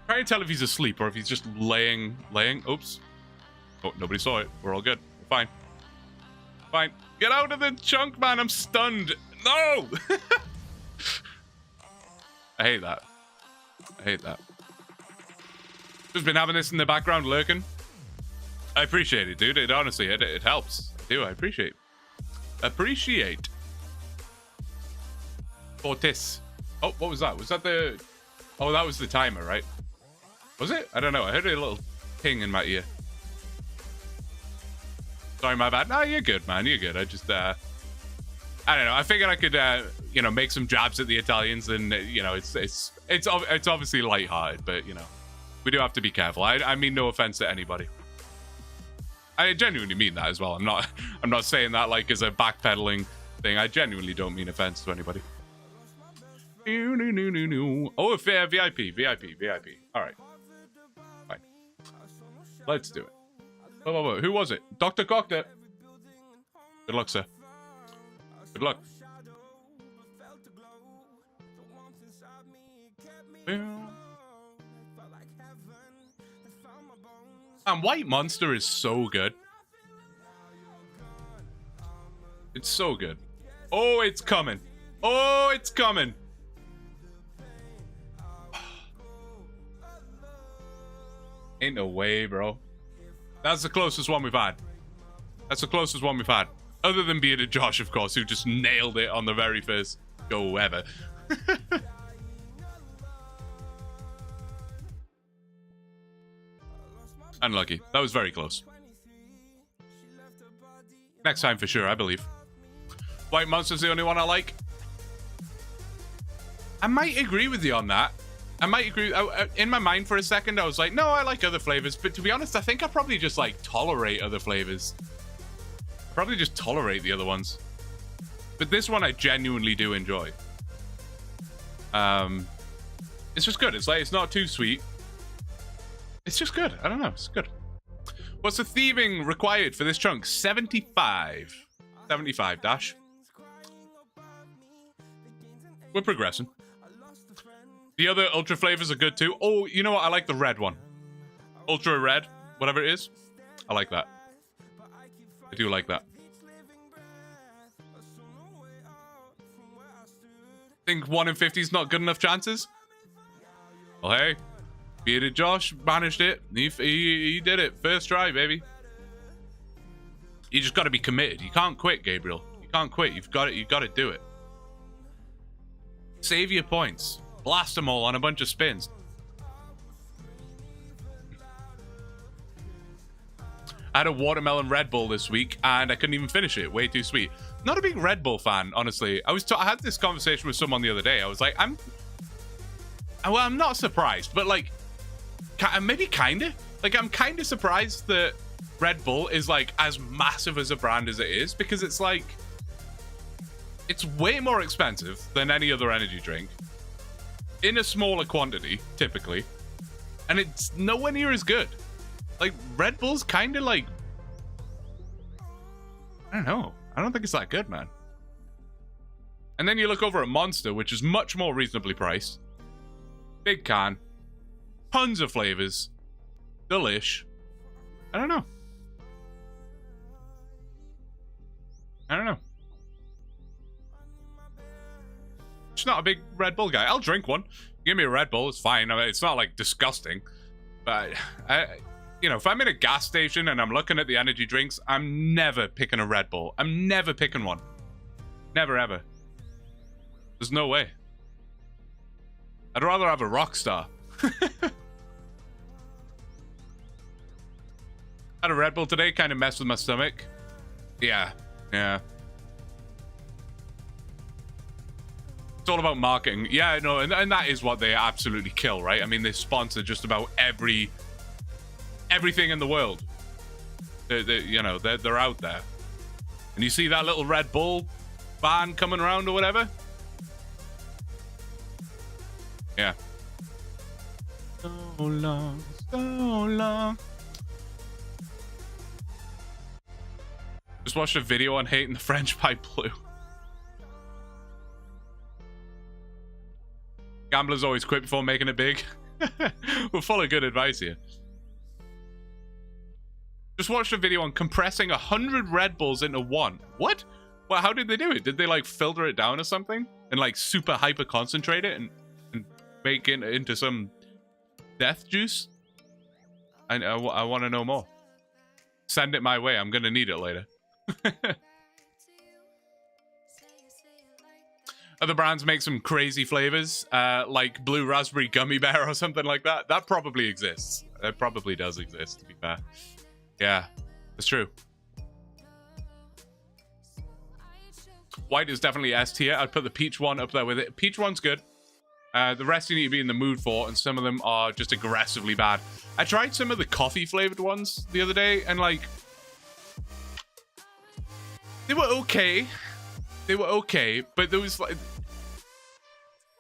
try and tell if he's asleep or if he's just laying. Oops. Oh, nobody saw it. We're all good. We're fine. Fine. Get out of the chunk, man. I'm stunned. No! I hate that. I hate that. Just been having this in the background lurking. I appreciate it, dude. It honestly, it helps. I do. I appreciate. Appreciate. Fortis. Oh, what was that? Was that the... Oh, that was the timer, right? Was it? I don't know. I heard a little ping in my ear. Sorry, my bad. No, you're good, man. You're good. I just, I don't know. I figured I could, you know, make some jabs at the Italians, and you know, it's obviously lighthearted, but you know, we do have to be careful. I mean, no offense to anybody. I genuinely mean that as well. I'm not saying that like as a backpedaling thing. I genuinely don't mean offense to anybody. Oh, VIP. All right, fine. Let's do it. Oh, who was it? Dr. Cocktail. Good luck, sir. Good luck. And White Monster is so good. It's so good. Oh, it's coming. Oh, it's coming. Ain't no way, bro. That's the closest one we've had. That's the closest one we've had. Other than Bearded Josh, of course, who just nailed it on the very first go ever. Unlucky. That was very close. Next time for sure, I believe. White Monster's the only one I like. I might agree with you on that. I might agree. In my mind for a second, I was like, no, I like other flavors. But to be honest, I think I probably just like tolerate other flavors. Probably just tolerate the other ones. But this one I genuinely do enjoy. It's just good. It's like, it's not too sweet. It's just good. I don't know. It's good. What's the thieving required for this chunk? 75. 75 dash. We're progressing. The other ultra flavors are good too. Oh, you know what? I like the red one. Ultra red, whatever it is. I like that. I do like that. Think 1 in 50 is not good enough chances? Well, hey. Bearded Josh managed it. He did it. First try, baby. You just got to be committed. You can't quit, Gabriel. You can't quit. You've got to do it. Save your points. Blast them all on a bunch of spins. I had a watermelon Red Bull this week and I couldn't even finish it. Way too sweet. Not a big Red Bull fan, honestly. I had this conversation with someone the other day. I was like, I'm not surprised, but like, maybe kinda. Like, I'm kinda surprised that Red Bull is like as massive as a brand as it is, because it's like, it's way more expensive than any other energy drink. In a smaller quantity, typically. And it's nowhere near as good. Like, Red Bull's kind of like... I don't know. I don't think it's that good, man. And then you look over at Monster, which is much more reasonably priced. Big can. Tons of flavors. Delish. I don't know. I don't know. Just not a big Red Bull guy. I'll drink one. Give me a Red Bull, it's fine. I mean, it's not like disgusting, but you know, if I'm in a gas station and I'm looking at the energy drinks, I'm never picking a Red Bull. I'm never picking one. Never ever. There's no way. I'd rather have a Rockstar. Had a Red Bull today, kind of messed with my stomach. Yeah. It's all about marketing. Yeah, no, and that is what they absolutely kill, right? I mean, they sponsor just about everything in the world. They're out there. And you see that little Red Bull van coming around or whatever? Yeah. So long, so long. Just watched a video on hating the French by Blue. Gamblers always quit before making it big. We'll follow good advice here. Just watched a video on compressing 100 Red Bulls into one. What? Well, how did they do it? Did they like filter it down or something? And like super hyper concentrate it and make it into some death juice? I want to know more. Send it my way. I'm going to need it later. Other brands make some crazy flavors, like blue raspberry gummy bear or something like that. That probably exists. It probably does exist, to be fair. Yeah, it's true. White is definitely S tier. I'd put the peach one up there with it. Peach one's good. The rest you need to be in the mood for, and some of them are just aggressively bad. I tried some of the coffee flavored ones the other day, and like, they were okay. They were okay, but there was like,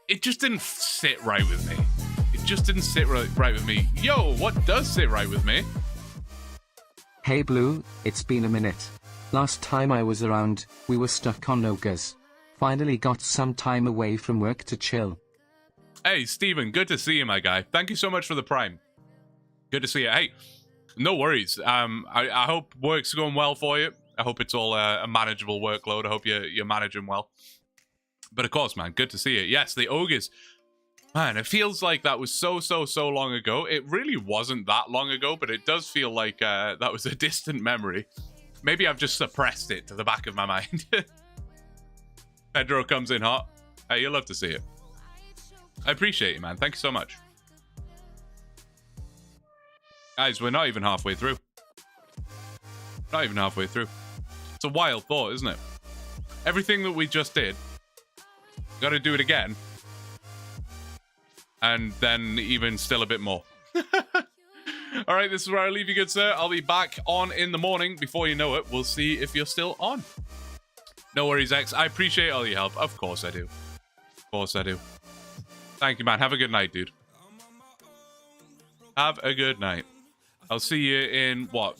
it just didn't sit right with me. It just didn't sit right with me. Yo, what does sit right with me? Hey Blue, it's been a minute. Last time I was around, we were stuck on Nogas. Finally got some time away from work to chill. Hey Steven, good to see you, my guy. Thank you so much for the Prime. Good to see you. Hey, no worries. I hope work's going well for you. I hope it's all a manageable workload. I hope you're managing well. But of course, man, good to see you. Yes, the Ogres. Man, it feels like that was so long ago. It really wasn't that long ago, but it does feel like that was a distant memory. Maybe I've just suppressed it to the back of my mind. Pedro comes in hot. Hey, you'll love to see it. I appreciate you, man. Thank you so much. Guys, we're not even halfway through. Not even halfway through. It's a wild thought, isn't it? Everything that we just did, got to do it again. And then even still a bit more. All right, this is where I leave you, good sir. I'll be back on in the morning. Before you know it, we'll see if you're still on. No worries, X. I appreciate all your help. Of course I do. Of course I do. Thank you, man. Have a good night, dude. Have a good night. I'll see you in, what,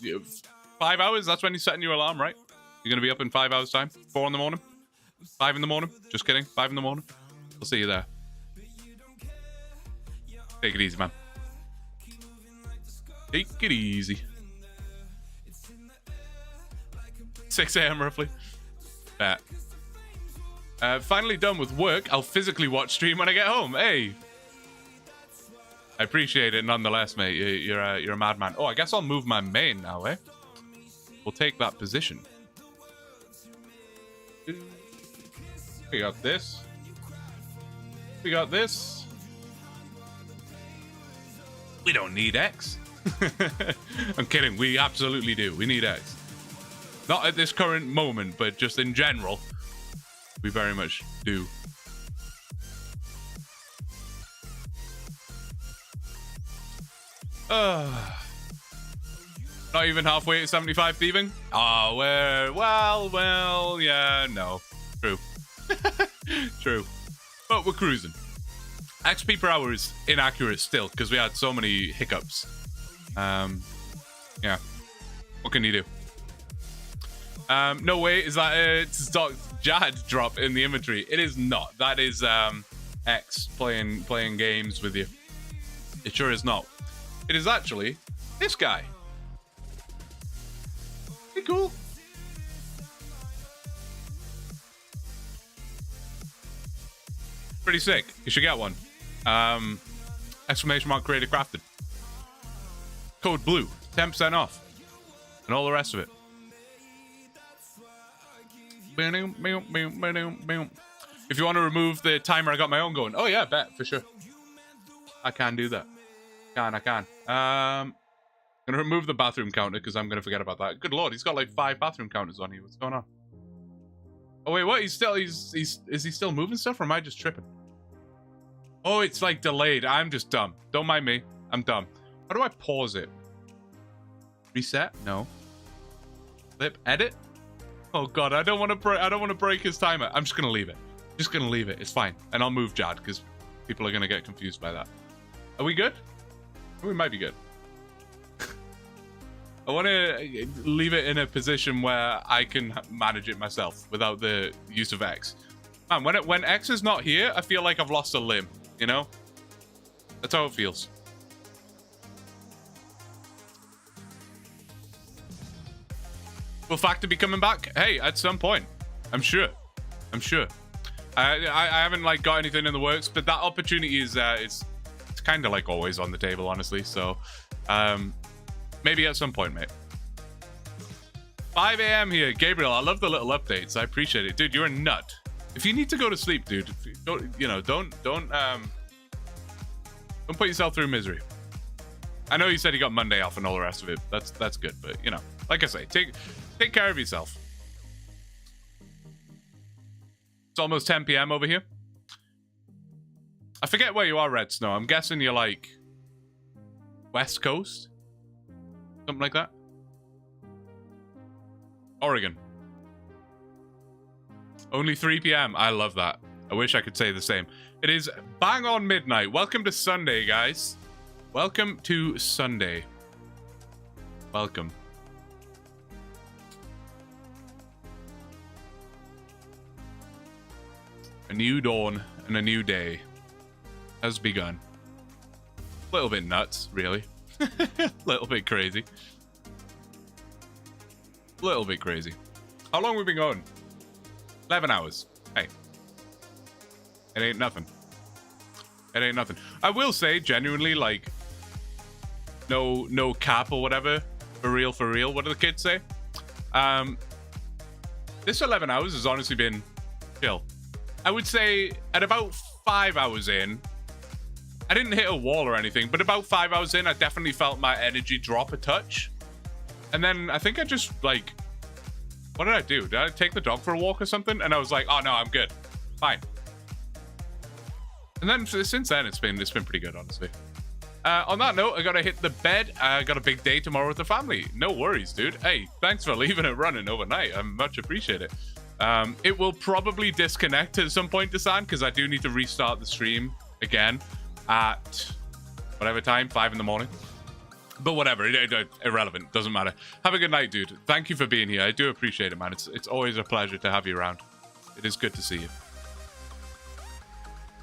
5 hours? That's when you're setting your alarm, right? You're going to be up in 5 hours' time? 4 in the morning? 5 in the morning? Just kidding. 5 in the morning? I'll see you there. Take it easy, man. Take it easy. 6 a.m. roughly. Bet. Finally done with work. I'll physically watch stream when I get home. Hey. I appreciate it nonetheless, mate. You're a madman. Oh, I guess I'll move my main now, eh? We'll take that position. We got this. We got this. We don't need X. I'm kidding. We absolutely do. We need X. Not at this current moment, but just in general. We very much do. Not even halfway at 75 thieving? Oh, well, yeah, no. True. True. But we're cruising. XP per hour is inaccurate still, because we had so many hiccups. Yeah. What can you do? No way, is that a stock Jad drop in the inventory? It is not. That is X playing games with you. It sure is not. It is actually this guy. Pretty cool. Pretty sick. You should get one. Exclamation mark creative crafted. Code blue. 10% off. And all the rest of it. If you want to remove the timer, I got my own going. Oh yeah, bet for sure. I can do that. I can. I'm gonna remove the bathroom counter because I'm gonna forget about that. Good lord, he's got like 5 bathroom counters on here. What's going on? Oh wait, what? Is he still moving stuff, or am I just tripping? Oh, it's like delayed. I'm just dumb. Don't mind me. I'm dumb. How do I pause it? Reset? No. Flip. Edit? Oh god, I don't want to break his timer. I'm just gonna leave it. Just gonna leave it. It's fine, and I'll move Jad because people are gonna get confused by that. Are we good? We might be good. I want to leave it in a position where I can manage it myself without the use of X. Man, when X is not here, I feel like I've lost a limb, you know? That's how it feels. Will Factor be coming back? Hey, at some point. I'm sure. I haven't like got anything in the works, but that opportunity is it's kind of like always on the table, honestly. So maybe at some point, mate. 5 a.m. here. Gabriel, I love the little updates. I appreciate it. Dude, you're a nut. If you need to go to sleep, dude, don't put yourself through misery. I know you said you got Monday off and all the rest of it. That's good, but you know, like I say, take care of yourself. It's almost 10 p.m. over here. I forget where you are, Red Snow. I'm guessing you're like West Coast? Something like that? Oregon. Only 3 p.m. I love that. I wish I could say the same. It is bang on midnight. Welcome to Sunday, guys. Welcome to Sunday. Welcome. A new dawn and a new day has begun. A little bit nuts, really. A little bit crazy. A little bit crazy. How long have we been going? 11 hours. Hey. It ain't nothing. It ain't nothing. I will say, genuinely, like, no cap or whatever. For real. What do the kids say? This 11 hours has honestly been chill. I would say at about 5 hours in, I didn't hit a wall or anything, but about 5 hours in, I definitely felt my energy drop a touch. And then I think I just, like, what did I do? Did I take the dog for a walk or something? And I was like, oh no, I'm good. Fine. And then since then, it's been pretty good, honestly. On that note, I gotta hit the bed. I got a big day tomorrow with the family. No worries, dude. Hey, thanks for leaving it running overnight. I much appreciate it. It will probably disconnect at some point, Desan, because I do need to restart the stream again at whatever time, 5 in the morning. But whatever, irrelevant, doesn't matter. Have a good night, dude. Thank you for being here. I do appreciate it, man. It's always a pleasure to have you around. It is good to see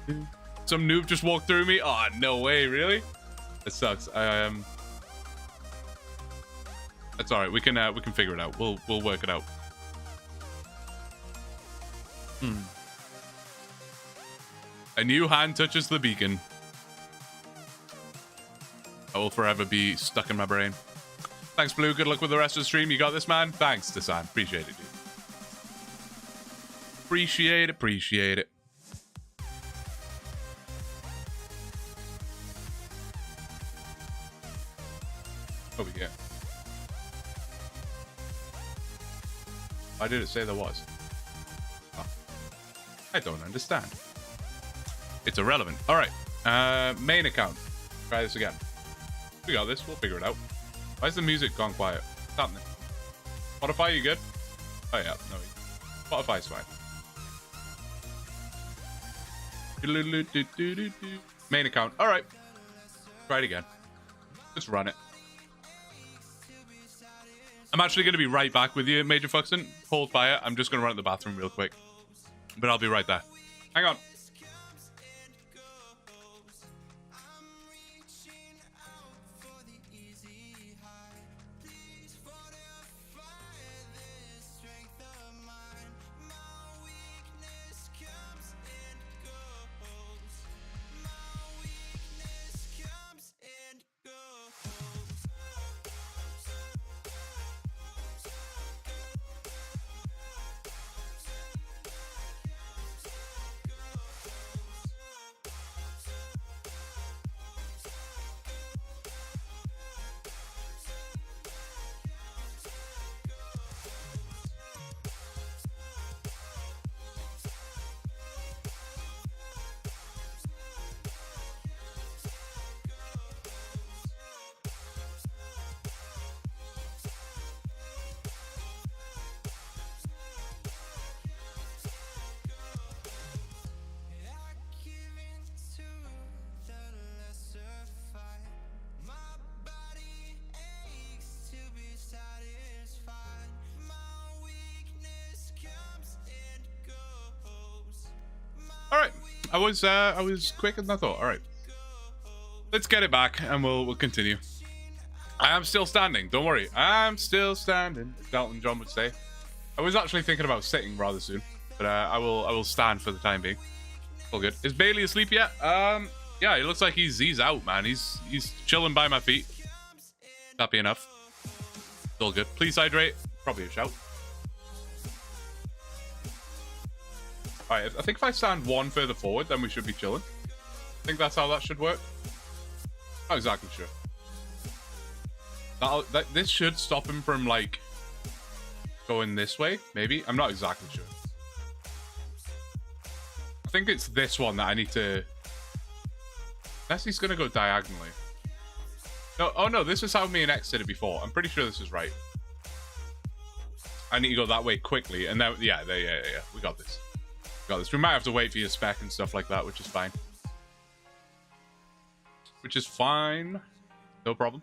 you. Some noob just walked through me. Oh, no way, really? It sucks. That's all right. We can figure it out. We'll work it out. A new hand touches the beacon. I will forever be stuck in my brain. Thanks, Blue. Good luck with the rest of the stream. You got this, man. Thanks, Desan. Appreciate it, dude. Appreciate it. Over here. Why did it say there was? Oh. I don't understand. It's irrelevant. All right. Main account. Try this again. We got this. We'll figure it out. Why is the music gone quiet? What's happening? Spotify, you good? Oh, yeah. No, Spotify's fine. Main account. All right. Try it again. Just run it. I'm actually going to be right back with you, Major Fuxton. Hold fire. I'm just going to run to the bathroom real quick. But I'll be right there. Hang on. I was quicker than I thought. All right, let's get it back, and we'll continue. I am still standing. Don't worry, I'm still standing. As Dalton John would say. I was actually thinking about sitting rather soon, but I will stand for the time being. All good. Is Bailey asleep yet? Yeah, it looks like he's out, man. He's chilling by my feet. Happy enough. It's all good. Please hydrate. Probably a shout. All right, I think if I stand one further forward, then we should be chilling. I think that's how that should work. Not exactly sure. This should stop him from, like, going this way, maybe. I'm not exactly sure. I think it's this one that I need to... Unless he's going to go diagonally. No, oh no, this is how me and X did it before. I'm pretty sure this is right. I need to go that way quickly, and then, yeah. We got this. We got this. We might have to wait for your spec and stuff like that, which is fine. Which is fine. No problem.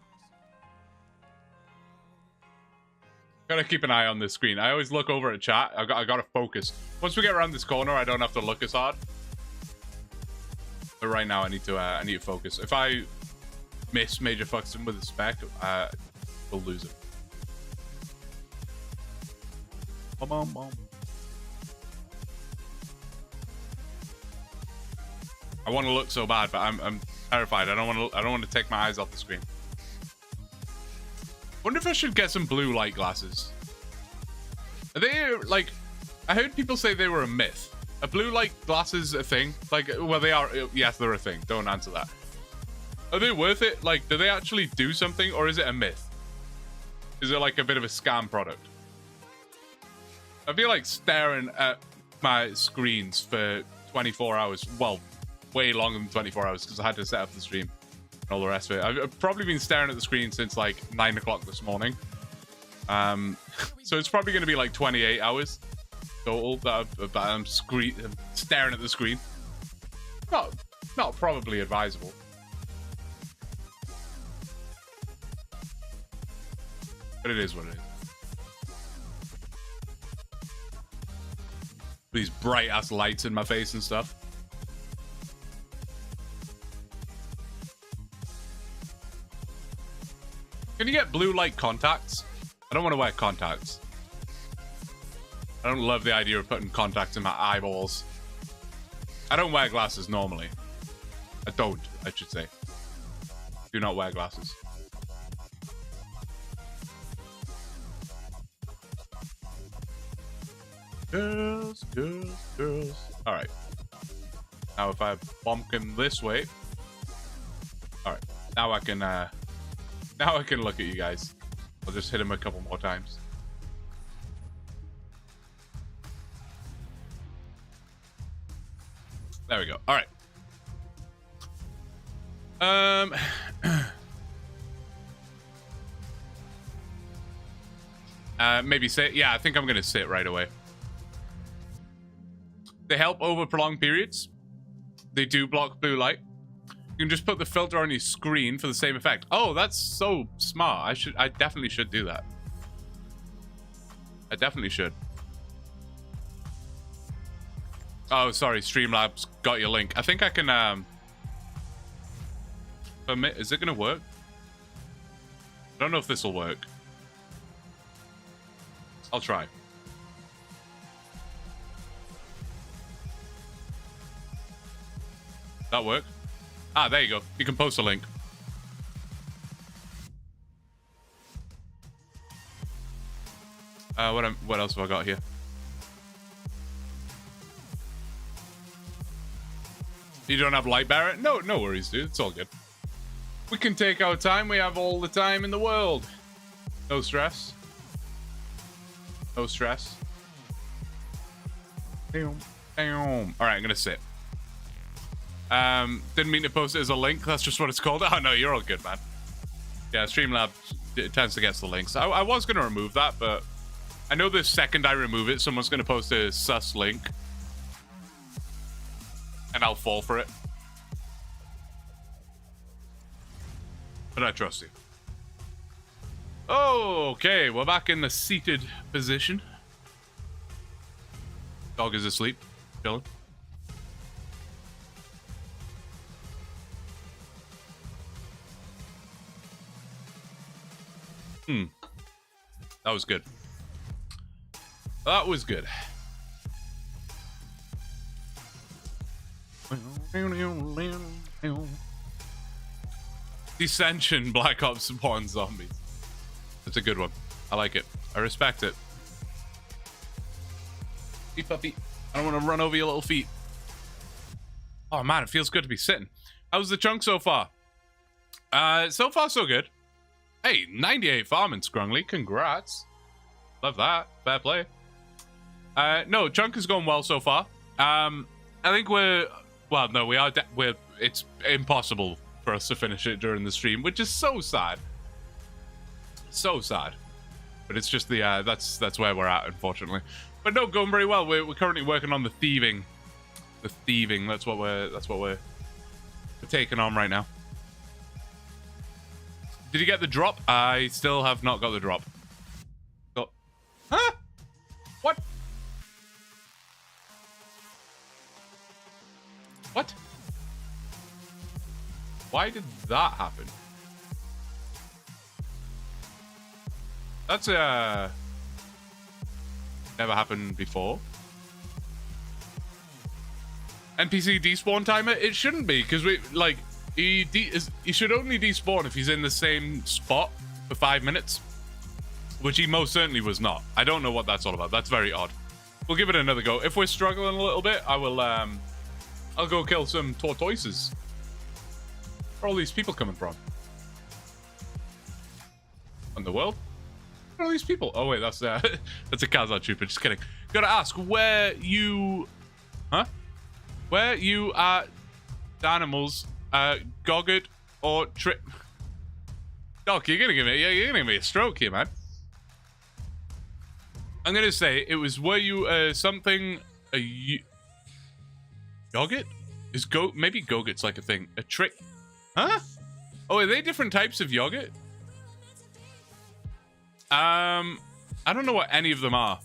Gotta keep an eye on this screen. I always look over at chat. I gotta focus. Once we get around this corner, I don't have to look as hard. But right now, I need to focus. If I miss major fucks in with a spec, we'll lose it. I want to look so bad, but I'm terrified. I don't want to take my eyes off the screen. Wonder if I should get some blue light glasses. Are they, like, I heard people say they were a myth. Are blue light glasses a thing? Like, well, they are. Yes, they're a thing. Don't answer that. Are they worth it? Like, do they actually do something, or is it a myth? Is it like a bit of a scam product? I feel like staring at my screens for 24 hours. Well, way longer than 24 hours because I had to set up the stream and all the rest of it. I've probably been staring at the screen since like 9 o'clock this morning. So it's probably going to be like 28 hours total that I'm staring at the screen. Not probably advisable. But it is what it is. These bright ass lights in my face and stuff. Can you get blue light contacts? I don't want to wear contacts. I don't love the idea of putting contacts in my eyeballs. I don't wear glasses normally. I should say. Do not wear glasses. Girls. All right. Now if I bonk him this way. All right. Now I can look at you guys. I'll just hit him a couple more times. There we go. All right. Maybe sit. Yeah, I think I'm gonna sit right away. They help over prolonged periods. They do block blue light. You can just put the filter on your screen for the same effect. Oh, that's so smart. I definitely should do that. I definitely should. Oh, sorry, Streamlabs got your link. I think I can permit. Is it gonna work? I don't know if this will work. I'll try. That work? Ah, there you go. You can post a link. What else have I got here? You don't have light bearer? No worries, dude. It's all good. We can take our time. We have all the time in the world. No stress. No stress. All right, I'm gonna sit. Didn't mean to post it as a link. That's just what it's called. Oh no, you're all good, man. Yeah, Streamlabs tends to get the links. I was gonna remove that, but I know the second I remove it, someone's gonna post a sus link, and I'll fall for it. But I trust you. Okay, we're back in the seated position. Dog is asleep, chilling. That was good. That was good. Descension Black Ops 1 Zombies. That's a good one. I like it. I respect it. Hey, puppy. I don't want to run over your little feet. Oh, man, it feels good to be sitting. How's the chunk so far? So far, so good. Hey, 98 farming, Scrungly. Congrats. Love that. Fair play. No, chunk has gone well so far. I think we're... Well, no, we are... It's impossible for us to finish it during the stream, which is so sad. So sad. But it's just the... that's where we're at, unfortunately. But no, going very well. We're currently working on the thieving. The thieving. That's what we're taking on right now. Did you get the drop? I still have not got the drop. Oh. Huh? What? What? Why did that happen? That's never happened before. NPC despawn timer? It shouldn't be, because we like he should only despawn if he's in the same spot for 5 minutes, which he most certainly was not. I don't know what that's all about. That's very odd. We'll give it another go. If we're struggling a little bit, I will I'll go kill some tortoises. Where are all these people coming from? In the world? Where are all these people? Oh wait, that's that's a Kazakh trooper. Just kidding. Gotta ask where you, where you are, animals, Goggett or Trip. Doc, you're gonna give me a stroke here, man. I'm gonna say it was were you something Goggett? Is maybe Goggett's like a thing. A trick. Huh? Oh, are they different types of yogurt? I don't know what any of them are.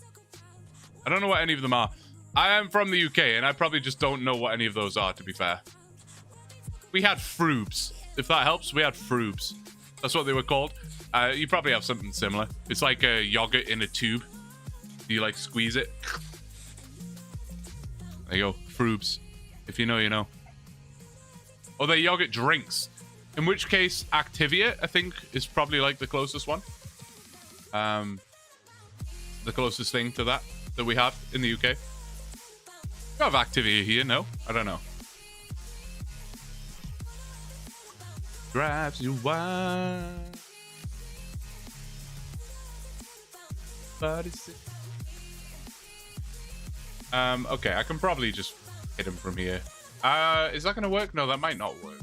I don't know what any of them are. I am from the UK, and I probably just don't know what any of those are, to be fair. We had Froobs. If that helps, we had Froobs. That's what they were called. You probably have something similar. It's like a yogurt in a tube. You, like, squeeze it. There you go. Froobs. If you know, you know. Or they're yogurt drinks. In which case, Activia, I think, is probably, like, the closest one. The closest thing to that we have in the UK. We have Activia here, no? I don't know. Drives you wild. But it's... okay, I can probably just hit him from here. Is that gonna work? No, that might not work.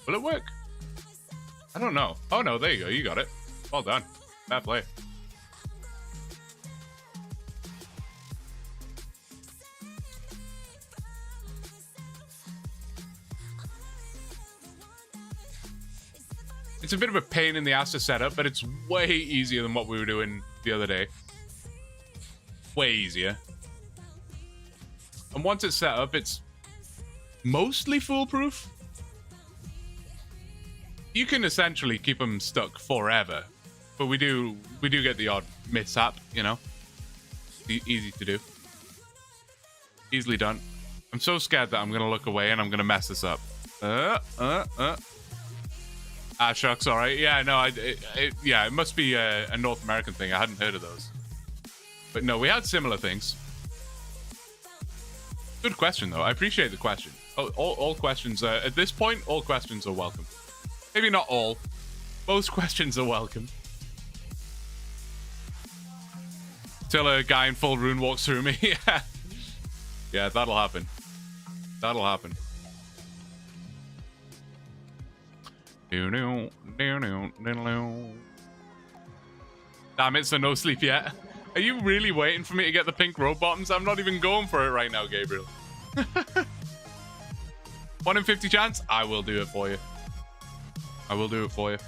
Will it work? I don't know. Oh no, there you go. You got it. Well done. Fair play. It's a bit of a pain in the ass to set up, but it's way easier than what we were doing the other day. Way easier. And once it's set up, it's mostly foolproof. You can essentially keep them stuck forever, but we do get the odd mishap, you know. Easy to do. Easily done. I'm so scared that I'm gonna look away and I'm gonna mess this up. Ah, shucks, all right. Yeah, no, yeah, it must be a North American thing. I hadn't heard of those. But no, we had similar things. Good question, though. I appreciate the question. All questions, at this point, all questions are welcome. Maybe not all. Most questions are welcome. Till a guy in full rune walks through me. Yeah. Yeah, that'll happen. That'll happen. Damn it, so no sleep yet. Are you really waiting for me to get the pink robe bottoms? I'm not even going for it right now, Gabriel. 1 in 50 chance? I will do it for you. I will do it for you.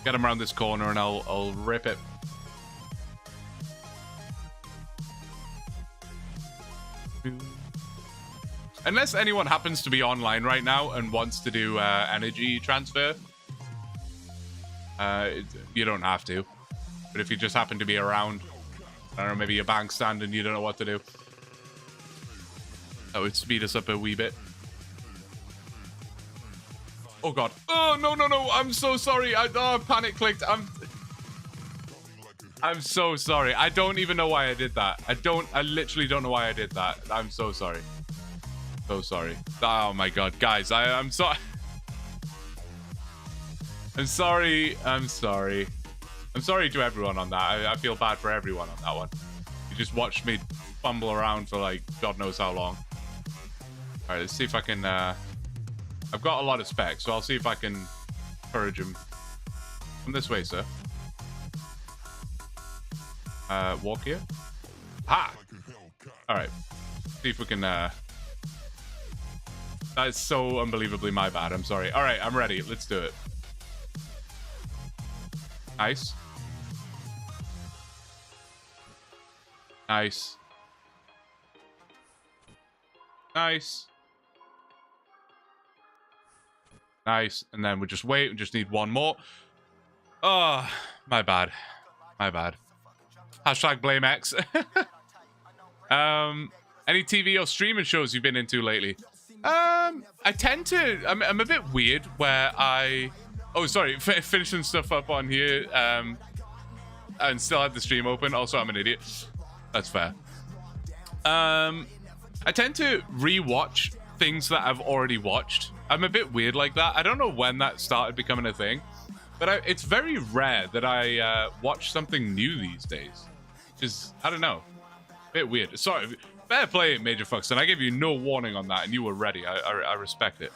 Get him around this corner and I'll rip it. Unless anyone happens to be online right now and wants to do energy transfer. You don't have to. But if you just happen to be around, I don't know, maybe a bank stand and you don't know what to do, that would speed us up a wee bit. Oh god. Oh no no no! I'm so sorry. I panic clicked. I'm so sorry. I don't even know why I did that. I literally don't know why I did that. I'm so sorry. So sorry. Oh my god, guys. I'm sorry. I'm sorry. I'm sorry. I'm sorry to everyone on that. I feel bad for everyone on that one. You just watched me fumble around for like God knows how long. All right, let's see if I can. I've got a lot of specs, so I'll see if I can encourage him. Come this way, sir. Walk here. Ha! All right. See if we can. That is so unbelievably my bad. I'm sorry. All right, I'm ready. Let's do it. Nice. Nice. Nice. Nice. And then we just wait. We just need one more. Oh, my bad. My bad. Hashtag blame X. Any TV or streaming shows you've been into lately? I tend to... I'm a bit weird where I... Oh, sorry. Finishing stuff up on here. And still had the stream open. Also, I'm an idiot. That's fair. I tend to rewatch things that I've already watched. I'm a bit weird like that. I don't know when that started becoming a thing, but it's very rare that I watch something new these days. Just, I don't know. A bit weird. Sorry. Fair play, Major Fuxton. I gave you no warning on that, and you were ready. I respect it.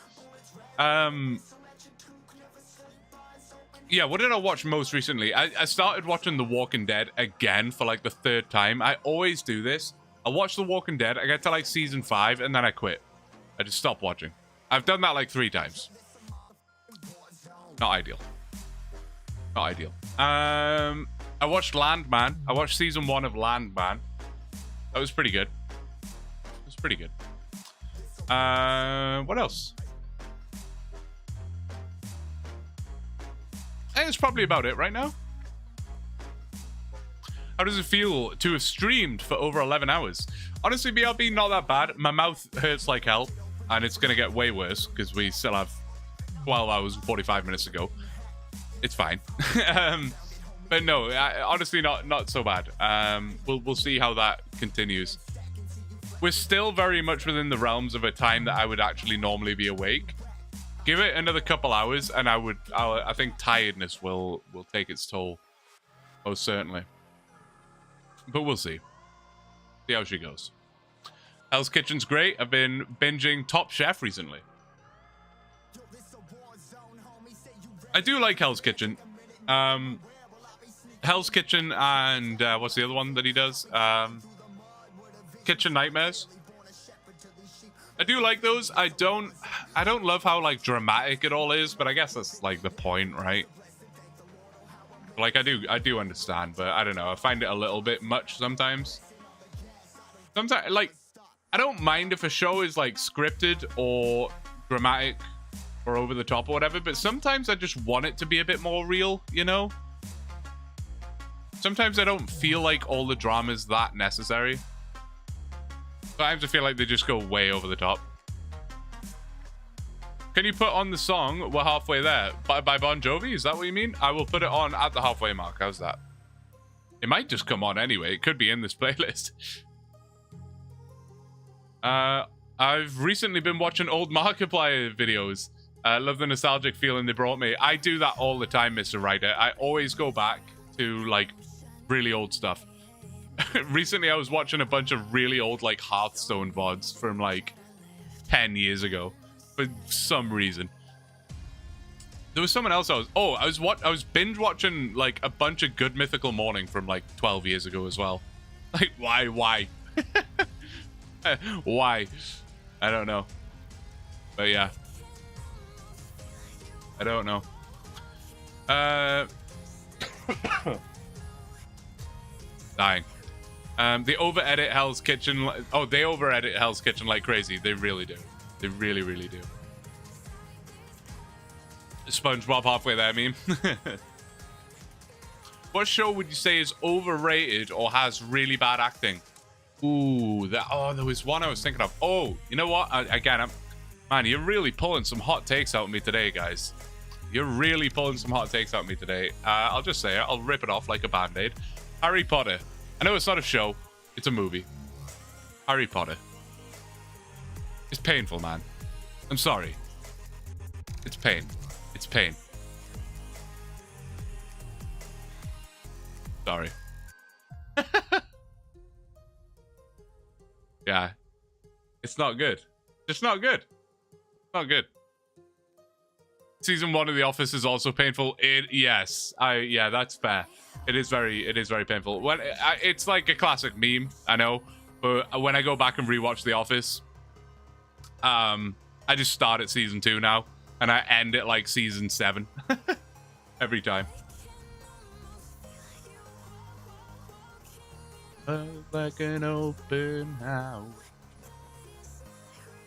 Yeah, what did I watch most recently? I started watching The Walking Dead again for like the 3rd time. I always do this. I watch The Walking Dead, I get to like season 5, and then I quit. I just stop watching. I've done that like 3 times. Not ideal. Not ideal. I watched Landman. I watched season 1 of Landman. That was pretty good. It was pretty good. What else? I think that's probably about it right now. How does it feel to have streamed for over 11 hours? Honestly, BRB, not that bad. My mouth hurts like hell, and it's going to get way worse because we still have 12 hours and 45 minutes to go. It's fine. But no, honestly, not so bad. We'll see how that continues. We're still very much within the realms of a time that I would actually normally be awake. Give it another couple hours, and I think tiredness will take its toll. Most certainly. But we'll see. See how she goes. Hell's Kitchen's great. I've been binging Top Chef recently. I do like Hell's Kitchen. Hell's Kitchen and what's the other one that he does? Kitchen Nightmares. I do like those. I don't love how like dramatic it all is, but I guess that's like the point, right? Like I do understand, but I don't know. I find it a little bit much sometimes. Sometimes, like, I don't mind if a show is like scripted or dramatic or over the top or whatever, but sometimes I just want it to be a bit more real, you know? Sometimes I don't feel like all the drama is that necessary. Sometimes I feel like they just go way over the top. Can you put on the song We're Halfway There by Bon Jovi? Is that what you mean? I will put it on at the halfway mark. How's that? It might just come on anyway. It could be in this playlist. I've recently been watching old Markiplier videos. Love the nostalgic feeling they brought me. I do that all the time, Mr. Ryder. I always go back to like really old stuff. Recently I was watching a bunch of really old like Hearthstone VODs from like 10 years ago for some reason. There was someone else I was binge watching like a bunch of Good Mythical Morning from like 12 years ago as well. Like why why I don't know, but yeah, I don't know. Dying. They over-edit Hell's Kitchen. Oh, they over-edit Hell's Kitchen like crazy. They really do. They really, really do. SpongeBob halfway there, meme. What show would you say is overrated or has really bad acting? Ooh, there was one I was thinking of. Oh, you know what? Man, you're really pulling some hot takes out of me today, guys. You're really pulling some hot takes out of me today. I'll just say it. I'll rip it off like a band-aid. Harry Potter. I know it's not a show. It's a movie. Harry Potter. It's painful, man. I'm sorry. It's pain. It's pain. Sorry. Yeah. It's not good. It's not good. Not good. Season 1 of The Office is also painful. Yeah, that's fair. It is very painful. It's like a classic meme, I know, but when I go back and rewatch The Office, I just start at season 2 now, and I end at like season 7 every time. Like an open house.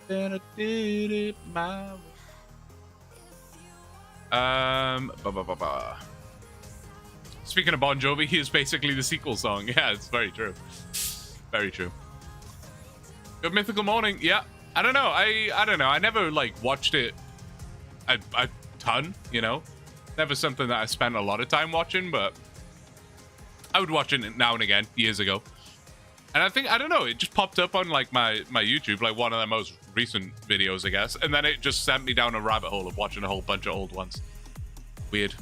Then I did it my way. Speaking of Bon Jovi, he is basically the sequel song. Yeah, it's very true. Very true. Good Mythical Morning. Yeah, I don't know. I don't know. I never like watched it a ton, you know. Never something that I spent a lot of time watching, but I would watch it now and again years ago. And I don't know, it just popped up on like my YouTube, like one of the most recent videos, I guess. And then it just sent me down a rabbit hole of watching a whole bunch of old ones. Weird.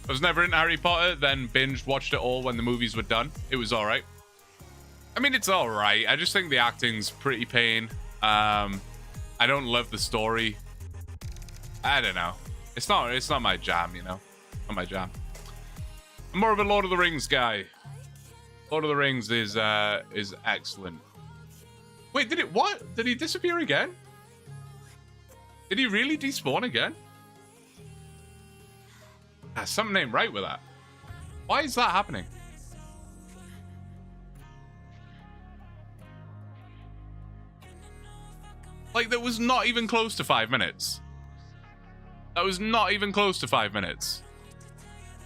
I was never into Harry Potter, then binge watched it all when the movies were done. It was all right. I mean, it's all right. I just think the acting's pretty pain. I don't love the story. I don't know. It's not my jam, you know. Not my jam. I'm more of a Lord of the Rings guy. Lord of the Rings is excellent. Wait, did he disappear again? Did he really despawn again? Something ain't right with that. Why is that happening? Like, that was not even close to 5 minutes. That was not even close to 5 minutes.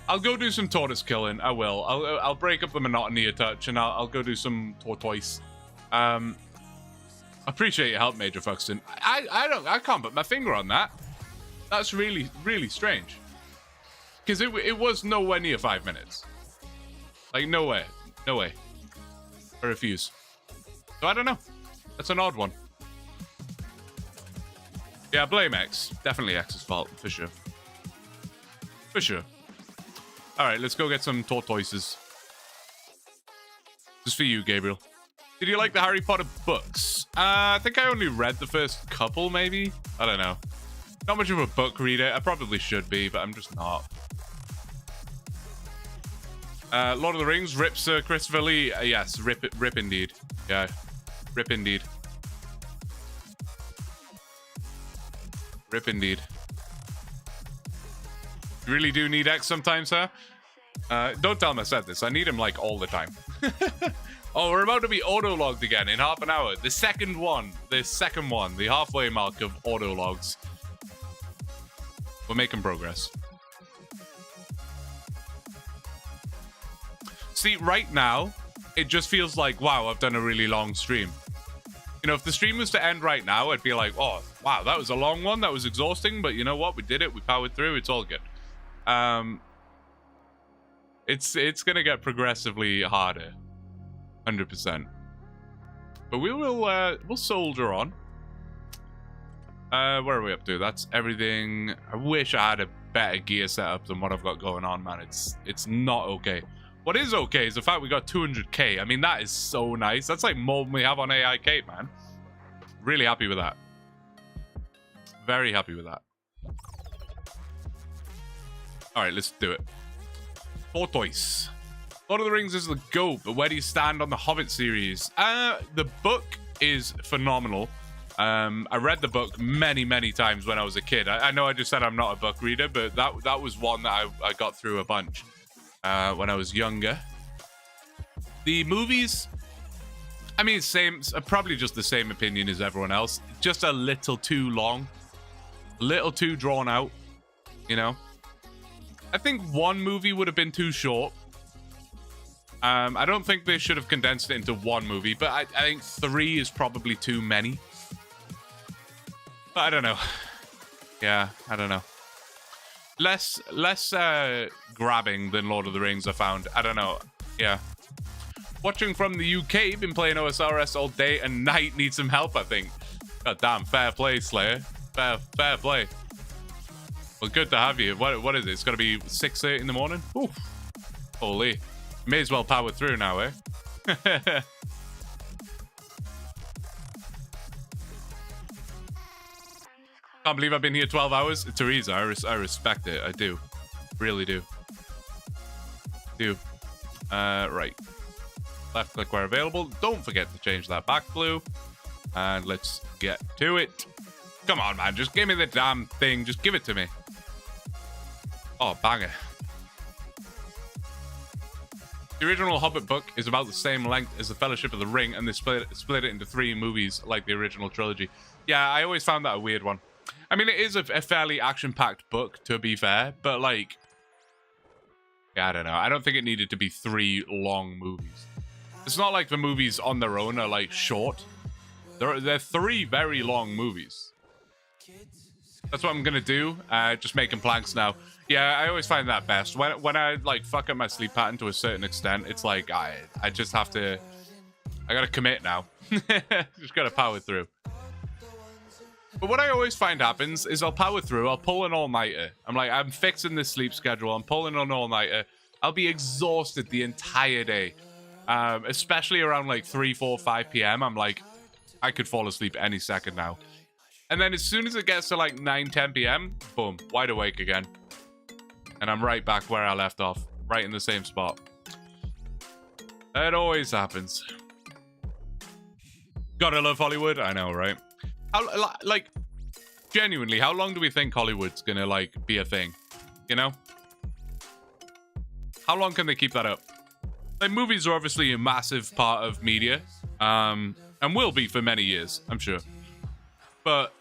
I'll go do some tortoise killing. I will. I'll break up the monotony a touch, and I'll go do some tortoise. Appreciate your help, Major Fuxton. I can't put my finger on that. That's really, really strange. Because it was nowhere near 5 minutes. Like, no way. No way. I refuse. So I don't know. That's an odd one. Yeah, blame X. Definitely X's fault, for sure. For sure. Alright, let's go get some tortoises. This is for you, Gabriel. Did you like the Harry Potter books? I think I only read the first couple, maybe? I don't know. Not much of a book reader. I probably should be, but I'm just not. Lord of the Rings, rip Sir Christopher Lee. Yes, rip indeed. Yeah, rip indeed. Rip indeed. You really do need X sometimes, huh? Don't tell him I said this. I need him like all the time. Oh, we're about to be auto-logged again in half an hour. The second one, the halfway mark of auto-logs. We're making progress. See, right now, it just feels like, wow, I've done a really long stream. You know, if the stream was to end right now, I'd be like, oh, wow, that was a long one. That was exhausting. But you know what? We did it. We powered through. It's all good. It's going to get progressively harder. 100%. But we'll soldier on. Where are we up to? That's everything. I wish I had a better gear setup than what I've got going on, man. It's not okay. What is okay is the fact we got 200k. I mean, that is so nice. That's like more than we have on AI Kate, man. Really happy with that. Very happy with that. All right, let's do it. Tortoise. Lord of the Rings is the GOAT, but where do you stand on the Hobbit series? The book is phenomenal. I read the book many, many times when I was a kid. I know I just said I'm not a book reader, but that was one that I got through a bunch when I was younger. The movies, I mean, probably just the same opinion as everyone else. Just a little too long, a little too drawn out. You know? I think one movie would have been too short. I don't think they should have condensed it into one movie, but I think 3 is probably too many. But I don't know. Yeah, I don't know. Less grabbing than Lord of the Rings, I found. I don't know. Yeah. Watching from the UK, been playing OSRS all day and night, need some help, I think. God damn, fair play, Slayer. Fair play. Well, good to have you. What is it? It's gonna be 6:30 in the morning? Oof. Holy. May as well power through now, eh? Can't believe I've been here 12 hours. Teresa, I respect it. I do. Really do. Right. Left click where available. Don't forget to change that back blue. And let's get to it. Come on, man. Just give me the damn thing. Just give it to me. Oh, banger. The original Hobbit book is about the same length as The Fellowship of the Ring, and they split it into 3 movies like the original trilogy. Yeah, I always found that a weird one. I mean, it is a fairly action-packed book, to be fair, but, like... Yeah, I don't know. I don't think it needed to be 3 long movies. It's not like the movies on their own are, like, short. They're 3 very long movies. That's what I'm gonna do. Just making planks now. Yeah, I always find that best. When I, like, fuck up my sleep pattern to a certain extent, it's like, I just have to... I gotta commit now. Just gotta power through. But what I always find happens is I'll power through, I'll pull an all-nighter. I'm like, I'm fixing this sleep schedule, I'm pulling an all-nighter. I'll be exhausted the entire day. Especially around, like, 3, 4, 5 p.m. I'm like, I could fall asleep any second now. And then as soon as it gets to, like, 9, 10 p.m., boom, wide awake again. And I'm right back where I left off. Right in the same spot. It always happens. Gotta love Hollywood. I know, right? How, like, genuinely, how long do we think Hollywood's gonna, like, be a thing? You know? How long can they keep that up? Like, movies are obviously a massive part of media. And will be for many years, I'm sure. But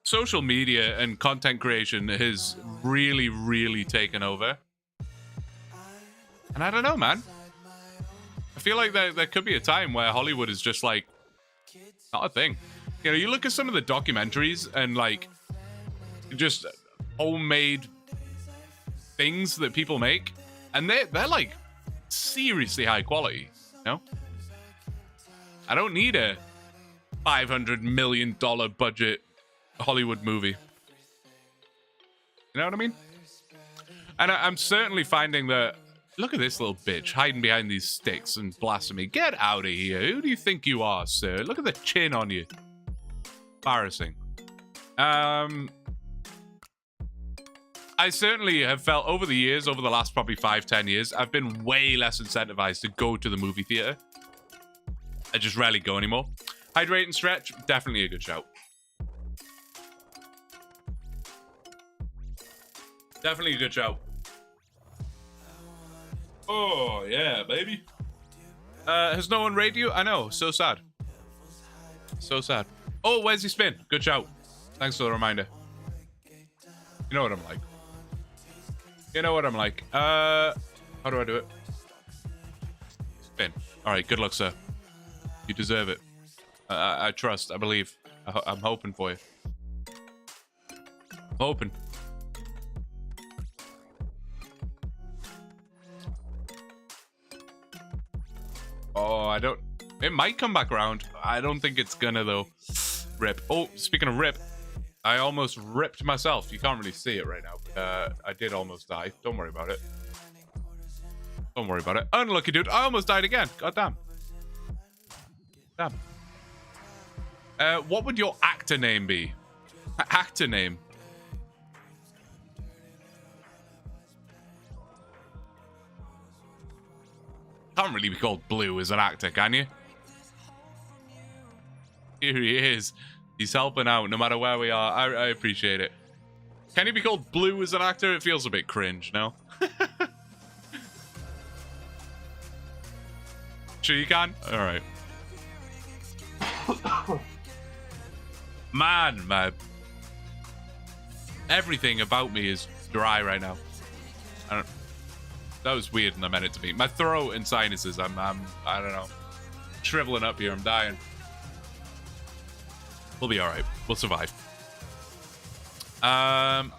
social media and content creation has really, really taken over. And I don't know, man. I feel like there could be a time where Hollywood is just, like, not a thing. You know, you look at some of the documentaries and, like, just homemade things that people make, and they're like, seriously high quality, you know? I don't need a $500 million budget Hollywood movie. You know what I mean? And I'm certainly finding that... Look at this little bitch hiding behind these sticks and blasting me. Get out of here. Who do you think you are, sir? Look at the chin on you. Embarrassing. I certainly have felt over the years, over the last probably 5-10 years, I've been way less incentivized to go to the movie theater. I just rarely go anymore. Hydrate and stretch, definitely a good shout. Definitely a good shout. Oh, yeah, baby. Has no one raided you? I know, so sad. So sad. Oh, where's he spin? Good shout. Thanks for the reminder. You know what I'm like. You know what I'm like. How do I do it? Spin. All right, good luck, sir. You deserve it. I trust. I believe. I'm hoping for you. I'm hoping. Oh, I don't... It might come back around. I don't think it's gonna, though. Rip. Oh, speaking of rip, I almost ripped myself. You can't really see it right now. But, I did almost die. Don't worry about it. Don't worry about it. Unlucky, dude. I almost died again. God damn. Damn. What would your actor name be? Actor name. Can't really be called Blue as an actor, can you? Here he is. He's helping out no matter where we are. I appreciate it. Can he be called Blue as an actor? It feels a bit cringe, no? Sure you can? Alright. Man. Everything about me is dry right now. That was weird and I meant it to be. My throat and sinuses, I don't know. Shriveling up here, I'm dying. We'll be alright. We'll survive. I'm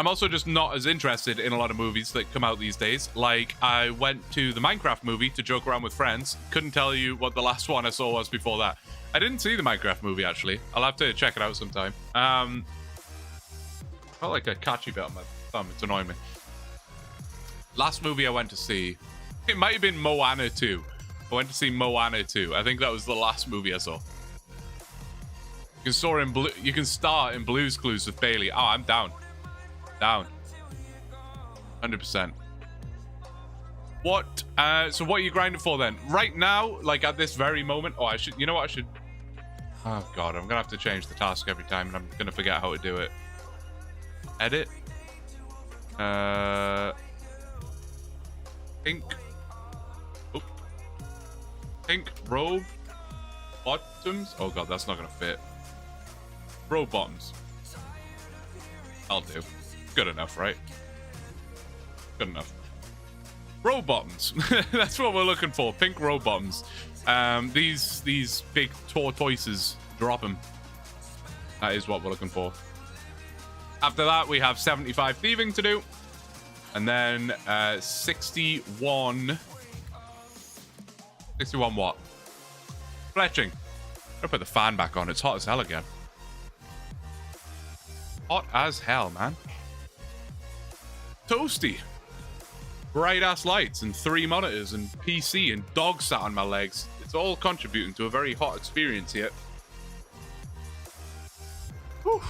also just not as interested in a lot of movies that come out these days. Like, I went to the Minecraft movie to joke around with friends. Couldn't tell you what the last one I saw was before that. I didn't see the Minecraft movie, actually. I'll have to check it out sometime. Felt like a catchy bit on my thumb. It's annoying me. Last movie I went to see, it might have been Moana 2. I went to see Moana 2. I think that was the last movie I saw. You can start in Blue's Clues with Bailey. Oh, I'm down. Down. 100%. What? So what are you grinding for then? Right now, like at this very moment. Oh, I should. You know what? I should. Oh God, I'm gonna have to change the task every time, and I'm gonna forget how to do it. Edit. Pink. Oh. Pink robe. Bottoms. Oh God, that's not gonna fit. Robe bottoms. I'll do. Good enough, right? Good enough. Robe bottoms. That's what we're looking for. Pink robe bottoms. These big tortoises. Drop them. That is what we're looking for. After that, we have 75 thieving to do. And then 61... 61 what? Fletching. I'll put the fan back on. It's hot as hell again. Hot as hell, man. Toasty. Bright ass lights and 3 monitors and PC and dog sat on my legs. It's all contributing to a very hot experience here. Whew.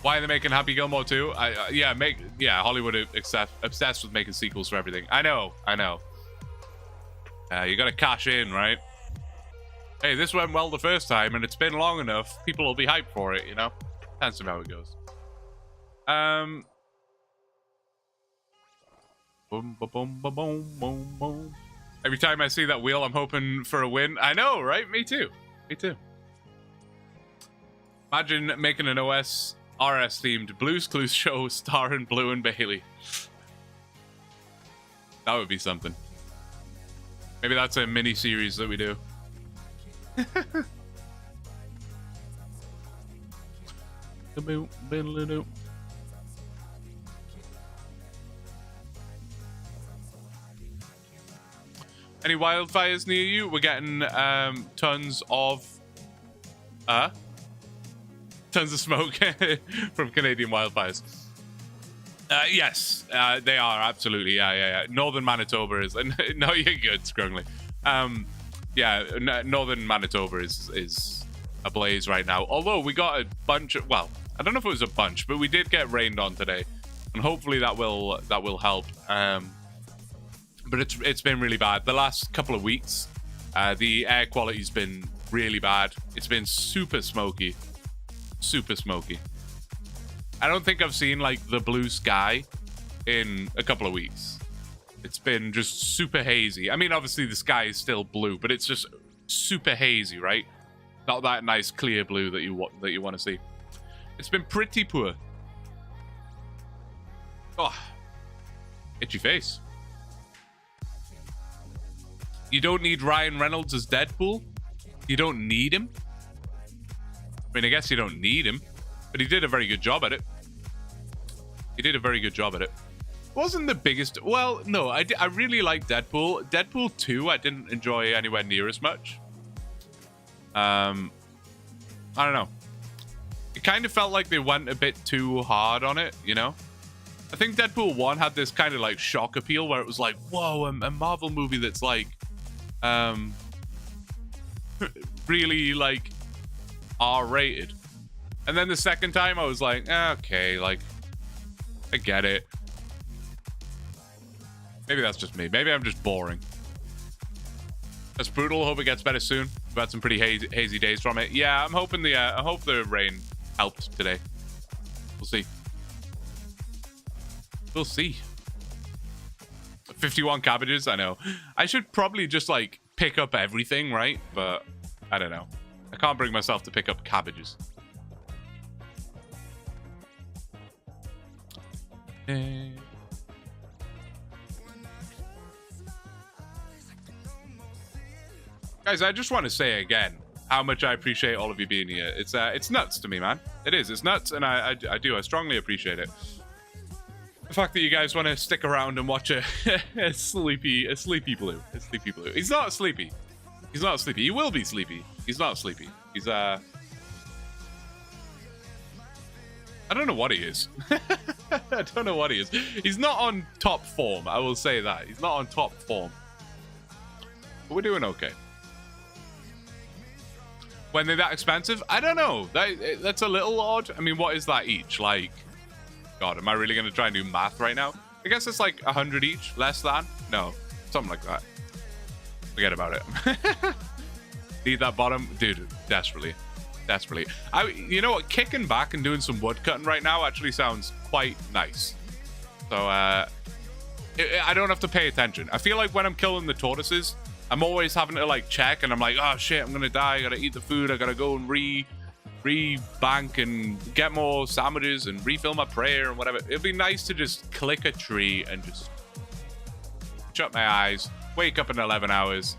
Why are they making Happy Gilmore 2? Yeah, Hollywood obsessed with making sequels for everything. I know. You gotta cash in, right? Hey, this went well the first time and it's been long enough. People will be hyped for it, you know? That's how it goes. Boom, boom, boom, boom, boom, boom. Every time I see that wheel, I'm hoping for a win. I know, right? Me too. Me too. Imagine making an OS RS themed Blue's Clues show starring Blue and Bailey. That would be something. Maybe that's a mini series that we do. Any wildfires near you? We're getting tons of smoke from Canadian wildfires. Yes, they are absolutely. Yeah. Northern Manitoba is. No, you're good, Scrungly. Northern Manitoba is ablaze right now. Although we got a bunch of, well, I don't know if it was a bunch, but we did get rained on today, and hopefully that will help. But it's been really bad the last couple of weeks. The air quality's been really bad. It's been super smoky. I don't think I've seen like the blue sky in a couple of weeks. It's been just super hazy. I mean, obviously the sky is still blue, but it's just super hazy, right? Not that nice clear blue that you want to see. It's been pretty poor. Oh, itchy face. You don't need Ryan Reynolds as Deadpool. You don't need him. I mean, I guess you don't need him, but he did a very good job at it. Wasn't the biggest. Well, no, I really like Deadpool. Deadpool 2, I didn't enjoy anywhere near as much. I don't know. It kind of felt like they went a bit too hard on it, you know? I think Deadpool 1 had this kind of like shock appeal where it was like, whoa, a Marvel movie that's like, really like R-rated. And then the second time I was like, okay, like, I get it. Maybe that's just me. Maybe I'm just boring. That's brutal. Hope it gets better soon. We've had some pretty hazy days from it. Yeah, I'm hoping I hope the rain helped today. We'll see. We'll see. 51 cabbages, I know. I should probably just like pick up everything, right? But I don't know. I can't bring myself to pick up cabbages. Guys, I just want to say again how much I appreciate all of you being here. It's nuts to me, man. It is. It's nuts, and I strongly appreciate it. The fact that you guys want to stick around and watch a sleepy blue. He's not sleepy. He's not sleepy. He will be sleepy. He's not sleepy. He's I don't know what he is. I don't know what he is. He's not on top form. I will say that. He's not on top form. But we're doing okay. When they're that expensive, I don't know. That's a little odd. I mean, what is that each? Like, God, am I really going to try and do math right now? I guess it's like 100 each, less than? No, something like that. Forget about it. Need that bottom? Dude, desperately. Desperately. You know what? Kicking back and doing some wood cutting right now actually sounds quite nice. So, I don't have to pay attention. I feel like when I'm killing the tortoises, I'm always having to like check, and I'm like, oh shit, I'm gonna die. I gotta eat the food. I gotta go and re-bank and get more sandwiches and refill my prayer and whatever. It'd be nice to just click a tree and just shut my eyes, wake up in 11 hours.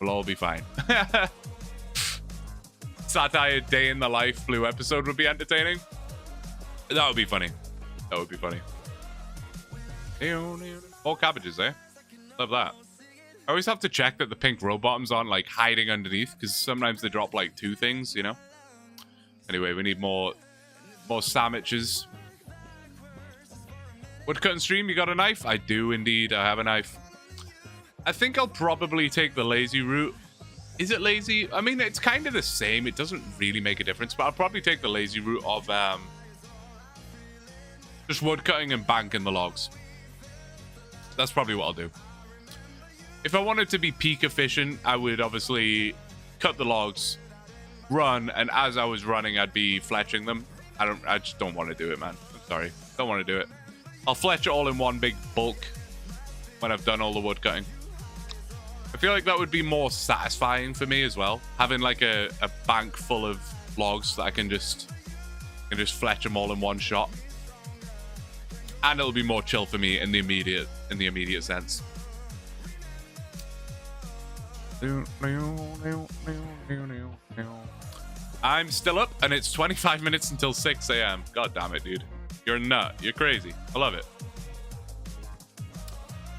We'll all be fine. Satire day in the life blue episode would be entertaining. That would be funny. That would be funny. More cabbages, eh? Love that. I always have to check that the pink row bottoms aren't like hiding underneath, because sometimes they drop like 2 things, you know? Anyway, we need more sandwiches. Woodcutting stream, you got a knife? I do indeed. I have a knife. I think I'll probably take the lazy route. Is it lazy? I mean, it's kind of the same. It doesn't really make a difference, but I'll probably take the lazy route of just woodcutting and banking the logs. That's probably what I'll do. If I wanted to be peak efficient, I would obviously cut the logs, run, and as I was running, I'd be fletching them. I just don't want to do it, man. I'm sorry. Don't want to do it. I'll fletch it all in one big bulk when I've done all the wood cutting. I feel like that would be more satisfying for me as well. Having like a bank full of logs that I can just fletch them all in one shot. And it'll be more chill for me in the immediate sense. I'm still up, and it's 25 minutes until 6 a.m. God damn it, dude. You're a nut. You're crazy. I love it.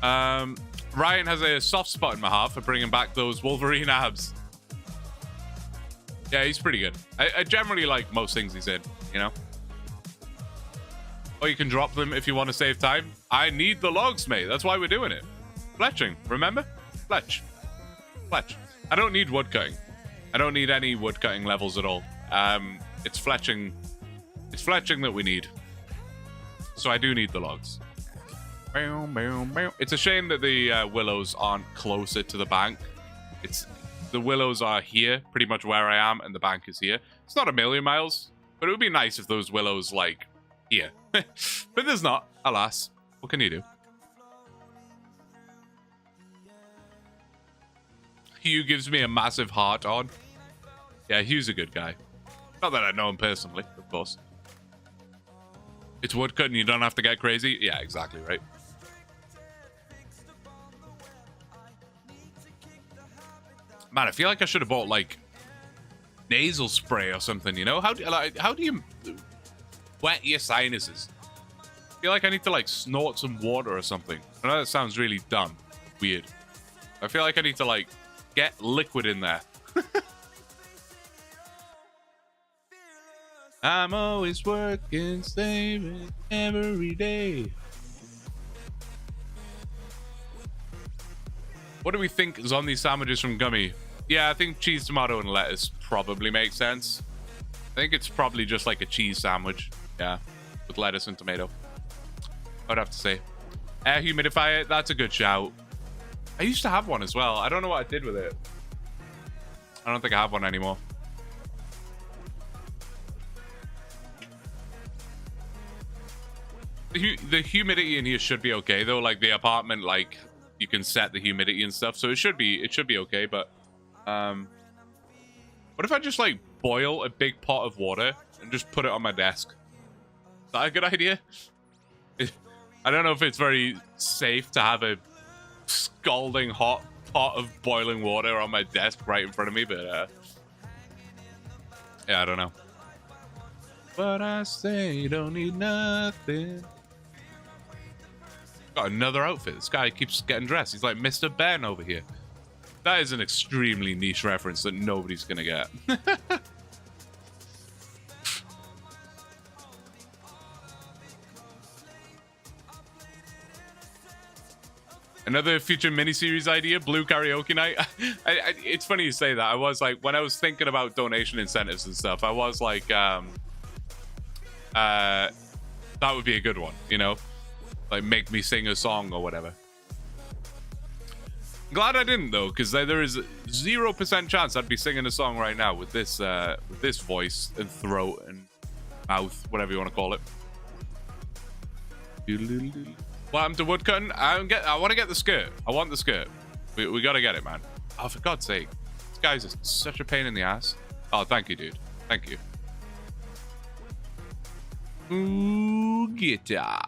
Ryan has a soft spot in my heart for bringing back those Wolverine abs. Yeah, he's pretty good. I generally like most things he's in, you know? Or you can drop them if you want to save time. I need the logs, mate. That's why we're doing it. Fletching, remember? Fletch. I don't need wood cutting. I don't need any wood cutting levels at all. It's fletching. It's fletching that we need. So I do need the logs. It's a shame that the willows aren't closer to the bank. The willows are here, pretty much where I am, and the bank is here. It's not a million miles, but it would be nice if those willows like here. But there's not, alas. What can you do? Hugh gives me a massive heart on. Yeah, Hugh's a good guy. Not that I know him personally, of course. It's woodcutting, you don't have to get crazy. Yeah, exactly, right? Man, I feel like I should have bought, like, nasal spray or something, you know? How do you wet your sinuses? I feel like I need to, like, snort some water or something. I know that sounds really dumb. Weird. I feel like I need to, like, get liquid in there. I'm always working, saving every day. What do we think is on these sandwiches from Gummy? Yeah, I think cheese, tomato, and lettuce probably makes sense. I think it's probably just like a cheese sandwich. Yeah, with lettuce and tomato. I'd have to say. Air humidifier, that's a good shout. I used to have one as well. I don't know what I did with it. I don't think I have one anymore. The humidity in here should be okay though. Like the apartment, like you can set the humidity and stuff, so it should be okay. But What if I just like boil a big pot of water and just put it on my desk? Is that a good idea? I don't know if it's very safe to have a scalding hot pot of boiling water on my desk right in front of me, but yeah, I don't know. But I say you don't need nothing. Got another outfit. This guy keeps getting dressed. He's like Mr. Ben over here. That is an extremely niche reference that nobody's gonna get. Another future miniseries idea, Blue Karaoke Night. It's funny you say that. I was like, when I was thinking about donation incentives and stuff, I was like, that would be a good one, you know? Like, make me sing a song or whatever. Glad I didn't, though, because there is 0% chance I'd be singing a song right now with this voice and throat and mouth, whatever you want to call it. What happened to woodcutting? I want to get the skirt. I want the skirt. We got to get it, man. Oh, for God's sake. This guy's such a pain in the ass. Oh, thank you, dude. Thank you. Ooh, guitar.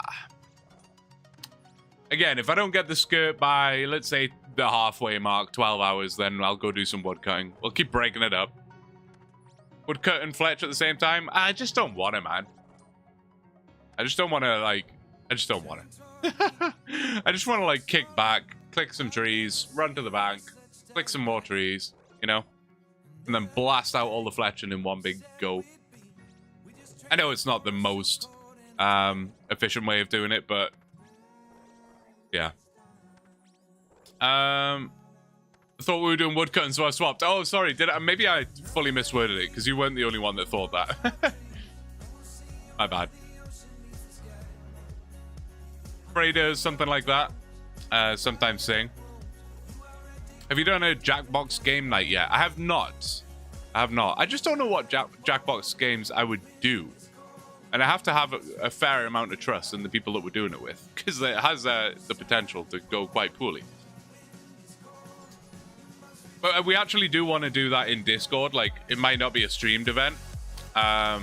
Again, if I don't get the skirt by, let's say, the halfway mark, 12 hours, then I'll go do some woodcutting. We'll keep breaking it up. Woodcut and Fletch at the same time? I just don't want it, man. I just don't want to, like... I just don't want it. I just want to, like, kick back, click some trees, run to the bank, click some more trees, you know? And then blast out all the fletching in one big go. I know it's not the most efficient way of doing it, but... yeah. I thought we were doing woodcutting, so I swapped. Oh, sorry. Maybe I fully misworded it, because you weren't the only one that thought that. My bad. Freyders, something like that. Sometimes sing. Have you done a Jackbox game night yet? I have not. I just don't know what Jackbox games I would do. And I have to have a fair amount of trust in the people that we're doing it with. Because it has the potential to go quite poorly. But we actually do want to do that in Discord. Like, it might not be a streamed event. But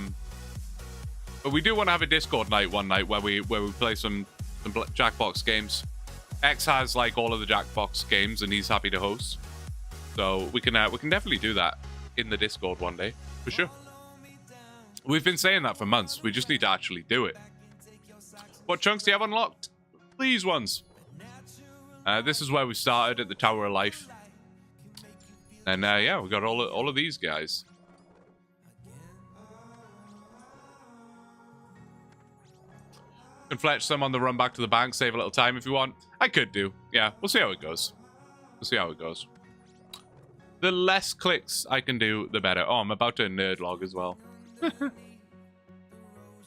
we do want to have a Discord night one night where we play some Jackbox games. X has like all of the Jackbox games and he's happy to host, so we can definitely do that in the Discord one day for sure. We've been saying that for months. We just need to actually do it. What chunks do you have unlocked? These ones. This is where we started at the Tower of Life, and yeah, we got all of these guys. Can fletch some on the run back to the bank, save a little time if you want. I could do. Yeah, we'll see how it goes. We'll see how it goes. The less clicks I can do, the better. Oh, I'm about to nerd log as well. You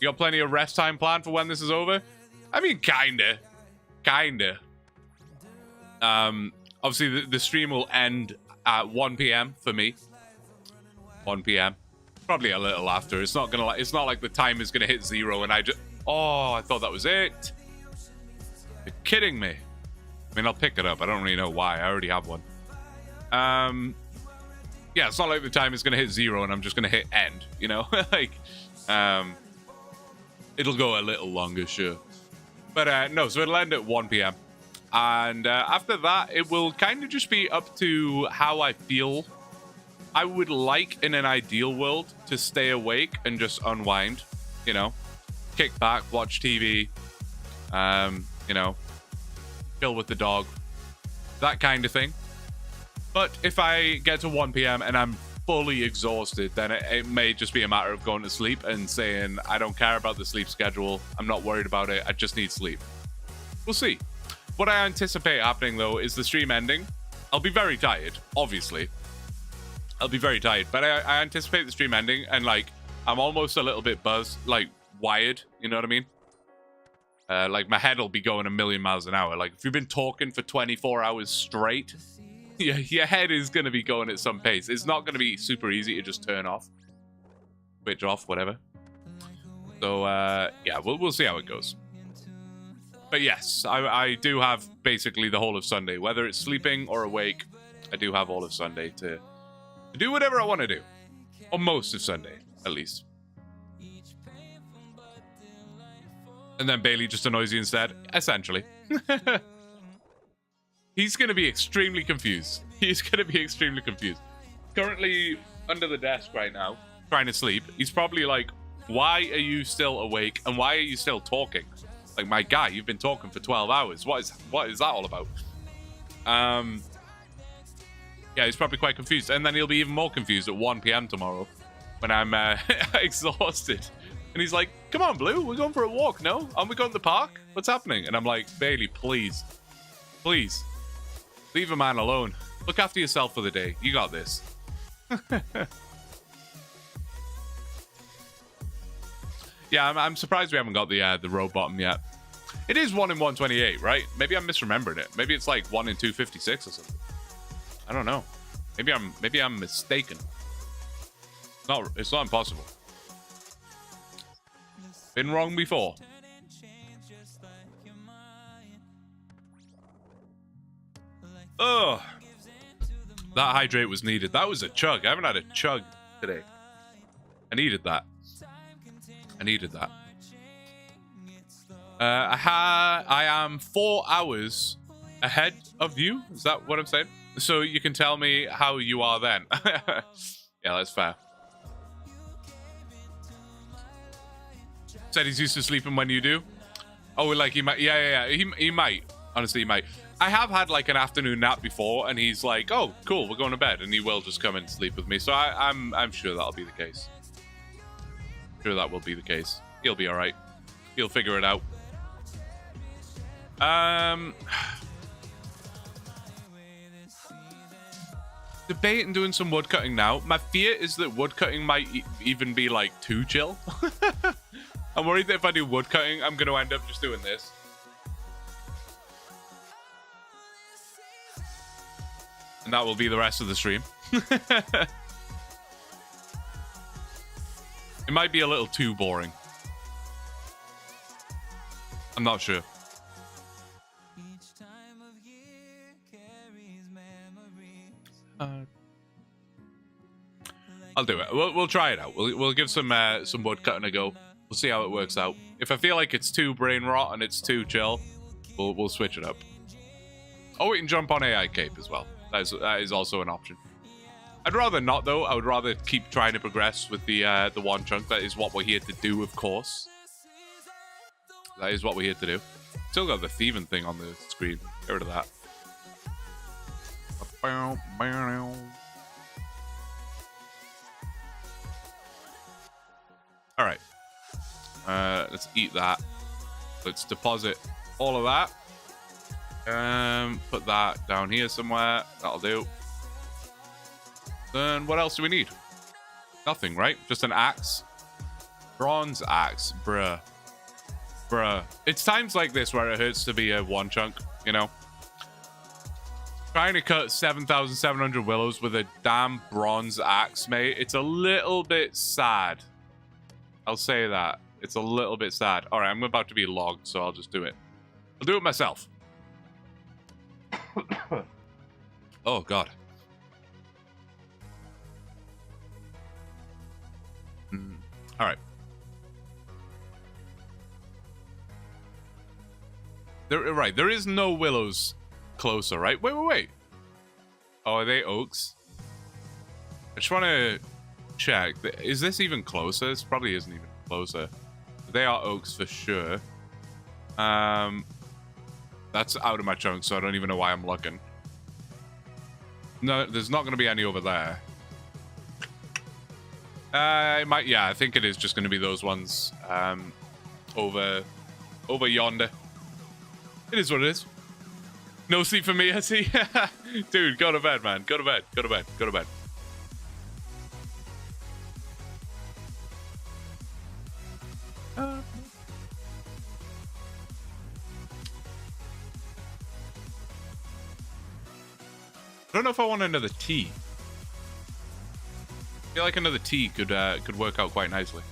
got plenty of rest time planned for when this is over? I mean, kinda. Obviously, the stream will end at 1 p.m. for me. 1 p.m. Probably a little after. It's not like the time is gonna hit 0 and I just... Oh, I thought that was it. You're kidding me. I mean, I'll pick it up. I don't really know why. I already have one. Yeah, it's not like the time is going to hit 0 and I'm just going to hit end, you know? Like, it'll go a little longer, sure. But no, so it'll end at 1 p.m. And after that, it will kind of just be up to how I feel. I would like, in an ideal world, to stay awake and just unwind, you know? Kick back, watch TV, you know, chill with the dog, that kind of thing. But if I get to 1 p.m. and I'm fully exhausted, then it may just be a matter of going to sleep and saying, I don't care about the sleep schedule, I'm not worried about it, I just need sleep. We'll see. What I anticipate happening, though, is the stream ending. I'll be very tired, obviously. I'll be very tired, but I anticipate the stream ending, and, like, I'm almost a little bit buzzed, like, wired, you know what I mean? Like, my head will be going a million miles an hour. Like, if you've been talking for 24 hours straight, your head is going to be going at some pace. It's not going to be super easy to just turn off, switch off, whatever. So, yeah, we'll see how it goes. But yes, I do have basically the whole of Sunday. Whether it's sleeping or awake, I do have all of Sunday to do whatever I want to do. Or most of Sunday, at least. And then Bailey just annoys you instead, essentially. He's going to be extremely confused. He's going to be extremely confused. Currently under the desk right now, trying to sleep. He's probably like, why are you still awake? And why are you still talking? Like, my guy, you've been talking for 12 hours. What is that all about? Yeah, he's probably quite confused. And then he'll be even more confused at 1 p.m. tomorrow when I'm exhausted. And he's like, come on, Blue, we're going for a walk, no? Aren't we going to the park? What's happening? And I'm like, Bailey, please. Please. Leave a man alone. Look after yourself for the day. You got this. Yeah, I'm surprised we haven't got the row bottom yet. It is 1 in 128, right? Maybe I'm misremembering it. Maybe it's like 1 in 256 or something. I don't know. Maybe I'm mistaken. It's not impossible. Been wrong before. Ugh. That hydrate was needed. That was a chug. I haven't had a chug today. I needed that. I am 4 hours ahead of you. Is that what I'm saying? So you can tell me how you are then. Yeah, that's fair. Said he's used to sleeping when you do. Oh, like he might. Yeah. He might. Honestly, he might. I have had like an afternoon nap before, and he's like, "Oh, cool, we're going to bed," and he will just come and sleep with me. So I'm sure that'll be the case. Sure that will be the case. He'll be all right. He'll figure it out. Debating doing some woodcutting now. My fear is that woodcutting might even be like too chill. I'm worried that if I do woodcutting, I'm going to end up just doing this. And that will be the rest of the stream. It might be a little too boring. I'm not sure. I'll do it. We'll try it out. We'll give some wood cutting a go. We'll see how it works out. If I feel like it's too brain rot and it's too chill, we'll switch it up. Oh, we can jump on AI Cape as well. That is also an option. I'd rather not, though. I would rather keep trying to progress with the OneChunk. That is what we're here to do, of course. That is what we're here to do. Still got the thieving thing on the screen. Get rid of that. All right. Let's eat that. Let's deposit all of that. Put that down here somewhere. That'll do. Then what else do we need? Nothing, right? Just an axe. Bronze axe. Bruh. It's times like this where it hurts to be a OneChunk, you know? Trying to cut 7,700 willows with a damn bronze axe, mate. It's a little bit sad. I'll say that. It's a little bit sad. All right, I'm about to be logged, so I'll just do it. I'll do it myself. Oh, God. All right. There is no willows closer, right? Wait. Oh, are they oaks? I just want to check. Is this even closer? This probably isn't even closer. They are oaks for sure. That's out of my chunk, so I don't even know why I'm looking. No, there's not going to be any over there. I think it is just going to be those ones over yonder. It is what it is. No sleep for me, I see. Dude, go to bed, man. Go to bed. I don't know if I want another tea. I feel like another tea could work out quite nicely.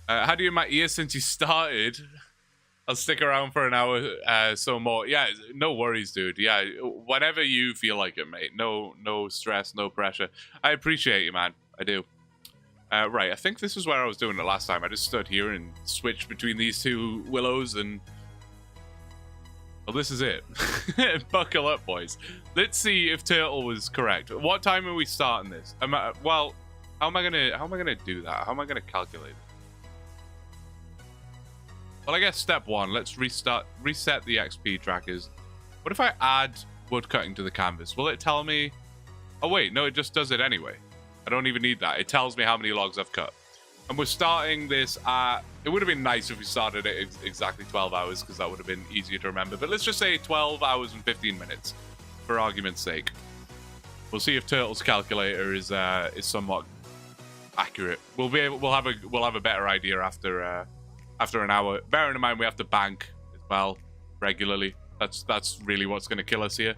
How do you in my ear since you started? I'll stick around for an hour, so more. Yeah, no worries, dude. Yeah, whenever you feel like it, mate. No stress, no pressure. I appreciate you, man. I do. Right, I think this is where I was doing it last time. I just stood here and switched between these two willows, and well, this is it. Buckle up, boys. Let's see if Turtle was correct. What time are we starting this? Well, how am I gonna do that? How am I gonna calculate it? Well, I guess step one, let's reset the XP trackers. What if I add woodcutting to the canvas? Will it tell me? Oh wait, no, it just does it anyway. I don't even need that. It tells me how many logs I've cut. And we're starting this at, it would have been nice if we started at exactly 12 hours, because that would have been easier to remember. But let's just say 12 hours and 15 minutes, for argument's sake. We'll see if Turtle's calculator is somewhat accurate. We'll have a better idea after an hour. Bearing in mind we have to bank as well regularly. That's really what's going to kill us here.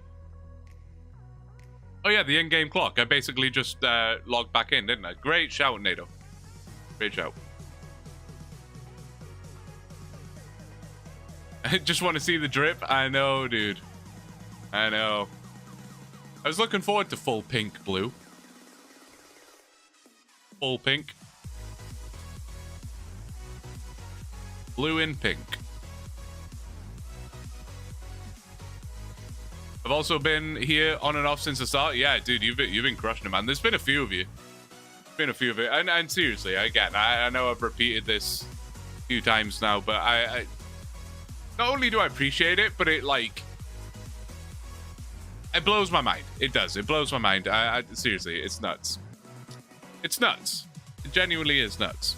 Oh yeah, the in-game clock. I basically just logged back in, didn't I? Great shout, NATO. Great shout. I just want to see the drip. I know, dude. I know. I was looking forward to full pink blue. Full pink. Blue and pink. I've also been here on and off since the start. Yeah, dude, you've been crushing it, man. There's been a few of you. Been a few of it, and seriously, again, I know I've repeated this a few times now, but I not only do I appreciate it, but it blows my mind. It does. It blows my mind. I seriously, it's nuts. It's nuts. It genuinely is nuts.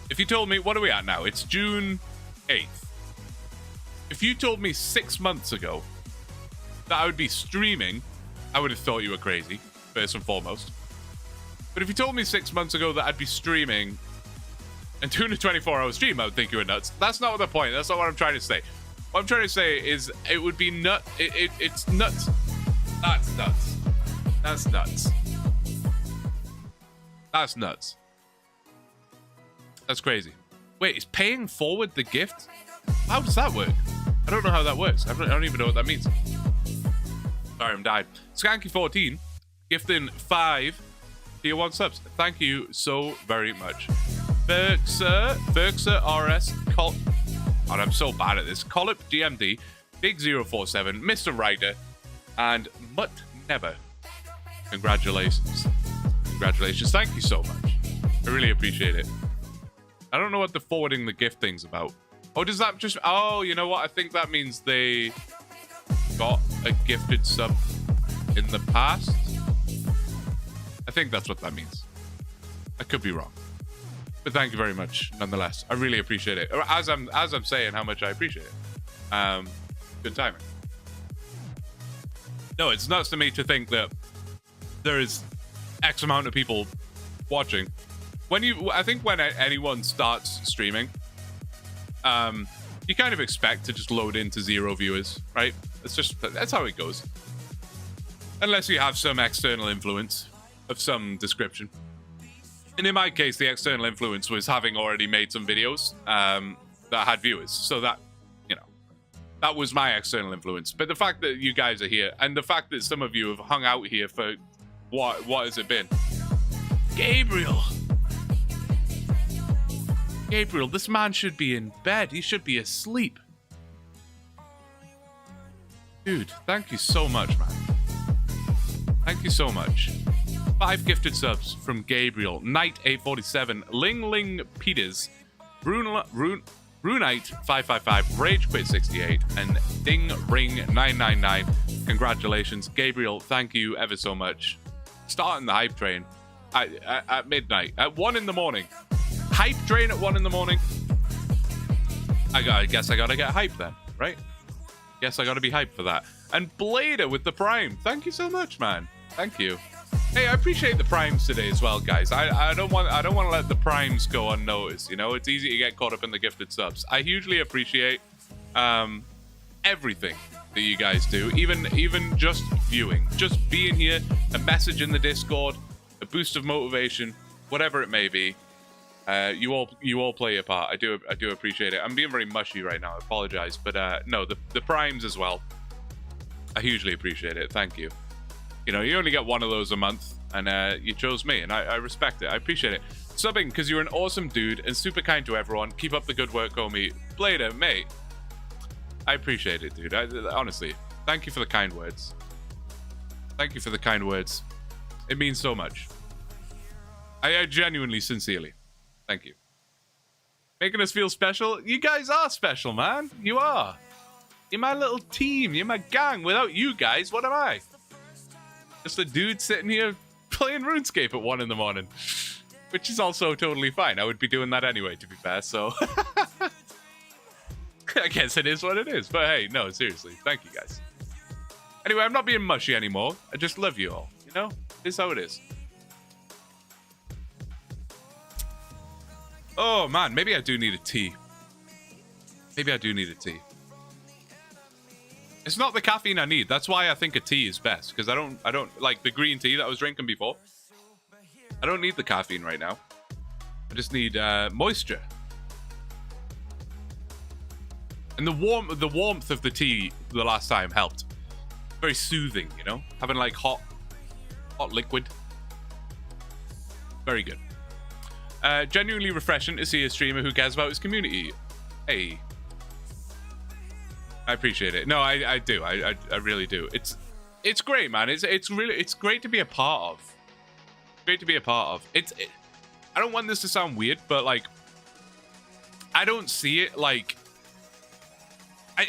If you told me, what are we at now? It's June 8th. If you told me 6 months ago that I would be streaming, I would have thought you were crazy, first and foremost. But if you told me 6 months ago that I'd be streaming and doing a 24-hour stream, I would think you were nuts. That's not the point. That's not what I'm trying to say. What I'm trying to say is it would be it's nuts. That's nuts. That's nuts. That's nuts. That's crazy. Wait, is paying forward the gift? How does that work? I don't know how that works. I don't even know what that means. Sorry, I'm died. Skanky14, gifting 5 tier 1 subs. Thank you so very much. Berkser RS, God, I'm so bad at this. Collip GMD, Big047, Mr. Ryder, and Mutt Never. Congratulations. Congratulations. Thank you so much. I really appreciate it. I don't know what the forwarding the gift thing's about. Oh, does that just... Oh, you know what? I think that means they got a gifted sub in the past. I think that's what that means. I could be wrong. But thank you very much, nonetheless. I really appreciate it. As I'm saying how much I appreciate it. Good timing. No, it's nuts to me to think that there is X amount of people watching. I think when anyone starts streaming, you kind of expect to just load into 0 viewers, right? That's how it goes. Unless you have some external influence of some description. And in my case, the external influence was having already made some videos that had viewers. So that, that was my external influence. But the fact that you guys are here, and the fact that some of you have hung out here for, what has it been? Gabriel, this man should be in bed. He should be asleep. Dude, thank you so much, man. Thank you so much. 5 gifted subs from Gabriel, Knight847, Ling Ling Peters, Runite 555, Rage Quit 68, and Ding Ring 999. Congratulations, Gabriel. Thank you ever so much. Starting the hype train at midnight, at 1 in the morning. Hype train at 1 in the morning. I guess I gotta get hype then, right? Guess I gotta be hyped for that. And Blader with the Prime. Thank you so much, man. Thank you. Hey, I appreciate the primes today as well, guys. I don't want to let the primes go unnoticed. It's easy to get caught up in the gifted subs. I hugely appreciate everything that you guys do, even just viewing, just being here, a message in the Discord, a boost of motivation, whatever it may be. You all play a part. I do appreciate it. I'm being very mushy right now. I apologize, but no, the primes as well. I hugely appreciate it. Thank you. You know, you only get one of those a month, and you chose me, and I respect it. I appreciate it. Subbing because you're an awesome dude and super kind to everyone. Keep up the good work, homie. Blader, mate. I appreciate it, dude. Honestly, thank you for the kind words. Thank you for the kind words. It means so much. I genuinely, sincerely. Thank you. Making us feel special. You guys are special, man. You are. You're my little team. You're my gang. Without you guys, what am I? Just a dude sitting here playing RuneScape at 1 in the morning. Which is also totally fine. I would be doing that anyway, to be fair, so... I guess it is what it is. But hey, no, seriously. Thank you, guys. Anyway, I'm not being mushy anymore. I just love you all. You know? This is how it is. Oh, man. Maybe I do need a tea. Maybe I do need a tea. It's not the caffeine I need. That's why I think a tea is best. Because I don't like the green tea that I was drinking before. I don't need the caffeine right now. I just need moisture. And the warmth of the tea the last time helped. Very soothing, you know? Having like hot liquid. Very good. Genuinely refreshing to see a streamer who cares about his community. Hey. I appreciate it. No, I do. I really do. It's great, man. It's great to be a part of. Great to be a part of. I don't want this to sound weird, but like I don't see it like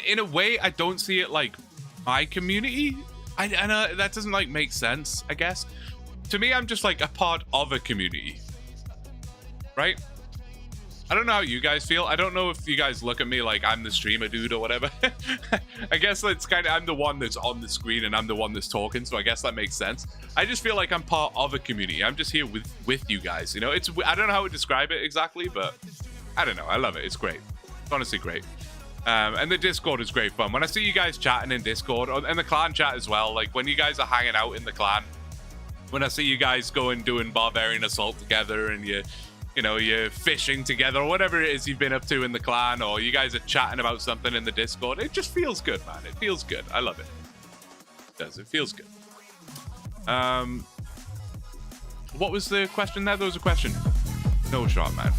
in a way I don't see it like my community. I know that doesn't like make sense, I guess. To me, I'm just like a part of a community. Right? I don't know how you guys feel. I don't know if you guys look at me like I'm the streamer dude or whatever. I guess it's kind of I'm the one that's on the screen and I'm the one that's talking, so I guess that makes sense. I just feel like I'm part of a community. I'm just here with you guys. You know, I don't know how to describe it exactly, but I don't know. I love it. It's great. It's honestly great. And the Discord is great fun. When I see you guys chatting in Discord and the clan chat as well, like when you guys are hanging out in the clan, when I see you guys doing Barbarian Assault together and you're fishing together or whatever it is you've been up to in the clan, or you guys are chatting about something in the Discord, it just feels good, man. It feels good. I love it. It does. It feels good. What was the question there? There was a question. No shot, man.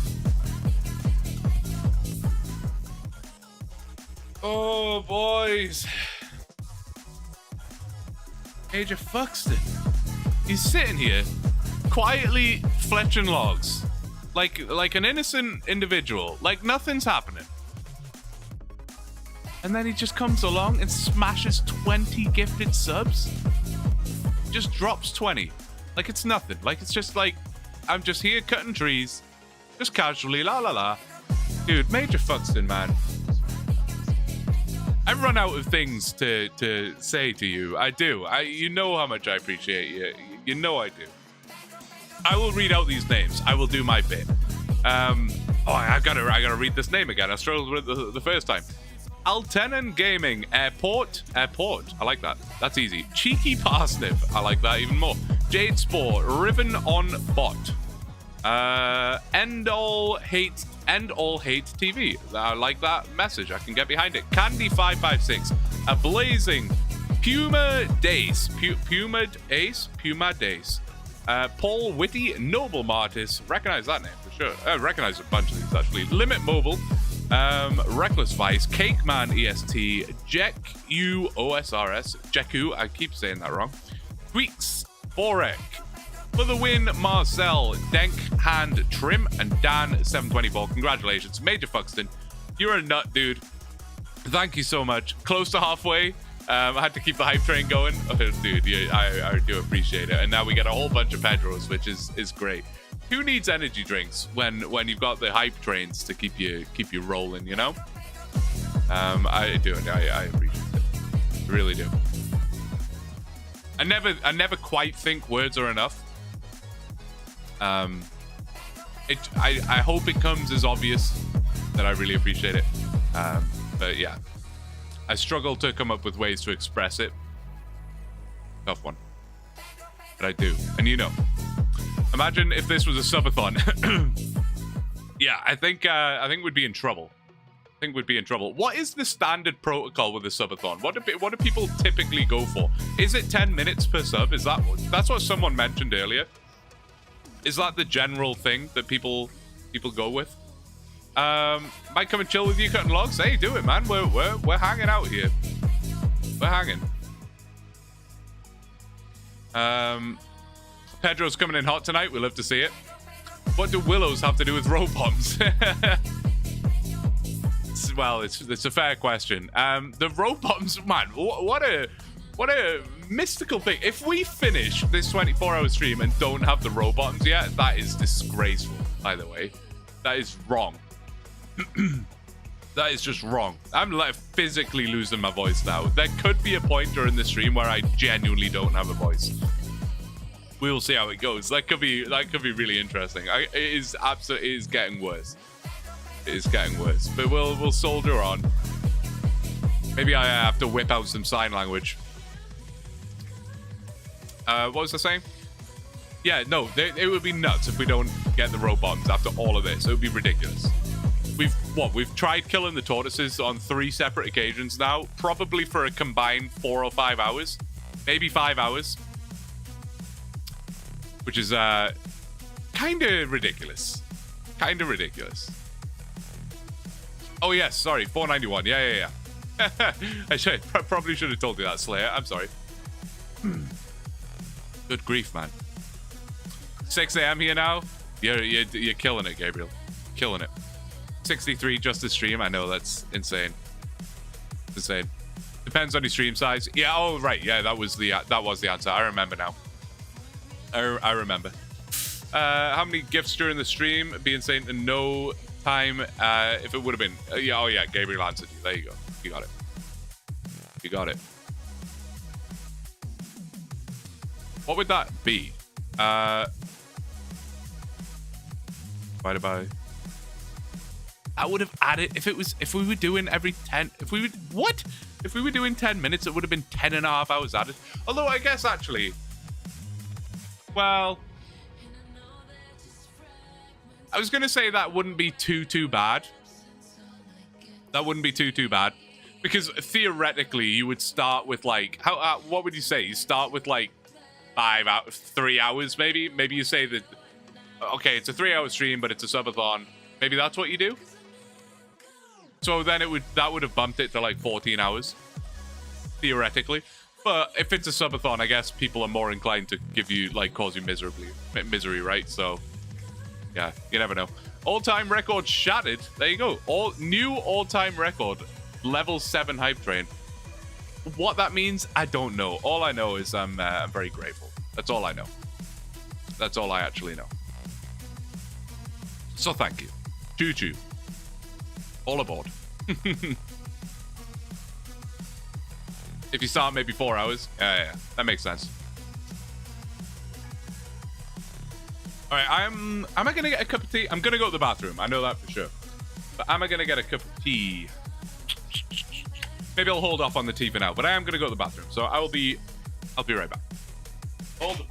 Oh, boys. Major Fuxton. He's sitting here quietly fletching logs. Like an innocent individual. Like nothing's happening. And then he just comes along and smashes 20 gifted subs. Just drops 20. Like it's nothing. Like it's just like, I'm just here cutting trees. Just casually, la la la. Dude, Major Fuxton, man. I run out of things to say to you. I do. You know how much I appreciate you. You know I do. I will read out these names. I will do my bit. I gotta read this name again. I struggled with it the first time. Altenon Gaming, Airport. I like that. That's easy. Cheeky Parsnip. I like that even more. Jade Spore, Riven on Bot. End all hate TV. I like that message. I can get behind it. Candy556, a blazing Puma Days. Puma Days. Paul Whitty, Noble Martis. Recognize that name for sure. I recognize a bunch of these actually. Limit Mobile, Reckless Vice, Cake Man EST, Jeku OSRS, Jeku, I keep saying that wrong. Tweaks, Borek. For the win, Marcel, Denk, Hand, Trim, and Dan724. Congratulations, Major Fuxton. You're a nut, dude. Thank you so much. Close to halfway. I had to keep the hype train going. Oh, dude, yeah, I do appreciate it. And now we get a whole bunch of Pedros, which is great. Who needs energy drinks when you've got the hype trains to keep you rolling, you know? I do. I appreciate it. I really do. I never quite think words are enough. I hope it comes as obvious that I really appreciate it. But yeah, I struggle to come up with ways to express it. Tough one. But I do. And you know, imagine if this was a subathon. Yeah, I think we'd be in trouble. I think we'd be in trouble. What is the standard protocol with the subathon? What do people typically go for? Is it 10 minutes per sub? That's what someone mentioned earlier? Is that the general thing that people go with? Might come and chill with you cutting logs. Hey, do it, man. We're hanging out here. We're hanging. Pedro's coming in hot tonight. We'll love to see it. What do willows have to do with rope bombs? Well, it's a fair question. The rope bombs, man. What a mystical thing. If we finish this 24-hour stream and don't have the rope bombs yet, that is disgraceful. By the way, that is wrong. That is just wrong. I'm like physically losing my voice now. There could be a point during the stream where I genuinely don't have a voice. We will see how it goes. That could be really interesting. It is getting worse. It is getting worse. But we'll soldier on. Maybe I have to whip out some sign language. What was I saying? Yeah, no, it would be nuts if we don't get the rope bombs after all of this. It would be ridiculous. We've tried killing the tortoises on 3 separate occasions now, probably for a combined 4 or 5 hours, maybe 5 hours, which is kind of ridiculous. Oh yes, sorry, 491. Yeah. I probably should have told you that, Slayer. I'm sorry. Good grief, man. 6 a.m. here now. You're killing it, Gabriel. Killing it. 63 just to stream. I know, that's insane. Insane. Depends on your stream size. Yeah. Oh right. Yeah. That was the answer. I remember now. I remember. How many gifts during the stream? Be insane to no time. If it would have been. Yeah. Oh yeah. Gabriel answered you. There you go. You got it. You got it. What would that be? Divided by. I would have added if we were doing every 10. If we were doing 10 minutes, it would have been 10.5 hours added. Although I guess actually, well, I was gonna say that wouldn't be too bad. That wouldn't be too bad, because theoretically you would start with like what would you say? You start with like 3 hours maybe. Maybe you say that okay, it's a 3-hour stream, but it's a subathon. Maybe that's what you do. So then that would have bumped it to like 14 hours, theoretically. But if it's a subathon, I guess people are more inclined to give you cause you misery, right? So yeah, you never know. All-time record shattered. There you go. New all-time record, level 7 hype train. What that means, I don't know. All I know is I'm very grateful. That's all I know. That's all I actually know. So thank you. Choo-choo. All aboard. If you start maybe 4 hours. Yeah, that makes sense. All right, am I gonna get a cup of tea? I'm gonna go to the bathroom. I know that for sure. But am I gonna get a cup of tea? Maybe I'll hold off on the tea for now. But I am gonna go to the bathroom, so I'll be right back. Hold on.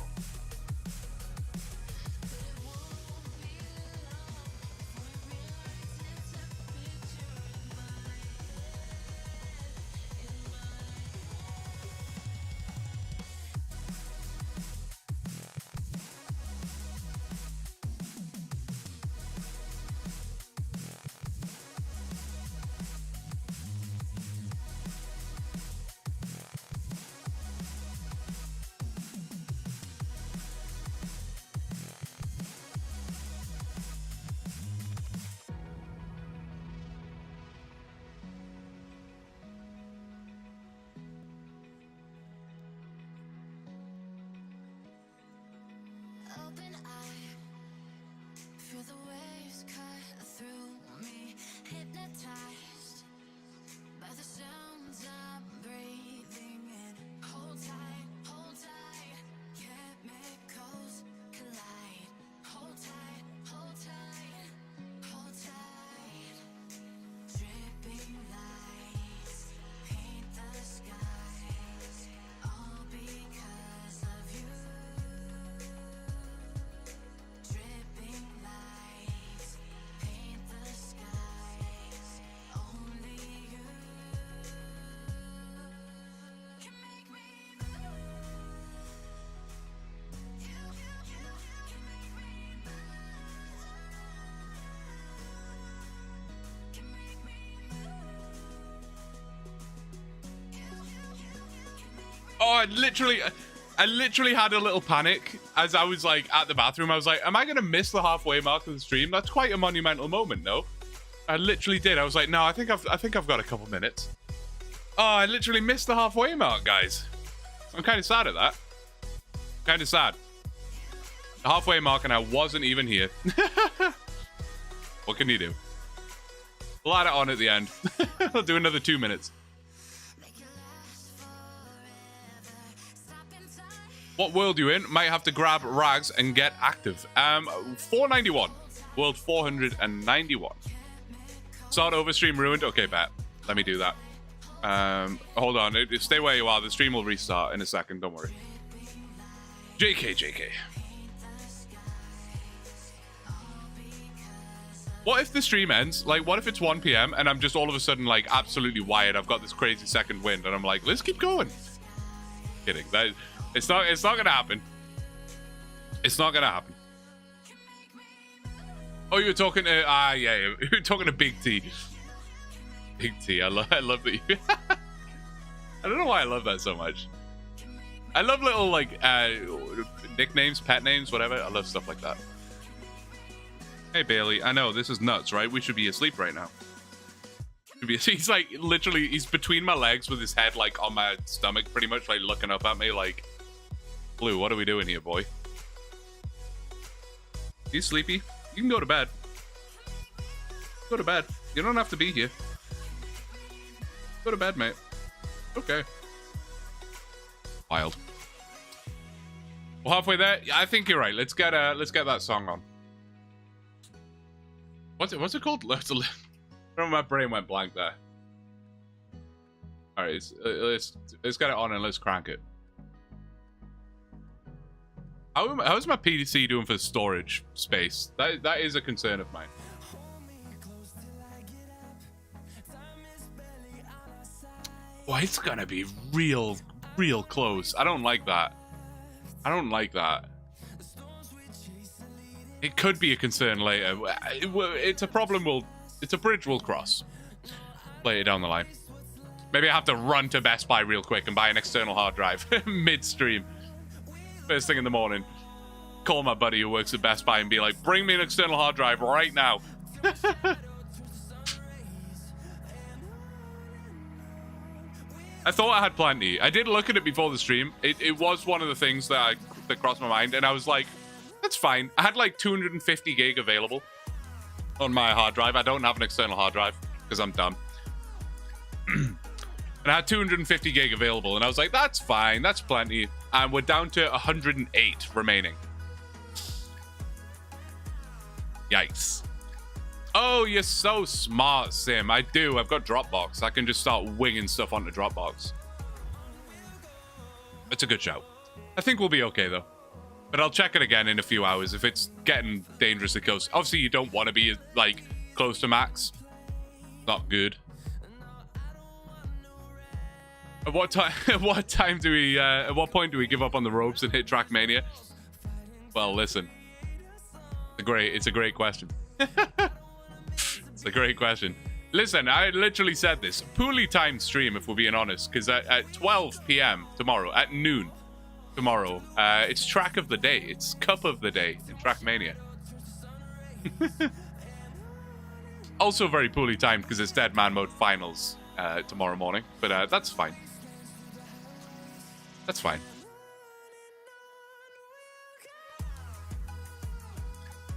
Oh, I literally had a little panic as I was like at the bathroom. I was like, am I gonna miss the halfway mark of the stream? That's quite a monumental moment, no? I literally did. I was like, no, I think I've got a couple minutes. Oh, I literally missed the halfway mark, guys. I'm kind of sad at that. Kind of sad. The halfway mark and I wasn't even here. What can you do? We'll add it on at the end. I'll do another 2 minutes. What world you in? Might have to grab rags and get active. 491. World 491. Start over, stream ruined. Okay, bet. Let me do that. Hold on. Stay where you are. The stream will restart in a second. Don't worry. JK. What if the stream ends? Like, what if it's 1 p.m. and I'm just all of a sudden, like, absolutely wired? I've got this crazy second wind and I'm like, let's keep going. Kidding. It's not gonna happen. It's not gonna happen. Oh, you were talking to yeah, you were talking to Big T. Big T, I love that you. I don't know why I love that so much. I love little like nicknames, pet names, whatever. I love stuff like that. Hey Bailey, I know this is nuts, right? We should be asleep right now. He's like literally, he's between my legs with his head like on my stomach, pretty much like looking up at me like, Blue, what are we doing here, boy? You sleepy? You can go to bed. Go to bed. You don't have to be here. Go to bed, mate. Okay. Wild. Well, halfway there. I think you're right. Let's get that song on. What's it called? My brain went blank there. All right, let's get it on and let's crank it. How's my PC doing for storage space? That is a concern of mine. Oh, it's gonna be real close. I don't like that. I don't like that. It could be a concern later. It's a problem. It's a bridge we'll cross later down the line. Maybe I have to run to Best Buy real quick and buy an external hard drive mid-stream. First thing in the morning. Call my buddy who works at Best Buy and be like, bring me an external hard drive right now. I thought I had plenty. I did look at it before the stream. It was one of the things that crossed my mind, and I was like, that's fine. I had like 250 gig available on my hard drive. I don't have an external hard drive because I'm dumb. And I had 250 gig available, and I was like, that's fine. That's plenty. And we're down to 108 remaining. Yikes. Oh, you're so smart, Sim. I do. I've got Dropbox. I can just start winging stuff onto Dropbox. It's a good shout. I think we'll be okay, though. But I'll check it again in a few hours if it's getting dangerously close. Obviously, you don't want to be, like, close to max. Not good. At what time? At what time do we? At what point do we give up on the ropes and hit Trackmania? Well, listen. It's a great question. It's a great question. Listen, I literally said this. Poorly timed stream, if we're being honest, because at 12 p.m. tomorrow, at noon tomorrow, it's track of the day. It's cup of the day in Trackmania. Also very poorly timed because it's Dead Man Mode finals tomorrow morning, but that's fine. That's fine.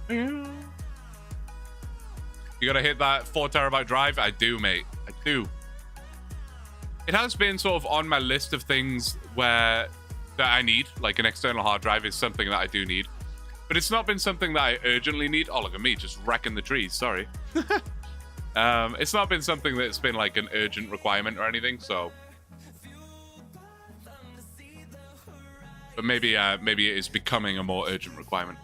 You gotta hit that 4 terabyte drive? I do, mate. I do. It has been sort of on my list of things that I need. Like an external hard drive is something that I do need. But it's not been something that I urgently need. Oh, look at me, just wrecking the trees. Sorry. It's not been something that's been like an urgent requirement or anything, so... But maybe it is becoming a more urgent requirement.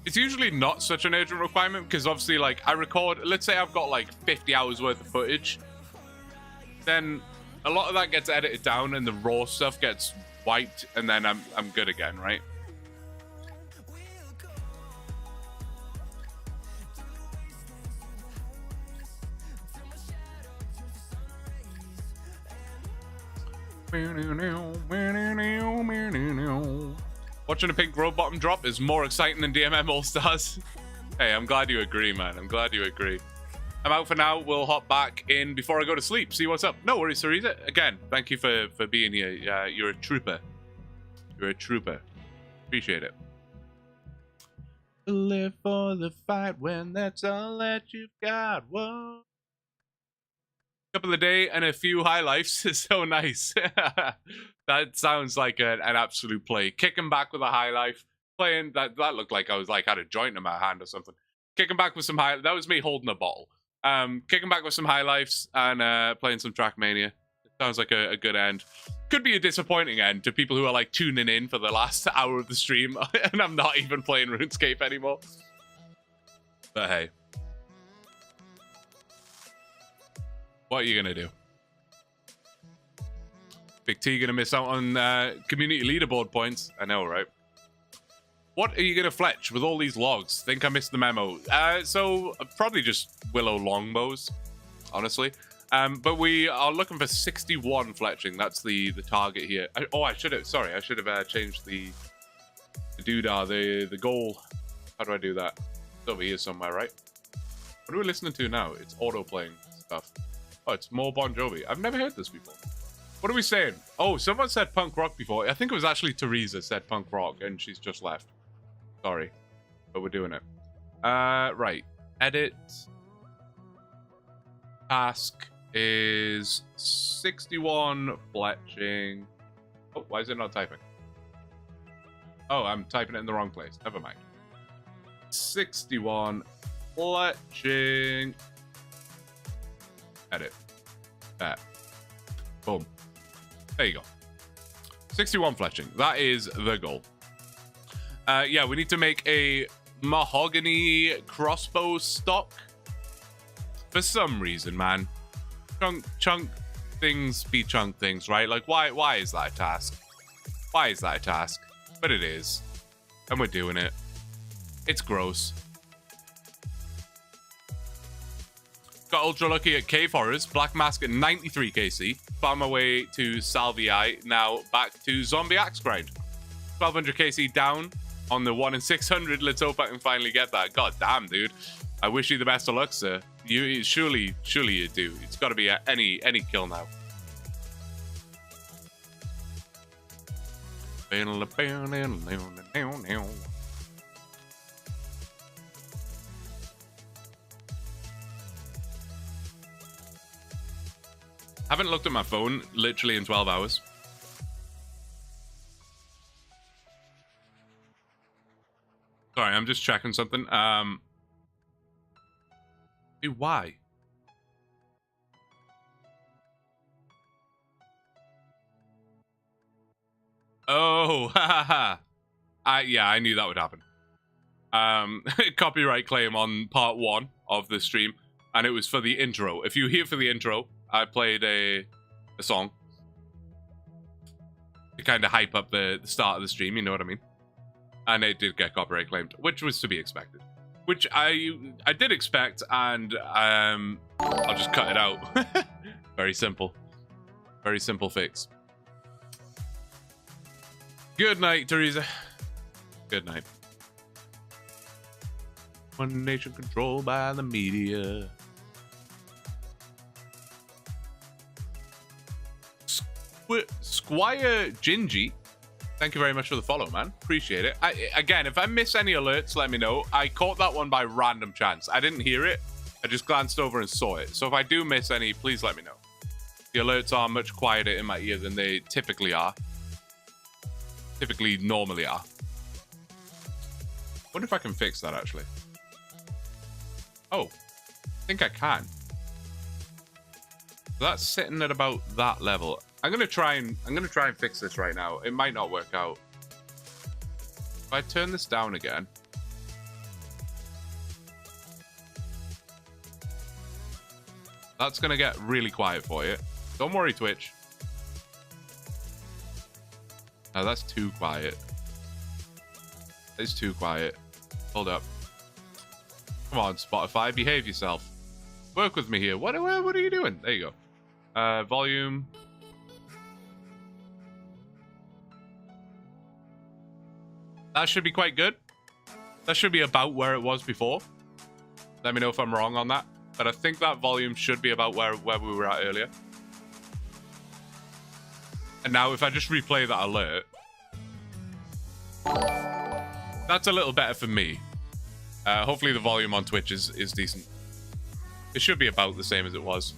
It's usually not such an urgent requirement because obviously, like, I record, let's say I've got like 50 hours worth of footage, then a lot of that gets edited down and the raw stuff gets wiped, and then I'm good again, right? Watching a pink road bottom drop is more exciting than DMM All Stars. Hey, I'm glad you agree, man. I'm glad you agree. I'm out for now. We'll hop back in before I go to sleep. See what's up. No worries, Sarita. Again, thank you for being here. You're a trooper. You're a trooper. Appreciate it. Live for the fight when that's all that you've got. Whoa. Couple of day and a few high lifes is so nice. That sounds like an absolute play. Kicking back with a high life. Playing that looked like I was like had a joint in my hand or something. Kicking back with some high. That was me holding a bottle. Kicking back with some high lifes and playing some Trackmania. Sounds like a good end. Could be a disappointing end to people who are like tuning in for the last hour of the stream, and I'm not even playing RuneScape anymore. But hey, what are you gonna do? Big T gonna miss out on community leaderboard points. I know, right? What are you gonna fletch with all these logs? Think I missed the memo. So probably just willow longbows, honestly. But we are looking for 61 fletching. That's the target here. I should have. Sorry, I should have changed the doodah, the goal. How do I do that? It's over here somewhere, right? What are we listening to now? It's auto playing stuff. Oh, it's more Bon Jovi. I've never heard this before. What are we saying? Oh, someone said punk rock before. I think it was actually Teresa said punk rock, and she's just left. Sorry, but we're doing it. Right. Edit. Task is 61 fletching. Oh, why is it not typing? Oh, I'm typing it in the wrong place. Never mind. 61 fletching. Edit. That. Boom. There you go. 61 fletching. That is the goal. Yeah, we need to make a mahogany crossbow stock. For some reason, man. Chunk things be chunk things, right? Like, why is that a task? Why is that a task? But it is. And we're doing it. It's gross. Got ultra lucky at Cave Horrors. Black Mask at 93 KC. Found my way to Salvii. Now back to Zombie Axe Grind. 1200 KC down on the 1 in 600. Let's hope I can finally get that. God damn, dude. I wish you the best of luck, sir. You surely you do. It's got to be any kill now. Haven't looked at my phone literally in 12 hours. Sorry, I'm just checking something. Dude, why? Oh, haha. Yeah, I knew that would happen. Copyright claim on part 1 of the stream, and it was for the intro. If you're here for the intro, I played a song to kind of hype up the start of the stream, you know what I mean? And it did get copyright claimed, which was to be expected. Which I did expect, and I'll just cut it out. Very simple. Very simple fix. Good night, Teresa. Good night. One nation controlled by the media. Squire Gingy. Thank you very much for the follow, man. Appreciate it. Again, if I miss any alerts, let me know. I caught that one by random chance. I didn't hear it. I just glanced over and saw it. So if I do miss any, please let me know. The alerts are much quieter in my ear than they typically are. Normally are. Wonder if I can fix that, actually. Oh. I think I can. So that's sitting at about that level. I'm gonna try and fix this right now. It might not work out. If I turn this down again. That's gonna get really quiet for you. Don't worry, Twitch. No, that's too quiet. It's too quiet. Hold up. Come on, Spotify, behave yourself. Work with me here. What are you doing? There you go. Volume. That should be quite good. That should be about where it was before. Let me know if I'm wrong on that. But I think that volume should be about where we were at earlier. And now if I just replay that alert, that's a little better for me. Hopefully the volume on Twitch is decent. It should be about the same as it was.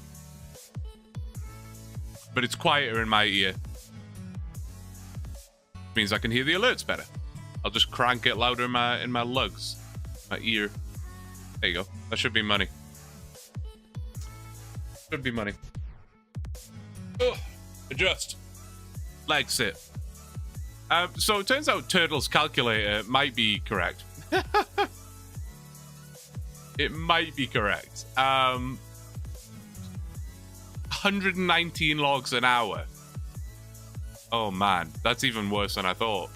But it's quieter in my ear. Means I can hear the alerts better. I'll just crank it louder in my lugs. My ear. There you go. That should be money. Should be money. Oh, adjust. Leg sit. So it turns out Turtle's calculator might be correct. It might be correct. 119 logs an hour. Oh man, that's even worse than I thought.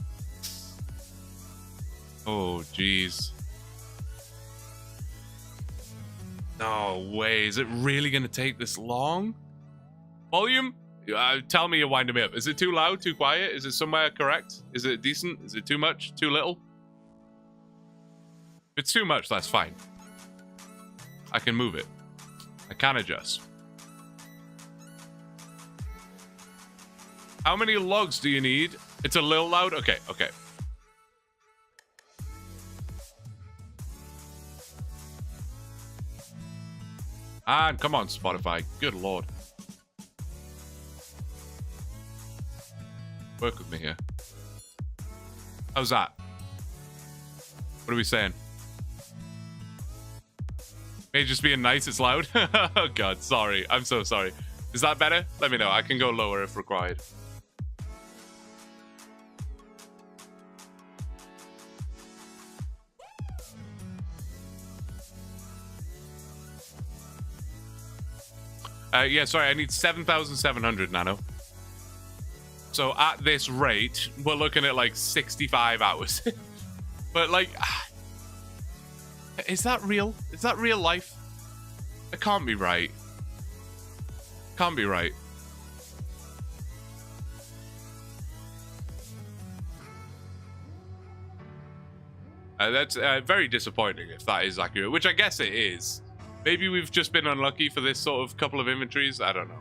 Oh jeez. No way. Is it really going to take this long? Volume? Tell me you're winding me up. Is it too loud? Too quiet? Is it somewhere correct? Is it decent? Is it too much? Too little? If it's too much, that's fine. I can move it. I can adjust. How many logs do you need? It's a little loud? Okay, okay. And come on, Spotify. Good lord. Work with me here. How's that? What are we saying? Hey, just being nice, it's loud. Oh god, sorry. I'm so sorry. Is that better? Let me know. I can go lower if required. Yeah, sorry, I need 7,700 nano. So at this rate, we're looking at like 65 hours. But like, is that real? Is that real life? It can't be right. Can't be right. That's very disappointing if that is accurate, which I guess it is. Maybe we've just been unlucky for this sort of couple of inventories. I don't know.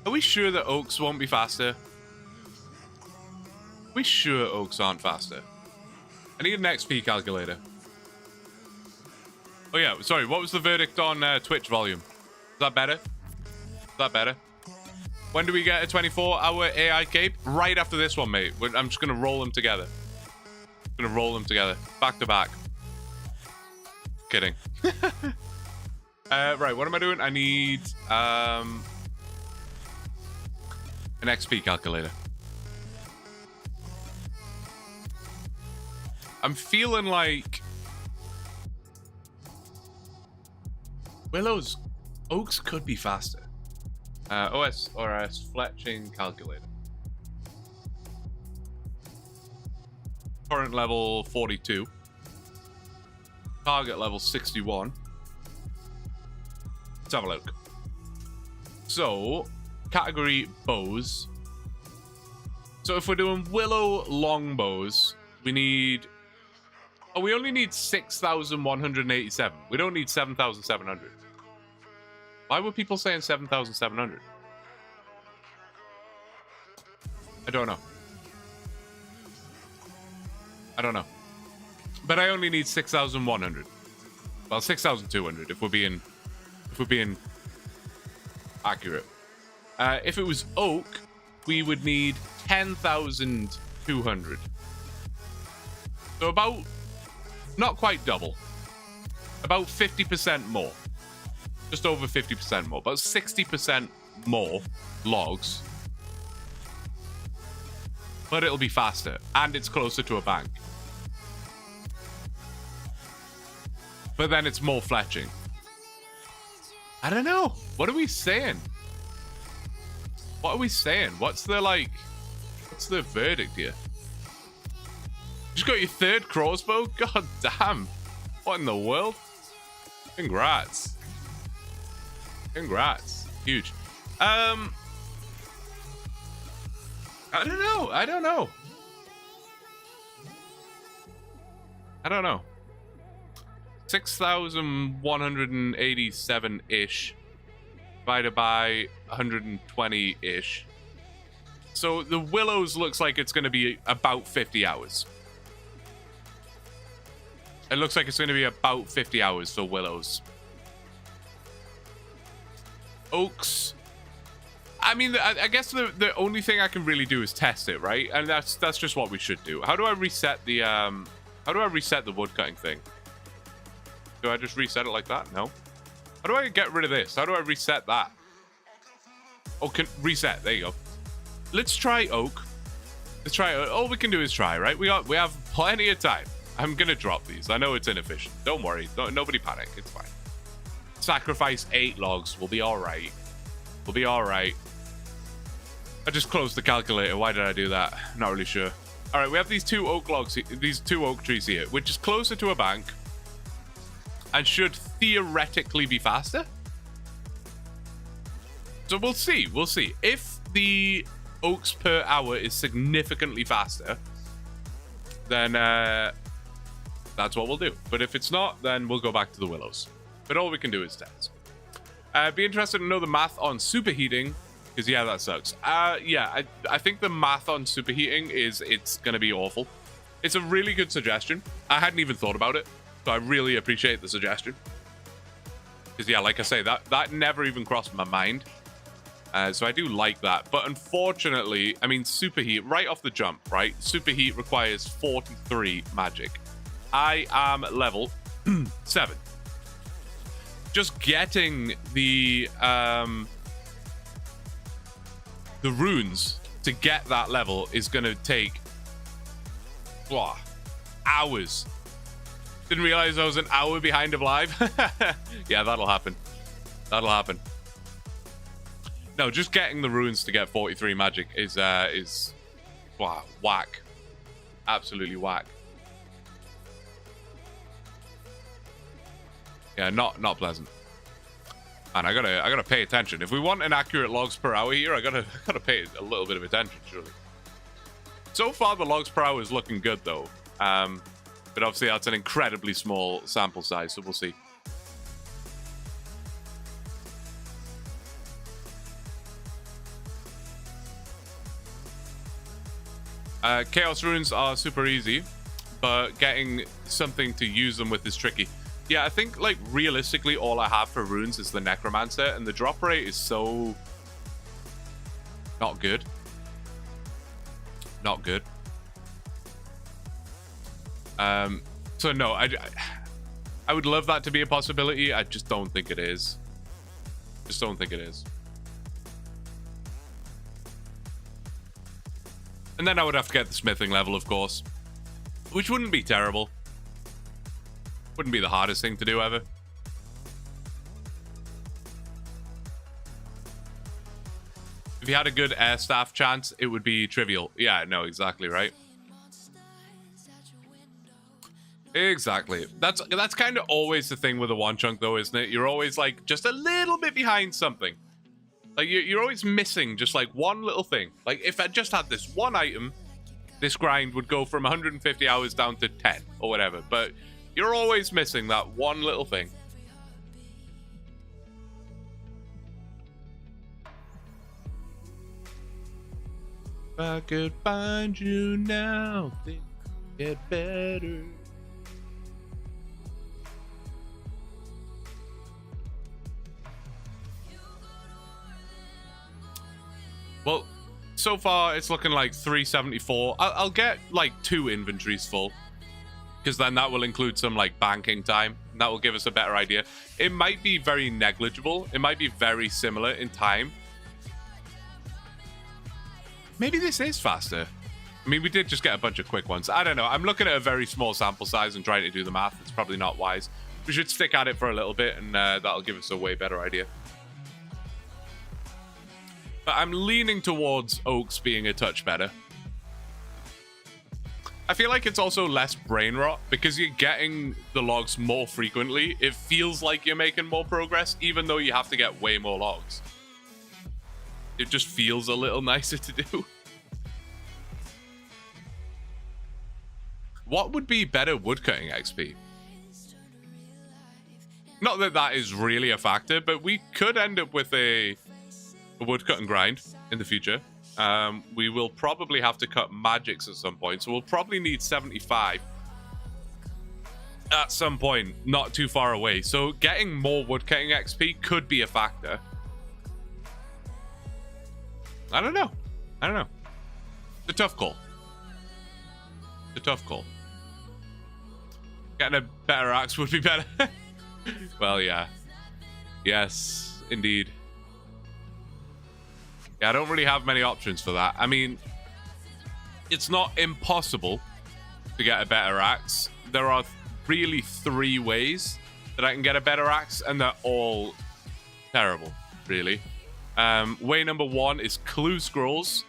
Are we sure that oaks won't be faster? Are we sure oaks aren't faster? I need an XP calculator. Oh yeah, sorry, what was the verdict on Twitch volume? Is that better? Is that better? When do we get a 24-hour AI cape? Right after this one, mate. I'm just going to roll them together. I'm going to roll them together. Back to back. Kidding. Right, what am I doing? I need an XP calculator. I'm feeling like Willow's oaks could be faster. OS or S fletching calculator. Current level 42. Target level 61. Let's have a look. So, category bows. So if we're doing willow longbows, we need... Oh, we only need 6,187. We don't need 7,700. Why were people saying 7,700? I don't know. I don't know. But I only need 6,100. Well, 6,200 if we're being accurate. If it was oak, we would need 10,200. So about, not quite double. About 50% more. Just over 50% more. About 60% more logs. But it'll be faster. And it's closer to a bank. But then it's more fletching. I don't know. What are we saying? What are we saying? What's the, like... What's the verdict here? Just got your 3rd crossbow? God damn. What in the world? Congrats. Congrats. Huge. I don't know. I don't know. 6,187-ish divided by 120-ish. So the Willows looks like it's going to be about 50 hours. It looks like it's going to be about 50 hours for Willows. Oaks. I mean, I guess the only thing I can really do is test it, right? And that's just what we should do. How do I reset the woodcutting thing? Do I just reset it like that? No. How do I get rid of this? How do I reset that? Oh, reset. There you go. Let's try oak. Let's try. All we can do is try, right? We have plenty of time. I'm gonna drop these. I know it's inefficient. Don't worry. Nobody panic. It's fine. Sacrifice 8 logs. We'll be all right. We'll be all right. I just closed the calculator. Why did I do that? Not really sure. All right, we have these 2 oak logs, these 2 oak trees here, which is closer to a bank and should theoretically be faster. So we'll see. We'll see. If the oaks per hour is significantly faster, then that's what we'll do. But if it's not, then we'll go back to the willows. But all we can do is test. Be interested to know the math on superheating, because yeah, that sucks. Yeah, I think the math on superheating it's going to be awful. It's a really good suggestion. I hadn't even thought about it, so I really appreciate the suggestion. Because yeah, like I say, that never even crossed my mind. So I do like that. But unfortunately, I mean, superheat, right off the jump, right? Superheat requires 43 magic. I am level 7. Just getting the runes to get that level is going to take hours. Didn't realize I was an hour behind of live. Yeah, that'll happen. That'll happen. No, just getting the runes to get 43 magic is whack. Absolutely whack. Yeah, not pleasant. And I gotta pay attention. If we want an accurate logs per hour here, I gotta pay a little bit of attention, surely. So far, the logs per hour is looking good, though. But obviously, that's an incredibly small sample size, so we'll see. Chaos runes are super easy, but getting something to use them with is tricky. Yeah, I think, like, realistically, all I have for runes is the Necromancer, and the drop rate is so... not good. Not good. So no, I would love that to be a possibility. I just don't think it is. Just don't think it is. And then I would have to get the smithing level, of course, which wouldn't be terrible. Wouldn't be the hardest thing to do ever. If you had a good air staff chance, it would be trivial. Yeah, no, exactly right. Exactly. That's kind of always the thing with a OneChunk, though, isn't it? You're always like just a little bit behind something. Like you're always missing just like one little thing. Like if I just had this one item, this grind would go from 150 hours down to 10 or whatever. But you're always missing that one little thing. If I could find you now, things get better. Well, so far it's looking like 374. I'll get like 2 inventories full, because then that will include some like banking time. And that will give us a better idea. It might be very negligible. It might be very similar in time. Maybe this is faster. I mean, we did just get a bunch of quick ones. I don't know. I'm looking at a very small sample size and trying to do the math. It's probably not wise. We should stick at it for a little bit, and that'll give us a way better idea. But I'm leaning towards Oaks being a touch better. I feel like it's also less brain rot because you're getting the logs more frequently. It feels like you're making more progress, even though you have to get way more logs. It just feels a little nicer to do. What would be better woodcutting XP? Not that that is really a factor, but we could end up with a woodcutting grind in the future. We will probably have to cut magics at some point, so we'll probably need 75 at some point, not too far away. So getting more woodcutting XP could be a factor. I don't know. It's a tough call. Getting a better axe would be better. Well, yeah. Yes, indeed. Yeah, I don't really have many options for that. I mean, it's not impossible to get a better axe. There are really 3 ways that I can get a better axe, and they're all terrible, really. Way number 1 is clue scrolls.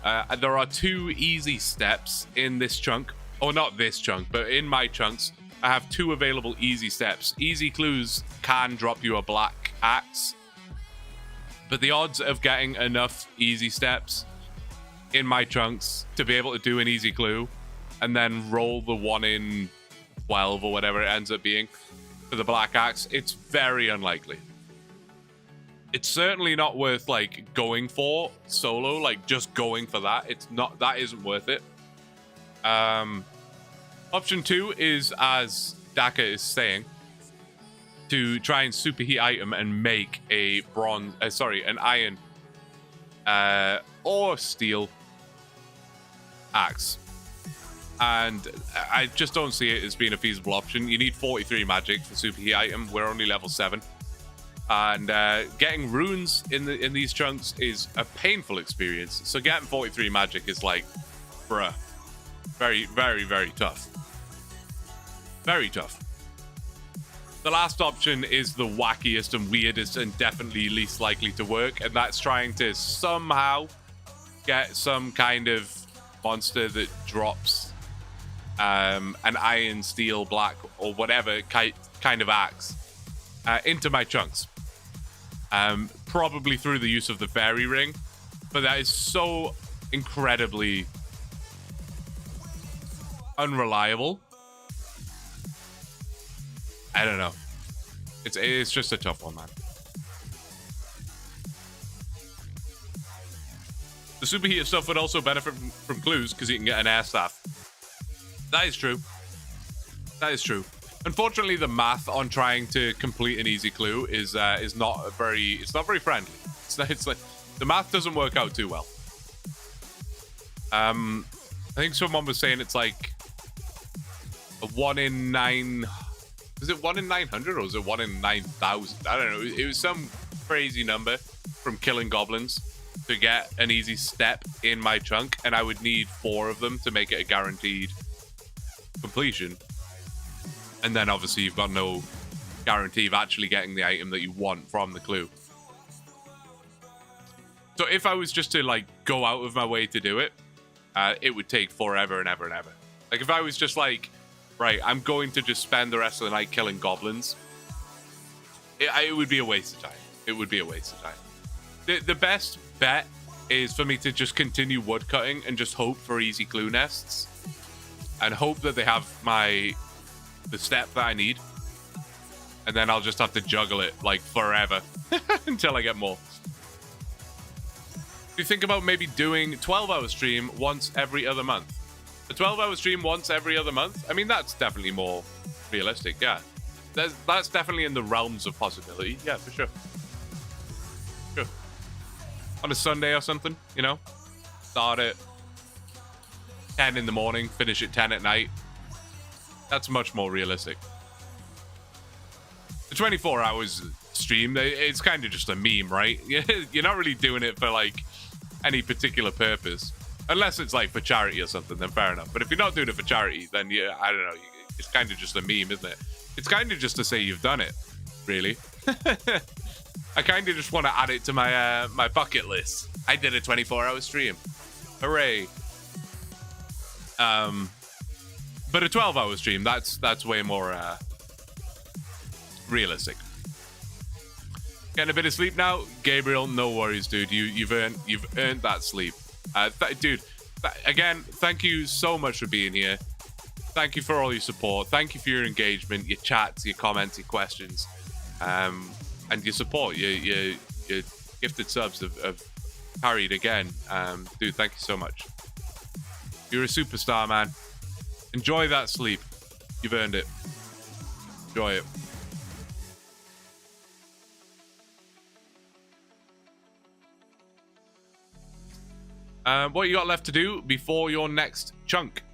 There are 2 easy steps in this chunk. Or not this chunk, but in my chunks, I have 2 available easy steps. Easy clues can drop you a black axe. But the odds of getting enough easy steps in my chunks to be able to do an easy clue and then roll the 1 in 12 or whatever it ends up being for the black axe, it's very unlikely. It's certainly not worth like going for solo, like just going for that. It's not, that isn't worth it. Option 2 is, as Daka is saying, to try and superheat item and make a an iron or steel axe. And I just don't see it as being a feasible option. You need 43 magic for superheat item. We're only level 7. And getting runes in these chunks is a painful experience. So getting 43 magic is like, bruh, very, very, very tough. Very tough. The last option is the wackiest and weirdest and definitely least likely to work, and that's trying to somehow get some kind of monster that drops an iron, steel, black, or whatever kind of axe into my chunks. Probably through the use of the fairy ring, but that is so incredibly unreliable. I don't know. It's just a tough one, man. The superheated stuff would also benefit from clues because you can get an air staff. That is true. That is true. Unfortunately, the math on trying to complete an easy clue is not very. It's not very friendly. It's like the math doesn't work out too well. I think someone was saying it's like a 1 in 9. Was it 1 in 900 or was it 1 in 9,000? I don't know. It was some crazy number from killing goblins to get an easy step in my chunk, and I would need 4 of them to make it a guaranteed completion. And then obviously you've got no guarantee of actually getting the item that you want from the clue. So if I was just to like go out of my way to do it, it would take forever and ever and ever. Like if I was just like, right, I'm going to just spend the rest of the night killing goblins, it would be a waste of time. It would be a waste of time. The best bet is for me to just continue woodcutting and just hope for easy clue nests and hope that they have the step that I need, and then I'll just have to juggle it like forever until I get more. Do you think about maybe doing 12-hour stream once every other month? A 12-hour stream once every other month? I mean, that's definitely more realistic, yeah. That's definitely in the realms of possibility, yeah, for sure. Sure. On a Sunday or something, you know? Start at 10 in the morning, finish at 10 at night. That's much more realistic. The 24 hours stream, it's kind of just a meme, right? You're not really doing it for like any particular purpose. Unless it's like for charity or something, then fair enough. But if you're not doing it for charity, then yeah, I don't know. It's kind of just a meme, isn't it? It's kind of just to say you've done it, really. I kind of just want to add it to my my bucket list. I did a 24-hour stream. Hooray. But a 12-hour stream, that's way more realistic. Getting a bit of sleep now, Gabriel. No worries, dude. You've earned that sleep, dude. Again, thank you so much for being here. Thank you for all your support. Thank you for your engagement, your chats, your comments, your questions, and your support. Your gifted subs have carried again, dude. Thank you so much. You're a superstar, man. Enjoy that sleep. You've earned it. Enjoy it. What you got left to do before your next chunk?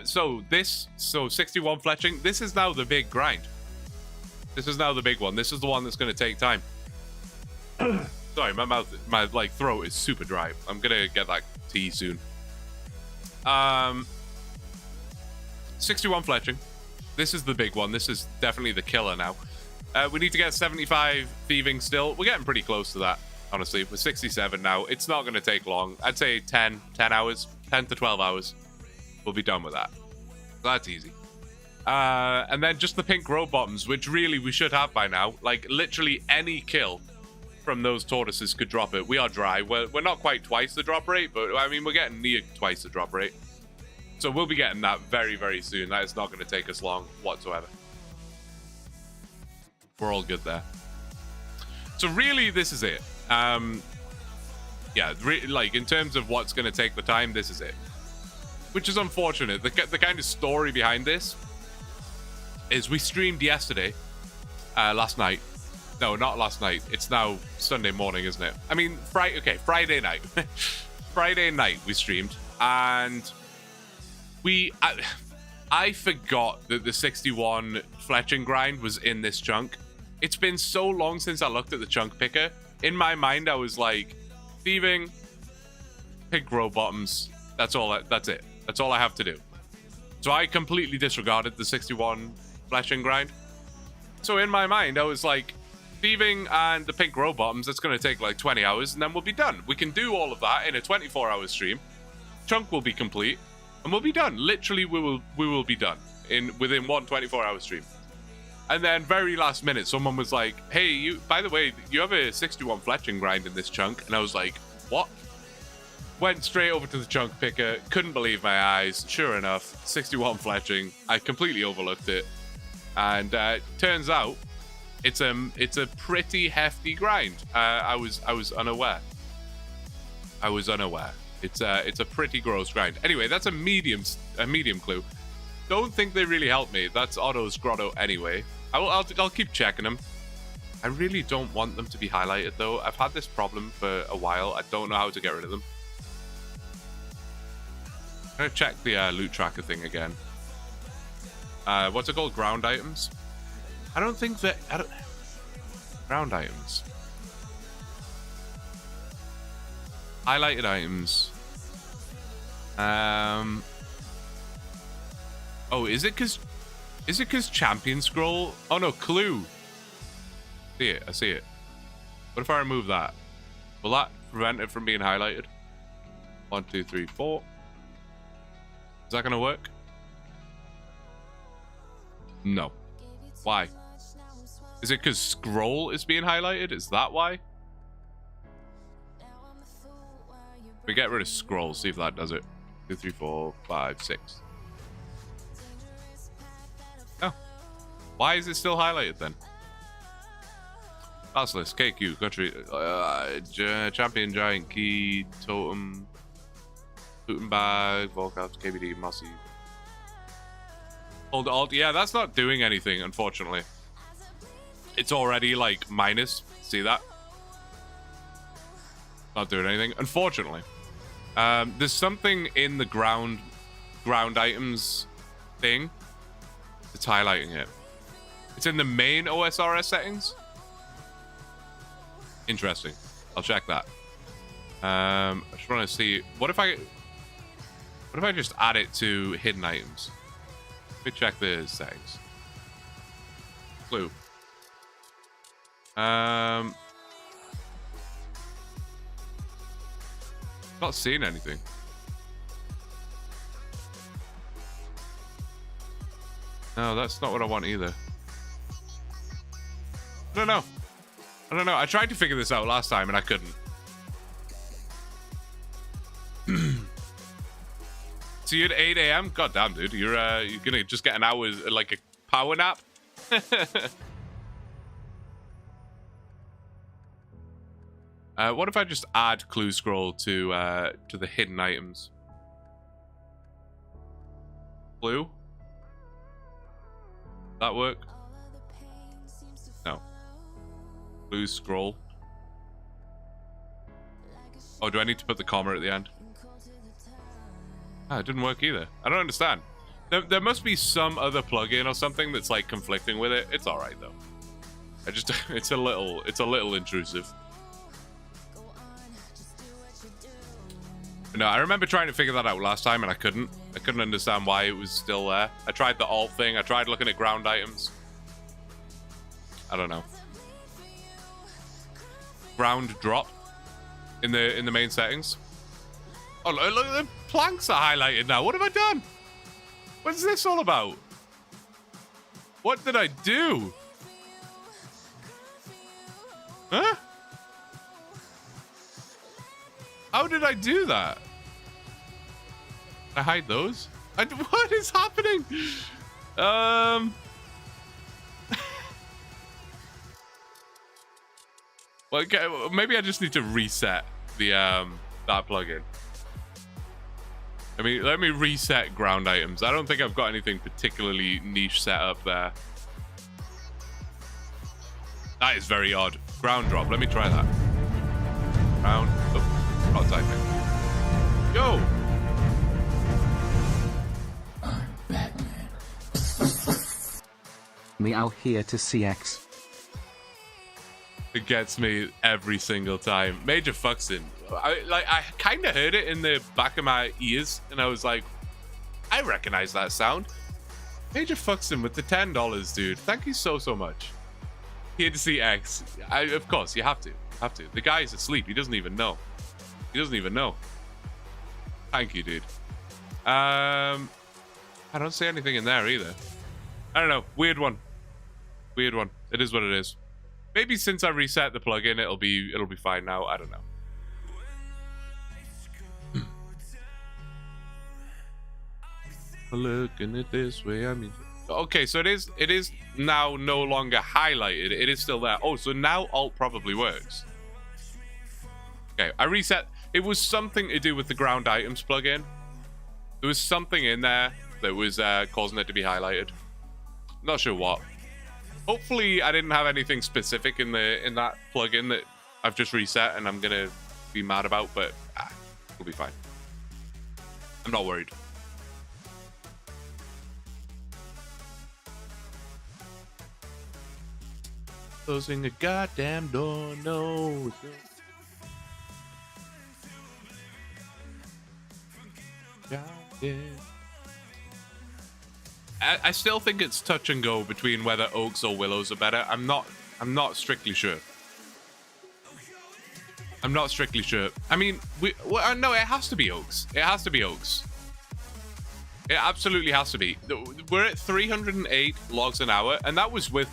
So 61 fletching. This is now the big grind. This is now the big one. This is the one that's going to take time. Sorry, my like throat is super dry. I'm gonna get that tea soon. 61 fletching. This is the big one. This is definitely the killer now. We need to get 75 thieving still. We're getting pretty close to that, honestly. We're 67 now. It's not going to take long. I'd say 10 hours, 10 to 12 hours. We'll be done with that. That's easy. And then just the pink row bottoms, which really we should have by now. Like, literally any kill from those tortoises could drop it. We are dry. We're not quite twice the drop rate, but I mean, we're getting near twice the drop rate. So we'll be getting that very, very soon. That is not going to take us long whatsoever. We're all good there. So really, this is it. Yeah, like in terms of what's going to take the time, this is it. Which is unfortunate. The kind of story behind this is we streamed yesterday, last night. No, not last night. It's now Sunday morning, isn't it? I mean, Friday night. Friday night we streamed, and I forgot that the 61 fletching grind was in this chunk. It's been so long since I looked at the chunk picker. In my mind, I was like, thieving, pink row bottoms. That's it. That's all I have to do. So I completely disregarded the 61 fletching grind. So in my mind, I was like, thieving and the pink row bottoms, that's going to take like 20 hours, and then we'll be done. We can do all of that in a 24-hour stream. Chunk will be complete, and we'll be done. Literally, we will be done within one 24-hour stream. And then very last minute, someone was like, hey, by the way, you have a 61 fletching grind in this chunk. And I was like, what? Went straight over to the chunk picker. Couldn't believe my eyes. Sure enough, 61 fletching. I completely overlooked it. And turns out, it's a pretty hefty grind. I was unaware. It's a pretty gross grind. Anyway, that's a medium clue. Don't think they really help me. That's Otto's grotto anyway. I'll keep checking them. I really don't want them to be highlighted though. I've had this problem for a while. I don't know how to get rid of them. I'm gonna check the loot tracker thing again. What's it called? Ground items? I don't think that... Ground items. Highlighted items. Oh, is it because champion scroll? Oh no, clue. I see it. What if I remove that? Will that prevent it from being highlighted? 1, 2, 3, 4. Is that gonna work? No. Why? Is it because scroll is being highlighted? Is that why? We get rid of scroll, see if that does it. 2, 3, 4, 5, 6. Oh. Why is it still highlighted then? Basilisk, KQ, country, champion, giant, key, totem, bag, Volcaps, KBD, Mossy. Hold alt. Yeah, that's not doing anything, unfortunately. It's already like minus. See that? Not doing anything, unfortunately. There's something in the ground items thing. It's highlighting it. It's in the main OSRS settings. Interesting. I'll check that. I just want to see. What if I just add it to hidden items? Let me check the settings. Clue. Not seeing anything. No, that's not what I want either. I don't know. I tried to figure this out last time and I couldn't. So you're at 8 a.m.? God damn, dude. You're gonna just get an hour, like a power nap? What if I just add clue scroll to the hidden items? Blue? That work? No. Blue scroll. Oh, do I need to put the comma at the end? Ah, it didn't work either. I don't understand. There must be some other plugin or something that's like conflicting with it. It's all right though. It's a little intrusive. No, I remember trying to figure that out last time and I couldn't. I couldn't understand why it was still there. I tried the alt thing. I tried looking at ground items. I don't know. Ground drop in the main settings. Oh, look, the planks are highlighted now. What have I done? What's this all about? What did I do? Huh? How did I do that? I hide those? What is happening? Well, okay, maybe I just need to reset the that plugin. Let me reset ground items. I don't think I've got anything particularly niche set up there. That is very odd. Ground drop. Let me try that. Ground. Oh, not typing. Yo. I'm Batman. Meow here to CX. It gets me every single time. Major Fuxton. I kind of heard it in the back of my ears, and I was like, I recognize that sound. Major Fuxton with the $10, dude. Thank you so much. Here to see X. Of course, you have to. The guy's asleep. He doesn't even know. Thank you, dude. I don't see anything in there either. I don't know. Weird one. It is what it is. Maybe since I reset the plugin, it'll be fine now. I don't know. Looking at this way, I mean, okay, so it is now no longer highlighted. It is still there. Oh, so now alt probably works. Okay, I reset. It was something to do with the ground items plugin. There was something in there that was causing it to be highlighted. Not sure what. Hopefully, I didn't have anything specific in that plugin that I've just reset and I'm gonna be mad about, but it'll be fine. I'm not worried. Closing the goddamn door, no. I still think it's touch and go between whether oaks or willows are better. I'm not strictly sure. I mean, no, it has to be oaks. It absolutely has to be. We're at 308 logs an hour, and that was with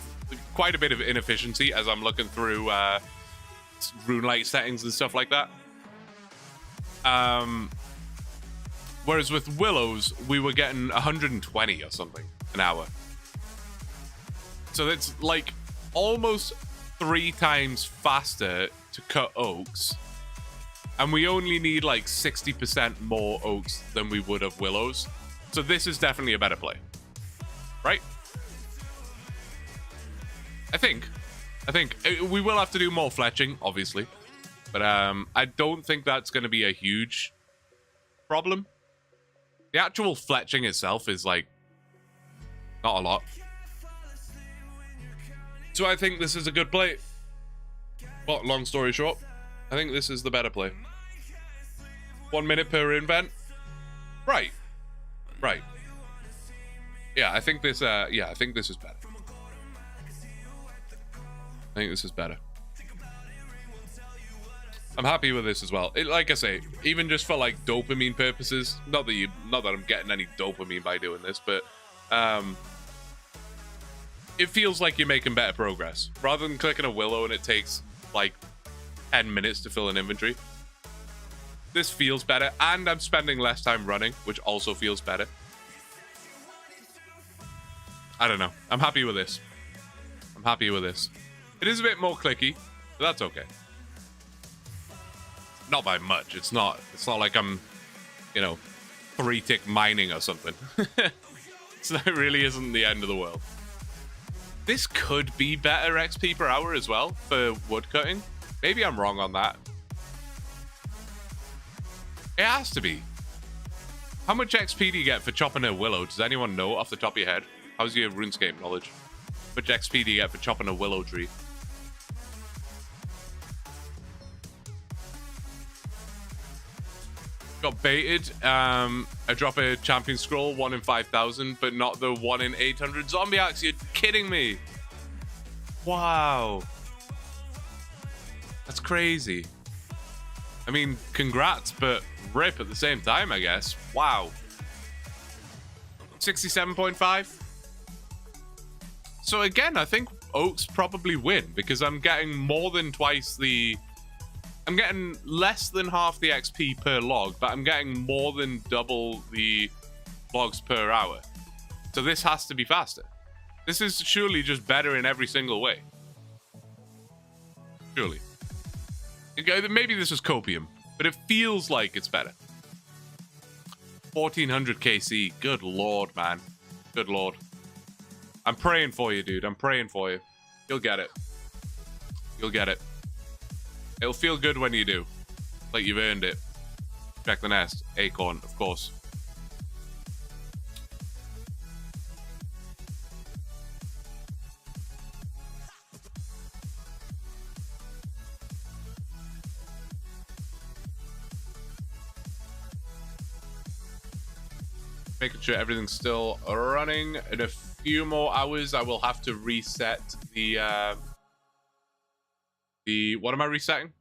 quite a bit of inefficiency as I'm looking through RuneLight settings and stuff like that. Whereas with willows, we were getting 120 or something an hour. So that's like almost 3 times faster to cut oaks. And we only need like 60% more oaks than we would of willows. So this is definitely a better play. Right? I think we will have to do more fletching, obviously. But I don't think that's going to be a huge problem. The actual fletching itself is like not a lot. So I think this is a good play. But long story short, I think this is the better play. 1 minute per invent. Right. Yeah, I think this is better. I'm happy with this as well. Like I say, even just for like dopamine purposes, not that I'm getting any dopamine by doing this, but it feels like you're making better progress. Rather than clicking a willow and it takes like 10 minutes to fill an inventory. This feels better, and I'm spending less time running, which also feels better. I don't know. I'm happy with this. I'm happy with this. It is a bit more clicky, but that's okay. Not by much. It's not like I'm, you know, 3-tick mining or something. So that really isn't the end of the world. This could be better XP per hour as well for woodcutting. Maybe I'm wrong on that. It has to be. How much XP do you get for chopping a willow? Does anyone know off the top of your head? How's your RuneScape knowledge? How much XP do you get for chopping a willow tree? Got baited. I drop a champion scroll, 1 in 5,000, but not the 1 in 800 zombie axe. You're kidding me. Wow. That's crazy. I mean, congrats, but rip at the same time, I guess. Wow. 67.5. So again, I think Oaks probably win because I'm getting more than twice the... I'm getting less than half the XP per log, but I'm getting more than double the logs per hour. So this has to be faster. This is surely just better in every single way. Surely. Maybe this is copium, but it feels like it's better. 1400 KC. Good lord, man. Good lord. I'm praying for you, dude. I'm praying for you. You'll get it. You'll get it. It'll feel good when you do. Like you've earned it. Check the nest. Acorn, of course. Making sure everything's still running. In a few more hours, I will have to reset the what am I resetting?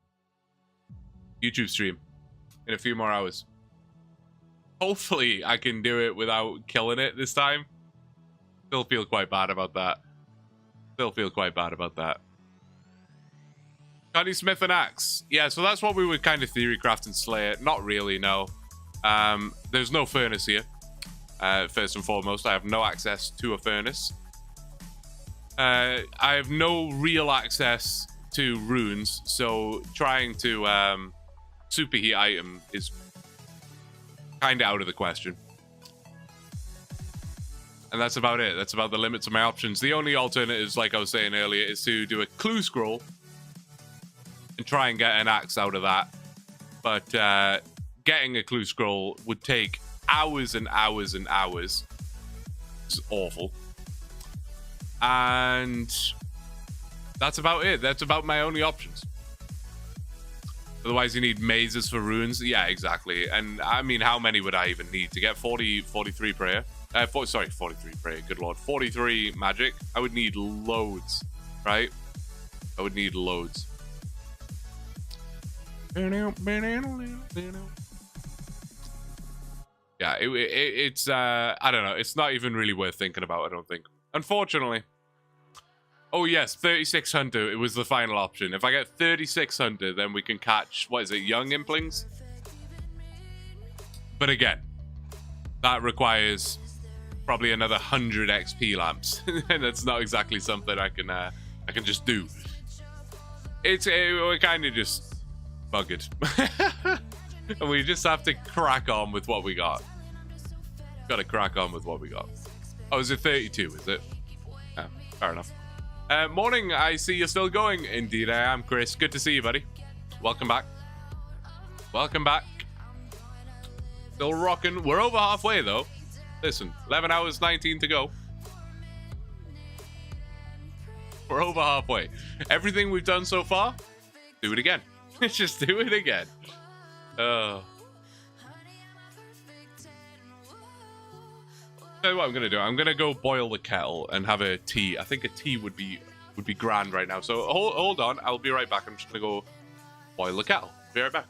YouTube stream. In a few more hours. Hopefully, I can do it without killing it this time. Still feel quite bad about that. Still feel quite bad about that. Can't you smith an axe? Yeah, so that's what we would kind of theory craft and slay it. Not really, no. There's no furnace here. First and foremost, I have no access to a furnace. I have no real access to runes, so trying to superheat item is kind of out of the question. And that's about it. That's about the limits of my options. The only alternatives, like I was saying earlier, is to do a clue scroll and try and get an axe out of that. But getting a clue scroll would take hours and hours and hours. It's awful. And that's about it. That's about my only options. Otherwise, you need mazes for runes. Yeah, exactly. And I mean, how many would I even need to get 43 prayer? 43 prayer. Good lord. 43 magic. I would need loads, right? I would need loads. Yeah, it's I don't know. It's not even really worth thinking about, I don't think. Unfortunately. Oh yes, 36 hunter. It was the final option. If I get 36 hunter, then we can catch, what is it, young implings? But again, that requires probably another 100 XP lamps, and that's not exactly something I can just do. We're kind of just buggered. And we just have to crack on with what we got. Gotta crack on with what we got. Oh, is it 32, is it? Yeah, fair enough. Morning, I see you're still going. Indeed I am, Chris. Good to see you, buddy. Welcome back. Welcome back. Still rocking. We're over halfway, though. Listen, 11 hours, 19 to go. We're over halfway. Everything we've done so far, do it again. Just do it again. Tell you what I'm gonna do. I'm gonna go boil the kettle and have a tea. I think a tea would be grand right now. So hold on. I'll be right back. I'm just gonna go boil the kettle. Be right back.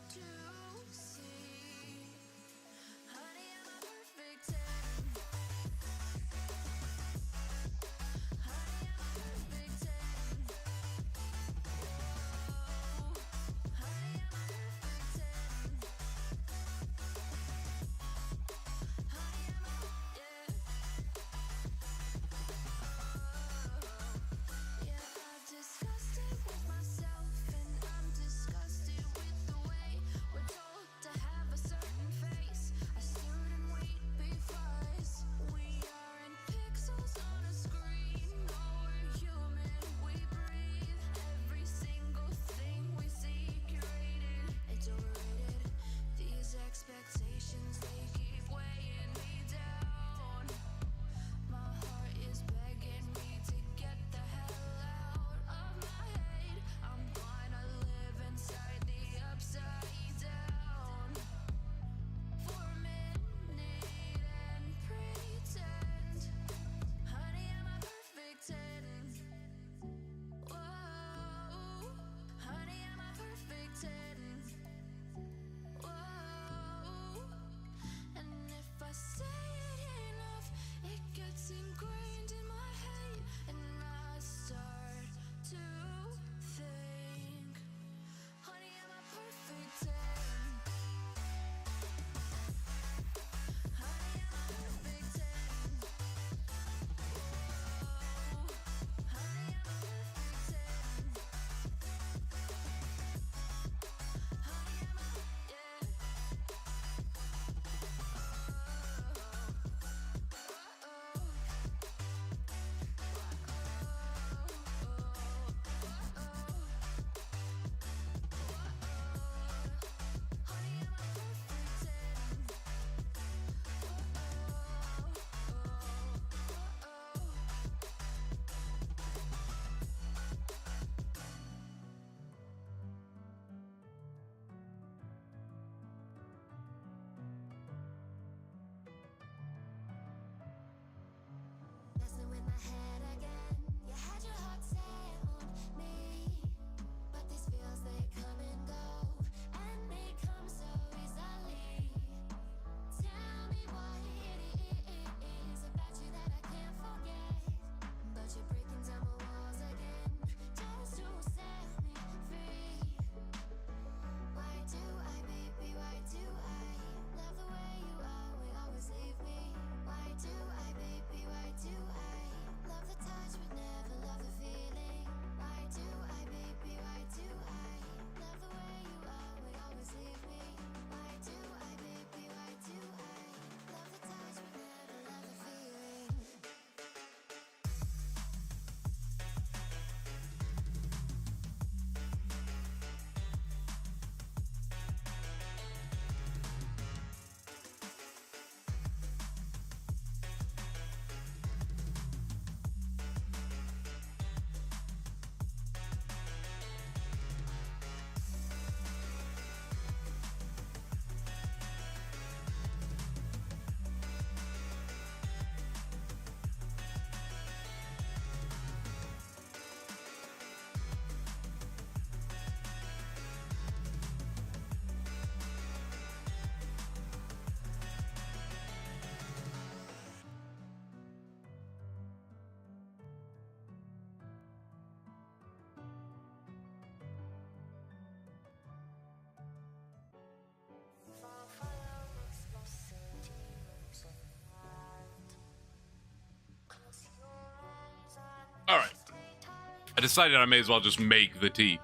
I decided I may as well just make the tea.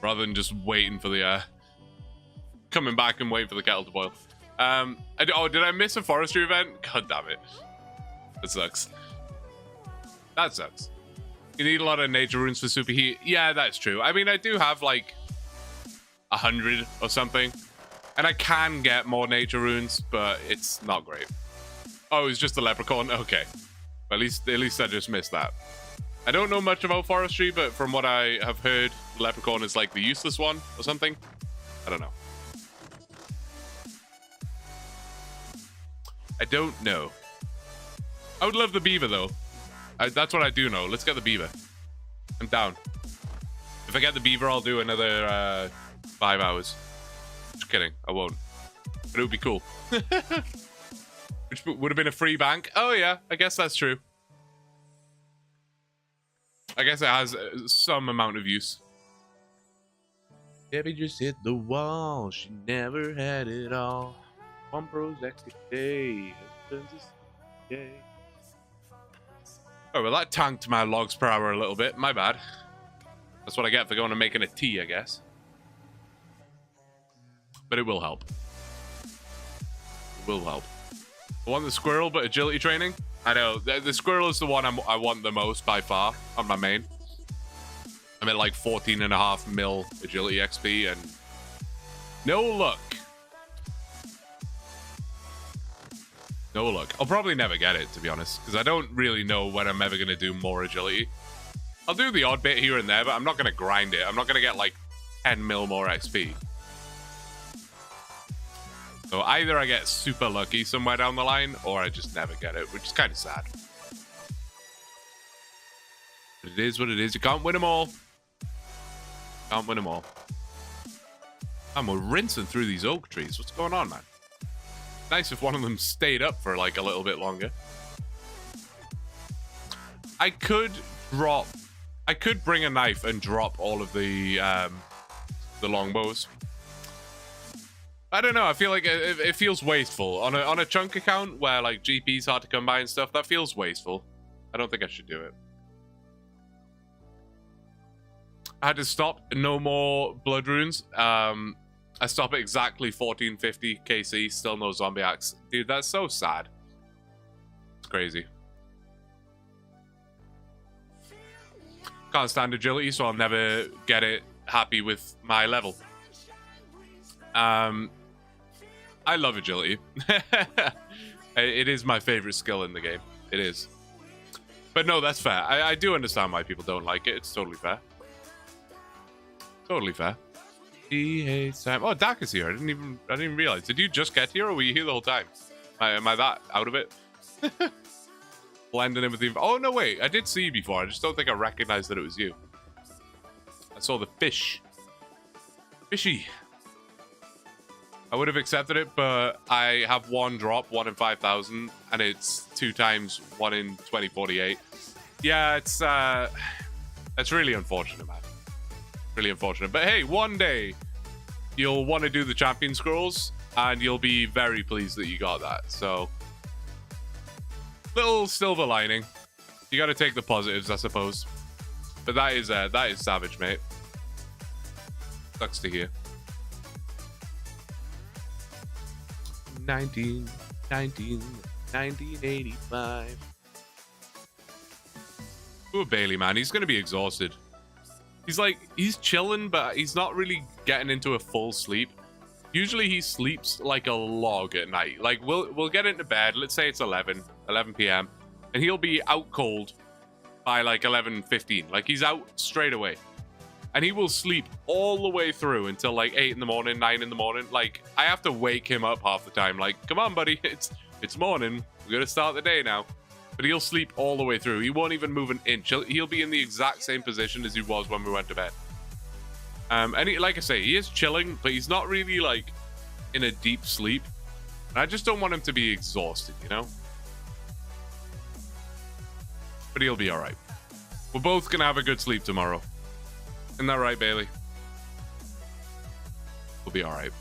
Rather than just waiting for the, coming back and waiting for the kettle to boil. Oh, did I miss a forestry event? God damn it. That sucks. That sucks. You need a lot of nature runes for superheat. Yeah, that's true. I mean, I do have like 100 or something. And I can get more nature runes, but it's not great. Oh, it's just the leprechaun? Okay. At least I just missed that. I don't know much about forestry, but from what I have heard, leprechaun is like the useless one or something. I don't know. I don't know. I would love the beaver, though. That's what I do know. Let's get the beaver. I'm down. If I get the beaver, I'll do another 5 hours. Just kidding. I won't. But it would be cool. Which would have been a free bank. Oh, yeah. I guess that's true. I guess it has some amount of use. Debbie just hit the wall. She never had it all. One Prozac a day. Oh, well, that tanked my logs per hour a little bit. My bad. That's what I get for going and making a tea, I guess. But it will help. It will help. I want the squirrel, but agility training. I know. The squirrel is the one I want the most by far on my main. I'm at like 14.5 mil agility XP and no luck. No luck. I'll probably never get it, to be honest, because I don't really know when I'm ever going to do more agility. I'll do the odd bit here and there, but I'm not going to grind it. I'm not going to get like 10 mil more XP. So either I get super lucky somewhere down the line, or I just never get it, which is kind of sad. But it is what it is. You can't win them all. Can't win them all. And we're rinsing through these oak trees. What's going on, man? Nice if one of them stayed up for like a little bit longer. I could bring a knife and drop all of the longbows. I don't know. I feel like it feels wasteful on a chunk account where like GP's hard to come by and stuff. That feels wasteful. I don't think I should do it. I had to stop. No more blood runes. I stop at exactly 1450 KC. Still no zombie axe. Dude, that's so sad. It's crazy. Can't stand agility, so I'll never get it happy with my level. I love agility. It is my favorite skill in the game. It is. But no, that's fair. I do understand why people don't like it. It's totally fair. Totally fair. He hates time. Oh, Dak is here. I didn't even realize. Did you just get here, or were you here the whole time? Am I that out of it? Blending in with the. Oh no, wait. I did see you before. I just don't think I recognized that it was you. I saw the fish. Fishy. I would have accepted it, but I have one drop, 1 in 5,000, and it's 2 times 1 in 2048. Yeah, it's that's really unfortunate, man. Really unfortunate. But hey, one day you'll want to do the champion scrolls and you'll be very pleased that you got that. So little silver lining. You got to take the positives, I suppose. But that is savage, mate. Sucks to hear. 1985. Poor Bailey, man. He's going to be exhausted. He's chilling, but he's not really getting into a full sleep. Usually he sleeps like a log at night. Like we'll get into bed. Let's say it's 11 p.m. and he'll be out cold by like 11:15. Like he's out straight away. And he will sleep all the way through until like 8 in the morning, 9 in the morning. Like I have to wake him up half the time. Like, come on, buddy. It's morning. We're going to start the day now. But he'll sleep all the way through. He won't even move an inch. He'll be in the exact same position as he was when we went to bed. And like I say, he is chilling, but he's not really like in a deep sleep. And I just don't want him to be exhausted, you know? But he'll be all right. We're both going to have a good sleep tomorrow. Isn't that right, Bailey? We'll be all right.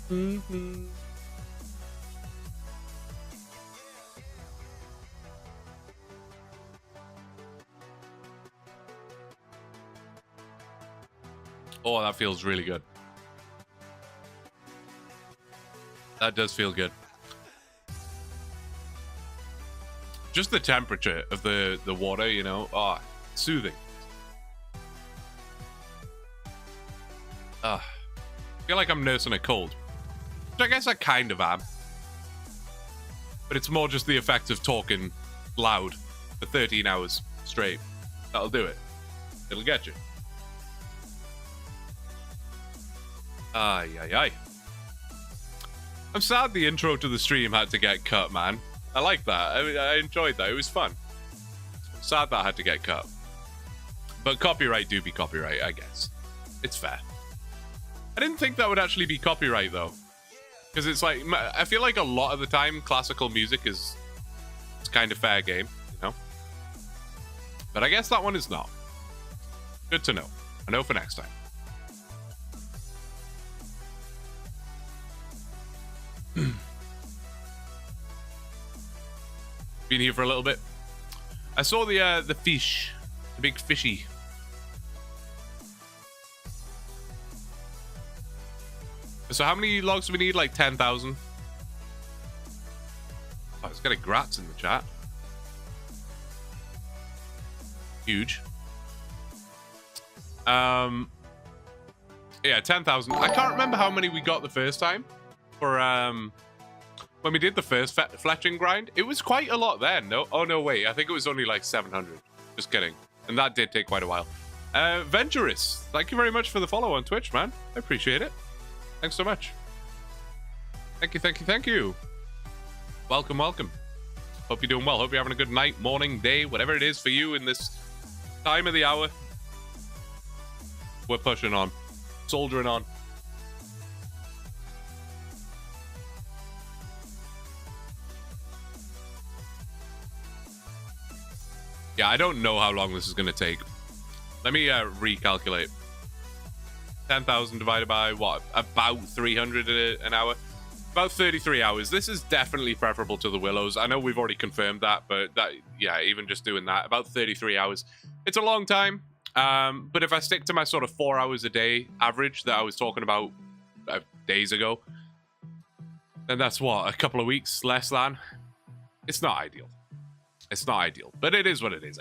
Mm-hmm. Oh, that feels really good. That does feel good. Just the temperature of the water, you know. Oh, soothing. I feel like I'm nursing a cold. Which I guess I kind of am. But it's more just the effect of talking loud for 13 hours straight. That'll do it. It'll get you. Ay, ay, ay. I'm sad the intro to the stream had to get cut, man. I like that. I mean, I enjoyed that. It was fun. Sad that had to get cut. But copyright do be copyright, I guess. It's fair. I didn't think that would actually be copyright, though. Because it's like, I feel like a lot of the time, classical music is it's kind of fair game, you know? But I guess that one is not. Good to know. I know for next time. Been here for a little bit. I saw the fish, the big fishy. So how many logs do we need? Like 10,000. Oh, it's got a grats in the chat. Huge. Yeah, 10,000. I can't remember how many we got the first time. For when we did the first fletching grind, it was quite a lot then. No, oh no, wait, I think it was only like 700. Just kidding, and that did take quite a while. Venturous, thank you very much for the follow on Twitch, man. I appreciate it. Thanks so much. Thank you, thank you, thank you. Welcome, welcome. Hope you're doing well. Hope you're having a good night, morning, day, whatever it is for you in this time of the hour. We're pushing on, soldiering on. Yeah, I don't know how long this is going to take. Let me recalculate. 10,000 divided by what? About 300 an hour? About 33 hours. This is definitely preferable to the Willows. I know we've already confirmed that, but that, yeah, even just doing that, about 33 hours. It's a long time, but if I stick to my sort of 4 hours a day average that I was talking about days ago, then that's what, a couple of weeks less than? It's not ideal. It's not ideal, but it is what it is.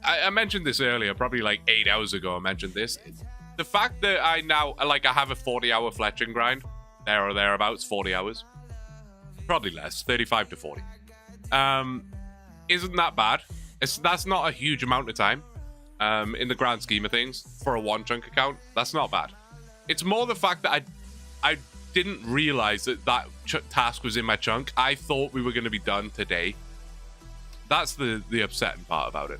I mentioned this earlier, probably like 8 hours ago I mentioned this. The fact that I now, like, I have a 40-hour fletching grind, there or thereabouts, 40 hours. Probably less, 35 to 40. Isn't that bad. That's not a huge amount of time in the grand scheme of things for a OneChunk account. That's not bad. It's more the fact that I didn't realize that task was in my chunk. I thought we were going to be done today. That's the upsetting part about it.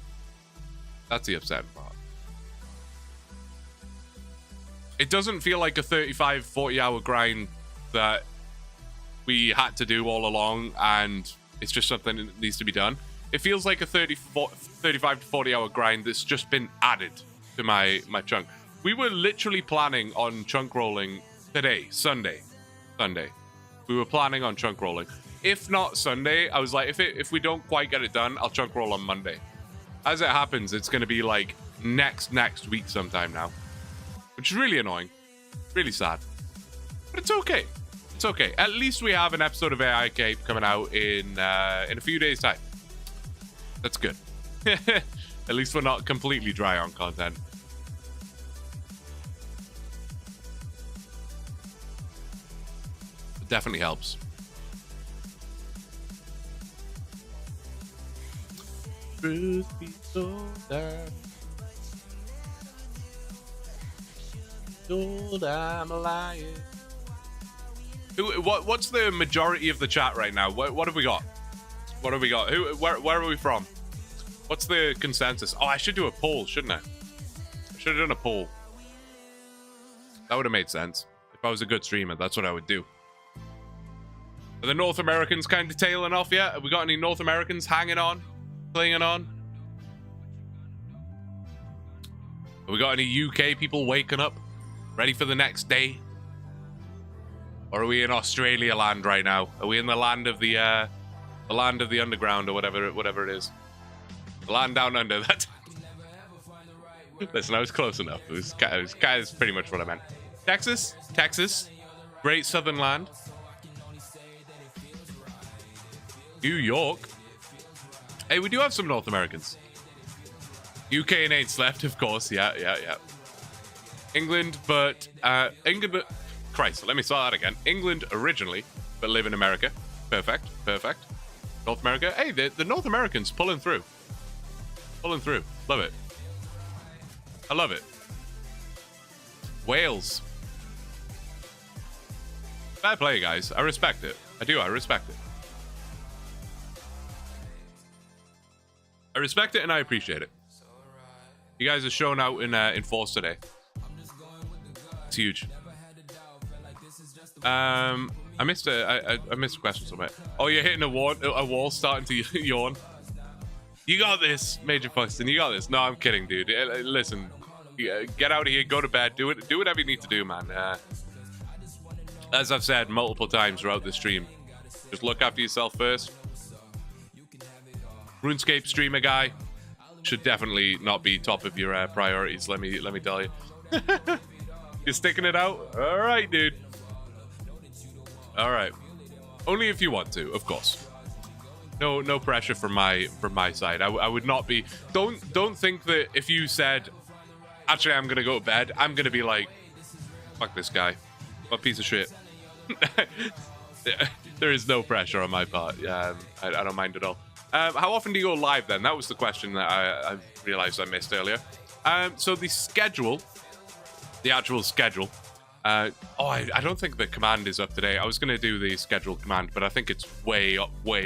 That's the upsetting part. It doesn't feel like a 35, 40-hour grind that we had to do all along, and it's just something that needs to be done. It feels like a 35 to 40-hour grind that's just been added to my chunk. We were literally planning on chunk rolling today, Sunday. We were planning on chunk rolling. If not Sunday, I was like, if we don't quite get it done, I'll chunk roll on Monday. As it happens, it's going to be like next week sometime now, which is really annoying, really sad, but it's okay. It's okay. At least we have an episode of AI Cape coming out in a few days' time. That's good. At least we're not completely dry on content. It definitely helps. Truth be told, I'm lying. What's the majority of the chat right now? What have we got? What have we got? Where are we from? What's the consensus? Oh, I should do a poll, shouldn't I? I should have done a poll. That would have made sense. If I was a good streamer, that's what I would do. Are the North Americans kind of tailing off yet? Have we got any North Americans hanging on? Clinging on? Have we got any UK people waking up? Ready for the next day? Or are we in Australia land right now? Are we in the land of the underground or whatever it is? The land down under that. Listen, I was close enough. It was pretty much what I meant. Texas, great southern land. New York. Hey, we do have some North Americans. UK and AIDS left, of course. Yeah. England, but Christ, let me start that again. England originally, but live in America. Perfect. North America. Hey, the North Americans pulling through. Love it. I love it. Wales. Fair play, guys. I respect it. I respect it. I respect it and I appreciate it. You guys are showing out in force today. It's huge. I missed a question somewhere. Oh, you're hitting a wall starting to yawn. You got this, Major Fuxton. You got this. No, I'm kidding, dude. Listen, get out of here. Go to bed. Do whatever you need to do, man. As I've said multiple times throughout the stream, just look after yourself first. RuneScape streamer guy should definitely not be top of your priorities. Let me tell you. You're sticking it out. All right, dude. All right. Only if you want to, of course. No pressure from my side. I would not be. Don't think that if you said, actually, I'm gonna go to bed, I'm gonna be like, fuck this guy, what piece of shit. There is no pressure on my part. I don't mind at all. How often do you go live then? That was the question that I realized I missed earlier. So the actual schedule. I don't think the command is up to date. I was going to do the schedule command, but I think it's way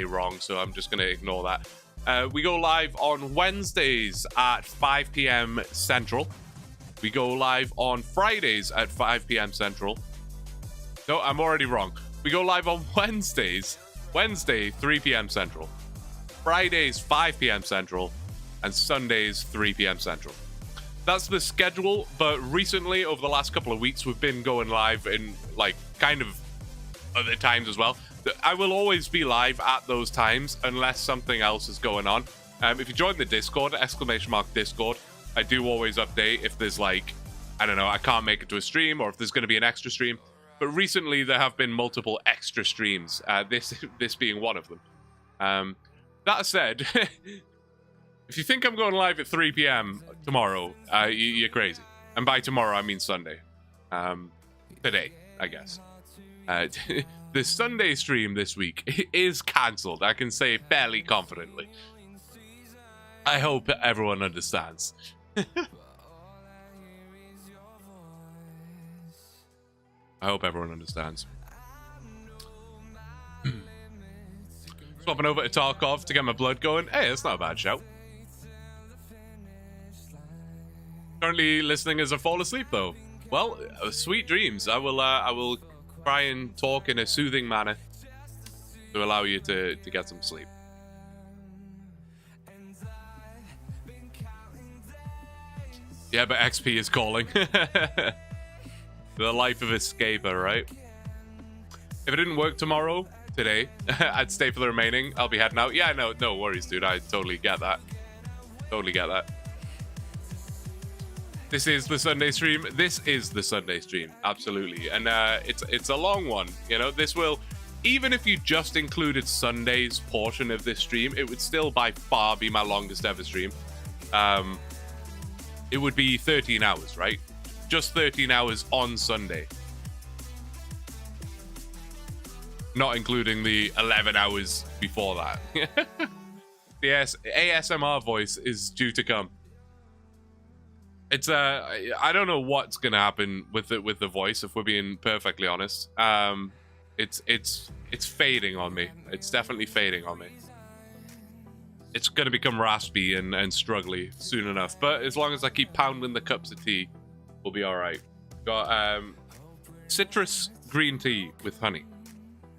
wrong, so I'm just going to ignore that. We go live on Wednesdays at 5 p.m. Central. We go live on Fridays at 5 p.m. Central. No, I'm already wrong. We go live on Wednesday, 3 p.m. Central. Fridays, 5 p.m. Central. And Sundays, 3 p.m. Central. That's the schedule, but recently, over the last couple of weeks, we've been going live in, like, kind of other times as well. I will always be live at those times, unless something else is going on. If you join the Discord, !Discord, I do always update if there's, like, I don't know, I can't make it to a stream, or if there's going to be an extra stream. But recently, there have been multiple extra streams, this being one of them. That said... If you think I'm going live at 3 p.m. tomorrow, you're crazy. And by tomorrow, I mean Sunday. Today, I guess. The Sunday stream this week is cancelled. I can say fairly confidently. I hope everyone understands. I hope everyone understands. Swapping over to Tarkov to get my blood going. Hey, that's not a bad shout. Currently listening as I fall asleep, though. Well, sweet dreams. I will try and talk in a soothing manner to allow you to get some sleep. Yeah, but XP is calling. The life of escaper, right? If it didn't work today, I'd stay for the remaining. I'll be heading out. Yeah, no worries, dude. I totally get that. This is the Sunday stream. Absolutely. And it's a long one. You know, this will, even if you just included Sunday's portion of this stream, it would still by far be my longest ever stream. It would be 13 hours, right? Just 13 hours on Sunday. Not including the 11 hours before that. The ASMR voice is due to come. It's I don't know what's gonna happen with the voice, if we're being perfectly honest. It's fading on me. It's definitely fading on me. It's gonna become raspy and struggly soon enough. But as long as I keep pounding the cups of tea, we'll be all right. Got citrus green tea with honey.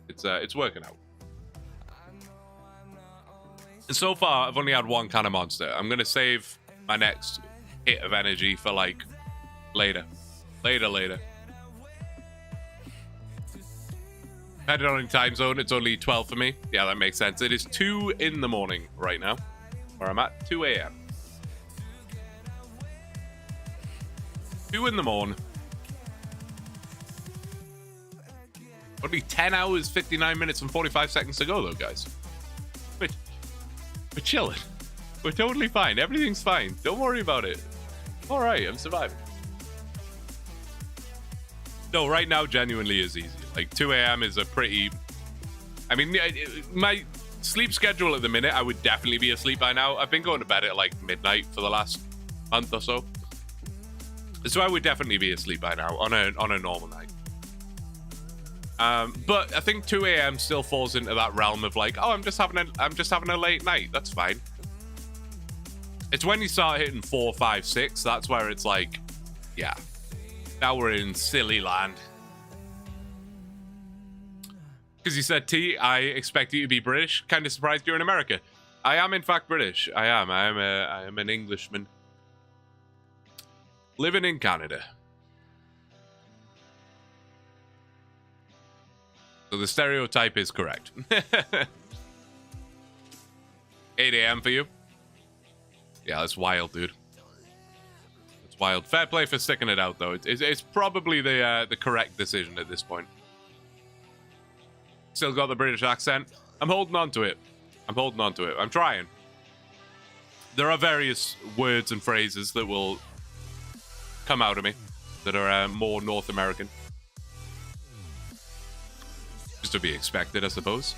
It's working out. And so far, I've only had one can of Monster. I'm gonna save my next hit of energy for like later. Depending on time zone, it's only 12 for me. Yeah, that makes sense. It is 2 in the morning right now, where I'm at, 2 a.m. 2 in the morning. Only 10 hours, 59 minutes, and 45 seconds to go, though, guys. We're chilling. We're totally fine. Everything's fine. Don't worry about it. All right, I'm surviving. No, right now, genuinely is easy. Like, 2 a.m. is a pretty... I mean, my sleep schedule at the minute, I would definitely be asleep by now. I've been going to bed at, like, midnight for the last month or so. So I would definitely be asleep by now on a normal night. But I think 2 a.m. still falls into that realm of like, oh, I'm just having a late night. That's fine. It's when you start hitting 4, 5, 6. That's where it's like, yeah, now we're in silly land. Because you said, T, I expect you to be British. Kind of surprised you're in America. I am in fact British. I am an Englishman living in Canada. So the stereotype is correct. 8 a.m. for you? Yeah, that's wild, dude. It's wild. Fair play for sticking it out, though. It's probably the correct decision at this point. Still got the British accent. I'm holding on to it. I'm trying. There are various words and phrases that will come out of me that are more North American. Just to be expected, I suppose.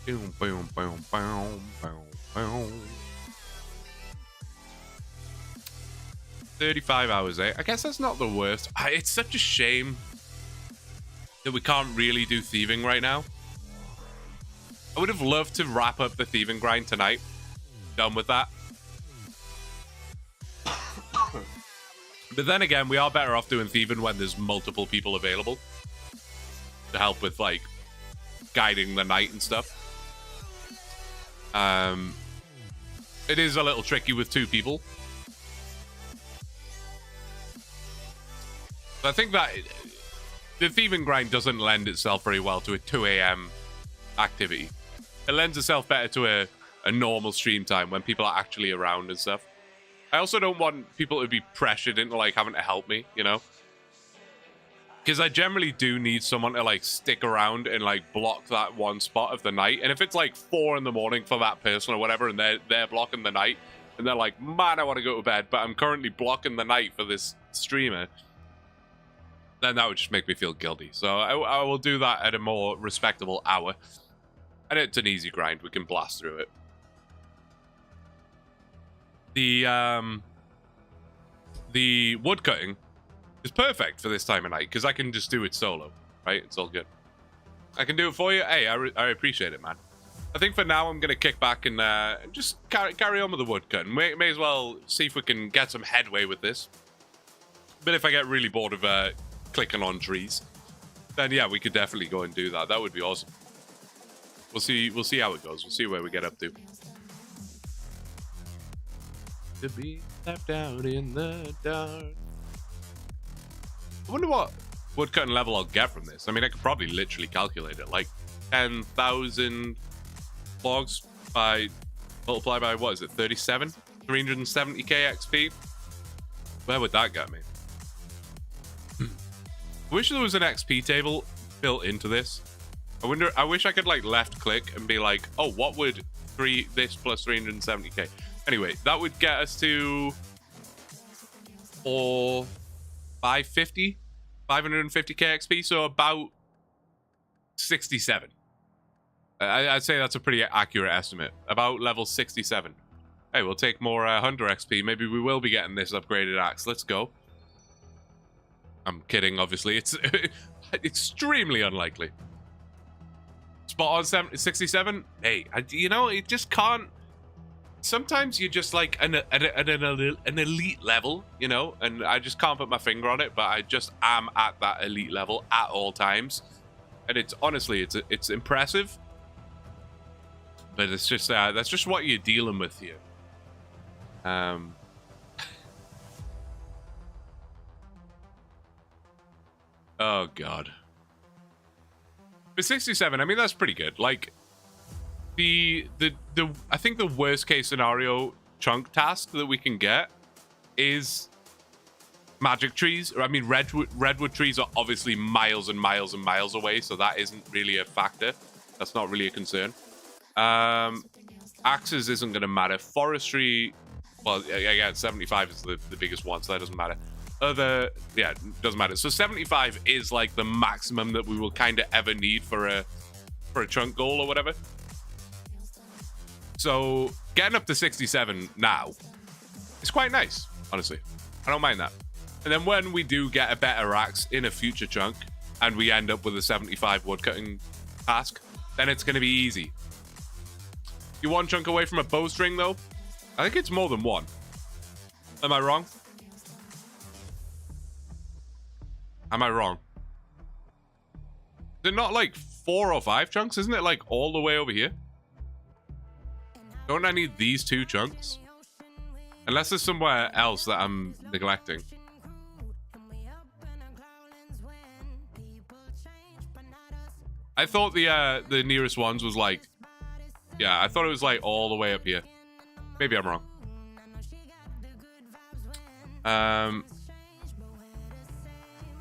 Boom, boom, boom, boom, boom, boom. 35 hours, eh? I guess that's not the worst. It's such a shame that we can't really do thieving right now. I would have loved to wrap up the thieving grind tonight. Done with that. But then again, we are better off doing thieving when there's multiple people available to help with, like, guiding the night and stuff. It is a little tricky with 2 people. So I think that the thieving grind doesn't lend itself very well to a 2 a.m. activity. It lends itself better to a normal stream time when people are actually around and stuff. I also don't want people to be pressured into, like, having to help me, you know? Because I generally do need someone to, like, stick around and, like, block that one spot of the night. And if it's, like, 4 in the morning for that person or whatever, and they're blocking the night, and they're like, man, I want to go to bed, but I'm currently blocking the night for this streamer, then that would just make me feel guilty. So I will do that at a more respectable hour. And it's an easy grind. We can blast through it. The wood cutting is perfect for this time of night because I can just do it solo, right? It's all good. I can do it for you. Hey, I appreciate it, man. I think for now I'm gonna kick back and just carry on with the wood cutting. May as well see if we can get some headway with this. But if I get really bored of clicking on trees, then yeah, we could definitely go and do that. That would be awesome. We'll see how it goes. We'll see where we get up to. To be left out in the dark. I wonder what woodcutting level I'll get from this. I mean, I could probably literally calculate it. Like 10,000 logs multiplied by, what is it, 37? 370k XP? Where would that get me? I wish there was an XP table built into this. I wish I could, like, left click and be like, oh, what would this plus 370k? Anyway, that would get us to 550k XP, so about 67. I'd say that's a pretty accurate estimate. About level 67. Hey, we'll take more Hunter XP. Maybe we will be getting this upgraded axe. Let's go. I'm kidding, obviously. It's extremely unlikely. Spot on 67? Hey, you know, it just can't... Sometimes you're just like an elite level, you know, and I just can't put my finger on it, but I just am at that elite level at all times. And it's honestly, it's impressive. But it's just, that's just what you're dealing with here. Oh, God. But 67, I mean, that's pretty good. Like, I think the worst case scenario chunk task that we can get is magic trees. Or I mean, redwood trees are obviously miles and miles and miles away, so that isn't really a factor. That's not really a concern. Axes isn't going to matter. Forestry, well, again, 75 is the biggest one, so that doesn't matter. Yeah, doesn't matter. So 75 is like the maximum that we will kind of ever need for a chunk goal or whatever. So getting up to 67 now is quite nice, honestly. I don't mind that. And then when we do get a better axe in a future chunk and we end up with a 75 woodcutting task, then it's going to be easy. You one chunk away from a bowstring, though? I think it's more than one. Am I wrong? Am I wrong? Is it not like 4 or 5 chunks? Isn't it like all the way over here? Don't I need these 2 chunks? Unless there's somewhere else that I'm neglecting. I thought the nearest ones was like... Yeah, I thought it was like all the way up here. Maybe I'm wrong.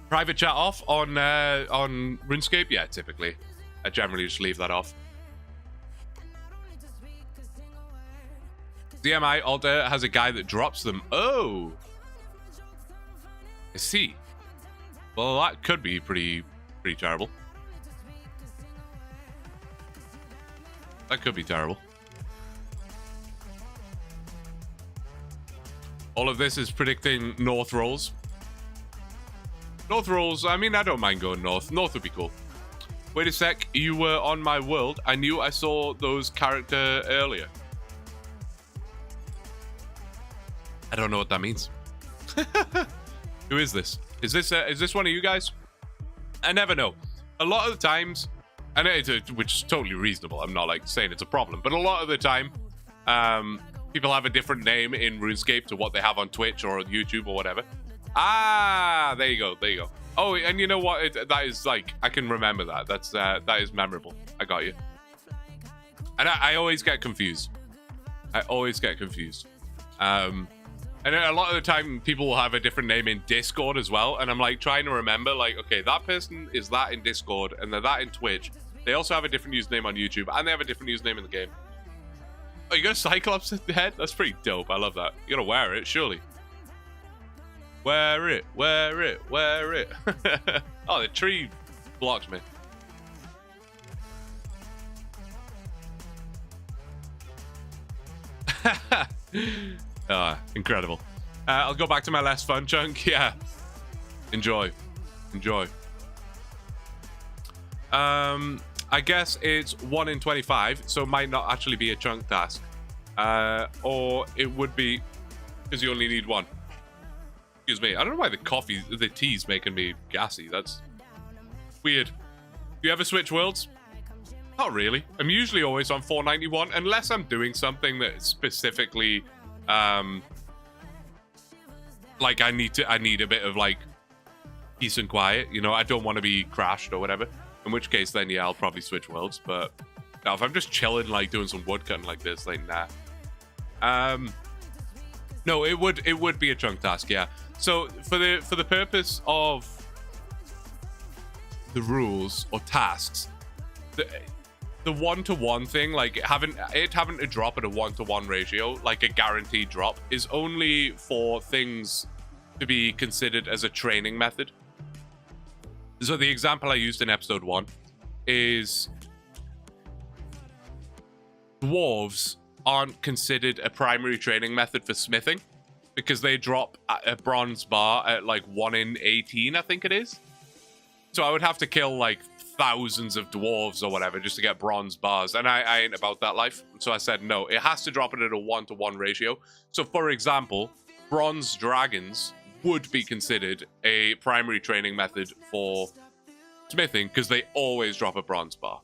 Private chat off on RuneScape? Yeah, typically. I generally just leave that off. DMI Alter has a guy that drops them. Oh! I see. Well, that could be pretty terrible. That could be terrible. All of this is predicting north rolls. North rolls, I mean, I don't mind going north. North would be cool. Wait a sec, you were on my world. I knew I saw those character earlier. I don't know what that means. Who is this? Is this one of you guys? I never know. A lot of the times, and which is totally reasonable. I'm not like saying it's a problem, but a lot of the time, people have a different name in RuneScape to what they have on Twitch or YouTube or whatever. Ah, there you go, there you go. Oh, and you know what? That is like, I can remember that. That is memorable. I got you. And I always get confused. I always get confused. And a lot of the time, people will have a different name in Discord as well. And I'm like trying to remember, like, okay, that person is that in Discord, and they're that in Twitch. They also have a different username on YouTube, and they have a different username in the game. Oh, you got a Cyclops head? That's pretty dope. I love that. You gotta wear it, surely. Wear it, wear it, wear it. Oh, the tree blocked me. Incredible. I'll go back to my last fun chunk. Yeah. Enjoy. Enjoy. I guess it's 1 in 25, so it might not actually be a chunk task. Or it would be because you only need 1. Excuse me. I don't know why the tea's making me gassy. That's weird. Do you ever switch worlds? Not really. I'm usually always on 491 unless I'm doing something that specifically like I need a bit of like peace and quiet, you know. I don't want to be crashed or whatever, in which case then yeah, I'll probably switch worlds. But now if I'm just chilling, like doing some woodcutting like this, like nah. No, it would be a chunk task, yeah. So for the purpose of the rules or tasks, the 1-to-1 thing, like having to drop at a 1-to-1 ratio, like a guaranteed drop, is only for things to be considered as a training method. So the example I used in episode 1 is dwarves aren't considered a primary training method for smithing because they drop a bronze bar at like 1 in 18, I think it is. So I would have to kill like thousands of dwarves or whatever just to get bronze bars, and I ain't about that life. So I said no, it has to drop it at a 1-to-1 ratio. So for example, bronze dragons would be considered a primary training method for smithing because they always drop a bronze bar.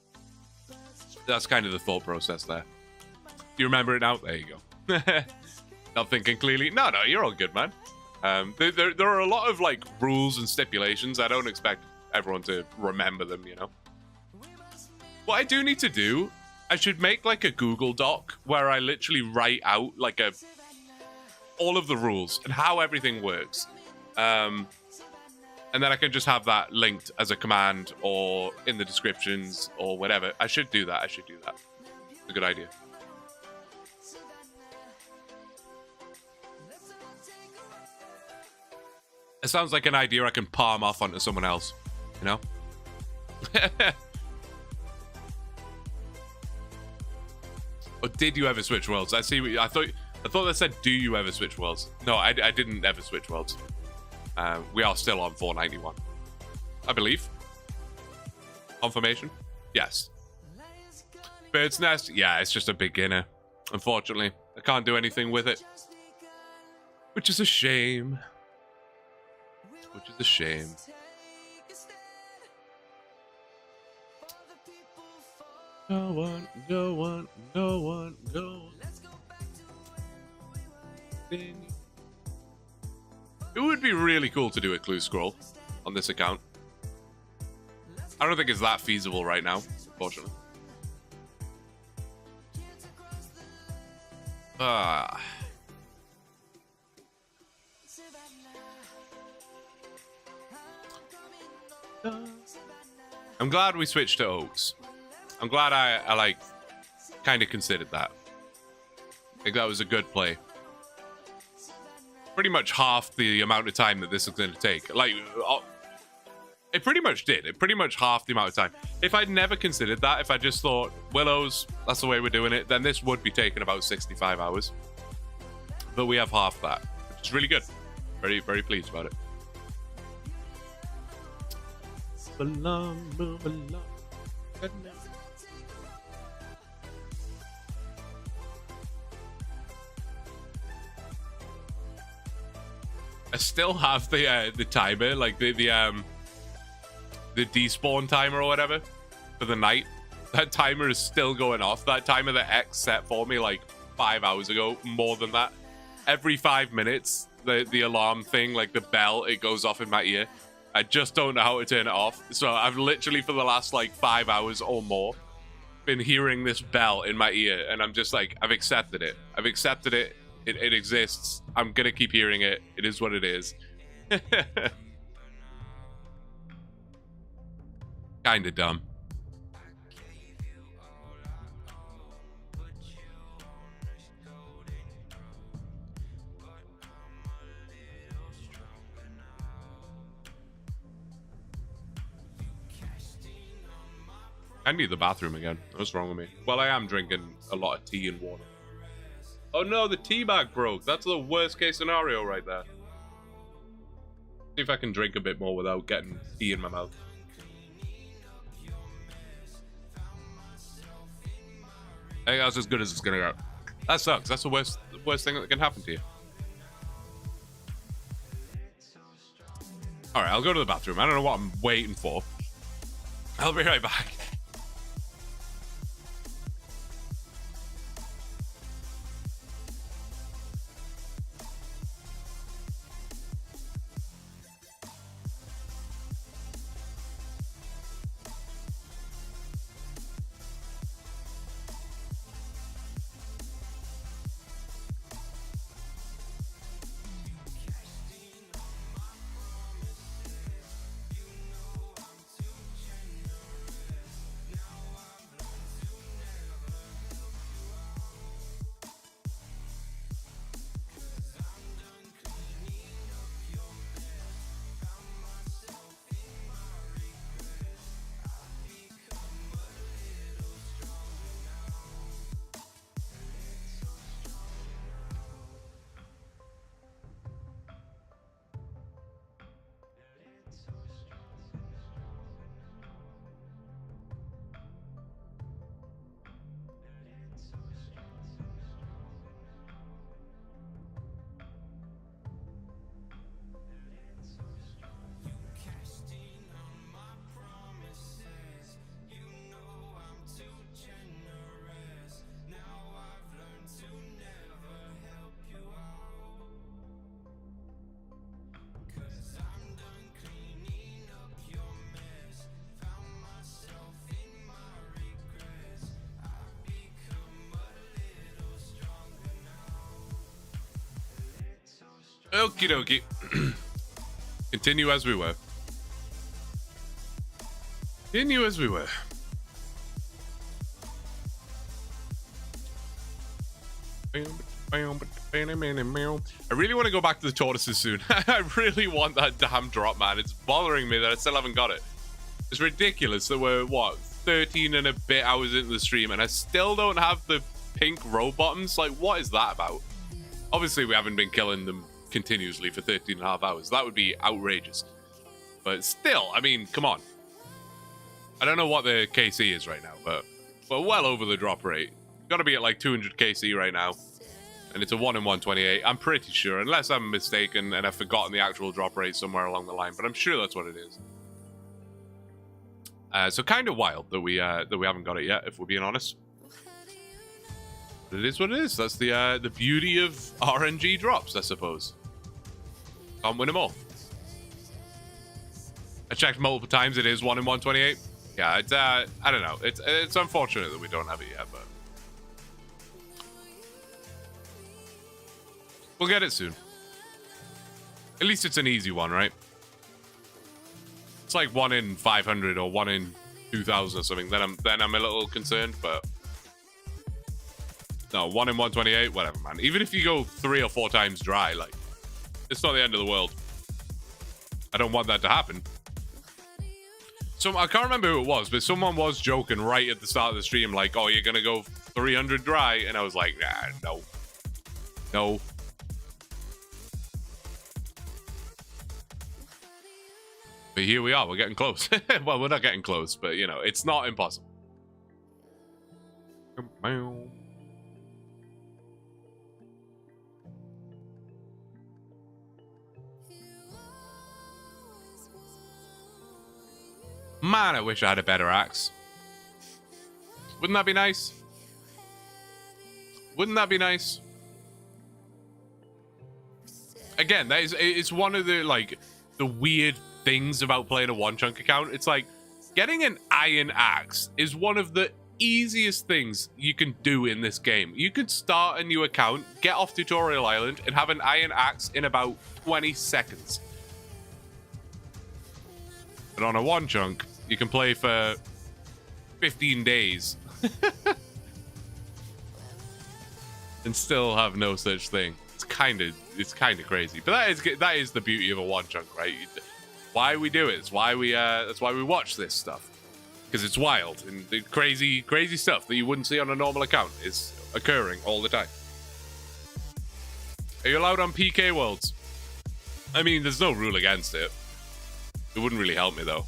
That's kind of the thought process there. Do you remember it now? There you go. Not thinking clearly. No, you're all good, man. There are a lot of like rules and stipulations. I don't expect everyone to remember them, you know. What I do need to do I should make like a Google Doc where I literally write out like all of the rules and how everything works. And then I can just have that linked as a command or in the descriptions or whatever. I should do that. It's a good idea. It sounds like an idea I can palm off onto someone else, you know? Or did you ever switch worlds? I see. I thought that said, do you ever switch worlds? No, I didn't ever switch worlds. We are still on 491, I believe. Confirmation? Yes. Bird's Nest? Yeah, it's just a beginner. Unfortunately, I can't do anything with it, which is a shame. Which is a shame. Go on, go on, go on, go on. It would be really cool to do a clue scroll on this account. I don't think it's that feasible right now, unfortunately. I'm glad we switched to Oaks. I'm glad I like kind of considered that. I think that was a good play. Pretty much half the amount of time that this is going to take. Like, it pretty much did. It pretty much half the amount of time. If I'd never considered that, if I just thought, Willows, that's the way we're doing it, then this would be taking about 65 hours. But we have half that, which is really good. Very, very pleased about it. Move along. I still have the timer, like the despawn timer or whatever for the night. That timer is still going off. That timer that X set for me like 5 hours ago, more than that. Every 5 minutes, the alarm thing, like the bell, it goes off in my ear. I just don't know how to turn it off. So I've literally for the last like 5 hours or more been hearing this bell in my ear, and I'm just like, I've accepted it. I've accepted it. It exists. I'm gonna keep hearing it. It is what it is. Kinda dumb. I need the bathroom again. What's wrong with me? Well, I am drinking a lot of tea and water. Oh no, the tea bag broke. That's the worst case scenario right there. See if I can drink a bit more without getting tea in my mouth. I think that's as good as it's gonna go. That sucks. That's the worst thing that can happen to you. Alright, I'll go to the bathroom. I don't know what I'm waiting for. I'll be right back. Okie dokie. Continue as we were. Continue as we were. I really want to go back to the tortoises soon. I really want that damn drop, man. It's bothering me that I still haven't got it. It's ridiculous that we're, what, 13 and a bit hours into the stream and I still don't have the pink row bottoms. Like, what is that about? Obviously, we haven't been killing them continuously for 13 and a half hours. That would be outrageous. But still, I mean, come on. I don't know what the KC is right now, but we're well over the drop rate. Got to be at like 200 KC right now. And it's a 1 in 128. I'm pretty sure, unless I'm mistaken and I've forgotten the actual drop rate somewhere along the line. But I'm sure that's what it is. So kind of wild that we haven't got it yet, if we're being honest. But it is what it is. That's the beauty of RNG drops, I suppose. Can't win them all. I checked multiple times. It is 1 in 128. Yeah, it's I don't know. It's unfortunate that we don't have it yet, but we'll get it soon. At least it's an easy one, right? It's like 1 in 500 or 1 in 2000 or something. Then I'm a little concerned, but no, 1 in 128, whatever, man. Even if you go 3 or 4 times dry, like, it's not the end of the world. I don't want that to happen. So I can't remember who it was, but someone was joking right at the start of the stream, like, "Oh, you're gonna go 300 dry," and I was like, "Nah, no." But here we are. We're getting close. Well, we're not getting close, but you know, it's not impossible. Man, I wish I had a better axe. Wouldn't that be nice? Wouldn't that be nice? Again, it's one of the, like, the weird things about playing a OneChunk account. It's like, getting an iron axe is one of the easiest things you can do in this game. You could start a new account, get off Tutorial Island, and have an iron axe in about 20 seconds. But on a OneChunk, you can play for 15 days and still have no such thing. It's kind of crazy. But that is the beauty of a OneChunk, right? Why we do it. It's why that's why we watch this stuff, because it's wild and the crazy stuff that you wouldn't see on a normal account is occurring all the time. Are you allowed on PK worlds? I mean, there's no rule against it. It wouldn't really help me, though.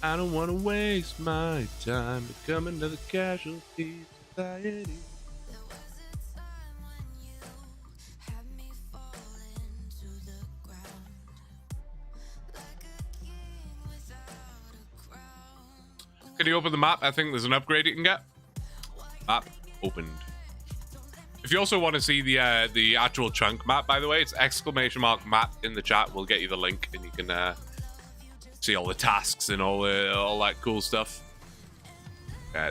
I don't want to waste my time becoming another casualty of society. Can you open the map? I think there's an upgrade you can get. Map opened. If you also want to see the actual chunk map, by the way, it's !map in the chat. We'll get you the link and you can see all the tasks and all that cool stuff.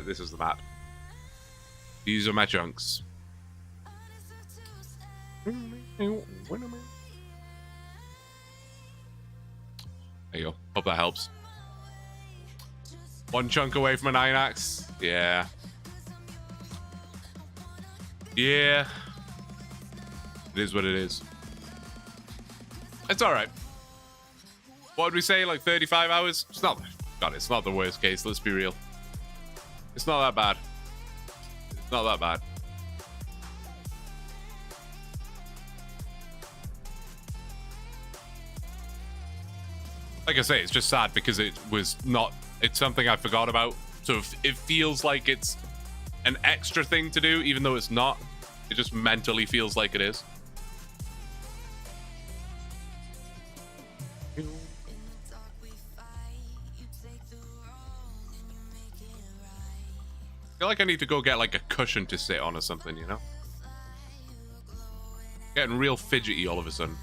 This is the map. These are my chunks. There you go. Hope that helps. 1 chunk away from an iron axe. Yeah. Yeah. It is what it is. It's alright. What would we say, like 35 hours? It's not, God, it's not the worst case, let's be real. It's not that bad. It's not that bad. Like I say, it's just sad because it was not, it's something I forgot about. So it feels like it's an extra thing to do, even though it's not. It just mentally feels like it is. I feel like I need to go get like a cushion to sit on or something, you know? Getting real fidgety all of a sudden.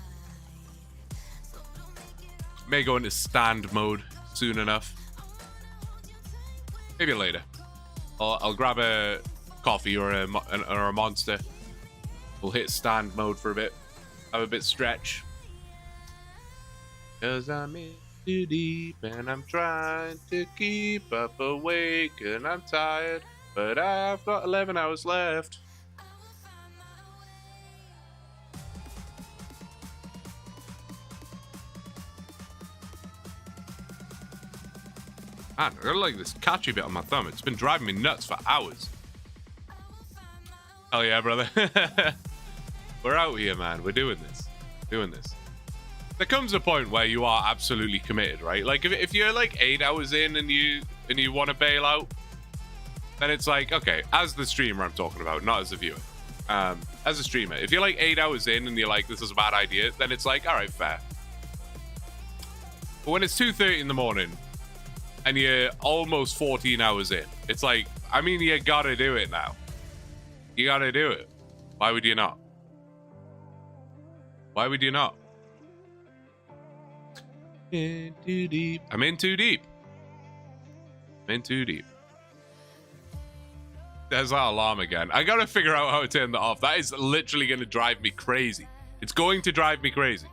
May go into stand mode soon enough. Maybe later. I'll grab a coffee or a monster. We'll hit stand mode for a bit. Have a bit stretch. 'Cause I'm in too deep and I'm trying to keep up awake and I'm tired, but I've got 11 hours left. Man, I got like this catchy bit on my thumb. It's been driving me nuts for hours. Hell yeah, brother. We're out here, man. We're doing this. There comes a point where you are absolutely committed, right? Like if you're like 8 hours in and you want to bail out, then it's like, okay, as the streamer I'm talking about, not as a viewer. As a streamer, if you're like 8 hours in and you're like, this is a bad idea, then it's like, all right, fair. But when it's 2:30 in the morning and you're almost 14 hours in, it's like, I mean, you gotta do it now. You gotta do it. Why would you not? Why would you not? In too deep. I'm in too deep. I'm in too deep. There's that alarm again. I gotta figure out how to turn that off. That is literally gonna drive me crazy. It's going to drive me crazy.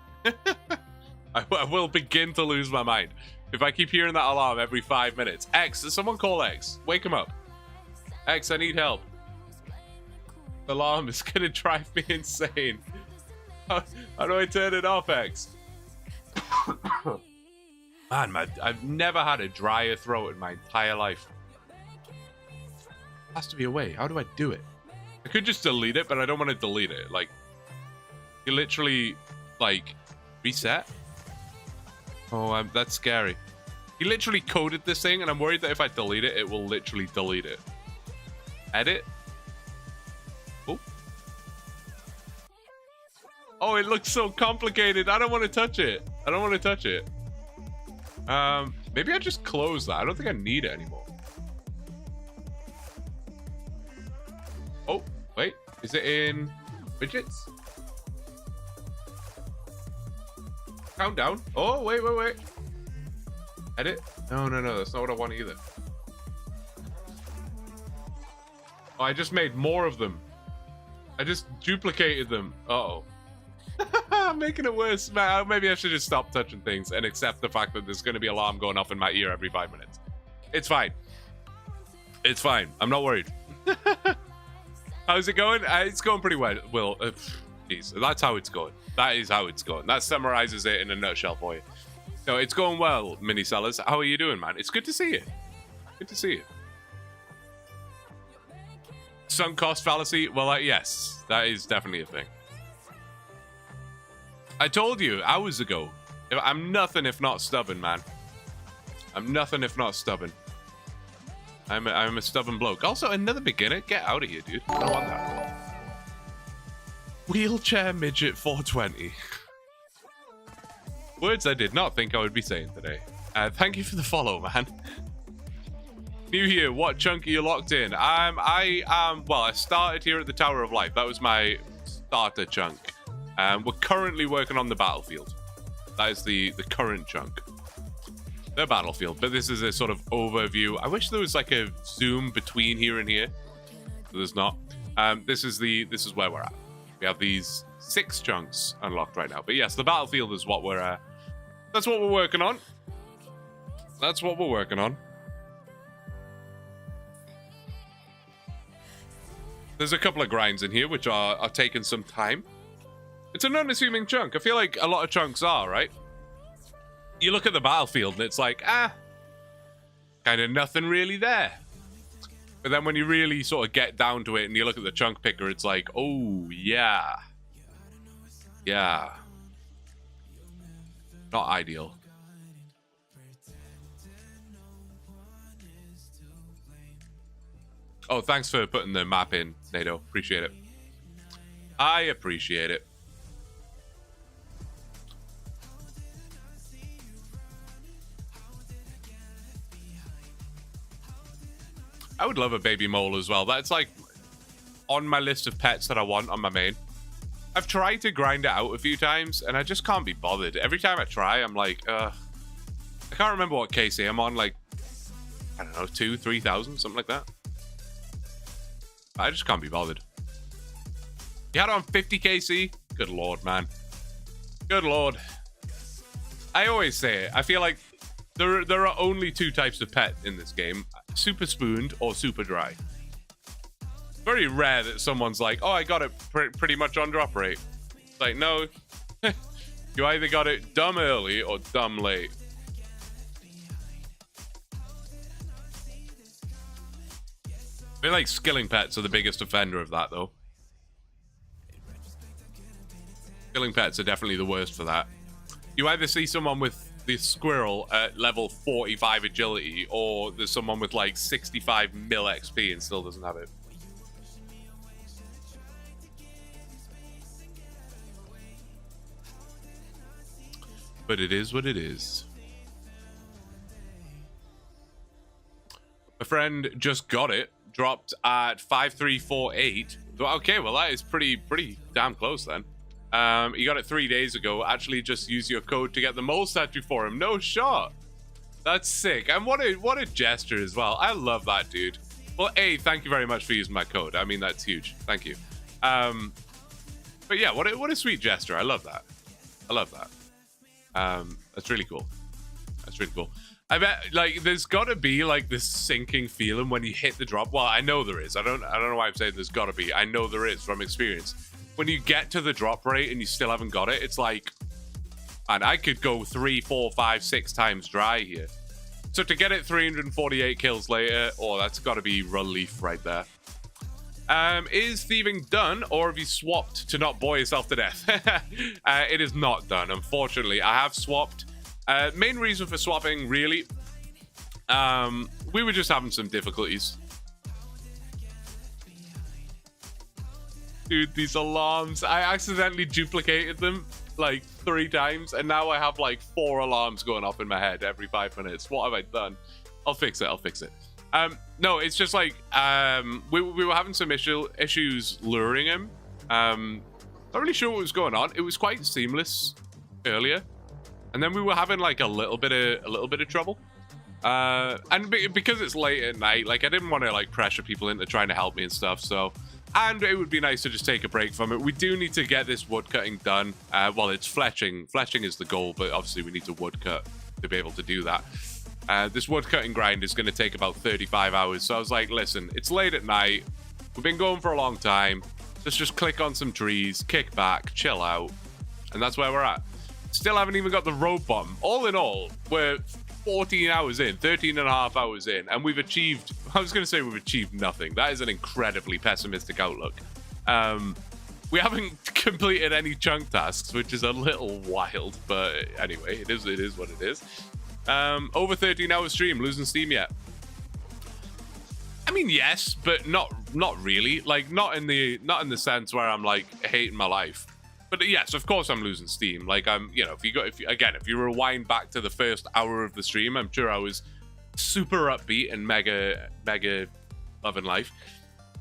I will begin to lose my mind if I keep hearing that alarm every 5 minutes. X, someone call X. Wake him up. X, I need help. The alarm is gonna drive me insane. How do I turn it off, X? Man, I've never had a drier throat in my entire life. Has to be a way. How do I do it? I could just delete it, but I don't want to delete it. Like, you literally, like, reset. Oh, that's scary. He literally coded this thing, and I'm worried that if I delete it, it will literally delete it. Edit. Oh. Oh, it looks so complicated. I don't want to touch it. I don't want to touch it. Maybe I just close that. I don't think I need it anymore. Oh, wait. Is it in widgets? Countdown. Oh, wait. Edit? No. That's not what I want either. Oh, I just made more of them. I just duplicated them. Uh-oh. I'm making it worse, man. Maybe I should just stop touching things and accept the fact that there's going to be an alarm going off in my ear every 5 minutes. It's fine. It's fine. I'm not worried. How's it going? It's going pretty well. Well, geez, that's how it's going. That is how it's going. That summarizes it in a nutshell for you. No, it's going well, mini sellers. How are you doing, man? It's good to see you. Good to see you. Sunk cost fallacy? Well, yes, that is definitely a thing. I told you hours ago. I'm nothing if not stubborn, man. I'm nothing if not stubborn. I'm a stubborn bloke. Also, another beginner. Get out of here, dude. I don't want that. Wheelchair midget 420. Words I did not think I would be saying today. Thank you for the follow, man. New year, what chunk are you locked in? Well, I started here at the Tower of Life. That was my starter chunk. We're currently working on the battlefield. That is the current chunk. The battlefield, but this is a sort of overview. I wish there was like a zoom between here and here. So there's not. This is where we're at. We have these 6 chunks unlocked right now. But yes, the battlefield is what we're that's what we're working on. That's what we're working on. There's a couple of grinds in here which are taking some time. It's an unassuming chunk. I feel like a lot of chunks are, right? You look at the battlefield and it's like, kind of nothing really there. But then when you really sort of get down to it and you look at the chunk picker, it's like, oh, yeah. Yeah. Not ideal. Oh, thanks for putting the map in, NATO. Appreciate it. I appreciate it. I would love a baby mole as well. That's like on my list of pets that I want on my main. I've tried to grind it out a few times and I just can't be bothered. Every time I try, I'm like, I can't remember what KC I'm on, like, I don't know, 2,000, 3,000, something like that. I just can't be bothered. You had it on 50 KC? Good lord, man. Good lord. I always say it. I feel like there are only two types of pet in this game. Super spooned or super dry. Very rare that someone's like, oh, I got it pretty much on drop rate. It's like, no. You either got it dumb early or dumb late. I feel like skilling pets are the biggest offender of that, though. Skilling pets are definitely the worst for that. You either see someone with the squirrel at level 45 agility, or there's someone with like 65 mil XP and still doesn't have it. But it is what it is. My friend just got it, dropped at 5348. Okay, well that is pretty damn close then. He got it 3 days ago. Actually, just use your code to get the mole statue for him. No shot. That's sick. And what a gesture as well. I love that, dude. Well, A, thank you very much for using my code. I mean, that's huge. Thank you. But yeah, what a sweet gesture. I love that. I love that. That's really cool. That's really cool. I bet, like, there's got to be like this sinking feeling when you hit the drop. Well, I know there is. I don't know why I'm saying there's got to be. I know there is from experience. When you get to the drop rate and you still haven't got it, it's like, man, I could go 3, 4, 5, 6 times dry here. So to get it 348 kills later, oh, that's got to be relief right there. Is thieving done, or have you swapped to not bore yourself to death? It is not done, unfortunately. I have swapped. Main reason for swapping, really, we were just having some difficulties. Dude, these alarms, I accidentally duplicated them like 3 times, and now I have like 4 alarms going off in my head every 5 minutes. What have I done? I'll fix it. No, it's just like we were having some issues luring him. Not really sure what was going on. It was quite seamless earlier, and then we were having like a little bit of trouble. And because it's late at night, like I didn't want to like pressure people into trying to help me and stuff. So, and it would be nice to just take a break from it. We do need to get this wood cutting done. Well, it's fletching. Fletching is the goal, but obviously we need to wood cut to be able to do that. This wood cutting grind is going to take about 35 hours. So I was like, listen, it's late at night. We've been going for a long time. Let's just click on some trees, kick back, chill out. And that's where we're at. Still haven't even got the road bottom. All in all, we're 14 hours in, 13 and a half hours in, and we've achieved, I was going to say we've achieved nothing. That is an incredibly pessimistic outlook. We haven't completed any chunk tasks, which is a little wild, but anyway, it is what it is. Over 13 hour stream, losing steam yet? I mean, yes, but not really. Like, not in the sense where I'm like hating my life. But yes, of course I'm losing steam. Like, I'm, you know, if you rewind back to the first hour of the stream, I'm sure I was super upbeat and mega loving life.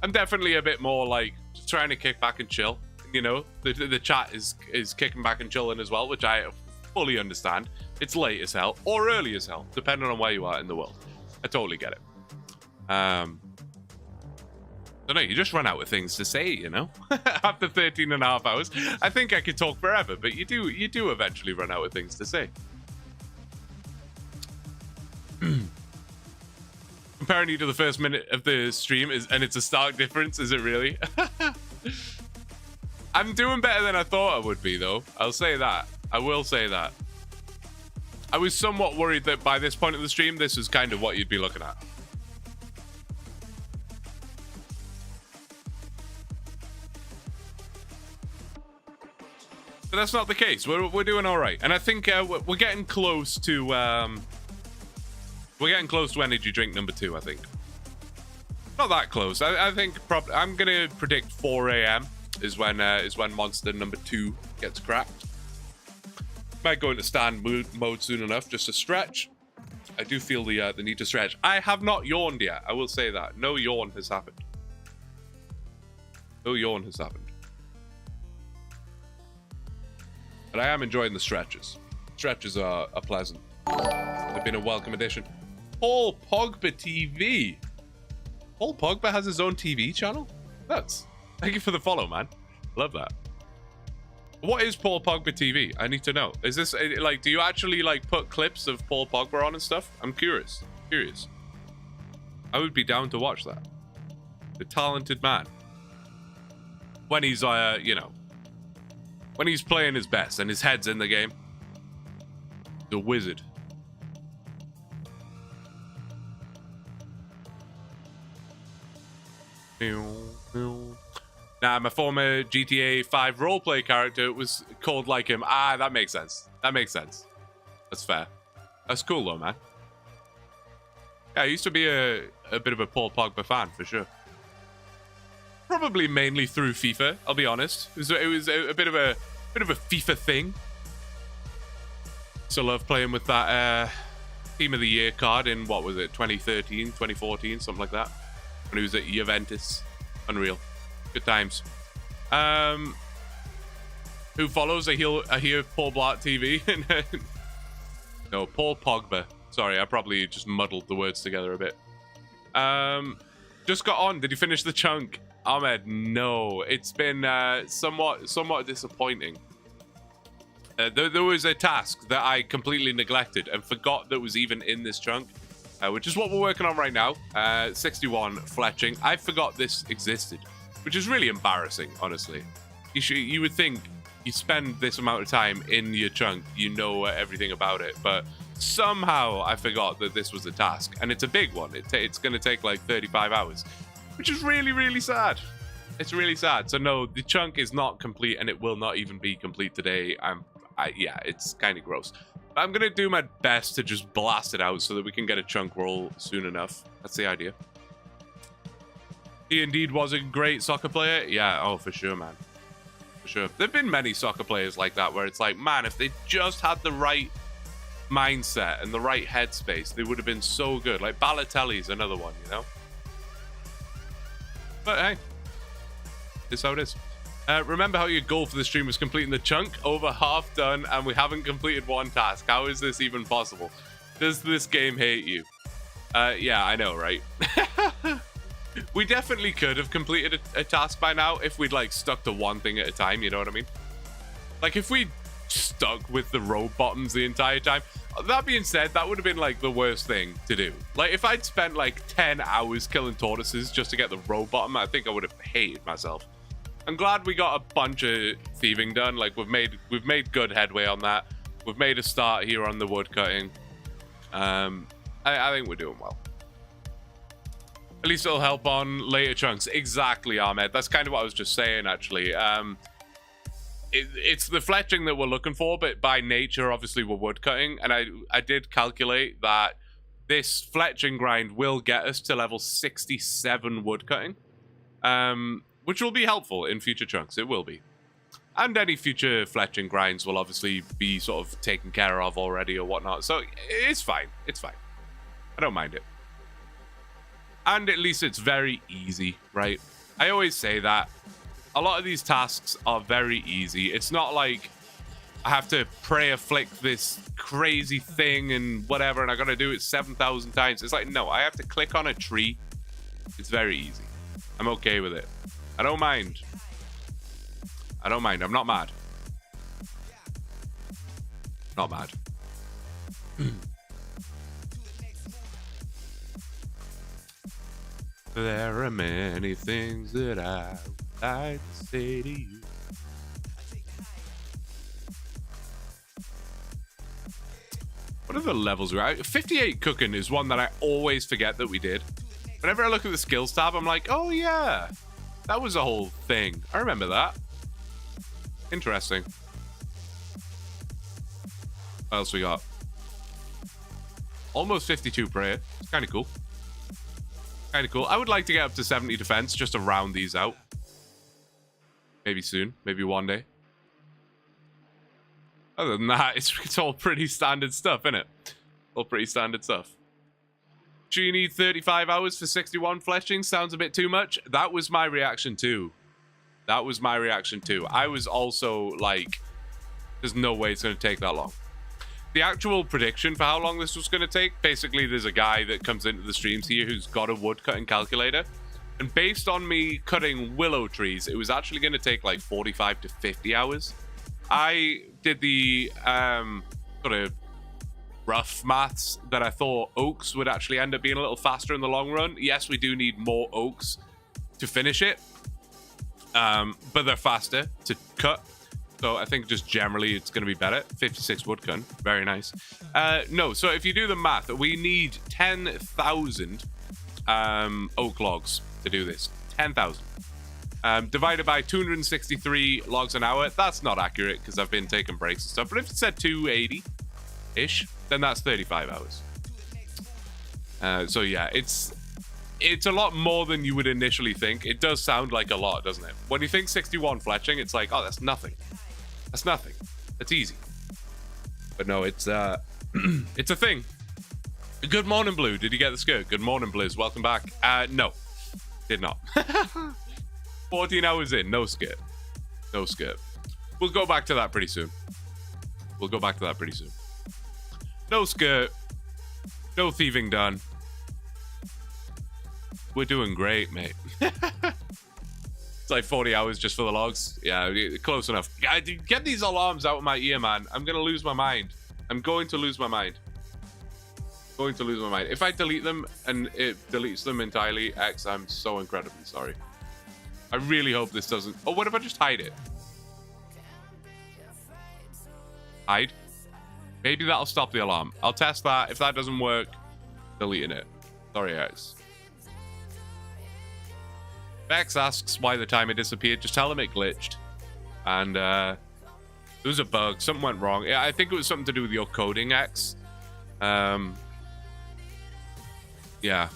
I'm definitely a bit more like just trying to kick back and chill. You know, the chat is kicking back and chilling as well, which I fully understand. It's late as hell or early as hell, depending on where you are in the world. I totally get it. I don't know, you just run out of things to say, you know? After 13 and a half hours. I think I could talk forever, but you do eventually run out of things to say. Comparing you to the first minute of the stream, and it's a stark difference, is it really? I'm doing better than I thought I would be, though. I'll say that. I will say that. I was somewhat worried that by this point of the stream, this is kind of what you'd be looking at. But that's not the case. We're doing all right, and I think we're getting close to energy drink number 2. I think not that close. I think I'm gonna predict 4 a.m. is when monster number 2 gets cracked. Might go into stand mode soon enough just to stretch. I do feel the need to stretch. I have not yawned yet. I will say that no yawn has happened. No yawn has happened. But I am enjoying the stretches. Stretches are pleasant. They've been a welcome addition. Paul Pogba TV. Paul Pogba has his own TV channel? That's... Thank you for the follow, man. Love that. What is Paul Pogba TV? I need to know. Is this, like, do you actually, like, put clips of Paul Pogba on and stuff? I'm curious. Curious. I would be down to watch that. The talented man. When he's, you know, when he's playing his best and his head's in the game. The wizard. Nah, my former GTA 5 roleplay character was called like him. Ah, that makes sense. That makes sense. That's fair. That's cool though, man. Yeah, I used to be a bit of a Paul Pogba fan, for sure. Probably mainly through FIFA, I'll be honest. It was a bit of a FIFA thing. So love playing with that Team of the Year card in, what was it, 2013, 2014, something like that. When he was at Juventus. Unreal. Good times. Who follows? I hear Paul Blart TV. No, Paul Pogba. Sorry, I probably just muddled the words together a bit. Just got on. Did you finish the chunk? Ahmed, no. It's been somewhat disappointing. There was a task that I completely neglected and forgot that was even in this chunk, which is what we're working on right now. 61 fletching. I forgot this existed, which is really embarrassing, honestly. You would think you spend this amount of time in your chunk, you know everything about it, but somehow I forgot that this was a task, and it's a big one. It's going to take like 35 hours, which is really, really sad. It's really sad. So no, the chunk is not complete, and it will not even be complete today. Yeah, it's kind of gross. But I'm going to do my best to just blast it out so that we can get a chunk roll soon enough. That's the idea. He indeed was a great soccer player. Yeah, oh, for sure, man. For sure. There have been many soccer players like that where it's like, man, if they just had the right mindset and the right headspace, they would have been so good. Like Balotelli's another one, you know? But hey, this is how it is. Remember how your goal for the stream was completing the chunk? Over half done, and we haven't completed one task. How is this even possible? Does this game hate you? Yeah, I know, right? We definitely could have completed a task by now if we'd, like, stuck to one thing at a time, you know what I mean? Like, if we stuck with the road bottoms the entire time. That being said, that would have been, like, the worst thing to do. Like, if I'd spent, like, 10 hours killing tortoises just to get the road bottom, I think I would have hated myself. I'm glad we got a bunch of thieving done. Like, we've made good headway on that. We've made a start here on the wood cutting. I think we're doing well. At least it'll help on later chunks. Exactly, Ahmed. That's kind of what I was just saying, actually. It's the fletching that we're looking for, but by nature, obviously, we're wood cutting. And I did calculate that this fletching grind will get us to level 67 wood cutting. Which will be helpful in future chunks. It will be. And any future fletching grinds will obviously be sort of taken care of already or whatnot. So it's fine. It's fine. I don't mind it. And at least it's very easy, right? I always say that. A lot of these tasks are very easy. It's not like I have to prayer flick this crazy thing and whatever, and I got to do it 7,000 times. It's like, no, I have to click on a tree. It's very easy. I'm okay with it. I don't mind. I don't mind. I'm not mad. Not mad. There are many things that I would like to say to you. What are the levels we're at? 58 cooking is one that I always forget that we did. Whenever I look at the skills tab, I'm like, oh yeah. That was a whole thing. I remember that. Interesting. What else we got? Almost 52 prayer. It's kind of cool. Kind of cool. I would like to get up to 70 defense just to round these out. Maybe soon. Maybe one day. Other than that, it's all pretty standard stuff, isn't it? All pretty standard stuff. Do you need 35 hours for 61 fletching? Sounds a bit too much. That was my reaction too. That was my reaction too. I was also like, there's no way it's going to take that long. the actual prediction for how long this was going to take, basically there's a guy that comes into the streams here who's got a wood cutting calculator. And based on me cutting willow trees, it was actually going to take like 45 to 50 hours. I did the sort of rough maths that I thought oaks would actually end up being a little faster in the long run. Yes, we do need more oaks to finish it, but they're faster to cut. So I think just generally it's going to be better. 56 wood gun, very nice. No, so if you do the math, we need 10,000 oak logs to do this. 10,000. Divided by 263 logs an hour. That's not accurate because I've been taking breaks and stuff. But if it said 280-ish, then that's 35 hours. So yeah, it's a lot more than you would initially think. It does sound like a lot, doesn't it? When you think 61 fletching, it's like, oh, that's nothing. That's nothing. That's easy. But no, it's it's a thing. Good morning, Blue. Did you get the skirt? Good morning, Blizz. Welcome back. No, did not. 14 hours in, no skirt. No skirt. We'll go back to that pretty soon. We'll go back to that pretty soon. No skirt. No thieving done. We're doing great, mate. It's like 40 hours just for the logs. Yeah, close enough. Get these alarms out of my ear, man. I'm going to lose my mind. I'm going to lose my mind. Going to lose my mind. If I delete them and it deletes them entirely, X, I'm so incredibly sorry. I really hope this doesn't... Oh, what if I just hide it? Hide? Maybe that'll stop the alarm. I'll test that. If that doesn't work, deleting it. Sorry, X. Bex asks why the timer disappeared. Just tell him it glitched. And it was a bug. Something went wrong. Yeah, I think it was something to do with your coding, X. Yeah.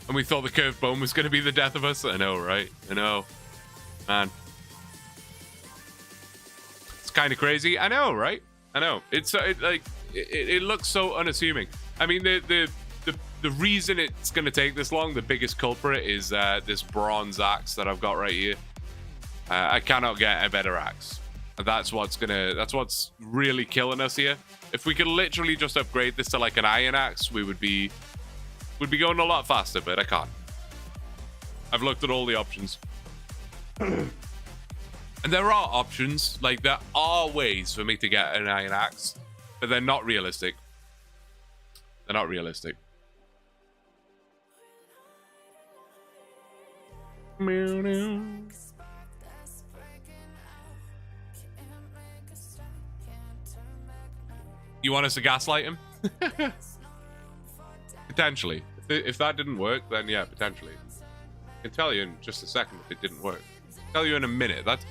And we thought the curved bone was going to be the death of us. I know, right? I know. Man. It's kind of crazy. I know, right? I know. It looks so unassuming. I mean, the reason it's going to take this long, the biggest culprit is this bronze axe that I've got right here. I cannot get a better axe. That's what's really killing us here. If we could literally just upgrade this to like an iron axe, we would be going a lot faster, but I can't. I've looked at all the options. And there are options, like there are ways for me to get an iron axe, but they're not realistic. They're not realistic. You want us to gaslight him? Potentially. If that didn't work, then yeah, potentially. I can tell you in just a second if it didn't work. I'll tell you in a minute. That's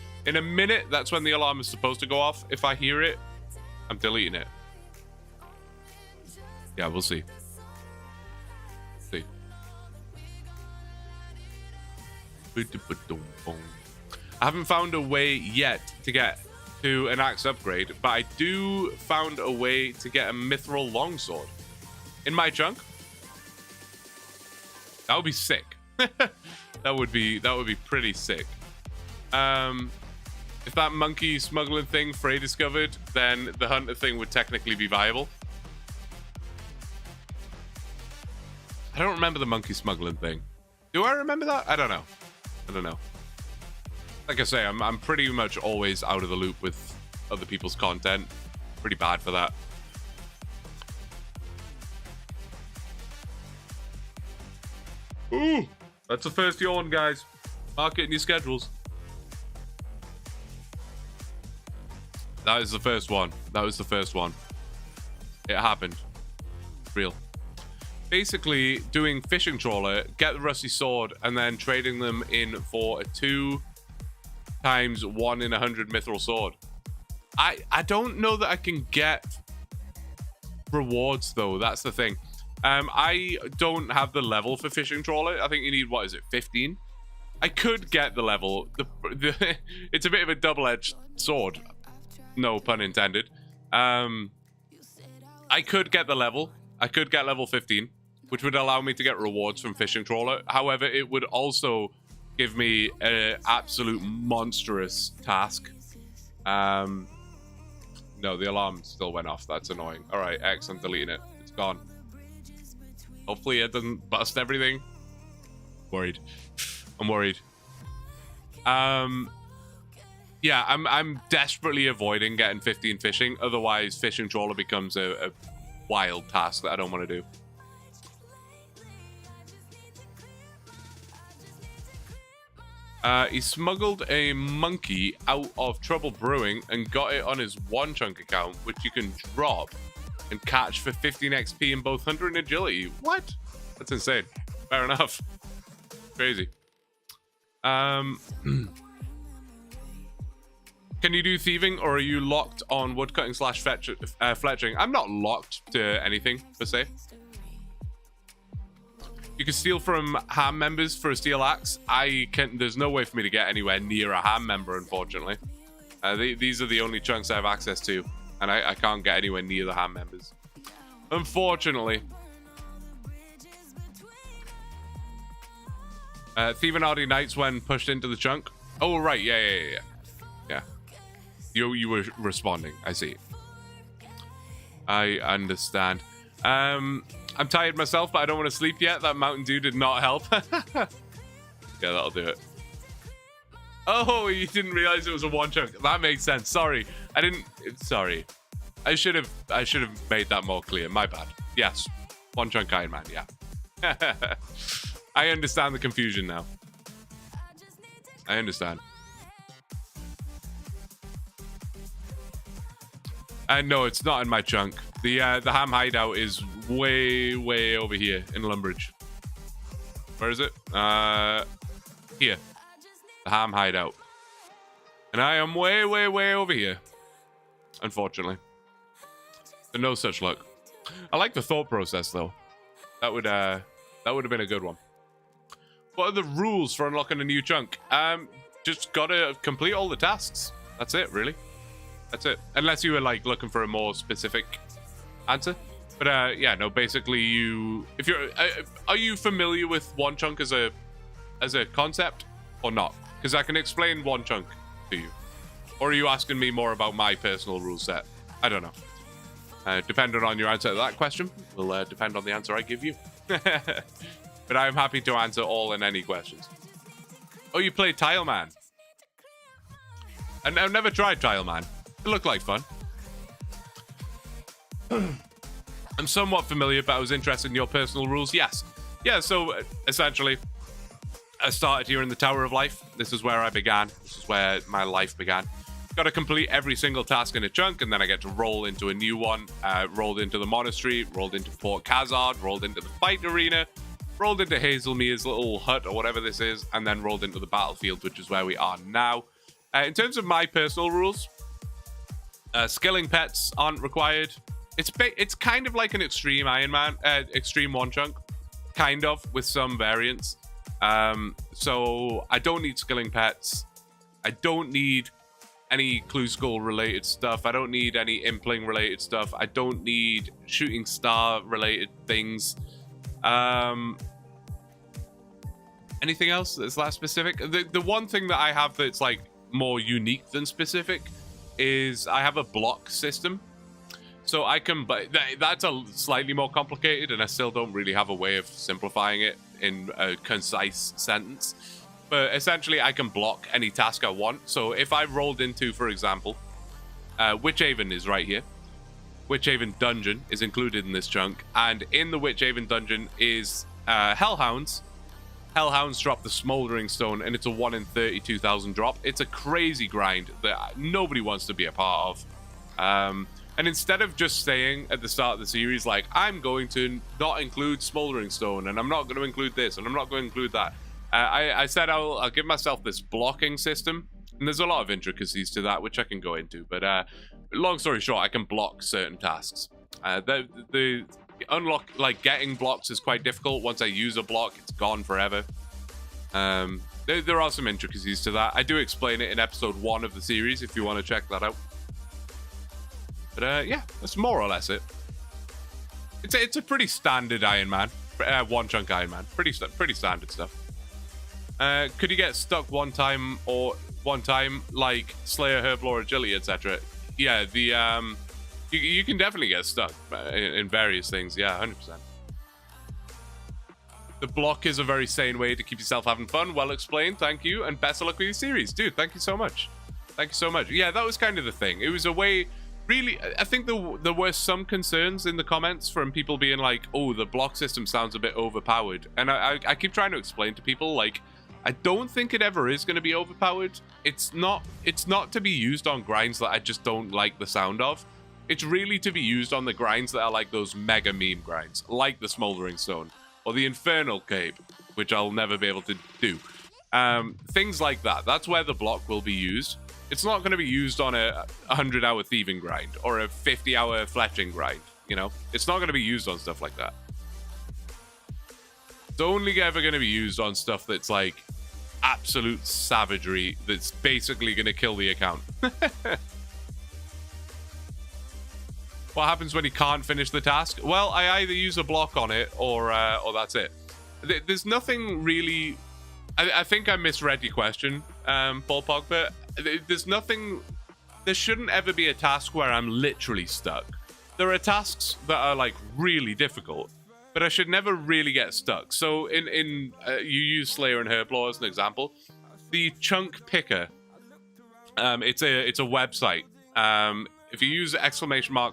when the alarm is supposed to go off. If I hear it, I'm deleting it. Yeah, we'll see. See. I haven't found a way yet to get to an axe upgrade, but I do found a way to get a mithril longsword in my chunk. That would be sick. that would be pretty sick. If that monkey smuggling thing Frey discovered, then the hunter thing would technically be viable. I don't remember the monkey smuggling thing. Do I remember that? I don't know. Like I say, I'm pretty much always out of the loop with other people's content. Pretty bad for that. Ooh, that's the first yawn, guys. Mark it in your schedules. That is the first one. It happened. Real. Basically, doing fishing trawler, get the rusty sword, and then trading them in for a 2 times 1 in 100 mithril sword. I don't know that I can get rewards though. That's the thing. I don't have the level for fishing trawler. I think you need, what is it, 15? I could get the level. It's a bit of a double-edged sword. No pun intended. I could get the level. I could get level 15, which would allow me to get rewards from fishing trawler. However, it would also give me an absolute monstrous task No, the alarm still went off. That's annoying. All right, X, I'm deleting it. It's gone. Hopefully it doesn't bust everything. Worried. I'm worried. Yeah, I'm desperately avoiding getting 15 fishing. Otherwise, fishing trawler becomes a wild task that I don't want to do. He smuggled a monkey out of Trouble Brewing and got it on his OneChunk account, which you can drop and catch for 15 XP in both hunter and agility. What? That's insane. Fair enough. Crazy. Can you do thieving, or are you locked on woodcutting / fletching? I'm not locked to anything per se. You can steal from ham members for a steel axe. There's no way for me to get anywhere near a ham member, unfortunately. These are the only chunks I have access to, and I can't get anywhere near the ham members, unfortunately. Thieving Hardy Knights when pushed into the chunk. Oh, right. Yeah. You were responding. I see. I understand. I'm tired myself, but I don't want to sleep yet. That Mountain Dew did not help. Yeah, that'll do it. Oh, you didn't realize it was a OneChunk. That makes sense. Sorry. Sorry. I should have made that more clear. My bad. Yes. OneChunk Ironman, yeah. I understand the confusion now. I understand. No, it's not in my chunk. The ham hideout is way over here in Lumbridge. Where is it? Here. The ham hideout. And I am way over here. Unfortunately. But no such luck. I like the thought process though. That would have been a good one. What are the rules for unlocking a new chunk? Just gotta complete all the tasks. That's it, really. That's it. Unless you were like looking for a more specific answer. But yeah, no, basically if you're are you familiar with OneChunk as a concept or not? Because I can explain OneChunk to you. Or are you asking me more about my personal rule set? I don't know. Depending on your answer to that question will depend on the answer I give you. But I am happy to answer all and any questions. Oh, you play Tileman? And I've never tried Tileman. It looked like fun. I'm somewhat familiar, but I was interested in your personal rules. Yes. Yeah, so essentially, I started here in the Tower of Life. This is where I began. This is where my life began. Got to complete every single task in a chunk, and then I get to roll into a new one. Rolled into the monastery, rolled into Port Khazard, rolled into the fight arena, rolled into Hazelmere's little hut or whatever this is, and then rolled into the battlefield, which is where we are now. In terms of my personal rules, skilling pets aren't required. It's kind of like an extreme Ironman, extreme OneChunk, kind of, with some variants. So I don't need skilling pets. I don't need any clue skull related stuff. I don't need any impling related stuff. I don't need shooting star related things. Anything else that's that specific? The one thing that I have that's like more unique than specific is I have a block system. So I can, but that's a slightly more complicated, and I still don't really have a way of simplifying it in a concise sentence. But essentially, I can block any task I want. So if I rolled into, for example, Witchhaven is right here. Witchhaven Dungeon is included in this chunk, and in the Witchhaven Dungeon is Hellhounds. Hellhounds drop the Smoldering Stone, and it's a 1 in 32,000 drop. It's a crazy grind that nobody wants to be a part of. And instead of just saying at the start of the series, like, I'm going to not include Smoldering Stone, and I'm not going to include this, and I'm not going to include that, I said I'll give myself this blocking system, and there's a lot of intricacies to that, which I can go into. But long story short, I can block certain tasks. The unlock, like, getting blocks is quite difficult. Once I use a block, it's gone forever. There are some intricacies to that. I do explain it in episode 1 of the series, if you want to check that out. But yeah, that's more or less it. It's a pretty standard Ironman, OneChunk Ironman. Pretty standard stuff. Could you get stuck one time or one time, like Slayer, Herblore, Agility, etc. Yeah, the you can definitely get stuck in various things. Yeah, 100%. The block is a very sane way to keep yourself having fun. Well explained, thank you, and best of luck with your series, dude. Thank you so much. Thank you so much. Yeah, that was kind of the thing. It was a way. Really, I think there were some concerns in the comments from people being like, oh, the block system sounds a bit overpowered. And I keep trying to explain to people, like, I don't think it ever is going to be overpowered. It's not to be used on grinds that I just don't like the sound of. It's really to be used on the grinds that are like those mega meme grinds, like the Smoldering Stone or the Infernal Cape, which I'll never be able to do. Things like that. That's where the block will be used. It's not going to be used on a 100-hour thieving grind or a 50-hour fletching grind, you know? It's not going to be used on stuff like that. It's only ever going to be used on stuff that's like absolute savagery that's basically going to kill the account. What happens when you can't finish the task? Well, I either use a block on it or that's it. There's nothing really... I think I misread your question, Paul Pogba. There's nothing... There shouldn't ever be a task where I'm literally stuck. There are tasks that are like really difficult, but I should never really get stuck. So you use Slayer and Herblore as an example. The Chunk Picker, it's a website. If you use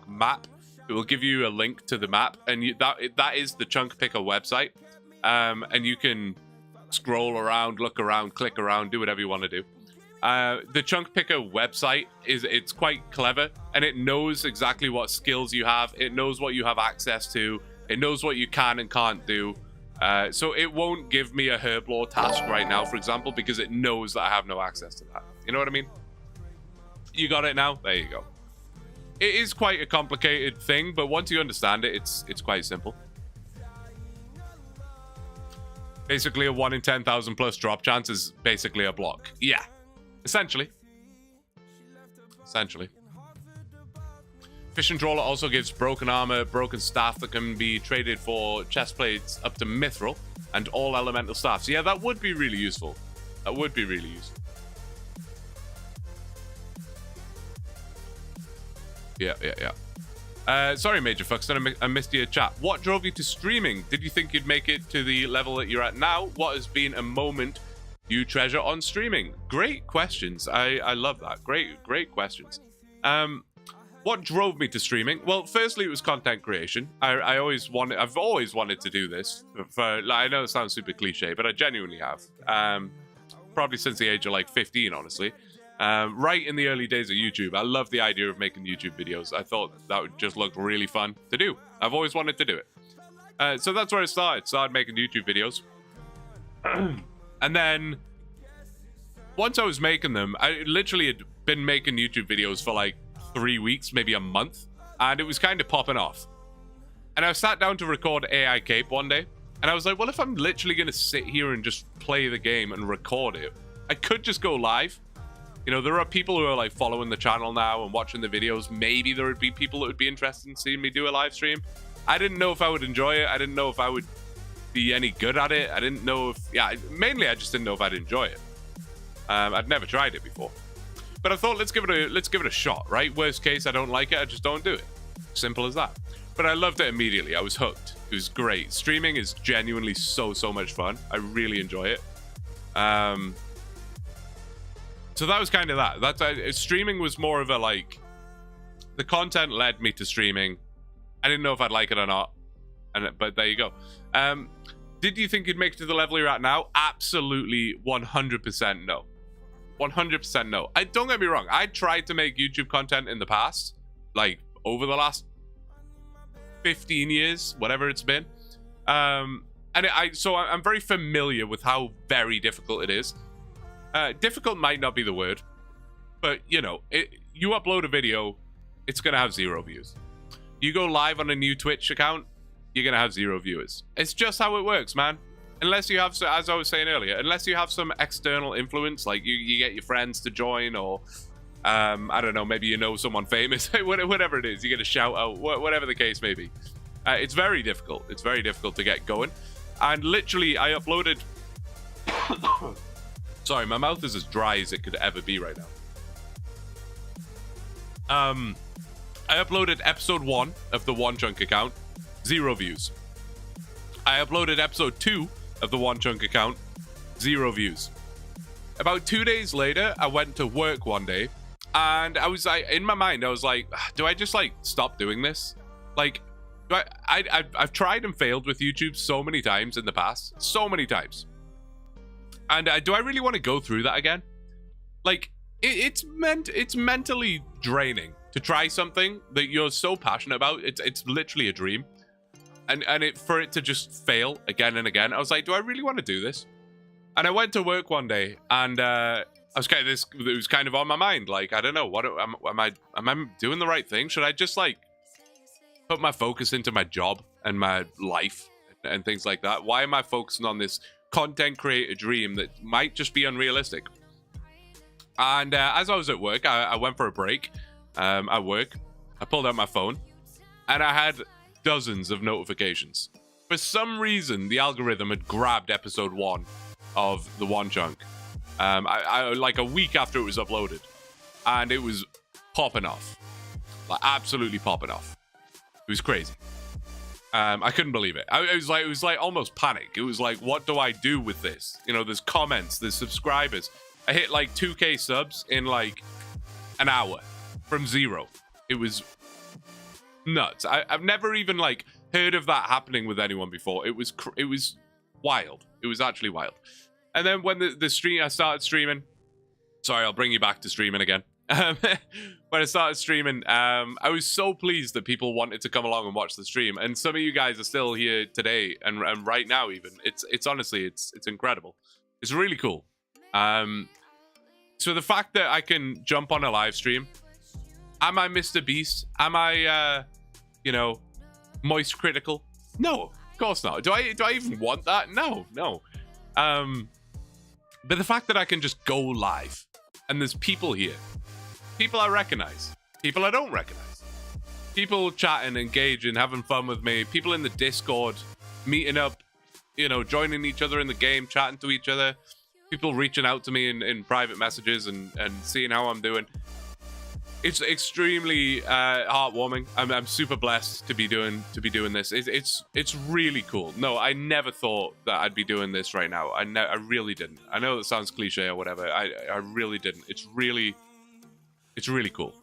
!map, it will give you a link to the map, and that is the Chunk Picker website. And you can scroll around, look around, click around, do whatever you want to do. The Chunk Picker website it's quite clever, and it knows exactly what skills you have. It knows what you have access to. It knows what you can and can't do. So it won't give me a Herblore task right now, for example, because it knows that I have no access to that. You know what I mean? You got it now? There you go. It is quite a complicated thing, but once you understand it, it's quite simple. Basically, a 1 in 10,000 plus drop chance is basically a block. Yeah, essentially. Fish and Trawler also gives broken armor, broken staff that can be traded for chest plates up to mithril, and all elemental staffs. Yeah, that would be really useful. That would be really useful. Yeah. Sorry, Major Fuxton, I missed your chat. What drove you to streaming? Did you think you'd make it to the level that you're at now? What has been a moment you treasure on streaming? Great questions. I love that. Great questions. What drove me to streaming? Well, firstly, it was content creation. I've always wanted to do this. I know it sounds super cliche, but I genuinely have. Probably since the age of like 15, honestly. Right in the early days of YouTube, I loved the idea of making YouTube videos. I thought that would just look really fun to do. I've always wanted to do it. So that's where I started making YouTube videos. And then once I was making them, I literally had been making YouTube videos for like 3 weeks, maybe a month, and it was kind of popping off. And I sat down to record AI Cape one day, and I was like, well, if I'm literally going to sit here and just play the game and record it, I could just go live. You know, there are people who are like following the channel now and watching the videos. Maybe there would be people that would be interested in seeing me do a live stream. I didn't know if I would enjoy it. I didn't know if I would be any good at it. I didn't know if, mainly I just didn't know if I'd enjoy it. I'd never tried it before. But I thought, let's give it a shot, right? Worst case, I don't like it, I just don't do it. Simple as that. But I loved it immediately. I was hooked. It was great. Streaming is genuinely so much fun. I really enjoy it. So that was kind of that. Streaming was more of a like, the content led me to streaming. I didn't know if I'd like it or not, but there you go. Did you think you'd make it to the level you're at now? Absolutely, 100% no. 100% no. Don't get me wrong. I tried to make YouTube content in the past, like over the last 15 years, whatever it's been. So I'm very familiar with how very difficult it is. Difficult might not be the word, but you know, you upload a video, it's gonna have 0 views. You go live on a new Twitch account, you're gonna have 0 viewers. It's just how it works, man. Unless you have, as I was saying earlier, unless you have some external influence, like you get your friends to join, or I don't know, maybe you know someone famous, whatever it is, you get a shout out, whatever the case may be. It's very difficult. It's very difficult to get going. And literally, I uploaded Sorry, my mouth is as dry as it could ever be right now. I uploaded episode 1 of the OneChunk account, 0 views. I uploaded episode 2 of the OneChunk account, 0 views. About 2 days later, I went to work one day, and I was like, in my mind, I was like, do I just like stop doing this? Like, I've tried and failed with YouTube so many times in the past, so many times. And do I really want to go through that again? Like, it's mentally draining to try something that you're so passionate about. It's literally a dream, and for it to just fail again and again. I was like, do I really want to do this? And I went to work one day, and I was kind of it was kind of on my mind. Like, I don't know, what am I doing the right thing? Should I just like put my focus into my job and my life and things like that? Why am I focusing on this content creator dream that might just be unrealistic? And as I was at work, I went for a break at work. I pulled out my phone, and I had dozens of notifications. For some reason, the algorithm had grabbed episode 1 of the OneChunk, I like a week after it was uploaded, and it was popping off, like absolutely popping off. It was crazy. I couldn't believe it. It was like almost panic. It was like, what do I do with this? You know, there's comments, there's subscribers. I hit like 2K subs in like an hour from 0. It was nuts. I've never even like heard of that happening with anyone before. It was wild. It was actually wild. And then when the stream, I started streaming. Sorry, I'll bring you back to streaming again. When I started streaming, I was so pleased that people wanted to come along and watch the stream. And some of you guys are still here today and right now even. It's honestly, it's incredible. It's really cool. So the fact that I can jump on a live stream, am I Mr. Beast? Am I, you know, moist critical? No, of course not. Do I even want that? No. But the fact that I can just go live and there's people here, people I recognize, people I don't recognize, people chatting, engaging, having fun with me, people in the Discord, meeting up, you know, joining each other in the game, chatting to each other, people reaching out to me in private messages and seeing how I'm doing. It's extremely heartwarming. I'm super blessed to be doing this. It's really cool. No, I never thought that I'd be doing this right now. I really didn't. I know that sounds cliche or whatever. I really didn't. It's really cool.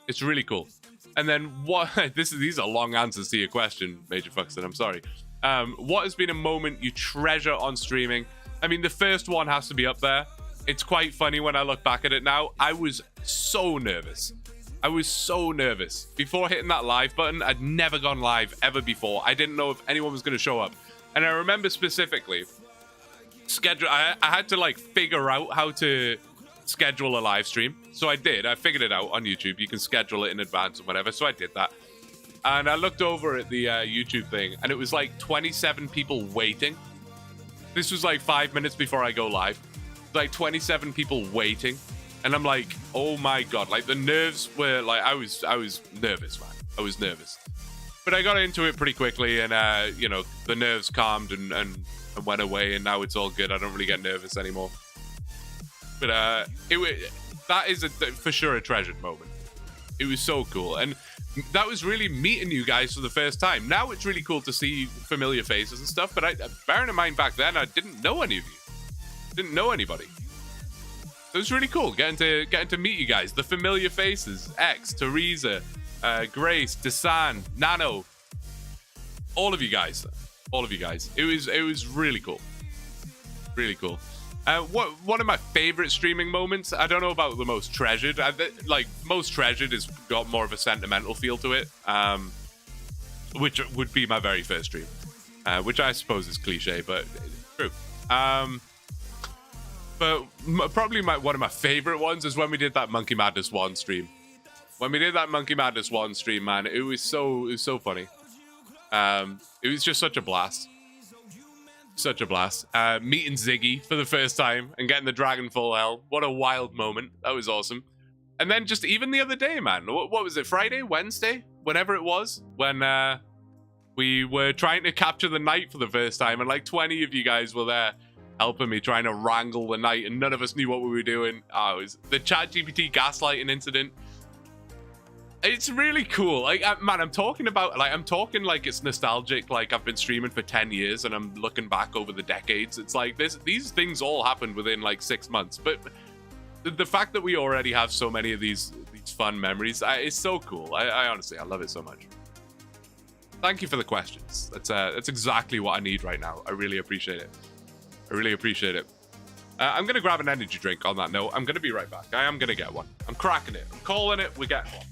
It's really cool. And then what? These are long answers to your question, Major Fuxton. I'm sorry. What has been a moment you treasure on streaming? I mean, the first one has to be up there. It's quite funny when I look back at it now. I was so nervous. Before hitting that live button. I'd never gone live ever before. I didn't know if anyone was going to show up. And I remember specifically, I had to like figure out how to schedule a live stream. So I did. I figured it out on YouTube. You can schedule it in advance or whatever. So I did that. And I looked over at the YouTube thing, and it was like 27 people waiting. This was like 5 minutes before I go live. Like 27 people waiting, and I'm like, oh my god, like the nerves were like, I was nervous, man. I was nervous, but I got into it pretty quickly, and you know, the nerves calmed and went away, and now it's all good. I don't really get nervous anymore. But that is for sure a treasured moment. It was so cool, and that was really meeting you guys for the first time. Now it's really cool to see familiar faces and stuff, but bearing in mind back then, I didn't know any of you. Didn't know anybody. It was really cool getting to meet you guys. The familiar faces: X, Teresa, Grace, Desan, Nano. All of you guys. It was really cool. Really cool. One of my favorite streaming moments. I don't know about the most treasured. Like most treasured has got more of a sentimental feel to it. Which would be my very first stream. Which I suppose is cliche, but true. But probably one of my favorite ones is when we did that Monkey Madness 1 stream. When we did that Monkey Madness 1 stream, man, it was so funny. It was just such a blast. Such a blast. Meeting Ziggy for the first time and getting the Dragon Full Hell. What a wild moment. That was awesome. And then just even the other day, man. What was it? Friday? Wednesday? Whenever it was. When we were trying to capture the night for the first time. And like 20 of you guys were there. helping me trying to wrangle the night, and none of us knew what we were doing. It was the ChatGPT gaslighting incident. It's really cool. Like, man, I'm talking like it's nostalgic. Like, I've been streaming for 10 years and I'm looking back over the decades. It's like these things all happened within like 6 months. But the fact that we already have so many of these fun memories is so cool. I honestly, I love it so much. Thank you for the questions. That's exactly what I need right now. I really appreciate it. I really appreciate it. I'm going to grab an energy drink on that note. I'm going to be right back. I am going to get one. I'm cracking it. I'm calling it. We're getting one.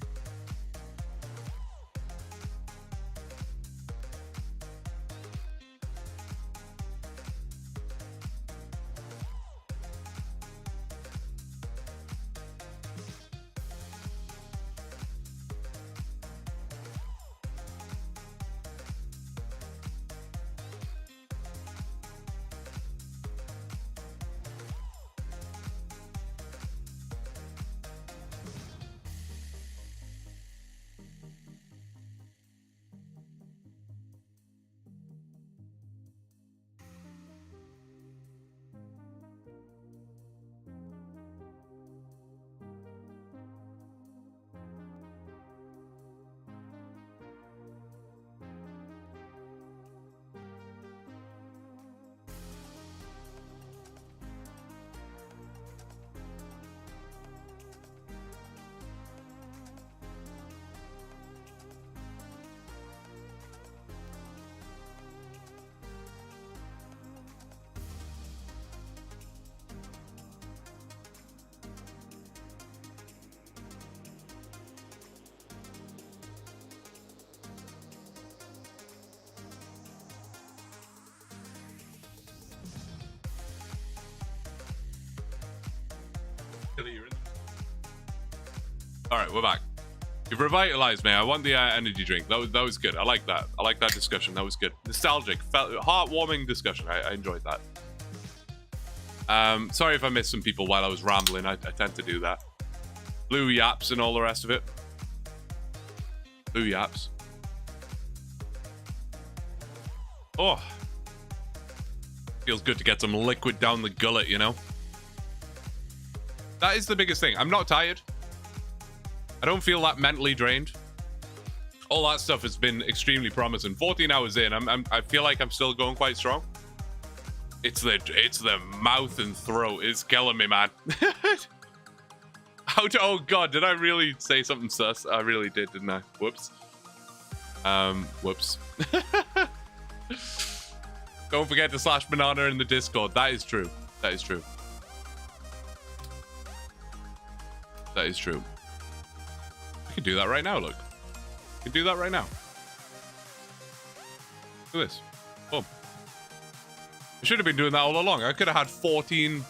All right, we're back. You've revitalized me. I want the energy drink. That was good. I like that. I like that discussion. That was good. Nostalgic, heartwarming discussion. I enjoyed that. Sorry if I missed some people while I was rambling. I tend to do that. Blue yaps and all the rest of it. Blue yaps. Oh, feels good to get some liquid down the gullet, you know. That is the biggest thing. I'm not tired. I don't feel that mentally drained. All that stuff has been extremely promising. 14 hours in, I feel like I'm still going quite strong. It's the mouth and throat. It's killing me, man. Oh god, did I really say something sus? I really did, didn't I? Whoops. Whoops. Don't forget to slash banana in the Discord. That is true. That is true. That is true. I can do that right now, look. I can do that right now. Look at this. Boom. I should have been doing that all along. I could have had 14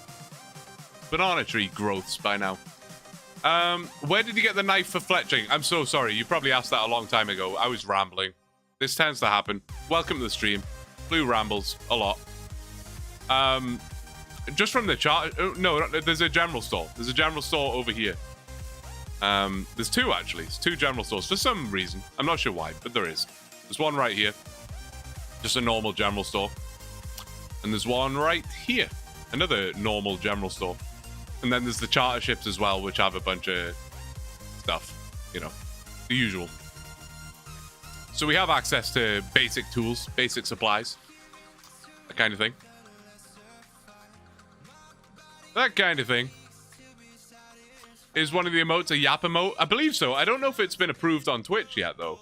banana tree growths by now. Where did you get the knife for fletching? I'm so sorry. You probably asked that a long time ago. I was rambling. This tends to happen. Welcome to the stream. Blue rambles a lot. Just from the chart. No, there's a general store. There's a general store over here. There's two, actually. There's two general stores for some reason. I'm not sure why, but there is. There's one right here. Just a normal general store. And there's one right here. Another normal general store. And then there's the charter ships as well, which have a bunch of stuff. You know, the usual. So we have access to basic tools, basic supplies. That kind of thing. That kind of thing. Is one of the emotes a yap emote? I believe so. I don't know if it's been approved on Twitch yet, though.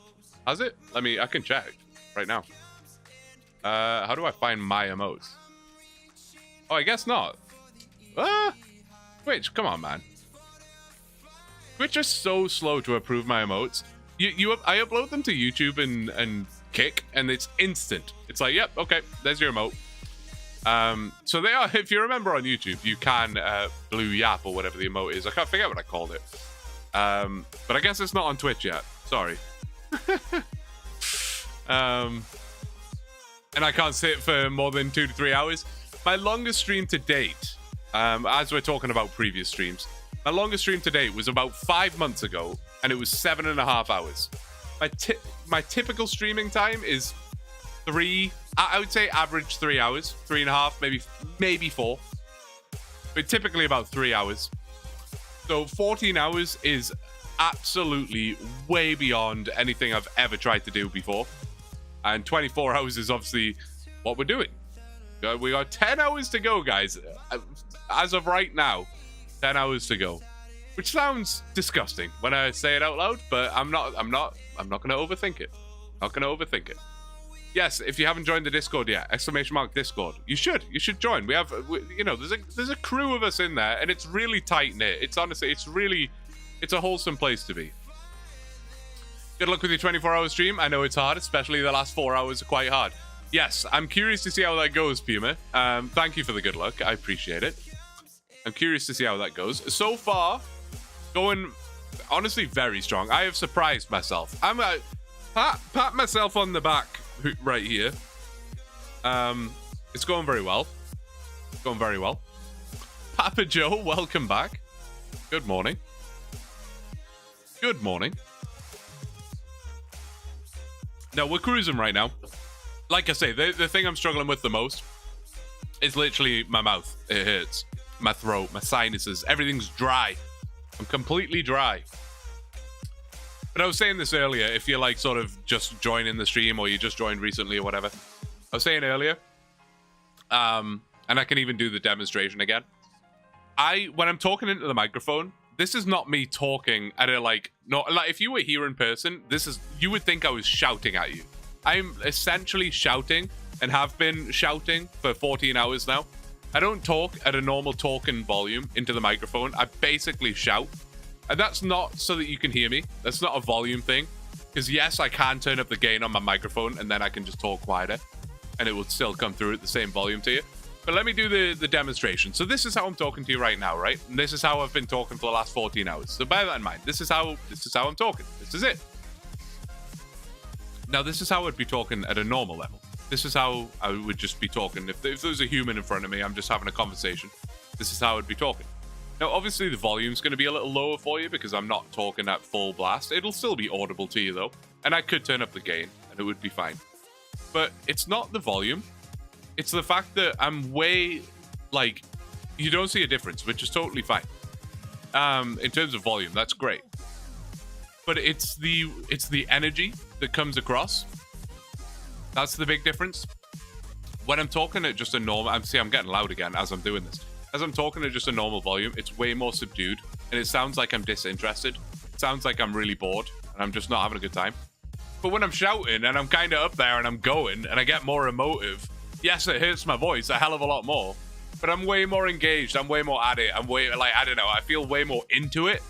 Has it? I can check right now. How do I find my emotes? Oh, I guess not. Twitch, come on, man. Twitch is so slow to approve my emotes. I upload them to YouTube and Kick, and it's instant. It's like, yep, okay, there's your emote. So they are, if you remember on YouTube, you can blue yap or whatever the emote is. I can't figure out what I called it. But I guess it's not on Twitch yet. Sorry. And I can't sit for more than 2 to 3 hours. My longest stream to date, as we're talking about previous streams, my longest stream to date was about 5 months ago, and it was 7.5 hours. My typical streaming time is I would say average 3 hours, 3.5, maybe 4. But typically about 3 hours. So 14 hours is absolutely way beyond anything I've ever tried to do before. And 24 hours is obviously what we're doing. We got 10 hours to go, guys. As of right now, 10 hours to go. Which sounds disgusting when I say it out loud, but I'm not going to overthink it. Not going to overthink it. Yes, if you haven't joined the Discord yet, !Discord. You should join. There's a crew of us in there, and it's really tight knit. It's honestly, it's a wholesome place to be. Good luck with your 24-hour stream. I know it's hard, especially the last 4 hours are quite hard. Yes, I'm curious to see how that goes, Puma. Thank you for the good luck. I appreciate it. I'm curious to see how that goes. So far, going honestly very strong. I have surprised myself. I'm gonna pat myself on the back right here. It's going very well. It's going very well. Papa Joe, welcome back. Good morning. Good morning. No, we're cruising right now. Like I say, the thing I'm struggling with the most is literally my mouth. It hurts. My throat, my sinuses, everything's dry. I'm completely dry. But I was saying this earlier, if you're like sort of just joining the stream or you just joined recently or whatever. I was saying earlier, and I can even do the demonstration again. When I'm talking into the microphone, this is not me talking at a like if you were here in person, you would think I was shouting at you. I'm essentially shouting and have been shouting for 14 hours now. I don't talk at a normal talking volume into the microphone. I basically shout. And that's not so that you can hear me. That's not a volume thing. Because yes, I can turn up the gain on my microphone and then I can just talk quieter. And it will still come through at the same volume to you. But let me do the demonstration. So this is how I'm talking to you right now, right? And this is how I've been talking for the last 14 hours. So bear that in mind. This is how I'm talking. This is it. Now, this is how I'd be talking at a normal level. This is how I would just be talking. If there was a human in front of me, I'm just having a conversation. This is how I'd be talking. Now, obviously, the volume's going to be a little lower for you because I'm not talking at full blast. It'll still be audible to you, though. And I could turn up the gain, and it would be fine. But it's not the volume. It's the fact that I'm way, like, you don't see a difference, which is totally fine. In terms of volume, that's great. But it's the energy that comes across. That's the big difference. When I'm talking at just a normal... I'm getting loud again as I'm doing this. As I'm talking at just a normal volume, it's way more subdued. And it sounds like I'm disinterested. It sounds like I'm really bored. And I'm just not having a good time. But when I'm shouting and I'm kind of up there and I'm going and I get more emotive... Yes, it hurts my voice a hell of a lot more. But I'm way more engaged. I'm way more at it. I'm way... Like, I don't know. I feel way more into it.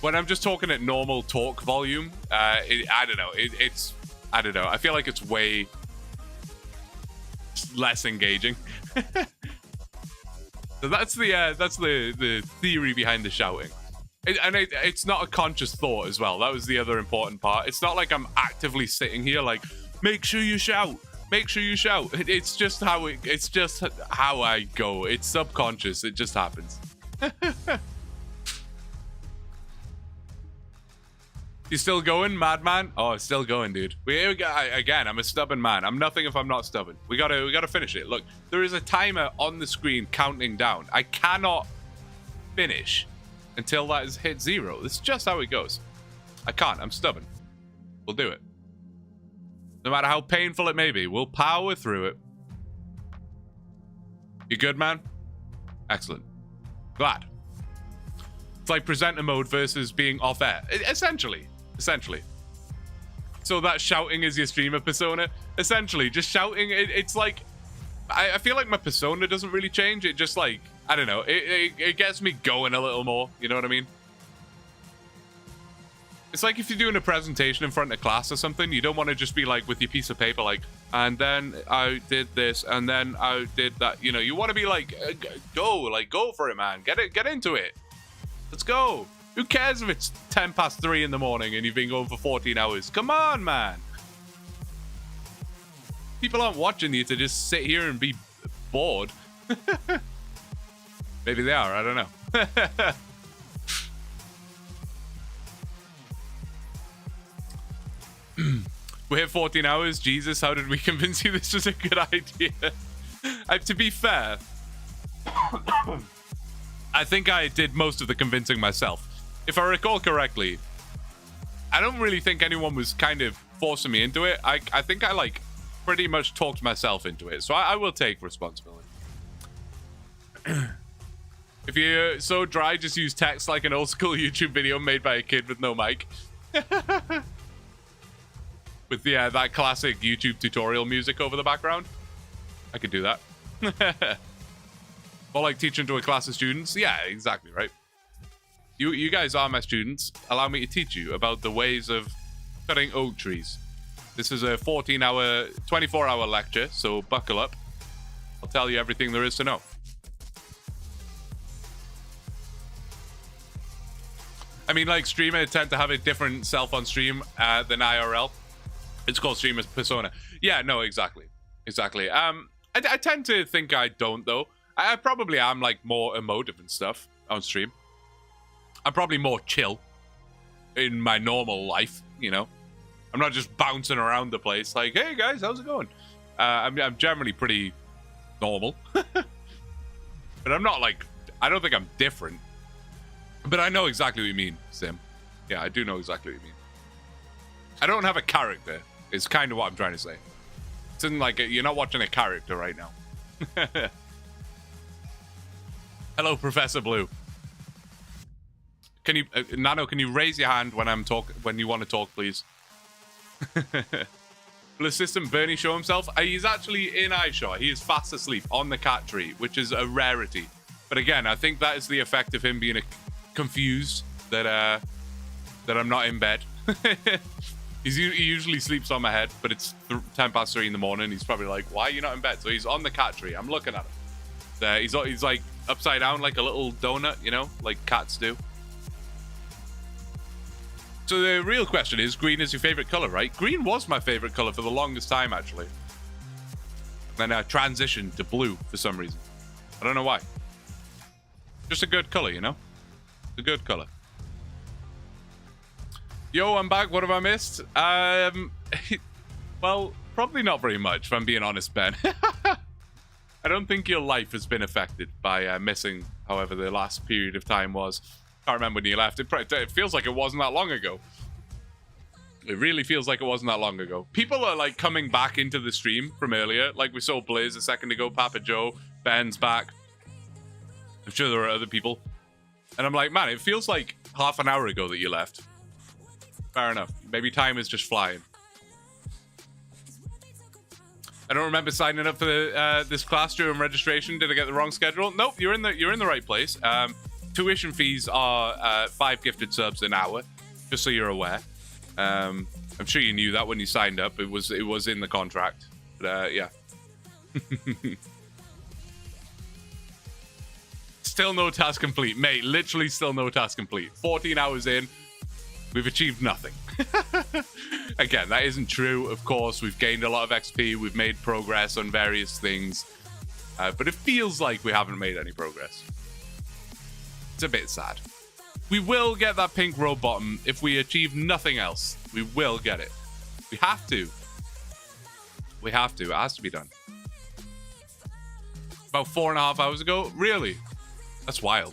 When I'm just talking at normal talk volume, I don't know. It's... I don't know. I feel like it's way less engaging. So that's the theory behind the shouting. It's not a conscious thought as well. That was the other important part. It's not like I'm actively sitting here like, make sure you shout. Make sure you shout. It's just how I go. It's subconscious. It just happens. You still going, madman? Oh, it's still going, dude. Again, I'm a stubborn man. I'm nothing if I'm not stubborn. We gotta finish it. Look, there is a timer on the screen counting down. I cannot finish until that is hit 0. This is just how it goes. I can't. I'm stubborn. We'll do it. No matter how painful it may be, we'll power through it. You good, man? Excellent. Glad. It's like presenter mode versus being off air. Essentially. So that shouting is your streamer persona. Essentially, just shouting. It's like, I feel like my persona doesn't really change. It just like, I don't know. It gets me going a little more. You know what I mean? It's like if you're doing a presentation in front of class or something, you don't want to just be like with your piece of paper, like, and then I did this, and then I did that. You know, you want to be like, go for it, man. Get into it. Let's go. Who cares if it's 3:10 in the morning and you've been going for 14 hours? Come on, man. People aren't watching you to just sit here and be bored. Maybe they are. I don't know. We hit 14 hours. Jesus, how did we convince you this was a good idea? To be fair, I think I did most of the convincing myself. If I recall correctly, I don't really think anyone was kind of forcing me into it. I think I like pretty much talked myself into it. So I will take responsibility. If you're so dry, just use text like an old school YouTube video made by a kid with no mic. With that classic YouTube tutorial music over the background. I could do that. Or like teaching to a class of students. Yeah, exactly, right? You guys are my students. Allow me to teach you about the ways of cutting oak trees. This is a 24-hour lecture, so buckle up. I'll tell you everything there is to know. I mean, like, streamers tend to have a different self on stream than IRL. It's called streamer's persona. Yeah, no, exactly. Exactly. I tend to think I don't, though. I probably am, like, more emotive and stuff on stream. I'm probably more chill in my normal life, you know? I'm not just bouncing around the place like, hey, guys, how's it going? I'm generally pretty normal. But I'm not, like, I don't think I'm different. But I know exactly what you mean, Sim. Yeah, I do know exactly what you mean. I don't have a character, is kind of what I'm trying to say. It's in like, you're not watching a character right now. Hello, Professor Blue. Can you, Nano, can you raise your hand when when you want to talk, please? Will Assistant Bernie show himself? He's actually in eyeshot. He is fast asleep on the cat tree, which is a rarity. But again, I think that is the effect of him being confused that I'm not in bed. He usually sleeps on my head, but it's 10 past 3 in the morning. He's probably like, why are you not in bed? So he's on the cat tree. I'm looking at him. He's like upside down like a little donut, you know, like cats do. So the real question is, green is your favorite color, right? Green was my favorite color for the longest time, actually. Then I transitioned to blue for some reason. I don't know why. Just a good color, you know? A good color. Yo, I'm back. What have I missed? Well, probably not very much, if I'm being honest, Ben. I don't think your life has been affected by missing, however, the last period of time was. I remember when you left. It feels like it wasn't that long ago. It really feels like it wasn't that long ago. People are like coming back into the stream from earlier. Like we saw Blizz a second ago, Papa Joe, Ben's back. I'm sure there are other people. And I'm like, man, it feels like half an hour ago that you left. Fair enough. Maybe time is just flying. I don't remember signing up for this class during registration. Did I get the wrong schedule? Nope, you're in the right place. Tuition fees are 5 gifted subs an hour, just so you're aware. I'm sure you knew that when you signed up. It was in the contract. But yeah. Still no task complete, mate. Literally still no task complete. 14 hours in, we've achieved nothing. Again, that isn't true. Of course, we've gained a lot of XP. We've made progress on various things, but it feels like we haven't made any progress. It's a bit sad. We will get that pink row bottom if we achieve nothing else. We will get it. We have to. We have to. It has to be done. About 4.5 hours ago? Really? That's wild.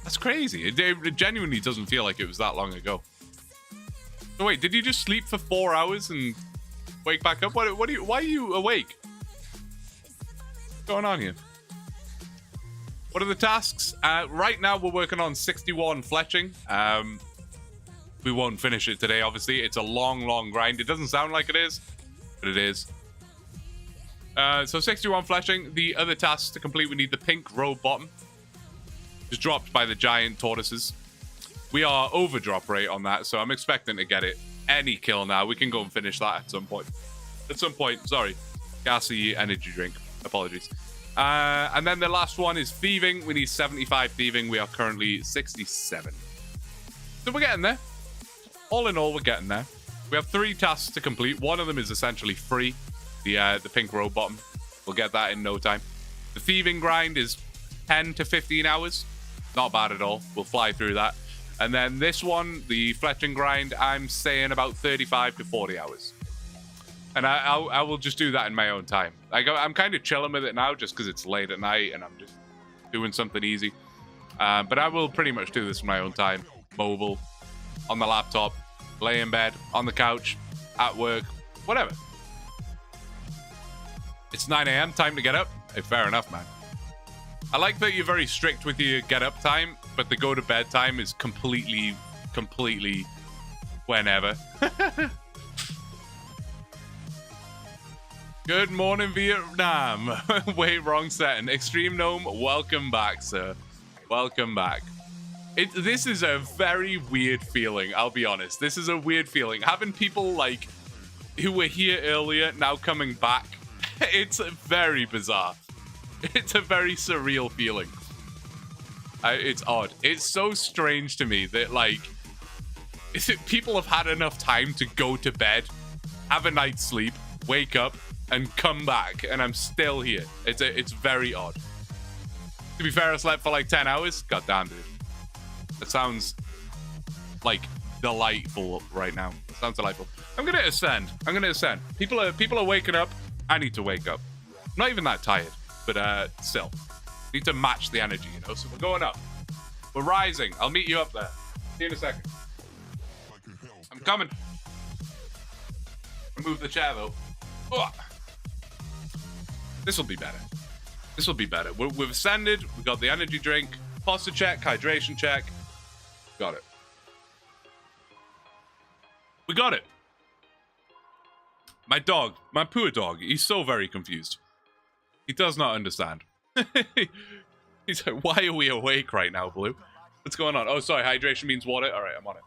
That's crazy. It genuinely doesn't feel like it was that long ago. So wait, did you just sleep for 4 hours and wake back up? Why are you awake? What's going on here? What are the tasks? Right now, we're working on 61 fletching. We won't finish it today, obviously. It's a long, long grind. It doesn't sound like it is, but it is. So 61 fletching. The other tasks to complete, we need the pink row bottom. Just dropped by the giant tortoises. We are over drop rate on that, so I'm expecting to get it any kill now. We can go and finish that at some point. At some point, sorry. Gassy energy drink. Apologies. And then the last one is thieving. We need 75 thieving. We are currently 67. So we're getting there. All in all, we're getting there. We have 3 tasks to complete. One of them is essentially free. The pink row bottom. We'll get that in no time. The thieving grind is 10 to 15 hours. Not bad at all. We'll fly through that. And then this one, the fletch and grind, I'm saying about 35 to 40 hours. And I will just do that in my own time. I'm kind of chilling with it now just because it's late at night and I'm just doing something easy. But I will pretty much do this in my own time. Mobile, on the laptop, lay in bed, on the couch, at work, whatever. It's 9 a.m., time to get up. Hey, fair enough, man. I like that you're very strict with your get up time, but the go to bed time is completely whenever. Good morning, Vietnam. Wait, wrong setting. Extreme Gnome, welcome back, sir. Welcome back. This is a very weird feeling, I'll be honest. This is a weird feeling. Having people like who were here earlier now coming back, it's very bizarre. It's a very surreal feeling. It's odd. It's so strange to me that, like, people have had enough time to go to bed, have a night's sleep, wake up, and come back, and I'm still here. It's very odd. To be fair, I slept for like 10 hours. God damn, dude. That sounds like delightful right now. It sounds delightful. I'm gonna ascend. People are waking up. I need to wake up. I'm not even that tired, but still. Need to match the energy, you know? So we're going up. We're rising. I'll meet you up there. See you in a second. I'm coming. Remove the chair, though. Ugh. This will be better. This will be better. We've ascended. We got the energy drink. Posture check. Hydration check. Got it. We got it. My dog. My poor dog. He's so very confused. He does not understand. He's like, why are we awake right now, Blue? What's going on? Oh, sorry. Hydration means water. All right, I'm on it.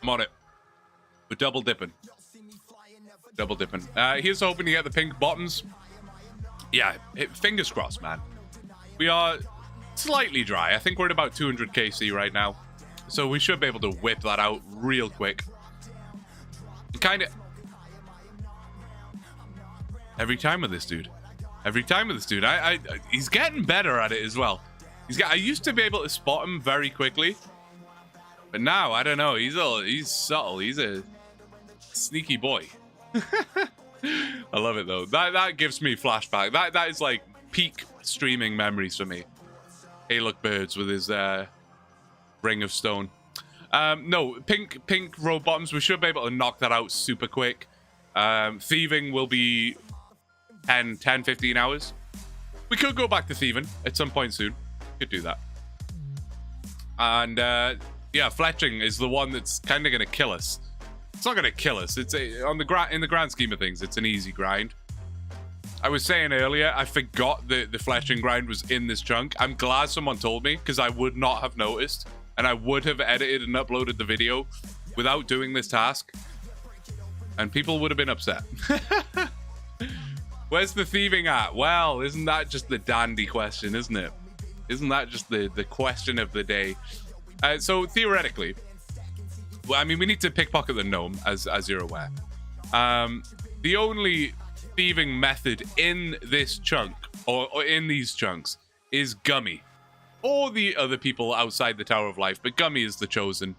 I'm on it. We're double dipping. Double dipping. Here's hoping to get the pink bottoms. Yeah, fingers crossed, man. We are slightly dry. I think we're at about 200 KC right now. So we should be able to whip that out real quick. Kind of... Every time with this dude. Every time with this dude. He's getting better at it as well. I used to be able to spot him very quickly. But now, I don't know. He's subtle. He's a sneaky boy. I love it, though. That gives me flashback. That is like peak streaming memories for me. Hey, look, birds with his ring of stone. No, pink row bottoms. We should be able to knock that out super quick. Thieving will be 10-15 hours. We could go back to thieving at some point soon. Could do that. And yeah, fletching is the one that's kind of going to kill us. It's not going to kill us. It's in the grand scheme of things, it's an easy grind. I was saying earlier, I forgot that the fletching grind was in this chunk. I'm glad someone told me, because I would not have noticed, and I would have edited and uploaded the video without doing this task, and people would have been upset. Where's the thieving at? Well, isn't that just the dandy question, isn't it? Isn't that just the question of the day? So theoretically, well, I mean, we need to pickpocket the gnome, as you're aware. The only thieving method in this chunk, or in these chunks, is Gummy. Or the other people outside the Tower of Life, but Gummy is the chosen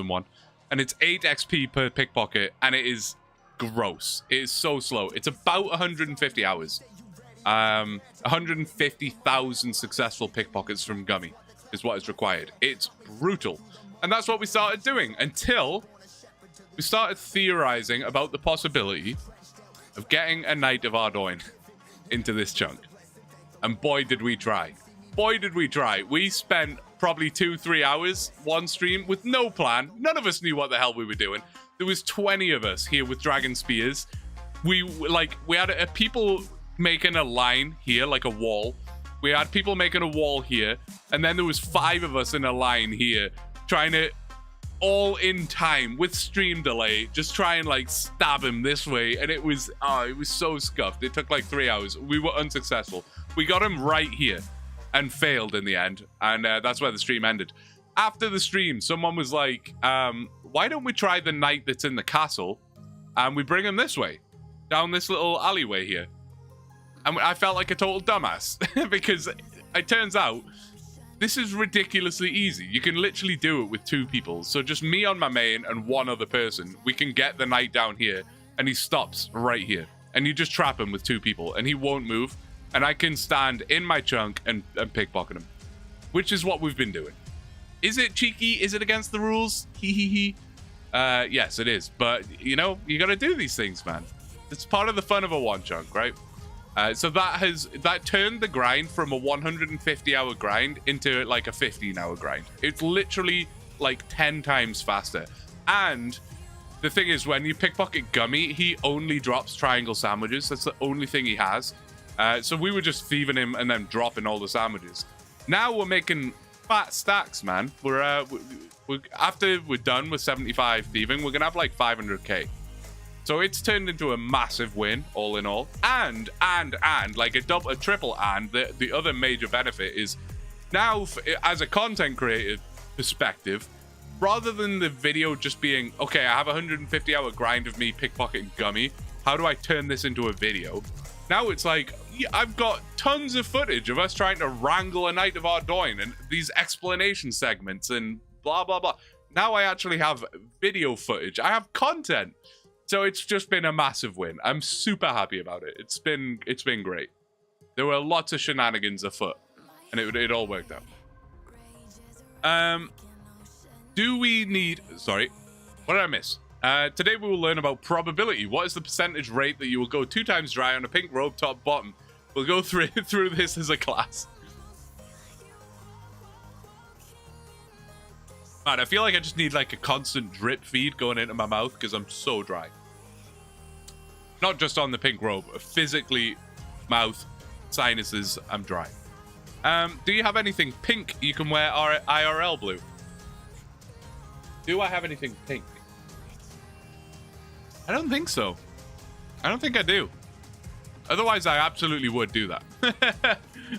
one. And it's 8 XP per pickpocket, and it is gross. It is so slow. It's about 150 hours. 150,000 successful pickpockets from Gummy is what is required. It's brutal. And that's what we started doing until we started theorizing about the possibility of getting a Knight of Ardoin into this chunk. And boy, did we try. Boy, did we try. We spent probably 2-3 hours one stream with no plan. None of us knew what the hell we were doing. There was 20 of us here with dragon spears. We had people making a line here, like a wall. We had people making a wall here, and then there was 5 of us in a line here, trying to, all in time with stream delay, just try and like stab him this way, and it was so scuffed. It took like 3 hours. We were unsuccessful. We got him right here and failed in the end, and that's where the stream ended. After the stream, someone was like, why don't we try the knight that's in the castle, and we bring him this way, down this little alleyway here. And I felt like a total dumbass because it turns out This is ridiculously easy. You can literally do it with 2 people. So just me on my main and 1 other person. We can get the knight down here, and he stops right here. And you just trap him with 2 people, and he won't move. And I can stand in my chunk and pickpocket him, which is what we've been doing. Is it cheeky? Is it against the rules? Hee. Yes, it is. But, you know, you got to do these things, man. It's part of the fun of a OneChunk, right? So that turned the grind from a 150-hour grind into like a 15-hour grind. It's literally like 10 times faster. And the thing is, when you pickpocket Gummy, he only drops triangle sandwiches. That's the only thing he has. So we were just thieving him and then dropping all the sandwiches. Now we're making fat stacks, man. We're after we're done with 75 thieving, we're gonna have like 500k. So it's turned into a massive win, all in all. And like a triple. And the other major benefit is now, as a content creator perspective, rather than the video just being, okay, I have a 150-hour grind of me pickpocketing Gummy. How do I turn this into a video? Now it's like, I've got tons of footage of us trying to wrangle a Knight of Ardoin and these explanation segments and blah, blah, blah. Now I actually have video footage. I have content. So it's just been a massive win. I'm super happy about it. It's been great. There were lots of shenanigans afoot, and it all worked out. Do we need... Sorry, what did I miss? Today we will learn about probability. What is the percentage rate that you will go 2 times dry on a pink robe top bottom? We'll go through this as a class. Man, I feel like I just need like a constant drip feed going into my mouth because I'm so dry. Not just on the pink robe, physically, mouth, sinuses, I'm dry. Do you have anything pink you can wear IRL, Blue? Do I have anything pink? I don't think so. I don't think I do. Otherwise, I absolutely would do that.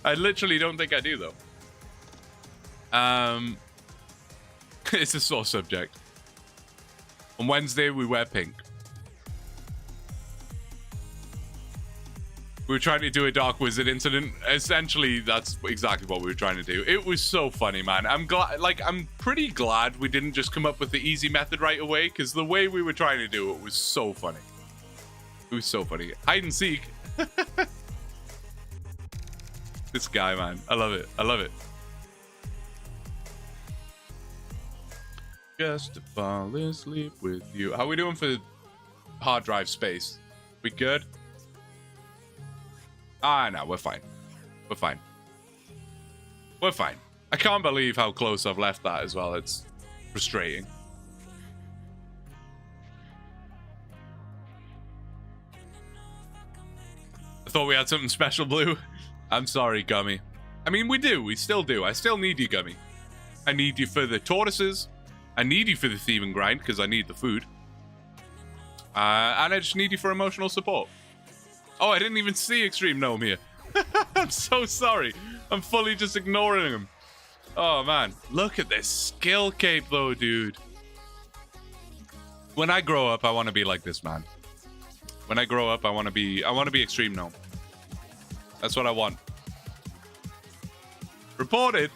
I literally don't think I do, though. It's a sore subject. On Wednesday, we wear pink. We were trying to do a Dark Wizard incident. Essentially, that's exactly what we were trying to do. It was so funny, man. I'm pretty glad we didn't just come up with the easy method right away, because the way we were trying to do it was so funny. It was so funny. Hide and seek. This guy, man. I love it. I love it. Just to fall asleep with you. How are we doing for hard drive space? We good? Ah, no, we're fine. We're fine. We're fine. I can't believe how close I've left that as well. It's frustrating. I thought we had something special, Blue. I'm sorry, Gummy. I mean, we do. We still do. I still need you, Gummy. I need you for the tortoises. I need you for the thieving grind because I need the food. And I just need you for emotional support. Oh, I didn't even see Extreme Gnome here. I'm so sorry. I'm fully just ignoring him. Oh, man. Look at this skill cape, though, dude. When I grow up, I want to be like this, man. When I grow up, I want to be Extreme Gnome. That's what I want. Reported.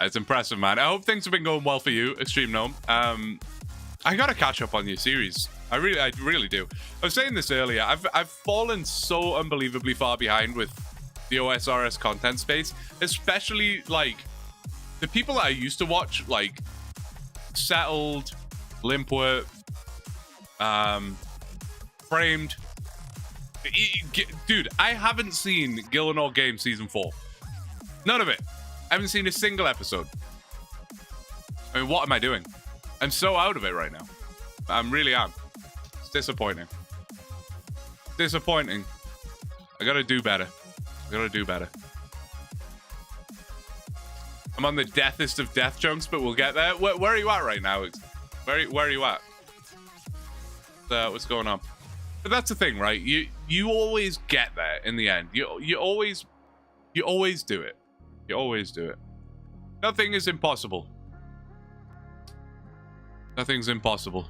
It's impressive, man. I hope things have been going well for you, Extreme Gnome. I gotta catch up on your series. I really do. I was saying this earlier. I've fallen so unbelievably far behind with the OSRS content space, especially like the people that I used to watch, like Settled, Limpwort, Framed. Dude, I haven't seen Gillenor Game Season 4. None of it. I haven't seen a single episode. I mean, what am I doing? I'm so out of it right now. I really am. It's disappointing. Disappointing. I gotta do better. I gotta do better. I'm on the deathest of death chunks, but we'll get there. Where are you at right now? Where are you at? What's going on? But that's the thing, right? You always get there in the end. You always do it. You always do it. Nothing is impossible. Nothing's impossible.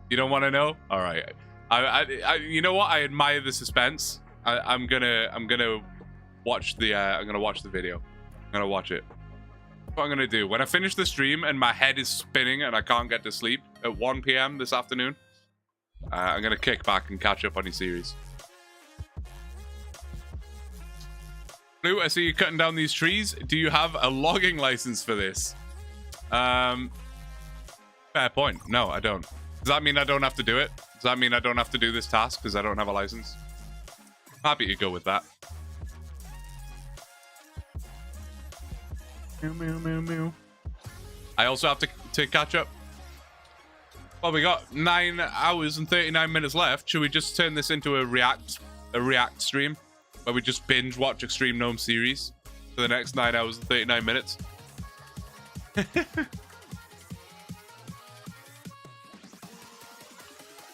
You don't want to know? All right. You know what? I admire the suspense. I'm gonna watch the video. I'm gonna watch it. What I'm gonna do when I finish the stream and my head is spinning and I can't get to sleep at 1 p.m. this afternoon, I'm gonna kick back and catch up on your series. Blue, I see you cutting down these trees. Do you have a logging license for this? Fair point. No, I don't. Does that mean I don't have to do it? Does that mean I don't have to do this task because I don't have a license? Happy to go with that. Meow, meow, meow, meow. I also have to catch up. Well, we got 9 hours and 39 minutes left. Should we just turn this into a react stream where we just binge watch Extreme Gnome series for the next 9 hours and 39 minutes?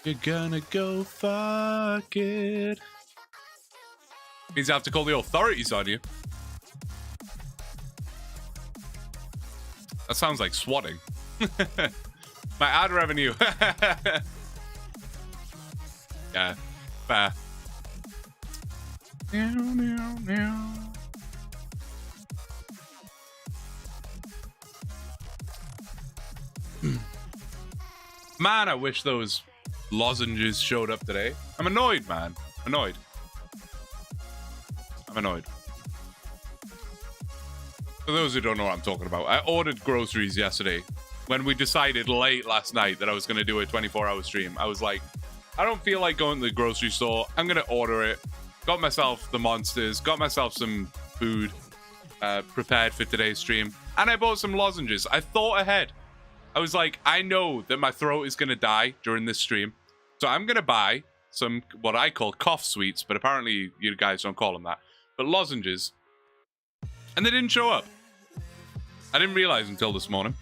You're gonna go fuck it. Means I have to call the authorities on you. That sounds like swatting. My ad revenue. Yeah, fair. Meow, meow, meow. Man, I wish those lozenges showed up today. I'm annoyed, man. I'm annoyed. For those who don't know what I'm talking about, I ordered groceries yesterday. When we decided late last night that I was going to do a 24-hour stream, I was like, I don't feel like going to the grocery store. I'm going to order it. Got myself the monsters. Got myself some food prepared for today's stream. And I bought some lozenges. I thought ahead. I was like, I know that my throat is going to die during this stream. So I'm going to buy some, what I call cough sweets. But apparently you guys don't call them that. But lozenges. And they didn't show up. I didn't realize until this morning.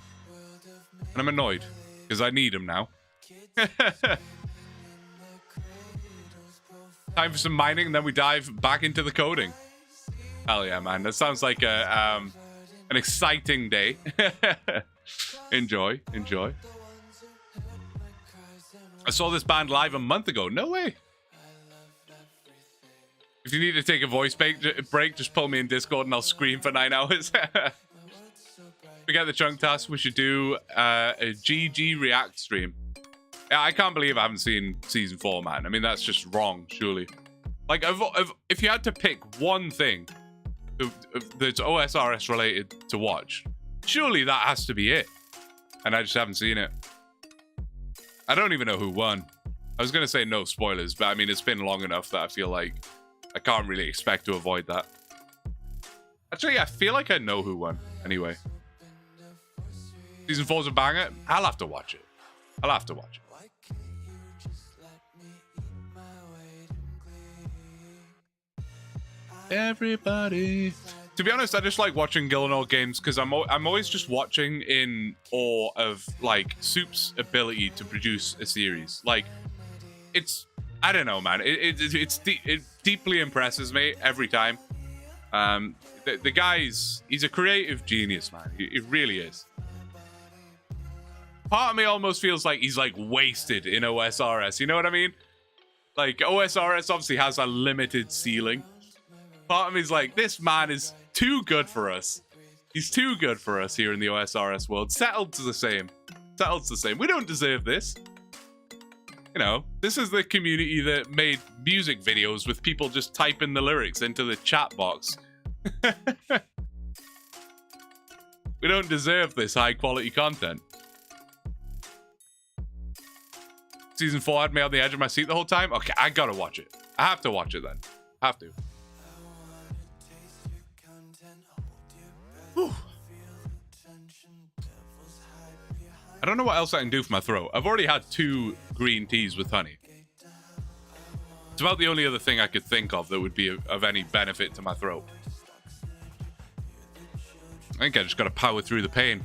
And I'm annoyed. Because I need them now. Time for some mining, and then we dive back into the coding. Hell yeah, man. That sounds like an exciting day. Enjoy. I saw this band live a month ago. No way. If you need to take a voice break, just pull me in Discord and I'll scream for 9 hours. We get the chunk task. We should do a GG React stream. Yeah, I can't believe I haven't seen season 4, man. I mean, that's just wrong, surely. Like, if you had to pick one thing that's OSRS related to watch, surely that has to be it. And I just haven't seen it. I don't even know who won. I was going to say no spoilers, but I mean, it's been long enough that I feel like I can't really expect to avoid that. Actually, I feel like I know who won. Anyway. Season 4's a banger. I'll have to watch it. Everybody. To be honest, I just like watching Gillenor games because I'm always just watching in awe of like Soup's ability to produce a series. Like, I don't know, man. It deeply impresses me every time. The guy's he's a creative genius, man. He really is. Part of me almost feels like he's like wasted in OSRS. You know what I mean? Like OSRS obviously has a limited ceiling. Part of me is like, this man is too good for us. He's too good for us here in the OSRS world. Settled to the same. We don't deserve this. You know, this is the community that made music videos with people just typing the lyrics into the chat box. We don't deserve this high quality content. Season 4 had me on the edge of my seat the whole time. Okay, I gotta watch it. I have to watch it then. Have to. Whew. I don't know what else I can do for my throat. I've already had 2 green teas with honey. It's about the only other thing I could think of that would be of any benefit to my throat. I think I just gotta power through the pain.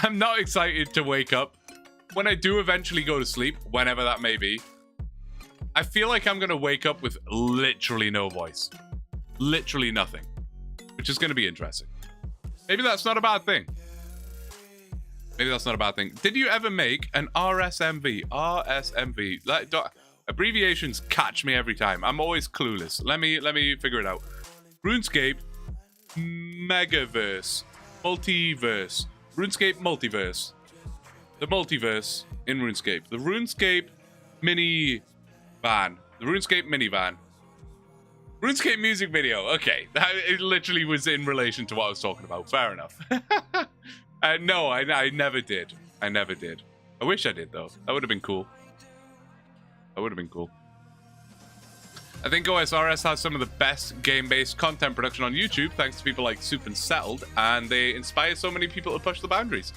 I'm not excited to wake up. When I do eventually go to sleep, whenever that may be, I feel like I'm going to wake up with literally no voice. Literally nothing. Which is going to be interesting. Maybe that's not a bad thing. Maybe that's not a bad thing. Did you ever make an RSMV? RSMV. Abbreviations catch me every time. I'm always clueless. Let me figure it out. RuneScape Megaverse. Multiverse. RuneScape Multiverse. The multiverse in RuneScape. The RuneScape mini van. The RuneScape minivan. RuneScape music video. Okay, it literally was in relation to what I was talking about. Fair enough. No, I never did. I never did. I wish I did, though. That would have been cool. That would have been cool. I think OSRS has some of the best game-based content production on YouTube, thanks to people like Soup and Settled, and they inspire so many people to push the boundaries.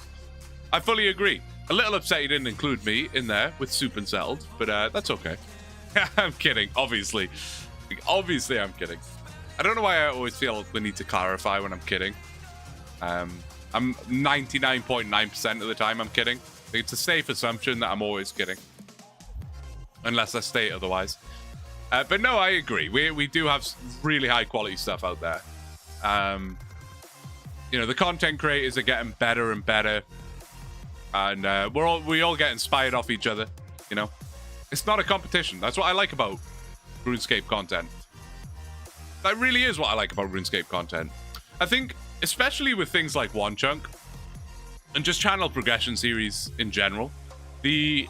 I fully agree. A little upset you didn't include me in there with Soup and Settled, but that's okay. I'm kidding, obviously. Obviously, I'm kidding. I don't know why I always feel the need to clarify when I'm kidding. I'm 99.9% of the time I'm kidding. It's a safe assumption that I'm always kidding. Unless I state otherwise. But no, I agree. We do have really high quality stuff out there. You know, the content creators are getting better and better. And we all get inspired off each other, you know. It's not a competition. That's what I like about RuneScape content. That really is what I like about RuneScape content. I think, especially with things like OneChunk and just channel progression series in general, the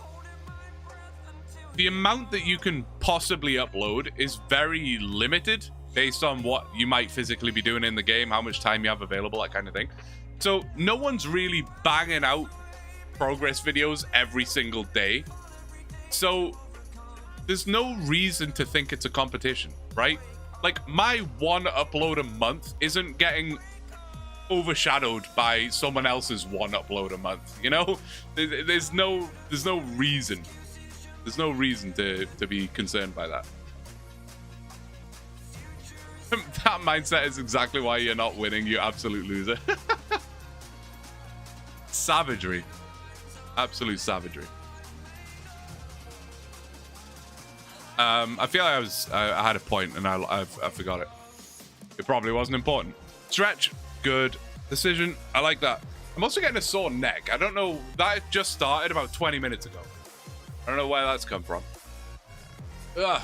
amount that you can possibly upload is very limited based on what you might physically be doing in the game, how much time you have available, that kind of thing. So no one's really banging out progress videos every single day. So there's no reason to think it's a competition, right? Like, my one upload a month isn't getting overshadowed by someone else's one upload a month, you know? There's no reason. There's no reason to be concerned by that. That mindset is exactly why you're not winning, you absolute loser. Savagery. Absolute savagery. I feel like I had a point and I forgot it. It probably wasn't important. Stretch. Good. Decision. I like that. I'm also getting a sore neck. I don't know. That just started about 20 minutes ago. I don't know where that's come from. Ugh.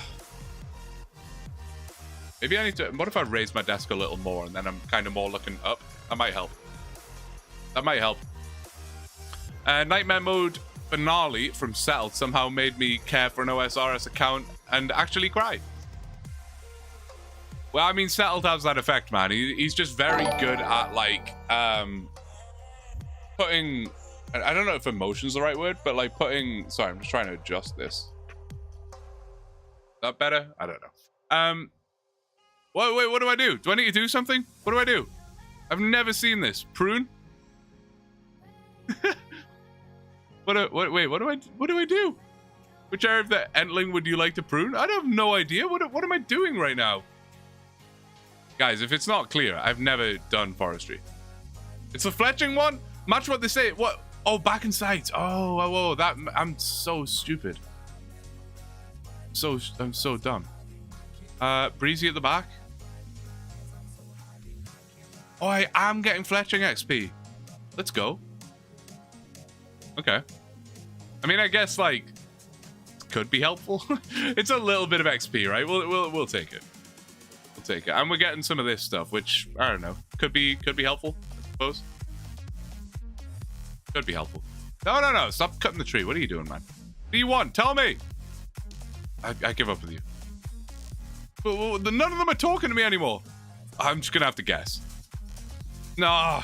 Maybe I need to... What if I raise my desk a little more and then I'm kind of more looking up? That might help. That might help. Nightmare Mode Finale from Settled somehow made me care for an OSRS account and actually cry. Well, I mean, Settled has that effect, man. He's just very good at, like, putting... I don't know if emotion's the right word, but, like, putting... Sorry, I'm just trying to adjust this. Is that better? I don't know. Wait, what do I do? Do I need to do something? What do I do? I've never seen this. Prune? What do I do? Which area of the Entling would you like to prune? I have no idea. What am I doing right now? Guys, if it's not clear, I've never done forestry. It's the fletching one? Match what they say. What? Oh, back and sides. Oh, that... I'm so stupid. I'm so dumb. Breezy at the back. Oh, I am getting fletching XP. Let's go. Okay. I mean, I guess, like, could be helpful. It's a little bit of XP, right? We'll take it. We'll take it. And we're getting some of this stuff, which, I don't know, could be helpful, I suppose. Could be helpful. No. Stop cutting the tree. What are you doing, man? What do you want? Tell me. I give up with you. But none of them are talking to me anymore. I'm just going to have to guess. No.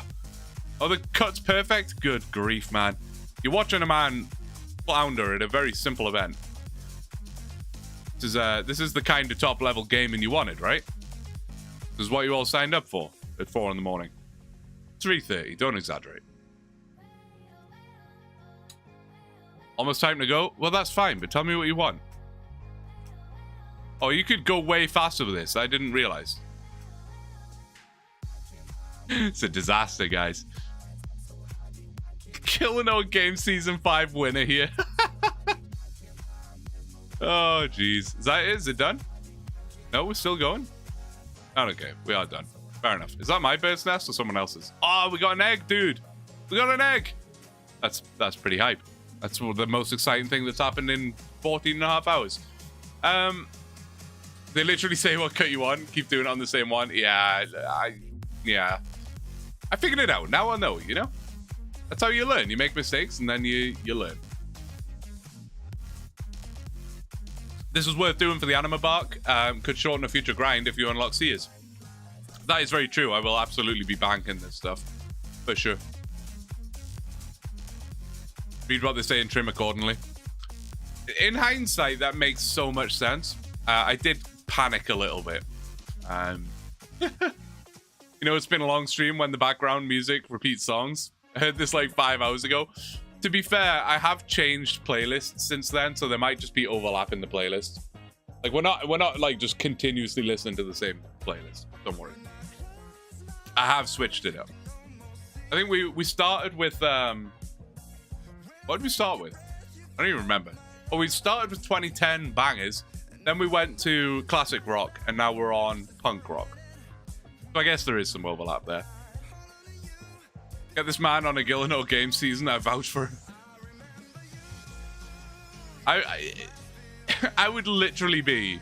Oh, the cut's perfect? Good grief, man. You're watching a man flounder at a very simple event. This is the kind of top-level gaming you wanted, right? This is what you all signed up for at 4 in the morning. 3:30. Don't exaggerate. Almost time to go? Well, that's fine, but tell me what you want. Oh, you could go way faster with this. I didn't realize. It's a disaster, guys. Killing our game season 5 winner here. Oh, jeez. Is that it? Is it done? No, we're still going? Okay, we are done. Fair enough. Is that my bird's nest or someone else's? Oh, we got an egg, dude. We got an egg. That's pretty hype. That's the most exciting thing that's happened in 14 and a half hours. They literally say what cut you on. Keep doing it on the same one. Yeah, I figured it out. Now I know, you know? That's how you learn. You make mistakes and then you learn. This was worth doing for the anima bark. Could shorten a future grind if you unlock seers. That is very true. I will absolutely be banking this stuff. For sure. Read what they say and trim accordingly. In hindsight, that makes so much sense. I did panic a little bit. You know, it's been a long stream when the background music repeats songs. I heard this like 5 hours ago. To be fair, I have changed playlists since then, so there might just be overlap in the playlist. Like we're not like just continuously listening to the same playlist. Don't worry. I have switched it up. I think we started with what did we start with? I don't even remember. Oh, we started with 2010 bangers, then we went to classic rock, and now we're on punk rock. So I guess there is some overlap there. Get this man on a Gillino game season. I vouch for him. I would literally be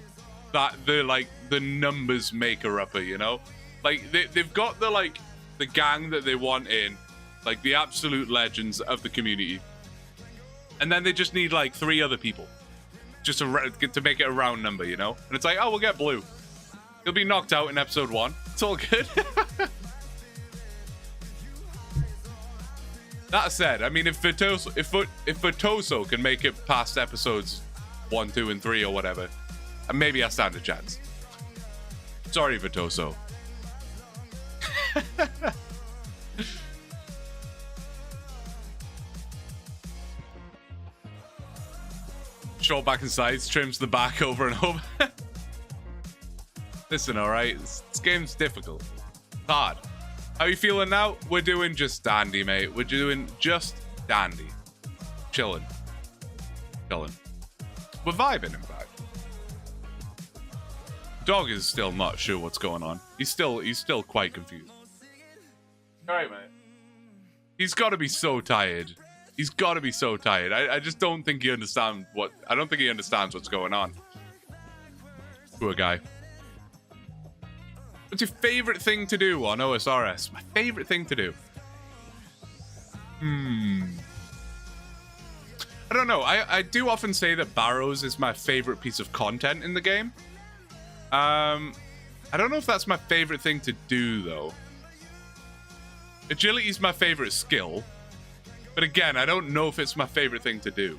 that the numbers maker upper, you know? Like they've got the gang that they want in, like the absolute legends of the community. And then they just need like 3 other people just to make it a round number, you know? And it's like, oh, we'll get Blue. He'll be knocked out in episode 1. It's all good. That said, I mean, if Virtuoso can make it past episodes 1, 2, and 3 or whatever, maybe I stand a chance. Sorry, Virtuoso. Short back and sides, trims the back over and over. Listen, alright, this game's difficult. It's hard. How you feeling now? We're doing just dandy, mate. We're doing just dandy. Chilling. We're vibing, in fact. Dog is still not sure what's going on. He's still quite confused. Alright, mate. He's got to be so tired. He's got to be so tired. I just don't think he understands what's going on. Poor guy. What's your favorite thing to do on OSRS? My favorite thing to do? I don't know. I do often say that Barrows is my favorite piece of content in the game. I don't know if that's my favorite thing to do, though. Agility is my favorite skill. But again, I don't know if it's my favorite thing to do.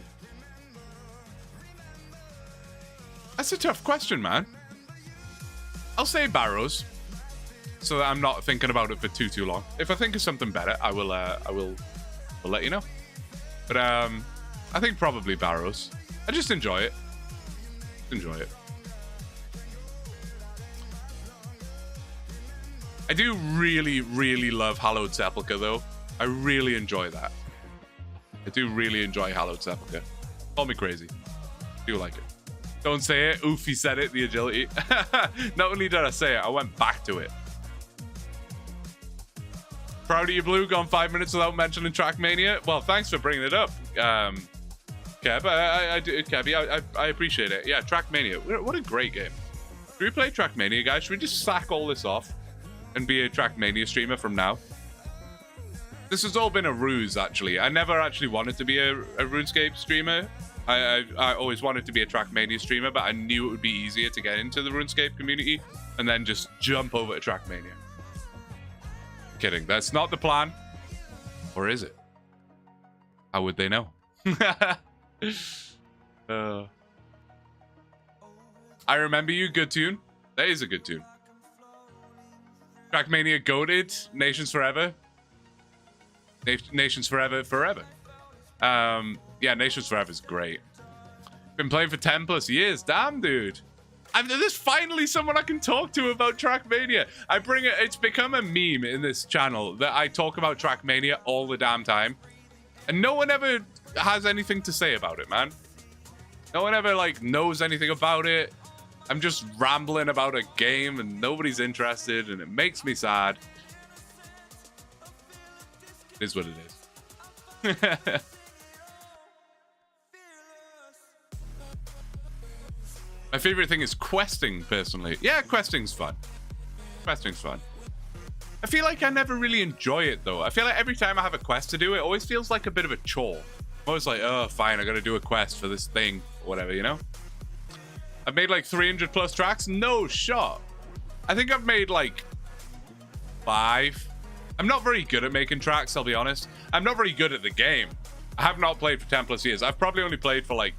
That's a tough question, man. I'll say Barrows, so that I'm not thinking about it for too long. If I think of something better, I will let you know. But I think probably Barrows. I just enjoy it. I do really love Hallowed Sepulchre, though. I really enjoy that. I do really enjoy Hallowed Sepulchre. Call me crazy. Do like it. Don't say it. Oof, he said it, the agility. Not only did I say it, I went back to it. Proud of you, Blue. Gone 5 minutes without mentioning Trackmania. Well, thanks for bringing it up, Kev. I appreciate it. Yeah, Trackmania. What a great game. Should we play Trackmania, guys? Should we just sack all this off and be a Trackmania streamer from now? This has all been a ruse, actually. I never actually wanted to be a RuneScape streamer. I always wanted to be a Trackmania streamer, but I knew it would be easier to get into the RuneScape community and then just jump over to Trackmania. Kidding. That's not the plan. Or is it? How would they know? I Remember You. Good tune. That is a good tune. Trackmania goated. Nations Forever. Nations Forever. Yeah, Nations Forever is great. Been playing for 10 plus years. Damn, dude. There's finally someone I can talk to about Trackmania. It's become a meme in this channel that I talk about Trackmania all the damn time. And no one ever has anything to say about it, man. No one ever, knows anything about it. I'm just rambling about a game and nobody's interested and it makes me sad. It is what it is. My favorite thing is questing, personally. Yeah, questing's fun. Questing's fun. I feel like I never really enjoy it, though. I feel like every time I have a quest to do, it always feels like a bit of a chore. I'm always like, oh, fine, I gotta do a quest for this thing, or whatever, you know? I've made like 300 plus tracks? No shot. I think I've made like 5. I'm not very good at making tracks, I'll be honest. I'm not very good at the game. I have not played for 10 plus years. I've probably only played for like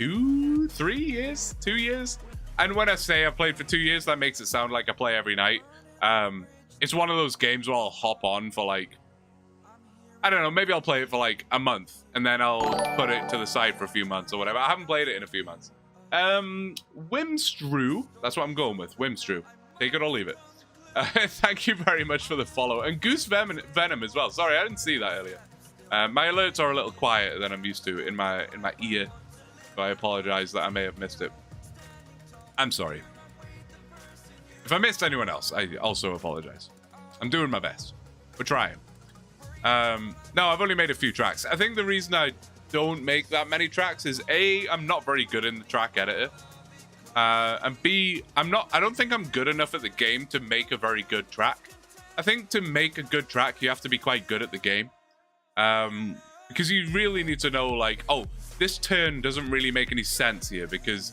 2 years. And when I say I've played for 2 years, that makes it sound like I play every night. It's one of those games where I'll hop on for like, I don't know, maybe I'll play it for like a month and then I'll put it to the side for a few months or whatever. I haven't played it in a few months. Wimstrew, that's what I'm going with. Wimstrew, take it or leave it. Thank you very much for the follow. And Goose Venom as well. Sorry, I didn't see that earlier. My alerts are a little quieter than I'm used to in my ear. So I apologize that I may have missed it. I'm sorry. If I missed anyone else, I also apologize. I'm doing my best. We're trying. No, I've only made a few tracks. I think the reason I don't make that many tracks is A, I'm not very good in the track editor. And B, I don't think I'm good enough at the game to make a very good track. I think to make a good track, you have to be quite good at the game. Because you really need to know, like, oh, this turn doesn't really make any sense here because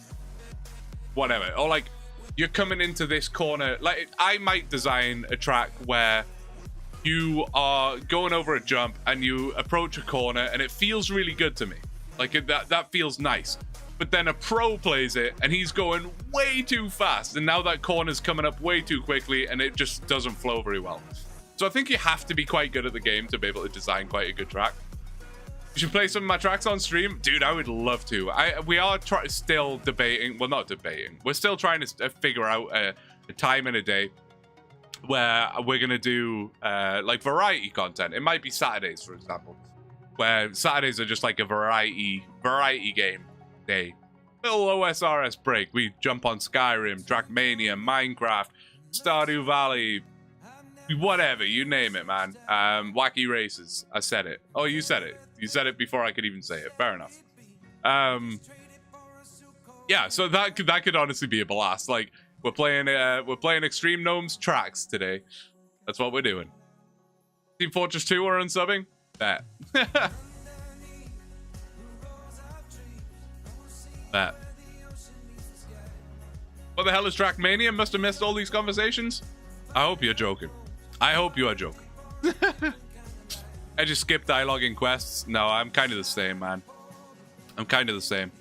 whatever. Or like, you're coming into this corner. Like, I might design a track where you are going over a jump and you approach a corner and it feels really good to me. Like, that feels nice. But then a pro plays it and he's going way too fast. And now that corner's coming up way too quickly and it just doesn't flow very well. So I think you have to be quite good at the game to be able to design quite a good track. You should play some of my tracks on stream. Dude, I would love to. We are still debating. Well, not debating. We're still trying to figure out a time and a day where we're going to do like variety content. It might be Saturdays, for example. Where Saturdays are just like a variety game day. Little OSRS break. We jump on Skyrim, Trackmania, Minecraft, Stardew Valley, whatever, you name it, man. Wacky races. I said it. Oh, you said it. You said it before I could even say it. Fair enough. Yeah, so that could honestly be a blast. Like, we're playing Extreme Gnomes tracks today. That's what we're doing. Team Fortress 2 are unsubbing? Bet. Bet. What the hell is Trackmania? Must have missed all these conversations? I hope you're joking. I hope you are joking. I just skip dialoguing quests. No, I'm kind of the same, man. I'm kind of the same.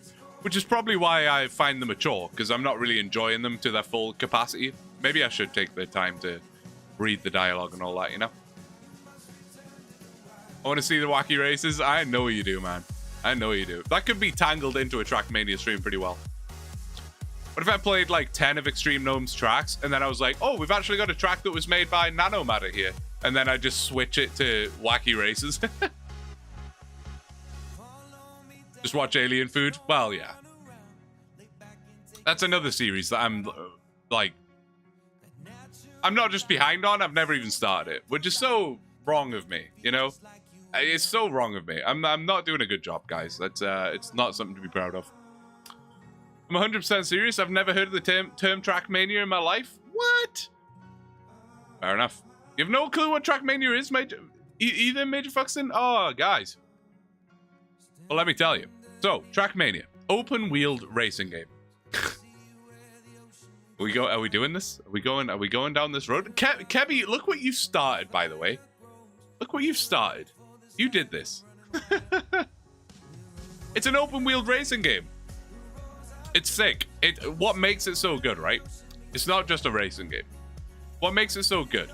Which is probably why I find them a chore, because I'm not really enjoying them to their full capacity. Maybe I should take the time to read the dialogue and all that, you know? I want to see the wacky races. I know you do, man. I know you do. That could be tangled into a Trackmania stream pretty well. What if I played like 10 of Extreme Gnomes tracks, and then I was like, oh, we've actually got a track that was made by Nanomatter here. And then I just switch it to wacky races. Just watch Alien Food? Well, yeah. That's another series that I'm like, I'm not just behind on, I've never even started it. Which is so wrong of me, you know? It's so wrong of me. I'm not doing a good job, guys. That's it's not something to be proud of. I'm 100% serious. I've never heard of the term Trackmania in my life. What? Fair enough. You have no clue what Trackmania is, Major? Either, Major Fuxton? Oh, guys. Well, let me tell you. So, Trackmania, open-wheeled racing game. Are we doing this? Are we going down this road? Kebby, look what you've started, by the way. Look what you've started. You did this. It's an open-wheeled racing game. It's sick. What makes it so good, right? It's not just a racing game. What makes it so good?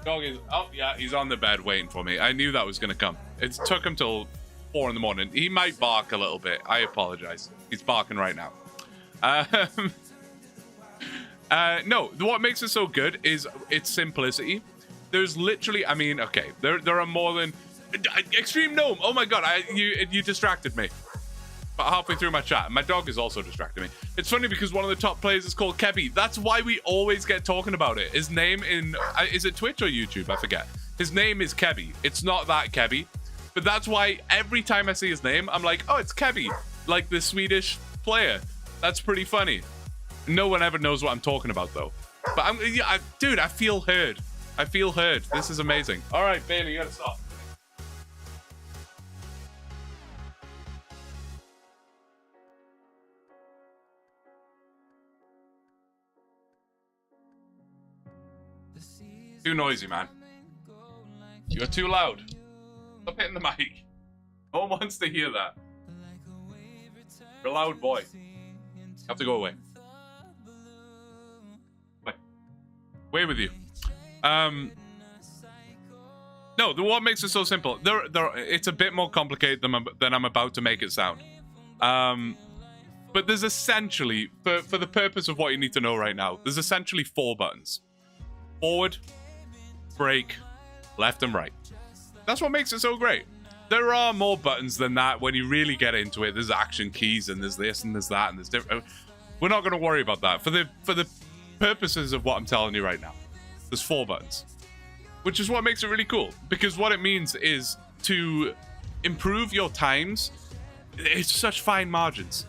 Dog is... Oh, yeah, he's on the bed waiting for me. I knew that was going to come. It took him till 4 in the morning. He might bark a little bit. I apologize. He's barking right now. No, what makes it so good is its simplicity. There's literally... I mean, okay, there are more than... Extreme Gnome! Oh my god, you distracted me. But halfway through my chat, my dog is also distracting me. It's funny because one of the top players is called Kebby. That's why we always get talking about it. His name in... is it Twitch or YouTube? I forget. His name is Kebby. It's not that Kebby. But that's why every time I see his name, I'm like, oh, it's Kebby. Like the Swedish player. That's pretty funny. No one ever knows what I'm talking about, though. But dude, I feel heard. I feel heard. This is amazing. All right, Bailey, you gotta stop. Too noisy, man. You're too loud. Stop hitting the mic. No one wants to hear that. You're a loud boy. You have to go away. Away with you. No, what makes it so simple? It's a bit more complicated than I'm about to make it sound. But there's essentially, for the purpose of what you need to know right now, there's essentially 4 buttons. Forward, brake, left and right. That's what makes it so great. There are more buttons than that when you really get into it. There's action keys and there's this and there's that and there's different. We're not going to worry about that. For the purposes of what I'm telling you right now, there's 4 buttons, which is what makes it really cool, because what it means is to improve your times. It's such fine margins.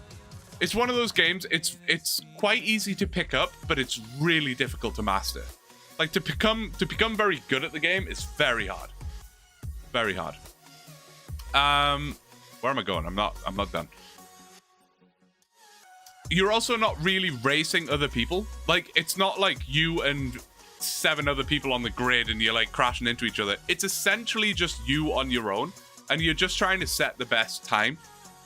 It's one of those games, it's quite easy to pick up, but it's really difficult to master. Like, to become very good at the game is very hard. Very hard. Where am I going? I'm not done. You're also not really racing other people. Like, it's not like you and 7 other people on the grid and you're like crashing into each other. It's essentially just you on your own, and you're just trying to set the best time.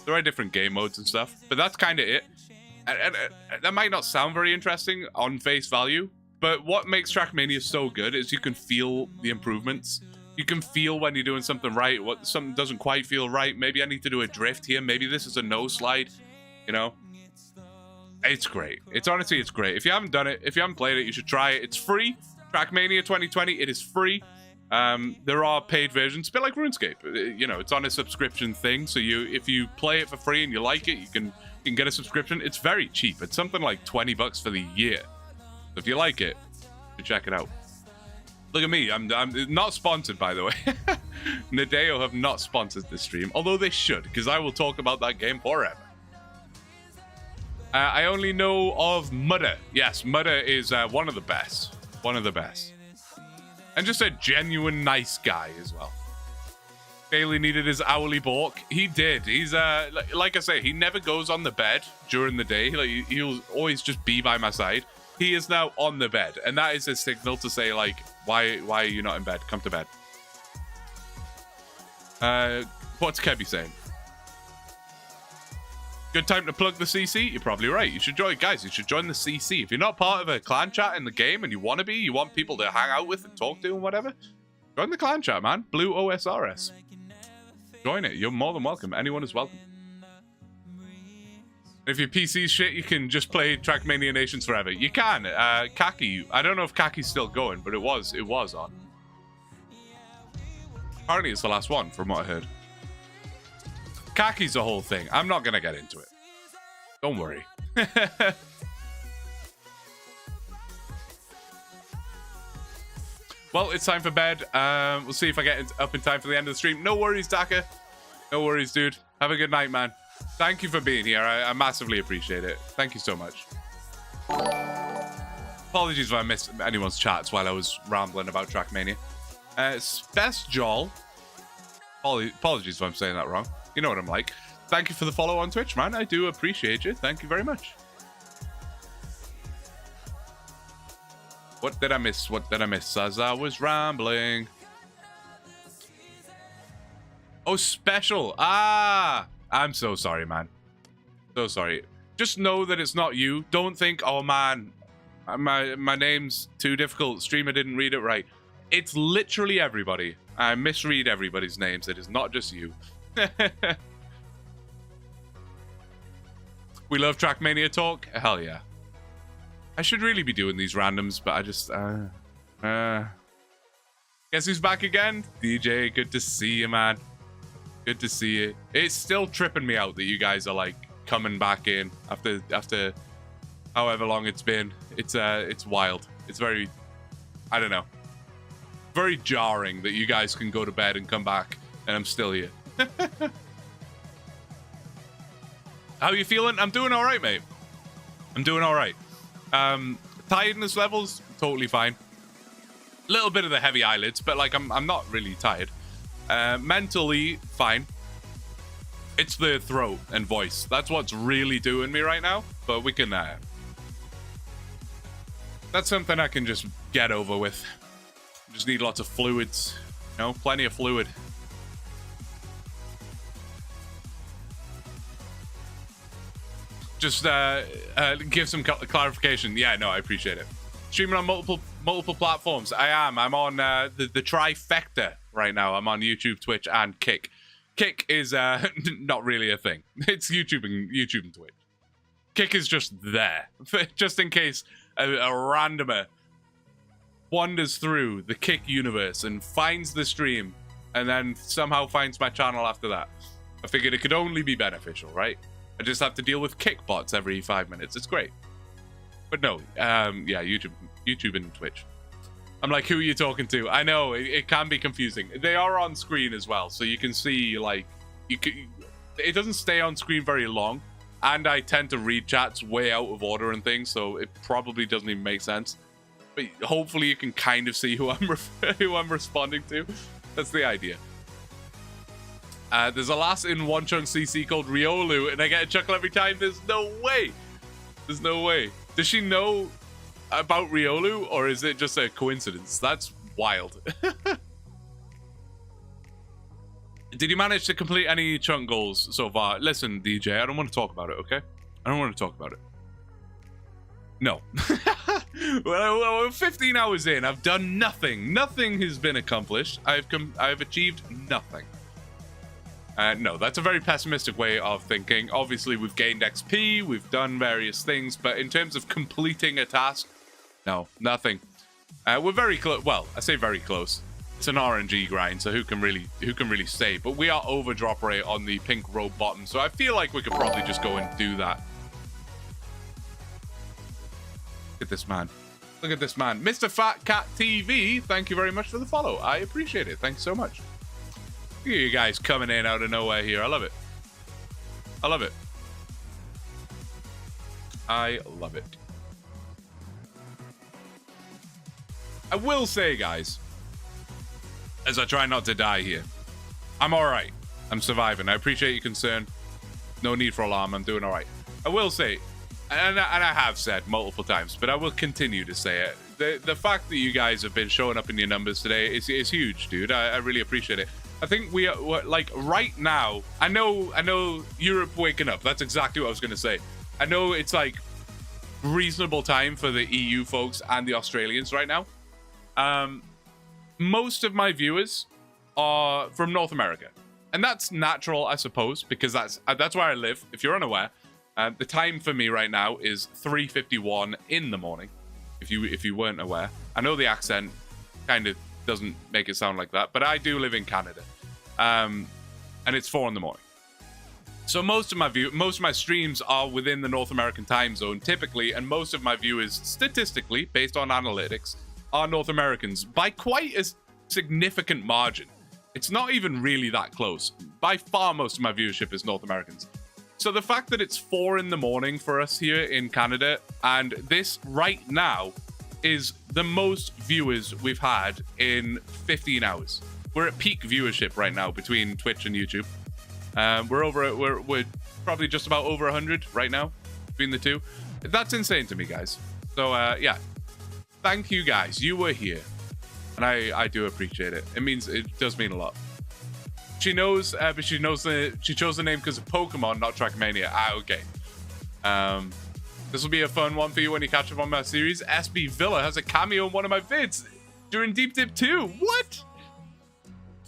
There are different game modes and stuff, but that's kind of it. And that might not sound very interesting on face value, but what makes Trackmania so good is you can feel the improvements. You can feel when you're doing something right, what something doesn't quite feel right. Maybe I need to do a drift here. Maybe this is a no slide. You know, it's great. It's honestly, it's great. If you haven't done it, if you haven't played it, you should try it. It's free. Trackmania 2020. It is free. There are paid versions, a bit like RuneScape. You know, it's on a subscription thing. So if you play it for free and you like it, you can get a subscription. It's very cheap. It's something like $20 for the year. So if you like it, you check it out. Look at me. I'm not sponsored, by the way. Nadeo have not sponsored this stream, although they should, because I will talk about that game forever. I only know of Mudder. Yes, Mudder is one of the best. One of the best. And just a genuine nice guy as well. Bailey needed his hourly balk. He did. He's like I say, he never goes on the bed during the day. Like, he'll always just be by my side. He is now on the bed, and that is a signal to say, like, why are you not in bed? Come to bed. What's Kebby saying? Good time to plug the CC? You're probably right. You should join, guys. You should join the CC. If you're not part of a clan chat in the game and you want to be, you want people to hang out with and talk to and whatever, join the clan chat, man. Blue OSRS. Join it. You're more than welcome. Anyone is welcome. If your PC's shit, you can just play Trackmania Nations forever. You can. Kaki. I don't know if Kaki's still going, but it was on. Apparently it's the last one, from what I heard. Kaki's the whole thing. I'm not going to get into it. Don't worry. Well, it's time for bed. We'll see if I get up in time for the end of the stream. No worries, Daka. No worries, dude. Have a good night, man. Thank you for being here. I massively appreciate it. Thank you so much. Apologies if I missed anyone's chats while I was rambling about Trackmania. Best Joel. Apologies if I'm saying that wrong. You know what I'm like. Thank you for the follow on Twitch, man. I do appreciate you. Thank you very much. What did I miss? What did I miss as I was rambling? Oh, special. Ah, I'm so sorry, man. So sorry. Just know that it's not you. Don't think, oh, man, my name's too difficult. Streamer didn't read it right. It's literally everybody. I misread everybody's names. It is not just you. We love Trackmania talk. Hell yeah. I should really be doing these randoms, but I just guess who's back again? DJ, good to see you, man. Good to see you. It's still tripping me out that you guys are like coming back in after however long it's been. It's wild. It's very, I don't know. very jarring that you guys can go to bed and come back and I'm still here. How you feeling? I'm doing all right, mate. I'm doing all right. Tiredness levels, totally fine. A little bit of the heavy eyelids, but like I'm not really tired. Mentally, fine. It's the throat and voice. That's what's really doing me right now. But we can... that's something I can just get over with. Just need lots of fluids. You know, plenty of fluid. Just give some clarification. Yeah, no, I appreciate it. Streaming on multiple platforms. I am. I'm on the trifecta right now. I'm on YouTube, Twitch, and Kick. Kick is not really a thing. It's YouTube and Twitch. Kick is just there, just in case a randomer wanders through the Kick universe and finds the stream, and then somehow finds my channel after that. I figured it could only be beneficial, right? I just have to deal with Kick bots every 5 minutes. It's great. But no, yeah, YouTube and Twitch. I'm like, who are you talking to? I know, it can be confusing. They are on screen as well, so you can see, like, it doesn't stay on screen very long, and I tend to read chats way out of order and things, so it probably doesn't even make sense. But hopefully you can kind of see who I'm responding to. That's the idea. There's a lass in OneChunk CC called Riolu, and I get a chuckle every time. There's no way. There's no way. Does she know about Riolu, or is it just a coincidence? That's wild. Did you manage to complete any chunk goals so far? Listen, DJ, I don't want to talk about it, okay? I don't want to talk about it. No. Well, we're 15 hours in. I've done nothing. Nothing has been accomplished. I've achieved nothing. No, that's a very pessimistic way of thinking. Obviously, we've gained XP, we've done various things, but in terms of completing a task, no, nothing. We're very close. Well, I say very close. It's an RNG grind, so who can really say? But we are over drop rate on the pink robe bottom, so I feel like we could probably just go and do that. Look at this man. Look at this man. Mr. Fat Cat TV, thank you very much for the follow. I appreciate it. Thanks so much. Look at you guys coming in out of nowhere here. I love it. I love it. I love it. I will say, guys, as I try not to die here, I'm all right. I'm surviving. I appreciate your concern. No need for alarm. I'm doing all right. I will say, and I have said multiple times, but I will continue to say it. The fact that you guys have been showing up in your numbers today is huge, dude. I really appreciate it. I think we're like right now. I know Europe waking up. That's exactly what I was going to say. I know it's like reasonable time for the EU folks and the Australians right now. Most of my viewers are from North America, and that's natural, I suppose, because that's where I live. If you're unaware, the time for me right now is 3:51 in the morning. If you weren't aware, I know the accent kind of doesn't make it sound like that, but I do live in Canada, and it's 4 in the morning. So most of my streams are within the North American time zone typically, and most of my viewers, statistically, based on analytics, are North Americans by quite a significant margin. It's not even really that close. By far, most of my viewership is North Americans. So the fact that it's 4 in the morning for us here in Canada, and this right now is the most viewers we've had in 15 hours. We're at peak viewership right now between Twitch and YouTube. We're probably just about over 100 right now between the two. That's insane to me, guys. So yeah, thank you guys. You were here, and I do appreciate it. It does mean a lot. She knows, but she chose the name because of Pokemon, not Trackmania. Ah, okay. This will be a fun one for you when you catch up on my series. SB Villa has a cameo in one of my vids during Deep Dip 2. What?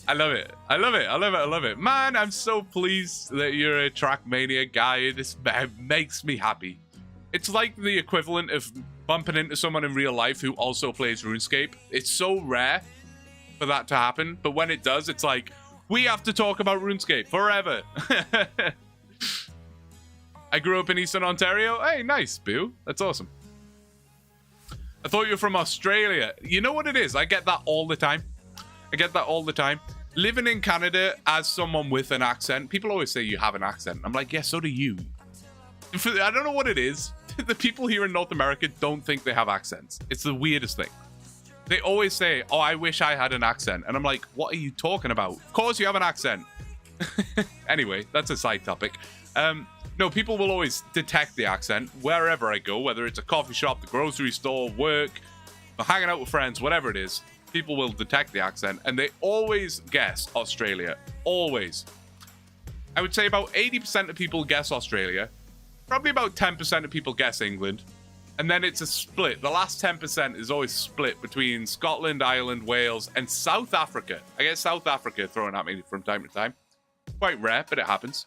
I love it. I love it. I love it. I love it. Man, I'm so pleased that you're a Trackmania guy. This makes me happy. It's like the equivalent of bumping into someone in real life who also plays RuneScape. It's so rare for that to happen, but when it does, it's like, we have to talk about RuneScape forever. I grew up in Eastern Ontario. Hey, nice, Boo. That's awesome. I thought you were from Australia. You know what it is? I get that all the time. I get that all the time. Living in Canada as someone with an accent, people always say you have an accent. I'm like, yeah, so do you. I don't know what it is. The people here in North America don't think they have accents. It's the weirdest thing. They always say, oh, I wish I had an accent. And I'm like, what are you talking about? Of course you have an accent. Anyway, that's a side topic. No, people will always detect the accent wherever I go, whether it's a coffee shop, the grocery store, work, or hanging out with friends, whatever it is. People will detect the accent, and they always guess Australia. Always. I would say about 80% of people guess Australia. Probably about 10% of people guess England. And then it's a split. The last 10% is always split between Scotland, Ireland, Wales, and South Africa. I get South Africa thrown at me from time to time. Quite rare, but it happens.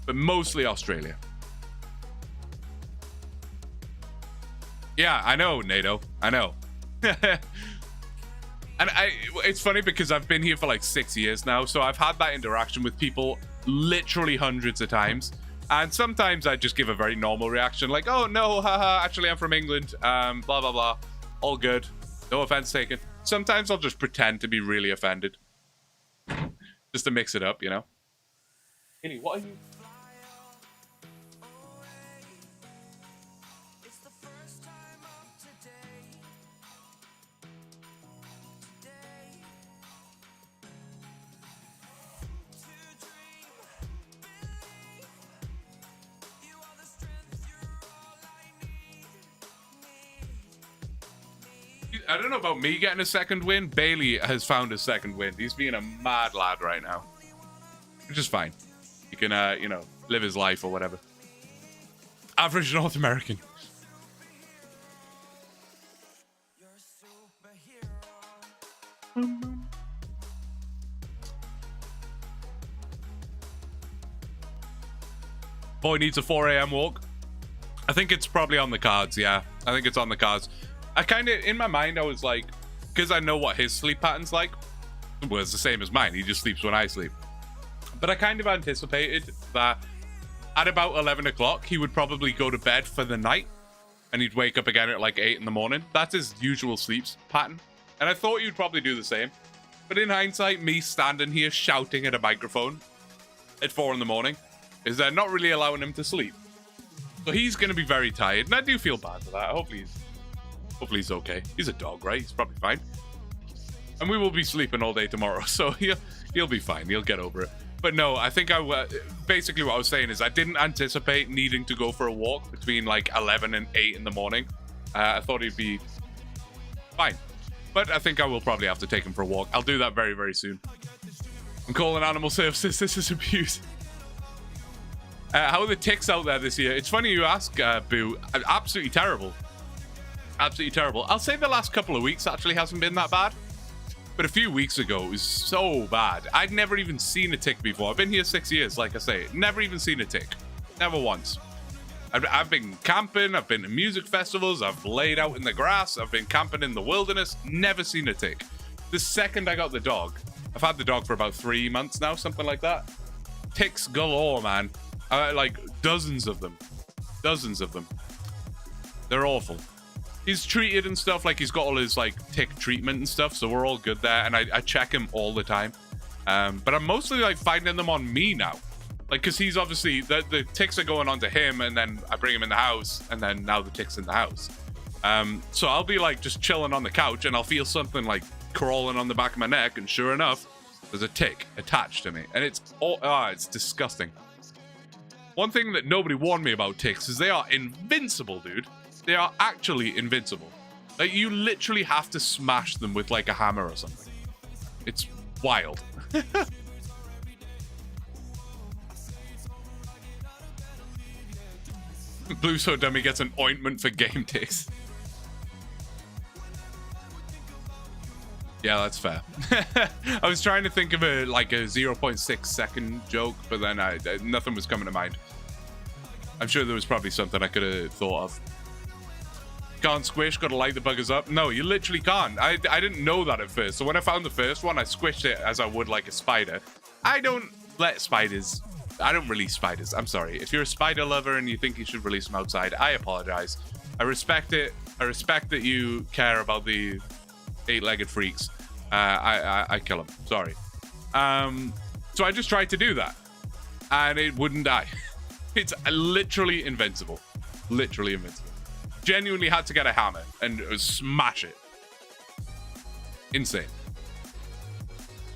But mostly Australia. Yeah, I know, NATO. I know. And it's funny because I've been here for like 6 years now, so I've had that interaction with people literally hundreds of times. And sometimes I just give a very normal reaction, like, oh no, haha, actually I'm from England, blah, blah, blah. All good. No offense taken. Sometimes I'll just pretend to be really offended. Just to mix it up, you know? Kenny, what are you... I don't know about me getting a second win. Bailey has found a second win. He's being a mad lad right now. Which is fine. He can, you know, live his life or whatever. Average North American. Boy needs a 4 a.m. walk. I think it's probably on the cards, yeah. I think it's on the cards. I kind of, in my mind, I was like, because I know what his sleep pattern's like. Well, it's the same as mine. He just sleeps when I sleep. But I kind of anticipated that at about 11 o'clock, he would probably go to bed for the night. And he'd wake up again at like 8 in the morning. That's his usual sleep pattern. And I thought you'd probably do the same. But in hindsight, me standing here shouting at a microphone at 4 in the morning is not really allowing him to sleep. So he's going to be very tired. And I do feel bad for that. Hopefully he's okay. He's a dog, right? He's probably fine. And we will be sleeping all day tomorrow, so he'll be fine. He'll get over it. But no, I think basically what I was saying is I didn't anticipate needing to go for a walk between like 11 and 8 in the morning. I thought he'd be fine. But I think I will probably have to take him for a walk. I'll do that very, very soon. I'm calling animal services. This is abuse. How are the ticks out there this year? It's funny you ask, Boo. Absolutely terrible. Absolutely terrible. I'll say the last couple of weeks actually hasn't been that bad. But a few weeks ago, it was so bad. I'd never even seen a tick before. I've been here 6 years, like I say. Never even seen a tick. Never once. I've been camping. I've been to music festivals. I've laid out in the grass. I've been camping in the wilderness. Never seen a tick. The second I got the dog, I've had the dog for about 3 months now, something like that. Ticks galore, man. Like dozens of them. Dozens of them. They're awful. He's treated and stuff, like he's got all his like tick treatment and stuff, so we're all good there, and I check him all the time. But I'm mostly like finding them on me now, like because he's obviously the ticks are going on to him, and then I bring him in the house, and then now the tick's in the house. So I'll be like just chilling on the couch, and I'll feel something like crawling on the back of my neck, and sure enough, there's a tick attached to me, and it's it's disgusting. One thing that nobody warned me about ticks is they are invincible, dude. They are actually invincible. Like, you literally have to smash them with, like, a hammer or something. It's wild. Blue So Dummy gets an ointment for game ticks. Yeah, that's fair. I was trying to think of a 0.6 second joke, but then nothing was coming to mind. I'm sure there was probably something I could have thought of. Can't squish, gotta light the buggers up. No, you literally can't. I didn't know that at first. So when I found the first one, I squished it as I would like a spider. I don't let spiders... I don't release spiders. I'm sorry. If you're a spider lover and you think you should release them outside, I apologize. I respect it. I respect that you care about the 8-legged freaks. I kill them. Sorry. So I just tried to do that, and it wouldn't die. It's literally invincible. Literally invincible. Genuinely had to get a hammer and smash it. Insane.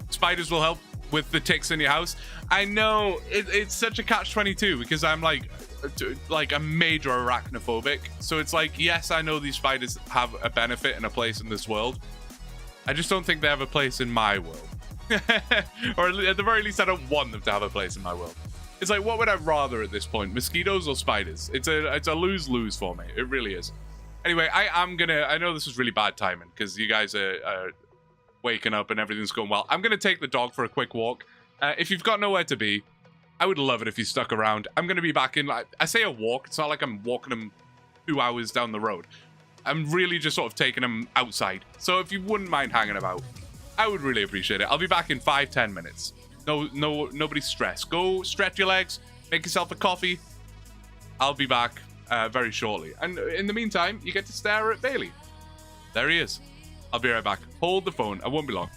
Spiders will help with the ticks in your house. I know it's such a catch-22 because I'm like a major arachnophobic. So it's like, yes, I know these spiders have a benefit and a place in this world. I just don't think they have a place in my world. Or at the very least, I don't want them to have a place in my world. It's like, what would I rather at this point? Mosquitoes or spiders? It's a lose-lose for me. It really is. Anyway, I know this is really bad timing because you guys are waking up and everything's going well. I'm going to take the dog for a quick walk. If you've got nowhere to be, I would love it if you stuck around. I'm going to be back in, like, I say a walk. It's not like I'm walking him 2 hours down the road. I'm really just sort of taking him outside. So if you wouldn't mind hanging about, I would really appreciate it. I'll be back in 5-10 minutes. Nobody stress. Go stretch your legs, make yourself a coffee. I'll be back very shortly. And in the meantime, you get to stare at Bailey. There he is. I'll be right back. Hold the phone. I won't be long.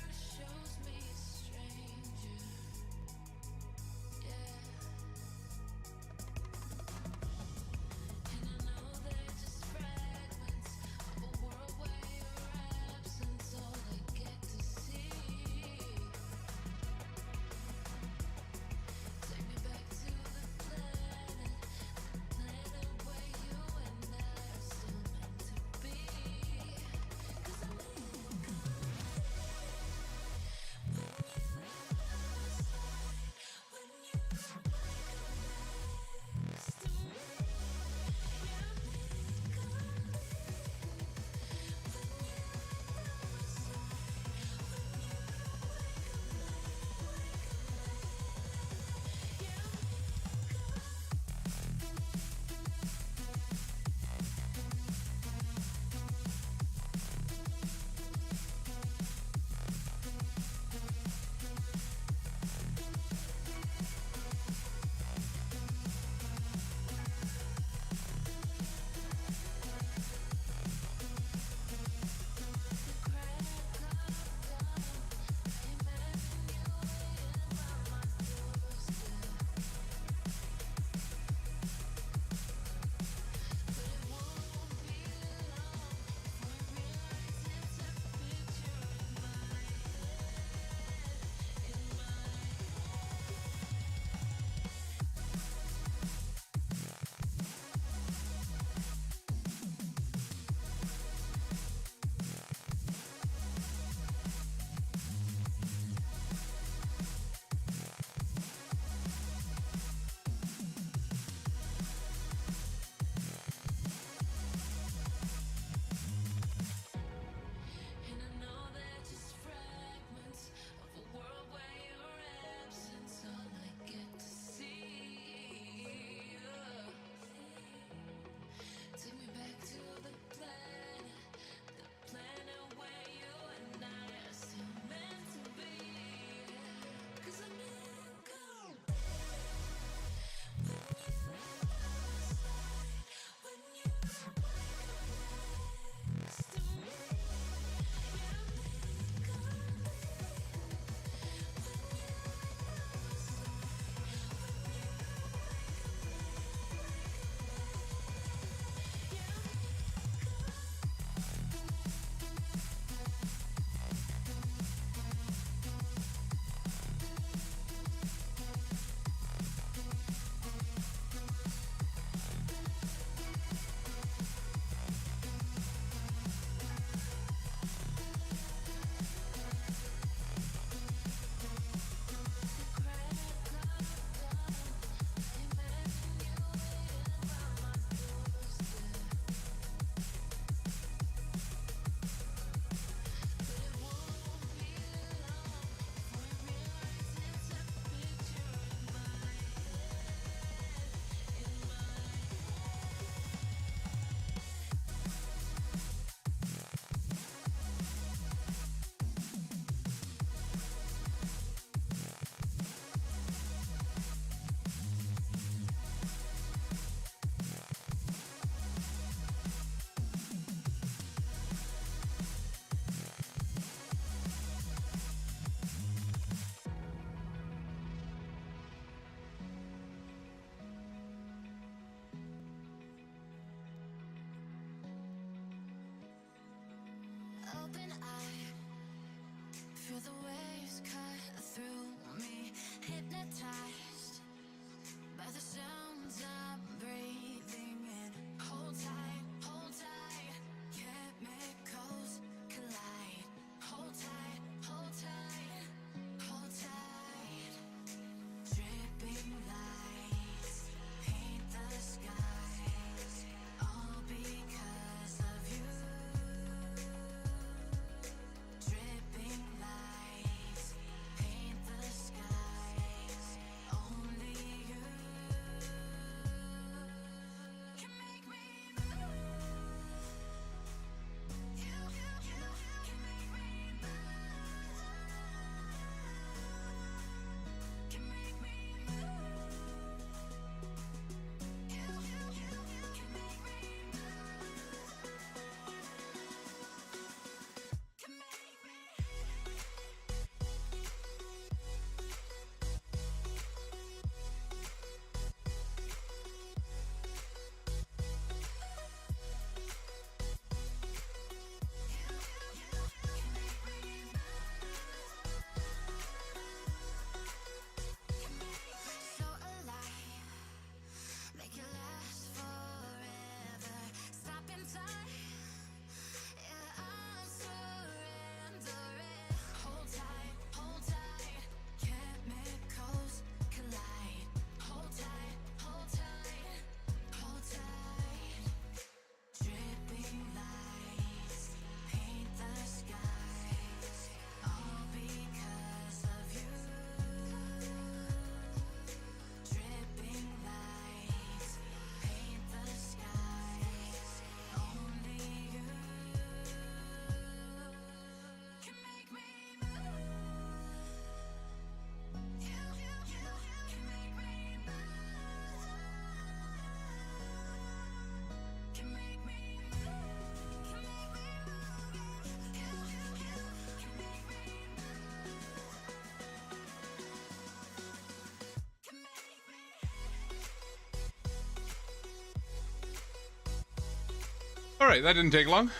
All right, that didn't take long.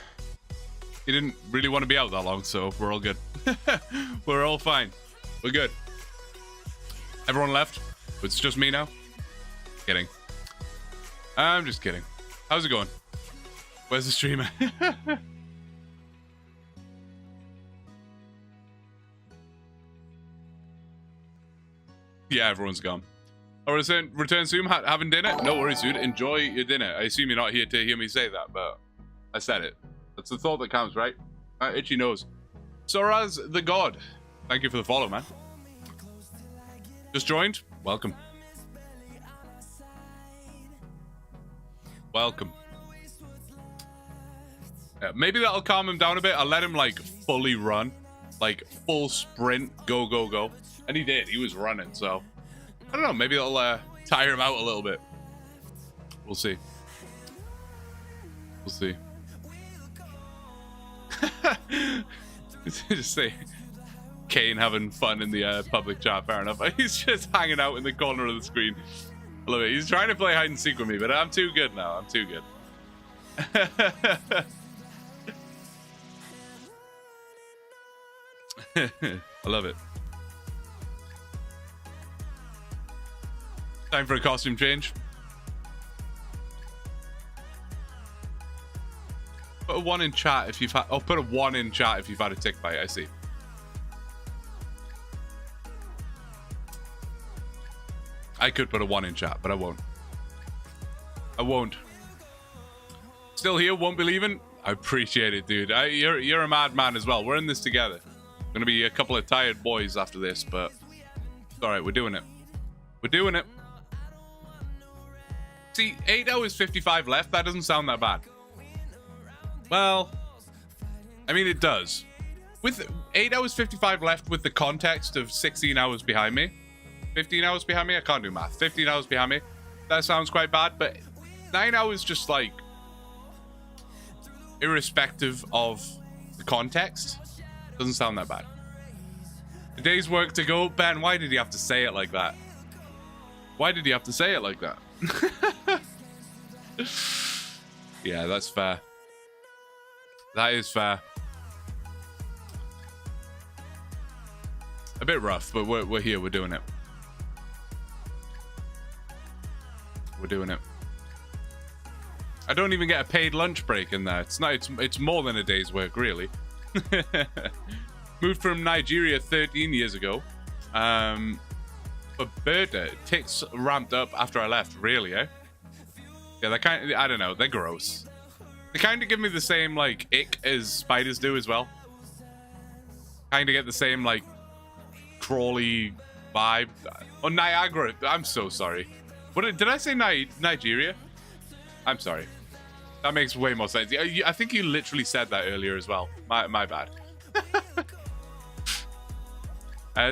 He didn't really want to be out that long, so we're all good. We're all fine. We're good. Everyone left? It's just me now? Kidding. I'm just kidding. How's it going? Where's the streamer? Yeah, everyone's gone. All right, return soon. Having dinner? No worries, dude. Enjoy your dinner. I assume you're not here to hear me say that, but I said it. That's the thought that counts, right? Itchy nose. Soraz the God. Thank you for the follow, man. Just joined? Welcome. Welcome. Yeah, maybe that'll calm him down a bit. I'll let him, like, fully run. Like, full sprint. Go, go, go. And he did. He was running, so... I don't know. Maybe it'll tire him out a little bit. We'll see. We'll see. Just say Kane having fun in the public chat. Fair enough. He's just hanging out in the corner of the screen. I love it. He's trying to play hide and seek with me, but I'm too good now. I'm too good. I love it. Time for a costume change. Put a 1 in chat if you've had... Oh, put a 1 in chat if you've had a tick bite. I see. I could put a 1 in chat, but I won't. I won't. Still here, won't be leaving? I appreciate it, dude. You're a madman as well. We're in this together. Gonna be a couple of tired boys after this, but it's all right. We're doing it. We're doing it. See, 8 hours 55 left. That doesn't sound that bad. Well, I mean, it does. With 8 hours 55 left with the context of 16 hours behind me. 15 hours behind me? I can't do math. 15 hours behind me. That sounds quite bad, but 9 hours just like... irrespective of the context, doesn't sound that bad. A day's work to go. Ben, why did he have to say it like that? Why did he have to say it like that? Yeah, that's fair. That is fair. A bit rough, but we're here. We're doing it. We're doing it. I don't even get a paid lunch break in there. It's not. It's more than a day's work, really. Moved from Nigeria 13 years ago. But Berta ticks ramped up after I left. Really, eh? Yeah, they kind of, I don't know. They're gross. They kind of give me the same like ick as spiders do as well. Kind of get the same like crawly vibe. Oh, Niagara. I'm so sorry. What did I say? Nigeria? I'm sorry. That makes way more sense. I think you literally said that earlier as well. My bad.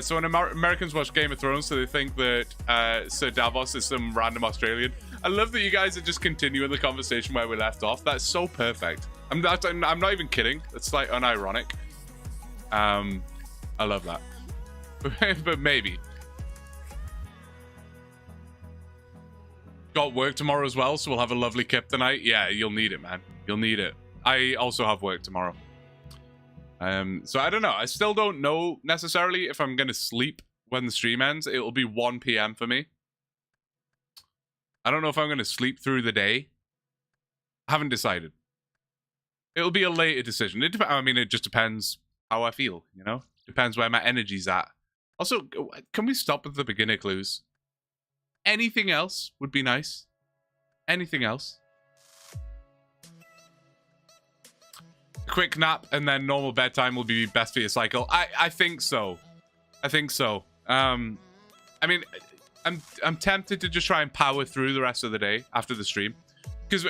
So when Americans watch Game of Thrones, so they think that Sir Davos is some random Australian. I love that you guys are just continuing the conversation where we left off. That's so perfect. I'm not even kidding. It's like unironic. I love that. But maybe. Got work tomorrow as well, so we'll have a lovely kip tonight. Yeah, you'll need it, man. You'll need it. I also have work tomorrow. So I don't know. I still don't know necessarily if I'm going to sleep when the stream ends. It'll be 1 p.m. for me. I don't know if I'm going to sleep through the day. I haven't decided. It'll be a later decision. I mean, it just depends how I feel, you know? Depends where my energy's at. Also, can we stop with the beginner clues? Anything else would be nice. Anything else. Quick nap and then normal bedtime will be best for your cycle. I think so. I think so. I mean, I'm tempted to just try and power through the rest of the day after the stream, because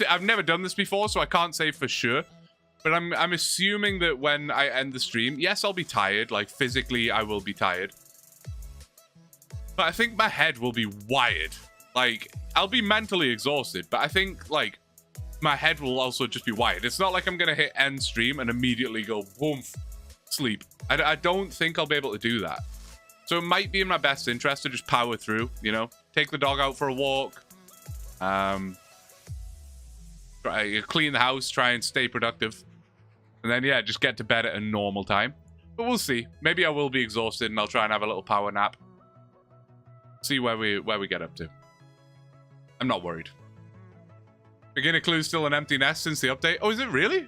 I've never done this before, so I can't say for sure. But I'm assuming that when I end the stream, yes, I'll be tired. Like physically, I will be tired. But I think my head will be wired. Like I'll be mentally exhausted, but I think like my head will also just be wired. It's not like I'm gonna hit end stream and immediately go boom, sleep. I don't think I'll be able to do that. So it might be in my best interest to just power through, you know, take the dog out for a walk, Try clean the house, try and stay productive. And then, yeah, just get to bed at a normal time. But we'll see. Maybe I will be exhausted and I'll try and have a little power nap. See where we get up to. I'm not worried. Beginner clue still an empty nest since the update. Oh, is it really?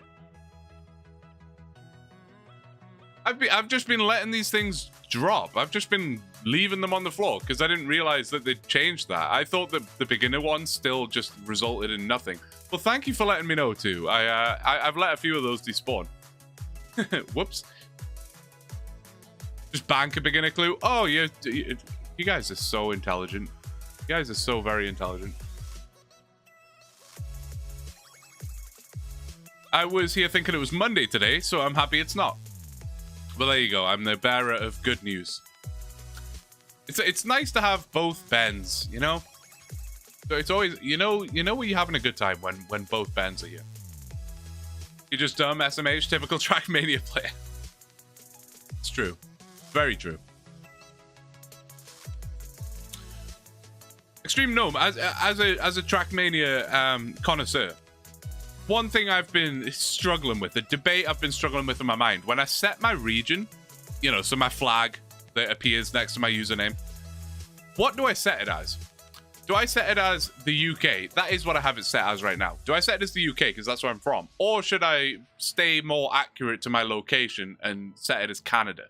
I've just been letting these things drop. I've just been leaving them on the floor because I didn't realize that they'd changed that. I thought that the beginner one still just resulted in nothing. Well, thank you for letting me know too. I've let a few of those despawn. Whoops. Just bank a beginner clue. Oh, you guys are so intelligent. You guys are so very intelligent. I was here thinking it was Monday today, so I'm happy it's not. But there you go. I'm the bearer of good news. It's nice to have both Bens, you know? So it's always, you know when you're having a good time when both Bens are here. You're just dumb, SMH, typical Trackmania player. It's true. Very true. Extreme Gnome, as a Trackmania connoisseur, one thing I've been struggling with, the debate I've been struggling with in my mind, when I set my region, you know, so my flag that appears next to my username, what do I set it as? Do I set it as the UK? That is what I have it set as right now. Do I set it as the UK because that's where I'm from? Or should I stay more accurate to my location and set it as Canada?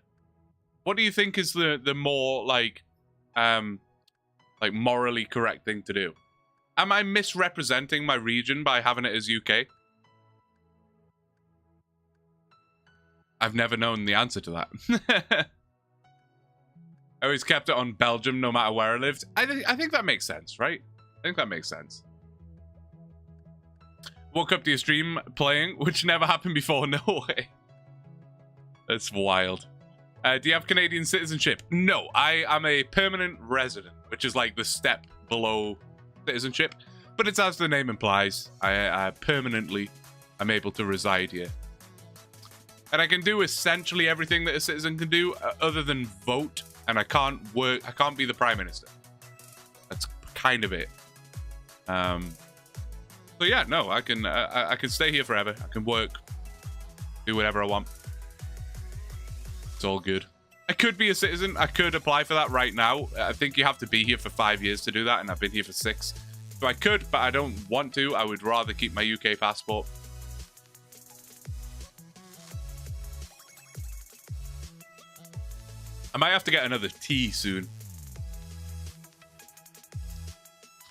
What do you think is the more like morally correct thing to do? Am I misrepresenting my region by having it as UK? I've never known the answer to that. I always kept it on Belgium no matter where I lived. I think that makes sense, right? I think that makes sense. Woke up to your stream playing, which never happened before. No way. That's wild. Do you have Canadian citizenship? No, I am a permanent resident, which is like the step below citizenship. But it's as the name implies. I permanently am able to reside here. And I can do essentially everything that a citizen can do other than vote. And I can't work. I can't be the prime minister. That's kind of it. So yeah, no, I can stay here forever. I can work, do whatever I want. It's all good. I could be a citizen. I could apply for that right now. I think you have to be here for 5 years to do that, and I've been here for 6. So I could, but I don't want to. I would rather keep my UK passport. I might have to get another tea soon.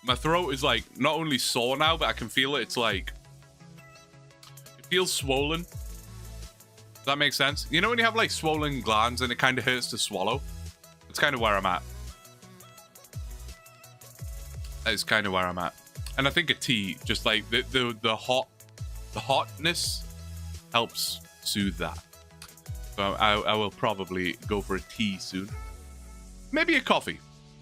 My throat is like not only sore now, but I can feel it. It's like, it feels swollen. Does that make sense? You know when you have like swollen glands and it kind of hurts to swallow? That's kind of where I'm at. That is kind of where I'm at. And I think a tea, just like the hotness helps soothe that. So I will probably go for a tea soon. Maybe a coffee.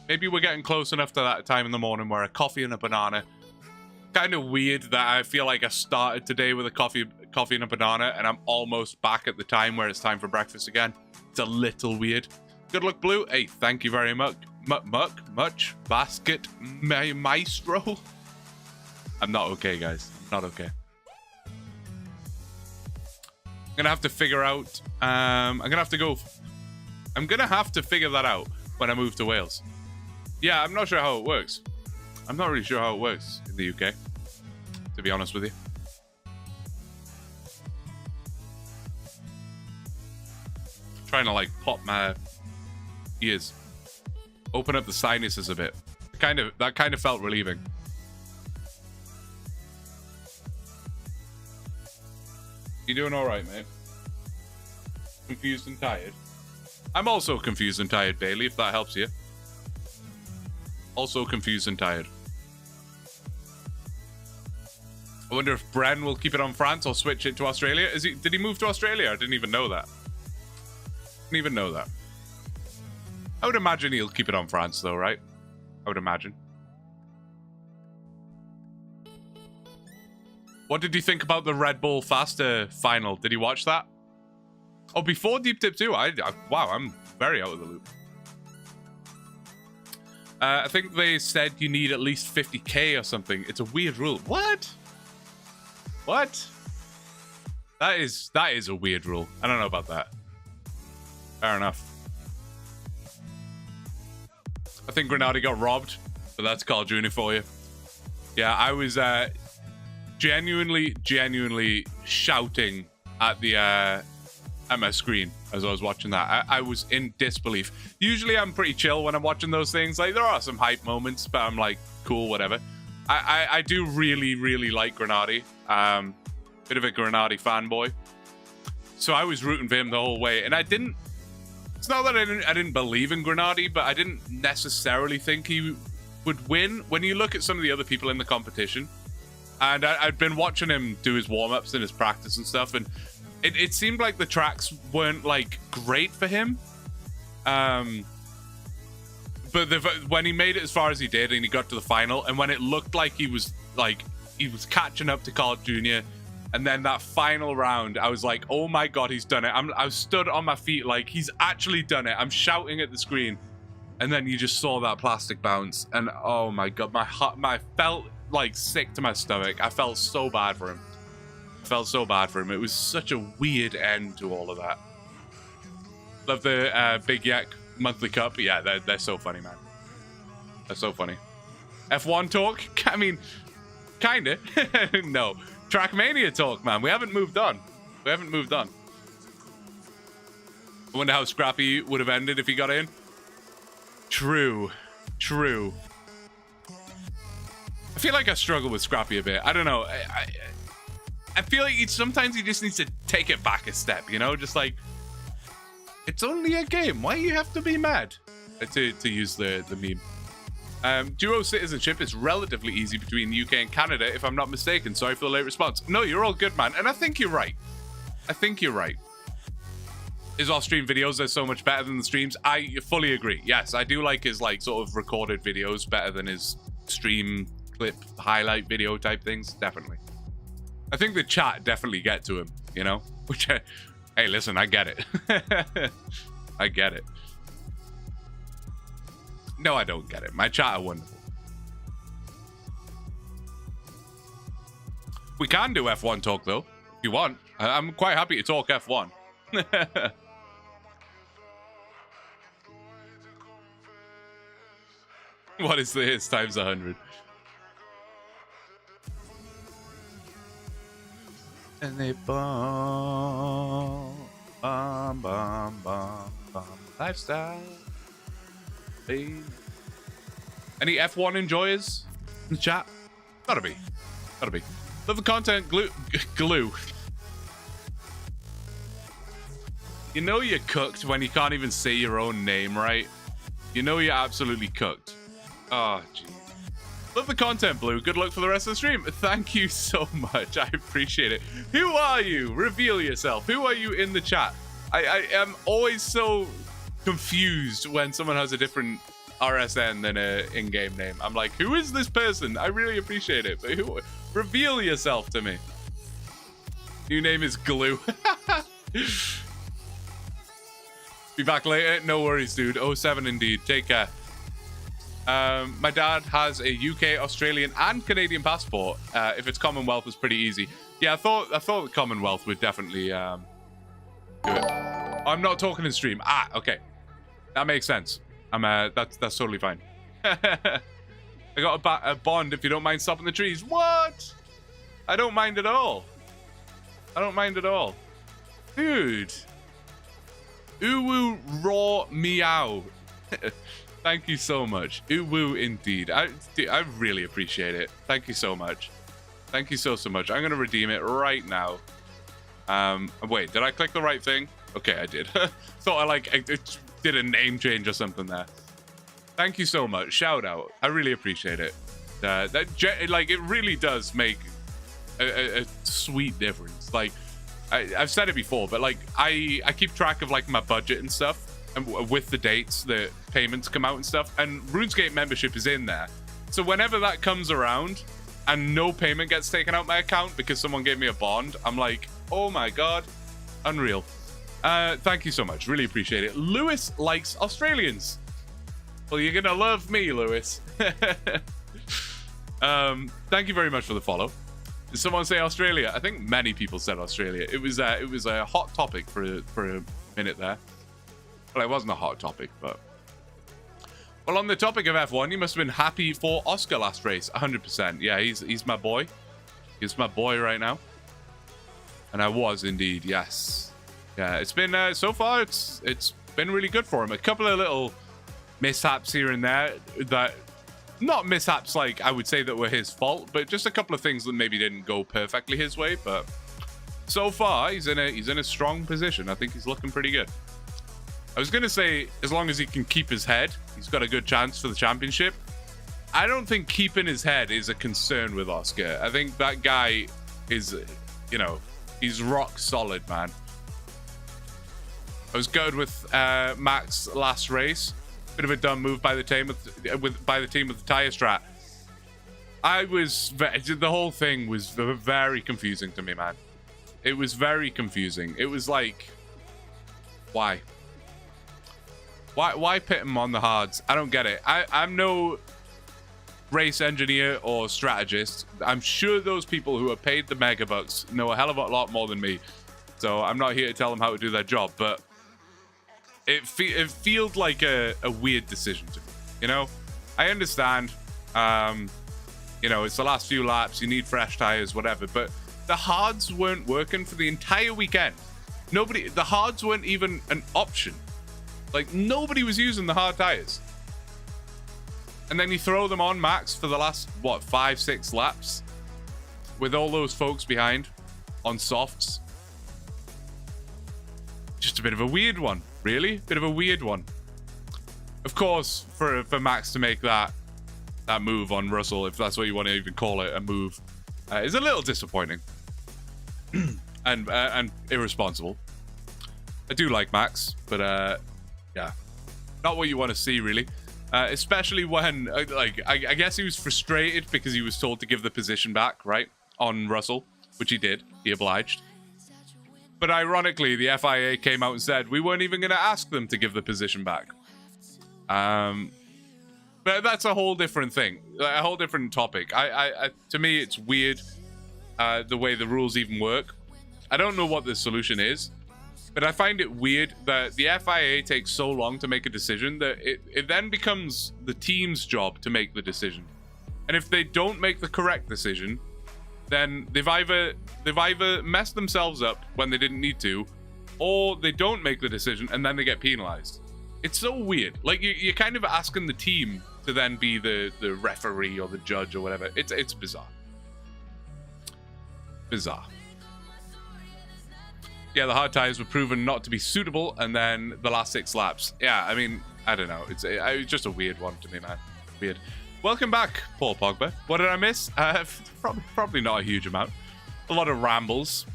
Maybe we're getting close enough to that time in the morning where a coffee and a banana. Kind of weird that I feel like I started today with a coffee and a banana, and I'm almost back at the time where it's time for breakfast again. It's a little weird. Good luck, Blue. Hey, thank you very much. Much. Basket maestro. I'm not okay, guys. I'm not okay. I'm gonna have to figure out. I'm gonna have to figure that out when I move to Wales. Yeah, I'm not sure how it works. I'm not really sure how it works in the UK, to be honest with you. I'm trying to like pop my ears, open up the sinuses a bit. That kind of felt relieving. You doing all right, mate? Confused and tired? I'm also confused and tired, Bailey, if that helps you. Also confused and tired. I wonder if Bren will keep it on France or switch it to Australia. Did he move to Australia? I didn't even know that. Didn't even know that. I would imagine he'll keep it on France, though, right? I would imagine. What did you think about the Red Bull Faster final? Did you watch that? Oh, before Deep Tip 2? Wow, I'm very out of the loop. I think they said you need at least 50k or something. It's a weird rule. What? What? That is a weird rule. I don't know about that. Fair enough. I think Grenadi got robbed, but that's Carl Jr. for you. Yeah, I was genuinely shouting at the at my screen as I was watching that. I was in disbelief. Usually I'm pretty chill when I'm watching those things. Like, there are some hype moments, but I'm like, cool, whatever. I do really like Grenadi. Bit of a Grenadi fanboy. So I was rooting for him the whole way, and I didn't. It's not that I didn't believe in Grenadi, but I didn't necessarily think he would win. When you look at some of the other people in the competition, and I'd been watching him do his warm-ups and his practice and stuff, and it seemed like the tracks weren't like great for him. But when he made it as far as he did, and he got to the final, and when it looked like he was catching up to Carl Jr., and then that final round, I was like, oh my God, he's done it. I was stood on my feet like, he's actually done it. I'm shouting at the screen. And then you just saw that plastic bounce. And oh my God, I felt like sick to my stomach. I felt so bad for him. It was such a weird end to all of that. Love the Big Yak monthly cup. Yeah, they're so funny, man. They're so funny. F1 talk? I mean, kinda. No. Trackmania talk, man. We haven't moved on. I wonder how Scrappy would have ended if he got in. True. I feel like I struggle with Scrappy a bit. I don't know. I feel like sometimes he just needs to take it back a step, you know? Just like, it's only a game. Why do you have to be mad? To use the meme. Duo citizenship is relatively easy between UK and Canada, if I'm not mistaken. Sorry for the late response. No, you're all good, man. And I think you're right. His off-stream videos are so much better than the streams. I fully agree. Yes, I do like his sort of recorded videos better than his stream clip highlight video type things. Definitely. I think the chat definitely get to him, you know? Which, hey, listen, I get it. I get it. No, I don't get it. My chat are wonderful. We can do F1 talk, though, if you want. I'm quite happy to talk F1. What is the hits times 100? And they bomb. Lifestyle. Any F1 enjoyers in the chat? Gotta be. Love the content. Glue. You know you're cooked when you can't even say your own name, right? You know you're absolutely cooked. Oh, gee. Love the content, Blue. Good luck for the rest of the stream. Thank you so much. I appreciate it. Who are you? Reveal yourself. Who are you in the chat? I am always so confused when someone has a different RSN than a in-game name. I'm like, who is this person? I really appreciate it, but who? Reveal yourself to me. New name is Glue. Be back later. No worries, dude. 07 indeed. Take care. My dad has a UK, Australian, and Canadian passport. If it's Commonwealth, it's pretty easy. Yeah, I thought the Commonwealth would definitely do it. I'm not talking in stream. Ah, okay. That makes sense. That's totally fine. I got a bond if you don't mind stopping the trees. What? I don't mind at all. Dude. Uwu raw meow. Thank you so much. Uwu indeed. I really appreciate it. Thank you so much. Thank you so much. I'm gonna redeem it right now. Wait, did I click the right thing? Okay, I did. Thought I did a name change or something there. Thank you so much. Shout out. I really appreciate it. It really does make a sweet difference. Like, I've said it before, but I keep track of my budget and stuff, and with the dates the payments come out and stuff, and RuneScape membership is in there. So whenever that comes around and no payment gets taken out my account because someone gave me a bond, I'm like, oh my God, unreal. Thank you so much. Really appreciate it. Lewis likes Australians. Well, you're gonna love me, Lewis. Thank you very much for the follow. Did someone say Australia? I think many people said Australia. It was a hot topic for a minute there. Well, it wasn't a hot topic, but... Well, on the topic of F1, you must have been happy for Oscar last race. 100%. Yeah, he's my boy. He's my boy right now. And I was indeed, yes. Yeah, it's been, so far, it's been really good for him. A couple of little mishaps here and there that... Not mishaps like I would say that were his fault, but just a couple of things that maybe didn't go perfectly his way. But so far, he's in a strong position. I think he's looking pretty good. I was gonna say, as long as he can keep his head, he's got a good chance for the championship. I don't think keeping his head is a concern with Oscar. I think that guy is, you know, he's rock solid, man. I was good with Max last race. Bit of a dumb move by the team with the tire strat. The whole thing was very confusing to me, man. It was very confusing. It was like, why pit him on the hards? I don't get it. I'm no race engineer or strategist. I'm sure those people who are paid the megabucks know a hell of a lot more than me, so I'm not here to tell them how to do their job, but it feels like a weird decision to me, you know? I understand, you know, it's the last few laps, you need fresh tires, whatever, but the hards weren't working for the entire weekend. The hards weren't even an option. Like, nobody was using the hard tires. And then you throw them on Max for the last, what, 5-6 laps? With all those folks behind on softs. Just a bit of a weird one. Really? Bit of a weird one. Of course, for Max to make that move on Russell, if that's what you want to even call it, a move, is a little disappointing. and irresponsible. I do like Max, but yeah. Not what you want to see, really. Especially when, I guess he was frustrated because he was told to give the position back, right? On Russell, which he did. He obliged. But ironically, the FIA came out and said, we weren't even going to ask them to give the position back. But that's a whole different thing. A whole different topic. To me, it's weird the way the rules even work. I don't know what the solution is. But I find it weird that the FIA takes so long to make a decision that it then becomes the team's job to make the decision. And if they don't make the correct decision, then they've either messed themselves up when they didn't need to, or they don't make the decision and then they get penalized. It's so weird. Like, you're kind of asking the team to then be the referee or the judge or whatever. It's bizarre. Bizarre. Yeah, the hard tires were proven not to be suitable, and then the last 6 laps. Yeah, I mean, I don't know. It's just a weird one to me, man. Weird. Welcome back, Paul Pogba. What did I miss? Probably not a huge amount. A lot of rambles.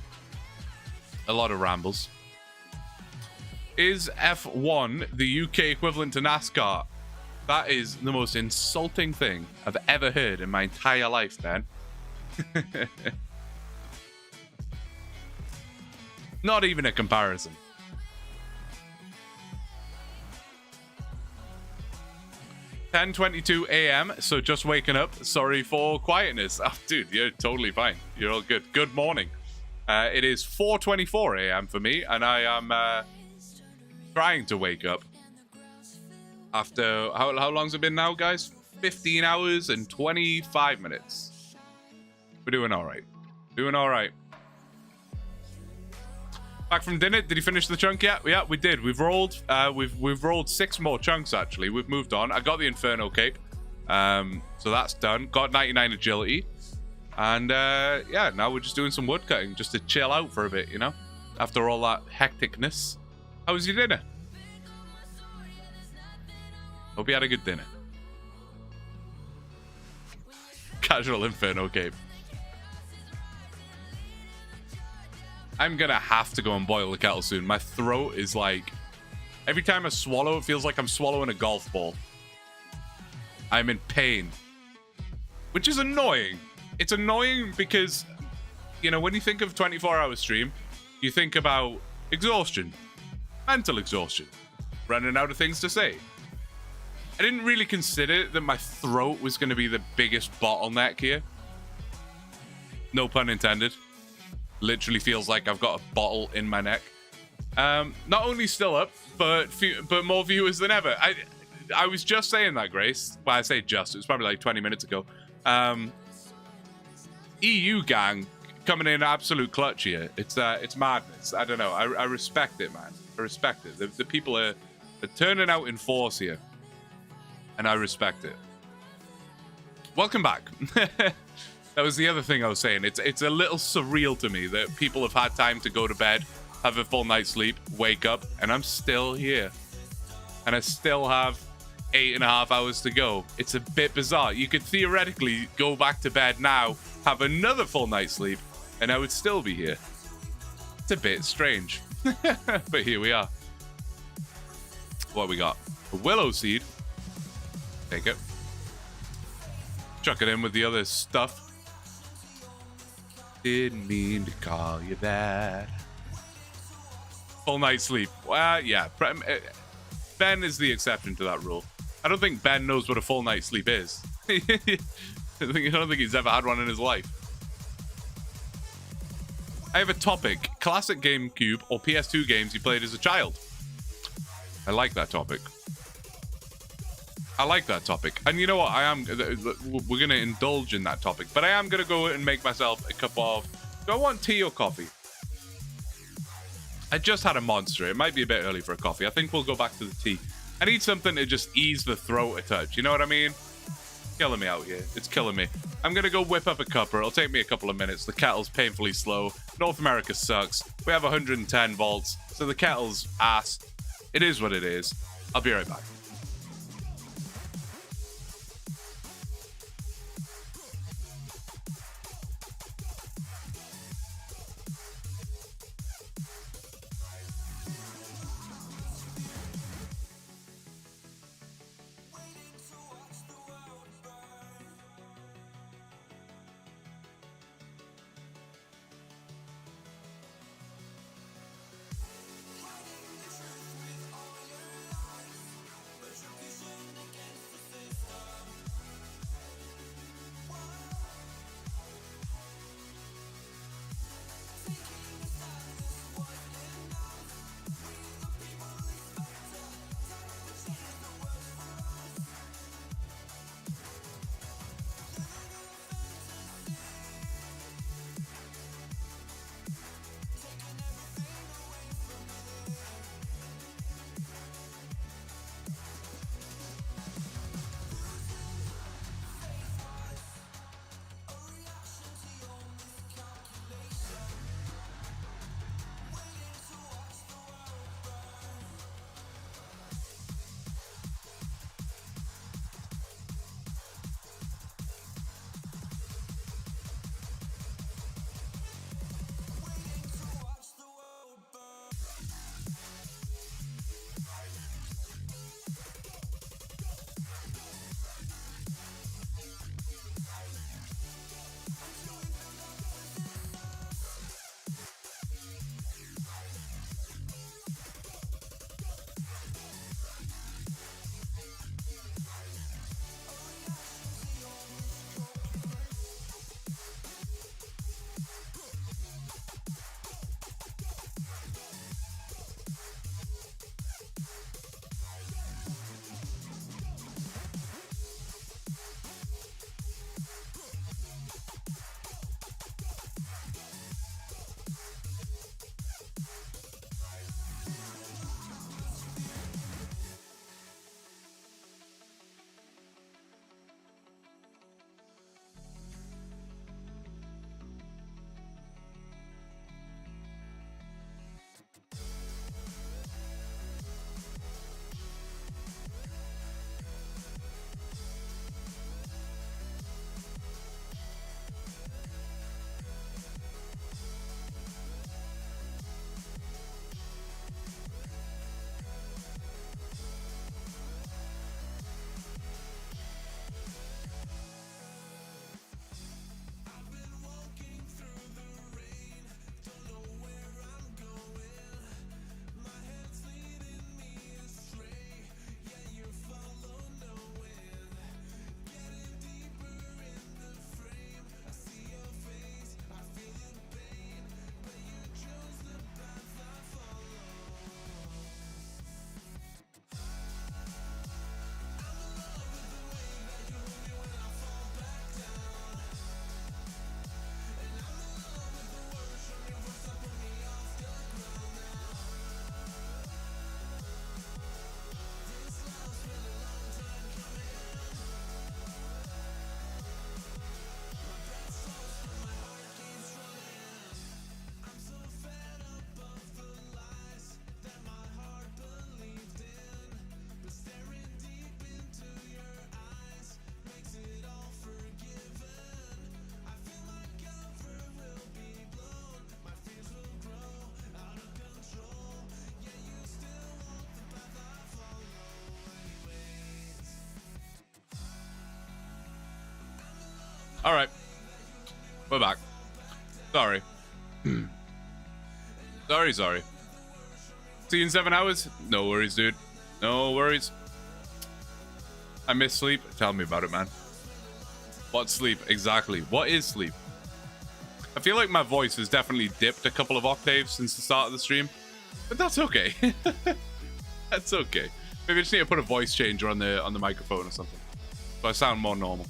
Is F1 the UK equivalent to NASCAR? That is the most insulting thing I've ever heard in my entire life, Ben. Not even a comparison. 10:22 a.m. So just waking up. Sorry for quietness. Oh, dude, you're totally fine. You're all good. Good morning. It is 4:24 a.m. for me, and I am trying to wake up. After how long's it been now, guys? 15 hours and 25 minutes. We're doing all right. Doing all right. Back from dinner. Did he finish the chunk yet? Yeah, we did. We've rolled. We've rolled 6 more chunks actually. We've moved on. I got the Inferno cape, so that's done. Got 99 agility, and yeah, now we're just doing some wood cutting just to chill out for a bit, you know, after all that hecticness. How was your dinner? Hope you had a good dinner. Casual Inferno cape. I'm gonna have to go and boil the kettle soon. My throat is like... Every time I swallow, it feels like I'm swallowing a golf ball. I'm in pain. Which is annoying. It's annoying because, you know, when you think of 24-hour stream, you think about exhaustion. Mental exhaustion. Running out of things to say. I didn't really consider that my throat was going to be the biggest bottleneck here. No pun intended. Literally feels like I've got a bottle in my neck. Not only still up, but more viewers than ever. I was just saying that, Grace. Well, I say just. It was probably like 20 minutes ago. EU gang coming in absolute clutch here. It's madness. I don't know. I respect it, man. I respect it. The people are turning out in force here, and I respect it. Welcome back. That was the other thing I was saying. It's a little surreal to me that people have had time to go to bed, have a full night's sleep, wake up, and I'm still here. And I still have 8.5 hours to go. It's a bit bizarre. You could theoretically go back to bed now, have another full night's sleep, and I would still be here. It's a bit strange. But here we are. What we got? A willow seed. Take it. Chuck it in with the other stuff. Didn't mean to call you that. Full night's sleep. Well, yeah. Ben is the exception to that rule. I don't think Ben knows what a full night's sleep is. I don't think he's ever had one in his life. I have a topic. Classic GameCube or PS2 games you played as a child. I like that topic. I like that topic. And you know what? We're going to indulge in that topic. But I am going to go and make myself a cup of... Do I want tea or coffee? I just had a Monster. It might be a bit early for a coffee. I think we'll go back to the tea. I need something to just ease the throat a touch. You know what I mean? Killing me out here. It's killing me. I'm going to go whip up a cuppa. It'll take me a couple of minutes. The kettle's painfully slow. North America sucks. We have 110 volts. So the kettle's ass. It is what it is. I'll be right back. All right. We're back. Sorry. Sorry. See you in 7 hours? No worries, dude. No worries. I miss sleep. Tell me about it, man. What's sleep? Exactly. What is sleep? I feel like my voice has definitely dipped a couple of octaves since the start of the stream, but that's okay. That's okay. Maybe I just need to put a voice changer on the microphone or something, so I sound more normal.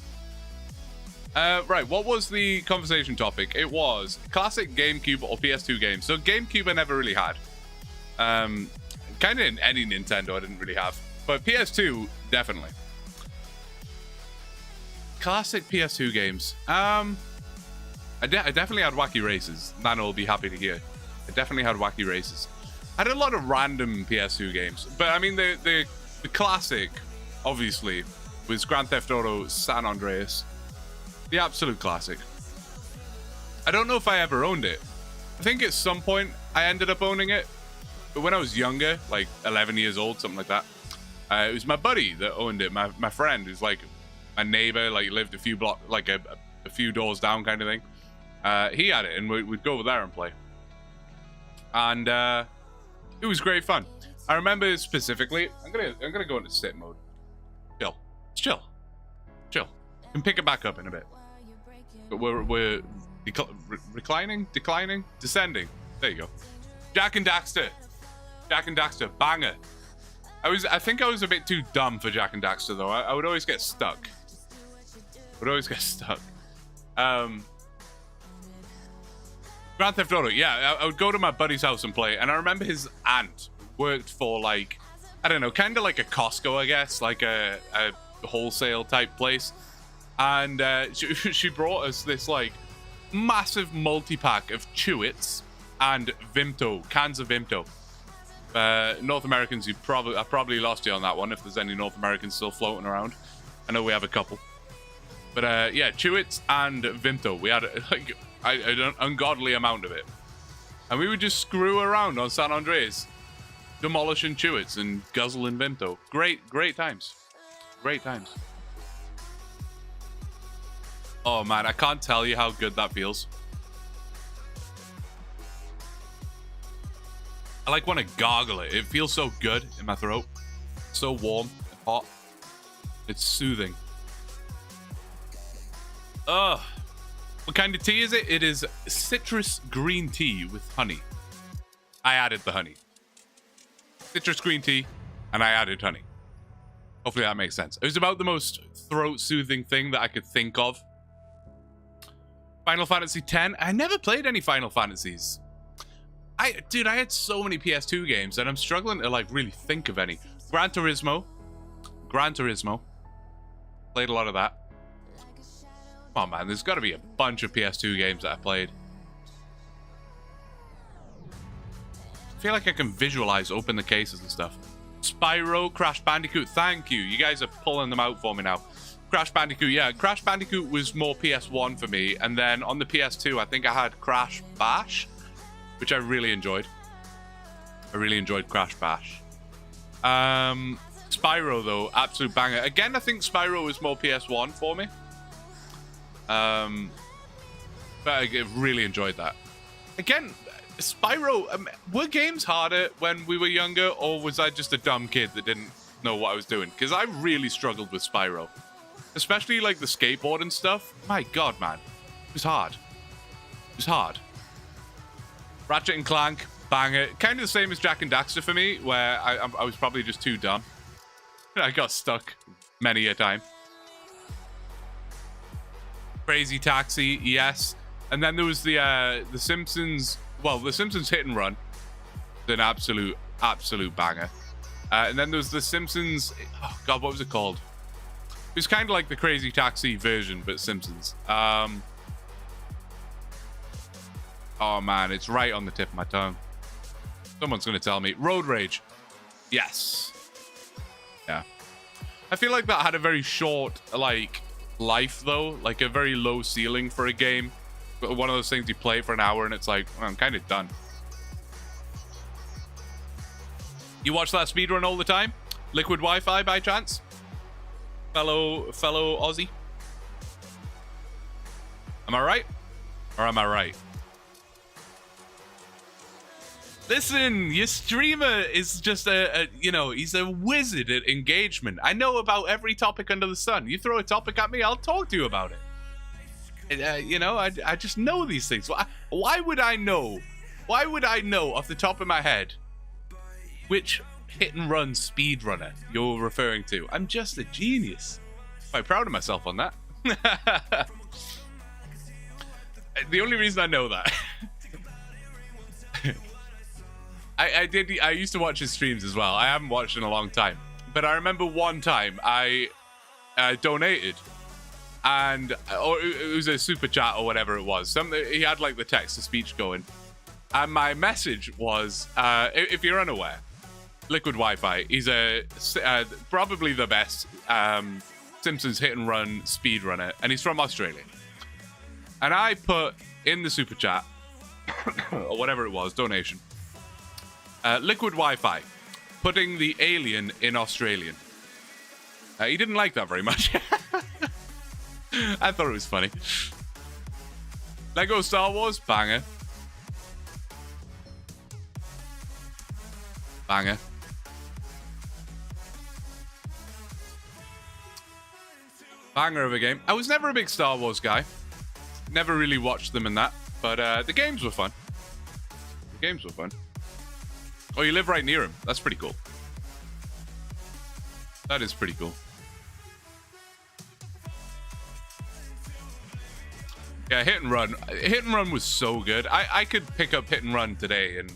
Right, what was the conversation topic? It was classic GameCube or PS2 games. So GameCube I never really had. Kind of any Nintendo I didn't really have, but PS2 definitely. Classic PS2 games. I definitely had Wacky Races. Nano will be happy to hear. I definitely had Wacky Races. I had a lot of random PS2 games, but I mean the classic, obviously, was Grand Theft Auto San Andreas. The absolute classic. I don't know if I ever owned it. I think at some point I ended up owning it, but when I was younger, like 11 years old, something like that, it was my buddy that owned it. My friend, who's like my neighbor, like lived a few a few doors down, kind of thing. He had it, and we'd go over there and play. And it was great fun. I remember specifically. I'm gonna go into sit mode. Chill. Can pick it back up in a bit. But we're reclining, declining, descending. There you go. Jack and Daxter, banger. I think I was a bit too dumb for Jack and Daxter though. I would always get stuck. Grand Theft Auto, yeah, I would go to my buddy's house and play, and I remember his aunt worked for, like, I don't know, kind of like a Costco, I guess, like a wholesale type place, and she brought us this, like, massive multi-pack of Chewits and Vimto, cans of Vimto. North Americans, I probably lost you on that one, if there's any North Americans still floating around. I know we have a couple. But yeah, Chewits and Vimto, we had, like, an ungodly amount of it, and we would just screw around on San Andreas, demolishing Chewits and guzzling Vimto. Great times. Oh man, I can't tell you how good that feels. I like want to gargle it. It feels so good in my throat, so warm and hot. It's soothing. Ugh. What kind of tea is it? It is citrus green tea with honey. I added the honey. Citrus green tea, and I added honey. Hopefully that makes sense. It was about the most throat-soothing thing that I could think of. Final Fantasy X. I never played any Final Fantasies. Dude, I had so many PS2 games, and I'm struggling to, like, really think of any. Gran Turismo. Played a lot of that. Come on, man. There's got to be a bunch of PS2 games that I played. I feel like I can visualize, open the cases and stuff. Spyro, Crash Bandicoot. Thank you. You guys are pulling them out for me now. Crash Bandicoot. Yeah, Crash Bandicoot was more PS1 for me. And then on the PS2, I think I had Crash Bash, which I really enjoyed. I really enjoyed Crash Bash. Spyro, though, absolute banger. Again, I think Spyro was more PS1 for me. But I really enjoyed that. Again, Spyro, were games harder when we were younger, or was I just a dumb kid that didn't know what I was doing? Because I really struggled with Spyro. Especially, like, the skateboard and stuff. My god, man. It was hard. Ratchet and Clank, banger. Kind of the same as Jack and Daxter for me, where I was probably just too dumb. I got stuck many a time. Crazy Taxi, yes. And then there was the Simpsons. Well, the Simpsons Hit and Run. An absolute banger. And then there was the Simpsons. Oh god, what was it called? It was kind of like the Crazy Taxi version, but Simpsons. Oh man, it's right on the tip of my tongue. Someone's gonna tell me. Road Rage. Yes. Yeah. I feel like that had a very short, like, life though, like a very low ceiling for a game. But one of those things you play for an hour and it's like, well, I'm kind of done. You watch that speedrun all the time? Liquid Wi-Fi by chance? Fellow Aussie? Am I right? Or am I right? Listen, your streamer is just he's a wizard at engagement. I know about every topic under the sun. You throw a topic at me, I'll talk to you about it. I just know these things. Why would I know? Why would I know off the top of my head which hit and run speedrunner you're referring to? I'm just a genius. Quite proud of myself on that. The only reason I know that I used to watch his streams as well. I haven't watched in a long time, but I remember one time I donated, and or it was a super chat or whatever it was. He had like the text to speech going, and my message was, if you're unaware, Liquid Wi-Fi, he's probably the best Simpsons hit and run speedrunner, and he's from Australia. And I put in the super chat or whatever it was, donation, Liquid Wi-Fi, putting the alien in Australian. He didn't like that very much. I thought it was funny. Lego Star Wars, banger. Banger. Banger of a game. I was never a big Star Wars guy. Never really watched them in that, but the games were fun. The games were fun. Oh, you live right near him. That's pretty cool. That is pretty cool. Yeah, Hit and Run. Hit and Run was so good. I could pick up Hit and Run today and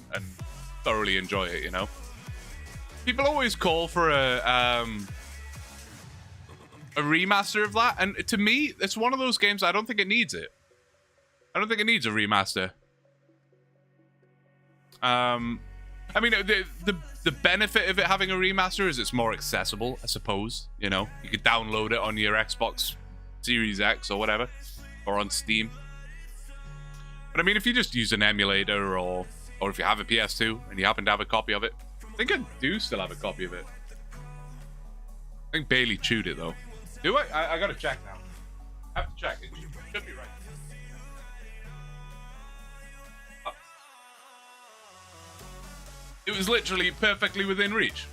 thoroughly enjoy it, you know? People always call for a remaster of that, and to me, it's one of those games I don't think it needs it. I don't think it needs a remaster. I mean, the benefit of it having a remaster is it's more accessible, I suppose. You know, you could download it on your Xbox Series X or whatever, or on Steam. But I mean, if you just use an emulator, or if you have a PS2 and you happen to have a copy of it, I think I do still have a copy of it. I think Bailey chewed it though. Do I? I gotta check now. I have to check. It should be right. It was literally perfectly within reach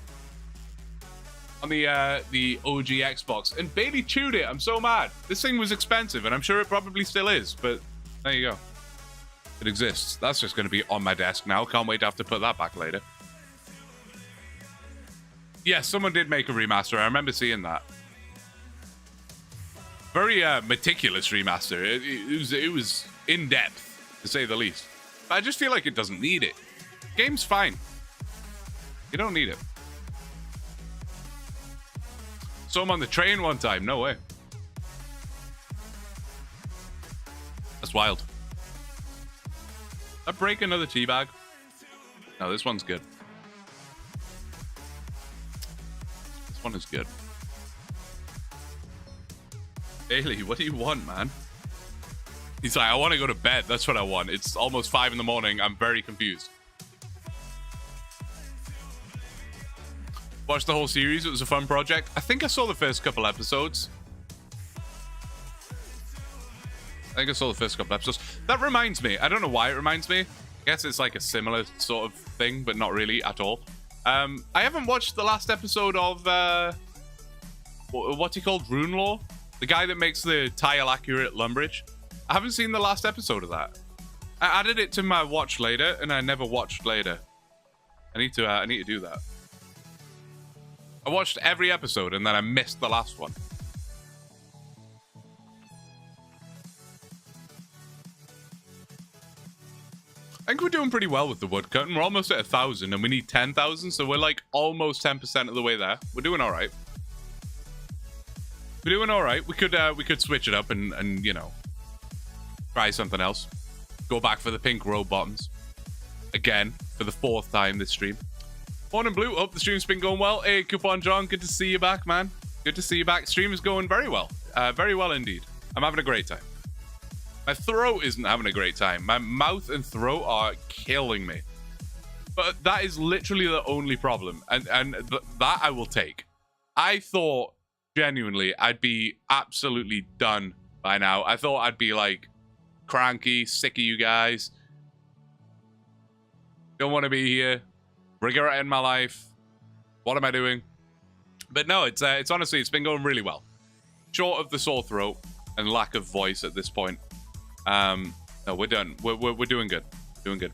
on the OG Xbox, and Bailey chewed it. I'm so mad. This thing was expensive, and I'm sure it probably still is, but there you go. It exists. That's just going to be on my desk now. Can't wait to have to put that back later. Yes, someone did make a remaster. I remember seeing that. Very meticulous remaster. It was in depth, to say the least. But I just feel like it doesn't need it. Game's fine. You don't need it. Saw him on the train one time. No way. That's wild. Did I break another tea bag? No, this one's good. This one is good. Bailey, what do you want, man? He's like, I want to go to bed. That's what I want. It's almost 5 in the morning. I'm very confused. Watched the whole series. It was a fun project. I think I saw the first couple episodes. That reminds me. I don't know why it reminds me. I guess it's like a similar sort of thing, but not really at all. I haven't watched the last episode of what's he called? Rune Law? The guy that makes the tile accurate Lumbridge. I haven't seen the last episode of that. I added it to my watch later, and I never watched later. I need to do that. I watched every episode, and then I missed the last one. I think we're doing pretty well with the woodcut, and we're almost at 1,000, and we need 10,000, so we're like almost 10% of the way there. We're doing all right. We're doing all right. We could switch it up and you know, try something else. Go back for the pink row bottoms again for the 4th time this stream. Morning Blue, hope the stream's been going well. Hey, Coupon John, good to see you back, man. Good to see you back. Stream is going very well. Very well indeed. I'm having a great time. My throat isn't having a great time. My mouth and throat are killing me. But that is literally the only problem. And that I will take. I thought, genuinely, I'd be absolutely done by now. I thought I'd be, like, cranky, sick of you guys. Don't want to be here. Regretting my life. What am I doing? But no, it's honestly, it's been going really well. Short of the sore throat and lack of voice at this point. No, we're done. We're doing good. Doing good.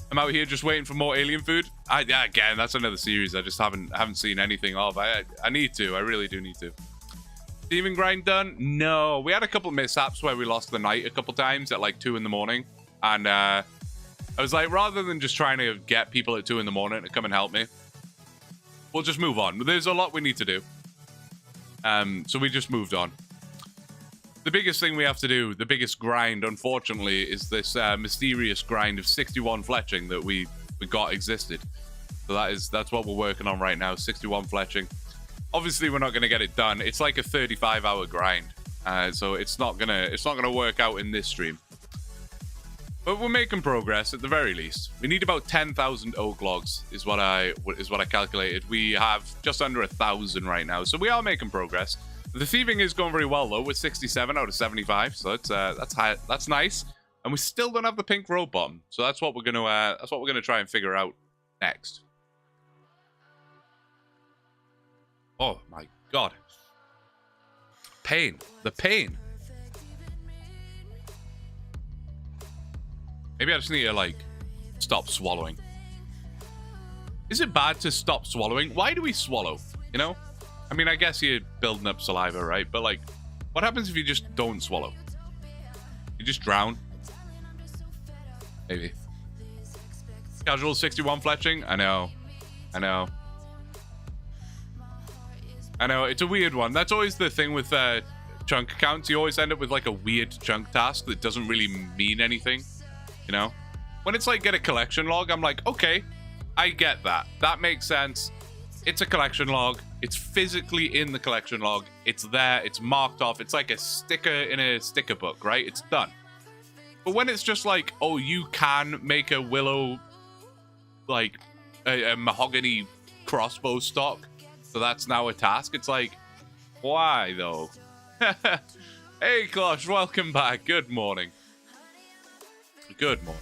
I'm out here just waiting for more alien food. Again, that's another series I just haven't seen anything of. I need to. I really do need to. Thieving grind done? No. We had a couple mishaps where we lost the night a couple times at like 2 in the morning. And I was like, rather than just trying to get people at 2 in the morning to come and help me, we'll just move on. There's a lot we need to do. So we just moved on. The biggest thing we have to do, the biggest grind, unfortunately, is this mysterious grind of 61 fletching that we got existed. So that's what we're working on right now, 61 fletching. Obviously, we're not going to get it done. It's like a 35-hour grind, so it's not gonna work out in this stream. But we're making progress at the very least. We need about 10,000 oak logs, is what I calculated. We have just under 1,000 right now, so we are making progress. The thieving is going very well though, with 67 out of 75, so that's high, that's nice. And we still don't have the pink road bottom, so that's what we're gonna try and figure out next. Oh my god, pain, the pain. Maybe I just need to like stop swallowing. Is it bad to stop swallowing? Why do we swallow? You know? I mean, I guess you're building up saliva, right? But, like, what happens if you just don't swallow? You just drown? Maybe. Casual 61 fletching? I know. It's a weird one. That's always the thing with chunk accounts. You always end up with, like, a weird chunk task that doesn't really mean anything. You know? When it's, like, get a collection log, I'm like, okay, I get that. That makes sense. It's a collection log. It's physically in the collection log. It's there. It's marked off. It's like a sticker in a sticker book, right? It's done. But when it's just like, oh, you can make a willow, like a mahogany crossbow stock, so that's now a task. It's like, why though? Hey, Klosh, welcome back. Good morning. Good morning.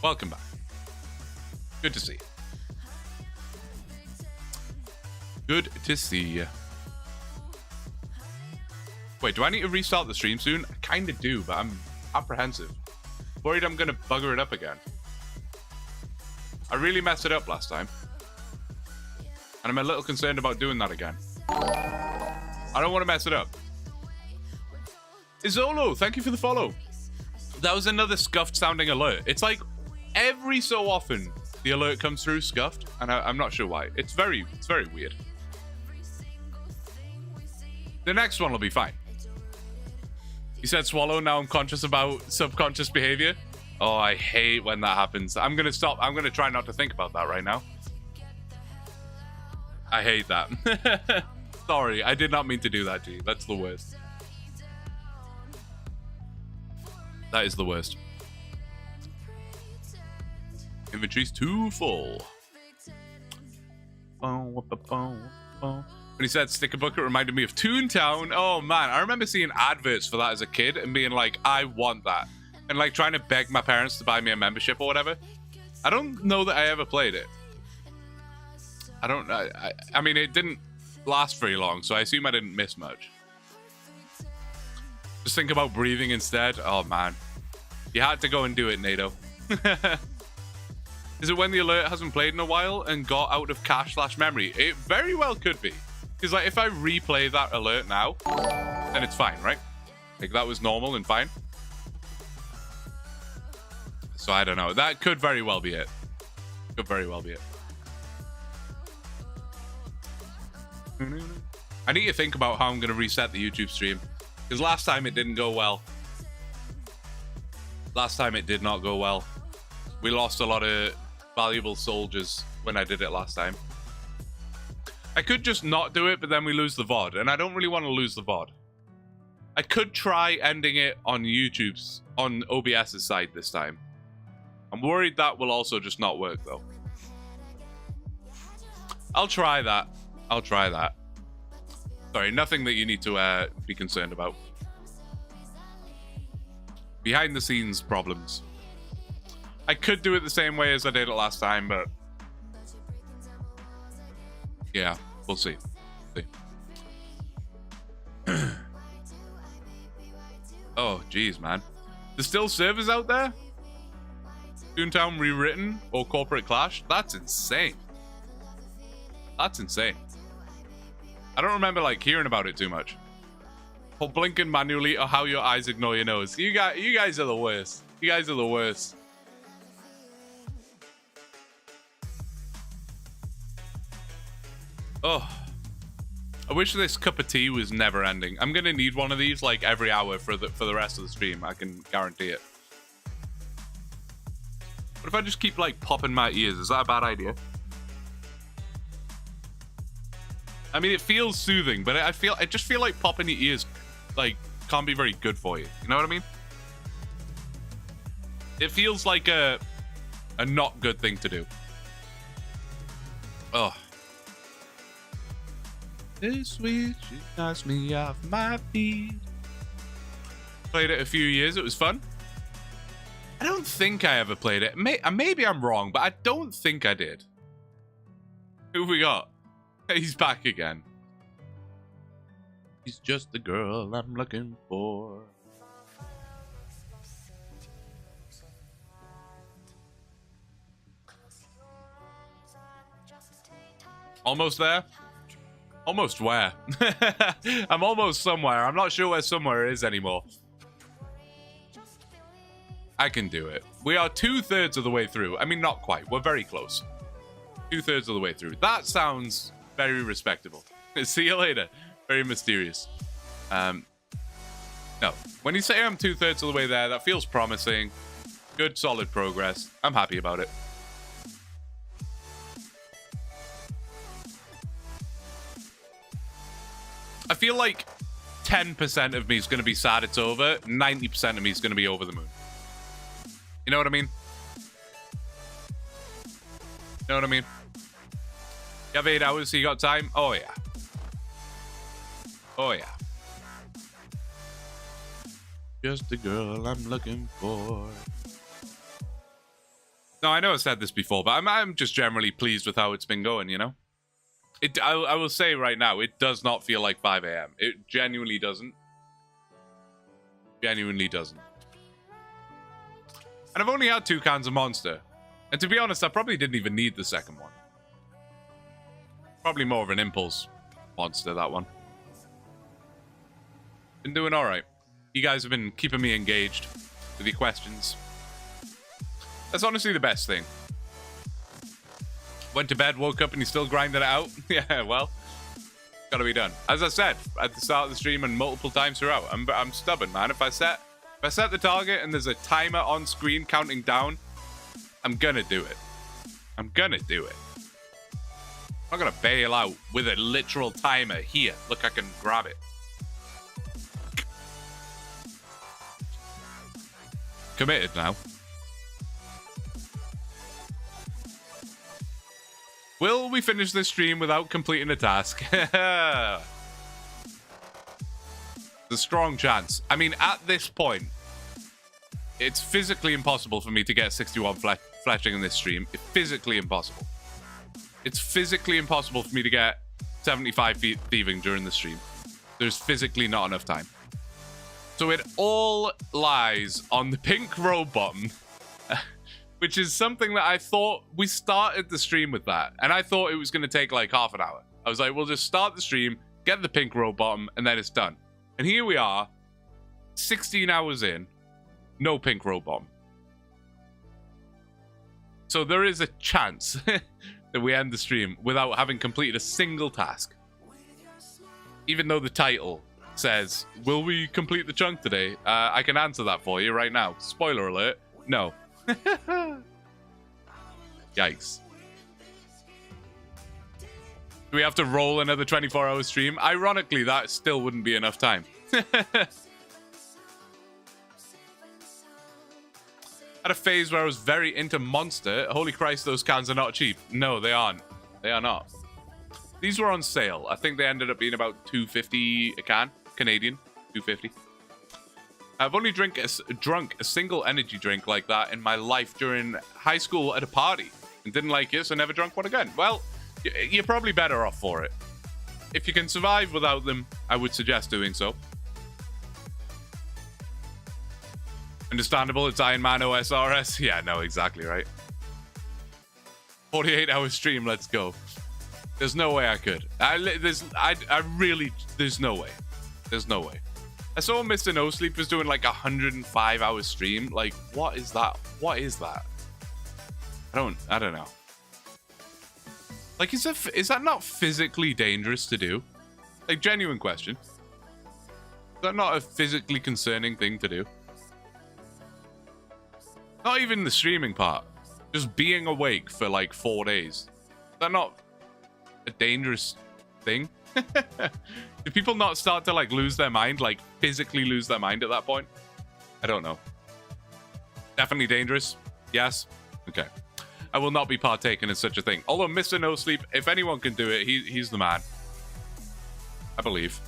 Welcome back. Good to see you. Good to see you. Wait, do I need to restart the stream soon? I kind of do, but I'm apprehensive. Worried I'm going to bugger it up again. I really messed it up last time. And I'm a little concerned about doing that again. I don't want to mess it up. Izolo, thank you for the follow. That was another scuffed sounding alert. It's like every so often the alert comes through scuffed, and I'm not sure why. It's very weird. The next one will be fine. You said swallow, now I'm conscious about subconscious behavior. Oh, I hate when that happens. I'm gonna stop. I'm gonna try not to think about that right now. I hate that. Sorry, I did not mean to do that to you. That's the worst. That is the worst. Inventory's too full. When he said sticker book, it reminded me of Toontown. Oh man, I remember seeing adverts for that as a kid and being like, I want that. And like trying to beg my parents to buy me a membership or whatever. I don't know that I ever played it. I mean, it didn't last very long, so I assume I didn't miss much. Just think about breathing instead. Oh man. You had to go and do it, NATO. Is it when the alert hasn't played in a while and got out of cache/memory? It very well could be. Because like if I replay that alert now, then it's fine, right? Like that was normal and fine. So I don't know. That could very well be it. Could very well be it. I need to think about how I'm going to reset the YouTube stream. Because last time it didn't go well. Last time it did not go well. We lost a lot of valuable soldiers when I did it last time. I could just not do it, but then we lose the VOD. And I don't really want to lose the VOD. I could try ending it on YouTube's, on OBS's side this time. I'm worried that will also just not work, though. I'll try that. I'll try that. Sorry, nothing that you need to be concerned about. Behind the scenes problems. I could do it the same way as I did it last time, but yeah, we'll see. Oh, geez, man. There's still servers out there? Toontown rewritten or corporate clash? That's insane. That's insane. I don't remember like hearing about it too much. Or blinking manually or how your eyes ignore your nose. You guys are the worst. You guys are the worst. Oh. I wish this cup of tea was never ending. I'm gonna need one of these like every hour for the rest of the stream. I can guarantee it. What if I just keep like popping my ears? Is that a bad idea? I mean, it feels soothing, but I just feel like popping your ears like can't be very good for you. You know what I mean? It feels like a not good thing to do. Oh. This sweet, she knocks me off my feet. Played it a few years. It was fun. I don't think I ever played it. Maybe I'm wrong, but I don't think I did. Who have we got? He's back again. He's just the girl I'm looking for. Almost there? Almost where? I'm almost somewhere. I'm not sure where somewhere is anymore. I can do it. We are 2/3 of the way through. I mean, not quite. We're very close. 2/3 of the way through. That sounds very respectable. See you later. Very mysterious. No. When you say I'm 2/3 of the way there, that feels promising. Good, solid progress. I'm happy about it. I feel like 10% of me is going to be sad it's over. 90% of me is going to be over the moon. You know what I mean? You know what I mean? You have 8 hours, so you got time? Oh, yeah. Oh, yeah. Just the girl I'm looking for. No, I know I said this before, but I'm just generally pleased with how it's been going, you know? I will say right now, it does not feel like 5 a.m. It genuinely doesn't. Genuinely doesn't. And I've only had 2 cans of Monster. And to be honest, I probably didn't even need the second one. Probably more of an impulse Monster, that one. Been doing alright. You guys have been keeping me engaged with your questions. That's honestly the best thing. Went to bed, woke up, and you're still grinding it out? Yeah, well, gotta be done. As I said at the start of the stream and multiple times throughout, I'm stubborn, man. If I set the target and there's a timer on screen counting down, I'm gonna do it. I'm gonna do it. I'm not gonna bail out with a literal timer here. Look, I can grab it. Committed now. Will we finish this stream without completing a task? There's a strong chance. I mean, at this point, it's physically impossible for me to get 61 fleshing in this stream. It's physically impossible. It's physically impossible for me to get 75 thieving during the stream. There's physically not enough time. So it all lies on the pink row bottom. Which is something that I thought we started the stream with that. And I thought it was going to take like half an hour. I was like, we'll just start the stream, get the pink row bottom, and then it's done. And here we are, 16 hours in, no pink row bottom. So there is a chance that we end the stream without having completed a single task. Even though the title says, will we complete the chunk today? I can answer that for you right now. Spoiler alert, no. Yikes. Do we have to roll another 24-hour stream? Ironically, that still wouldn't be enough time. Had a phase where I was very into Monster. Holy Christ, those cans are not cheap. No, they aren't. They are not. These were on sale. I think they ended up being about $2.50 a can. Canadian. $2.50. I've only drunk a single energy drink like that in my life during high school at a party and didn't like it, so never drunk one again. Well, you're probably better off for it. If you can survive without them, I would suggest doing so. Understandable, it's Ironman OSRS. Yeah, no, exactly right. 48-hour stream, let's go. There's no way I could. There's no way. There's no way. I saw Mr. No Sleep was doing like 105-hour stream. Like, what is that? What is that? I don't know. Like, is that not physically dangerous to do? Like, genuine question. Is that not a physically concerning thing to do? Not even the streaming part. Just being awake for like 4 days. Is that not a dangerous thing? Do people not start to like lose their mind? Like physically lose their mind at that point? I don't know. Definitely dangerous? Yes? Okay. I will not be partaking in such a thing. Although Mr. No Sleep, if anyone can do it, he's the man. I believe.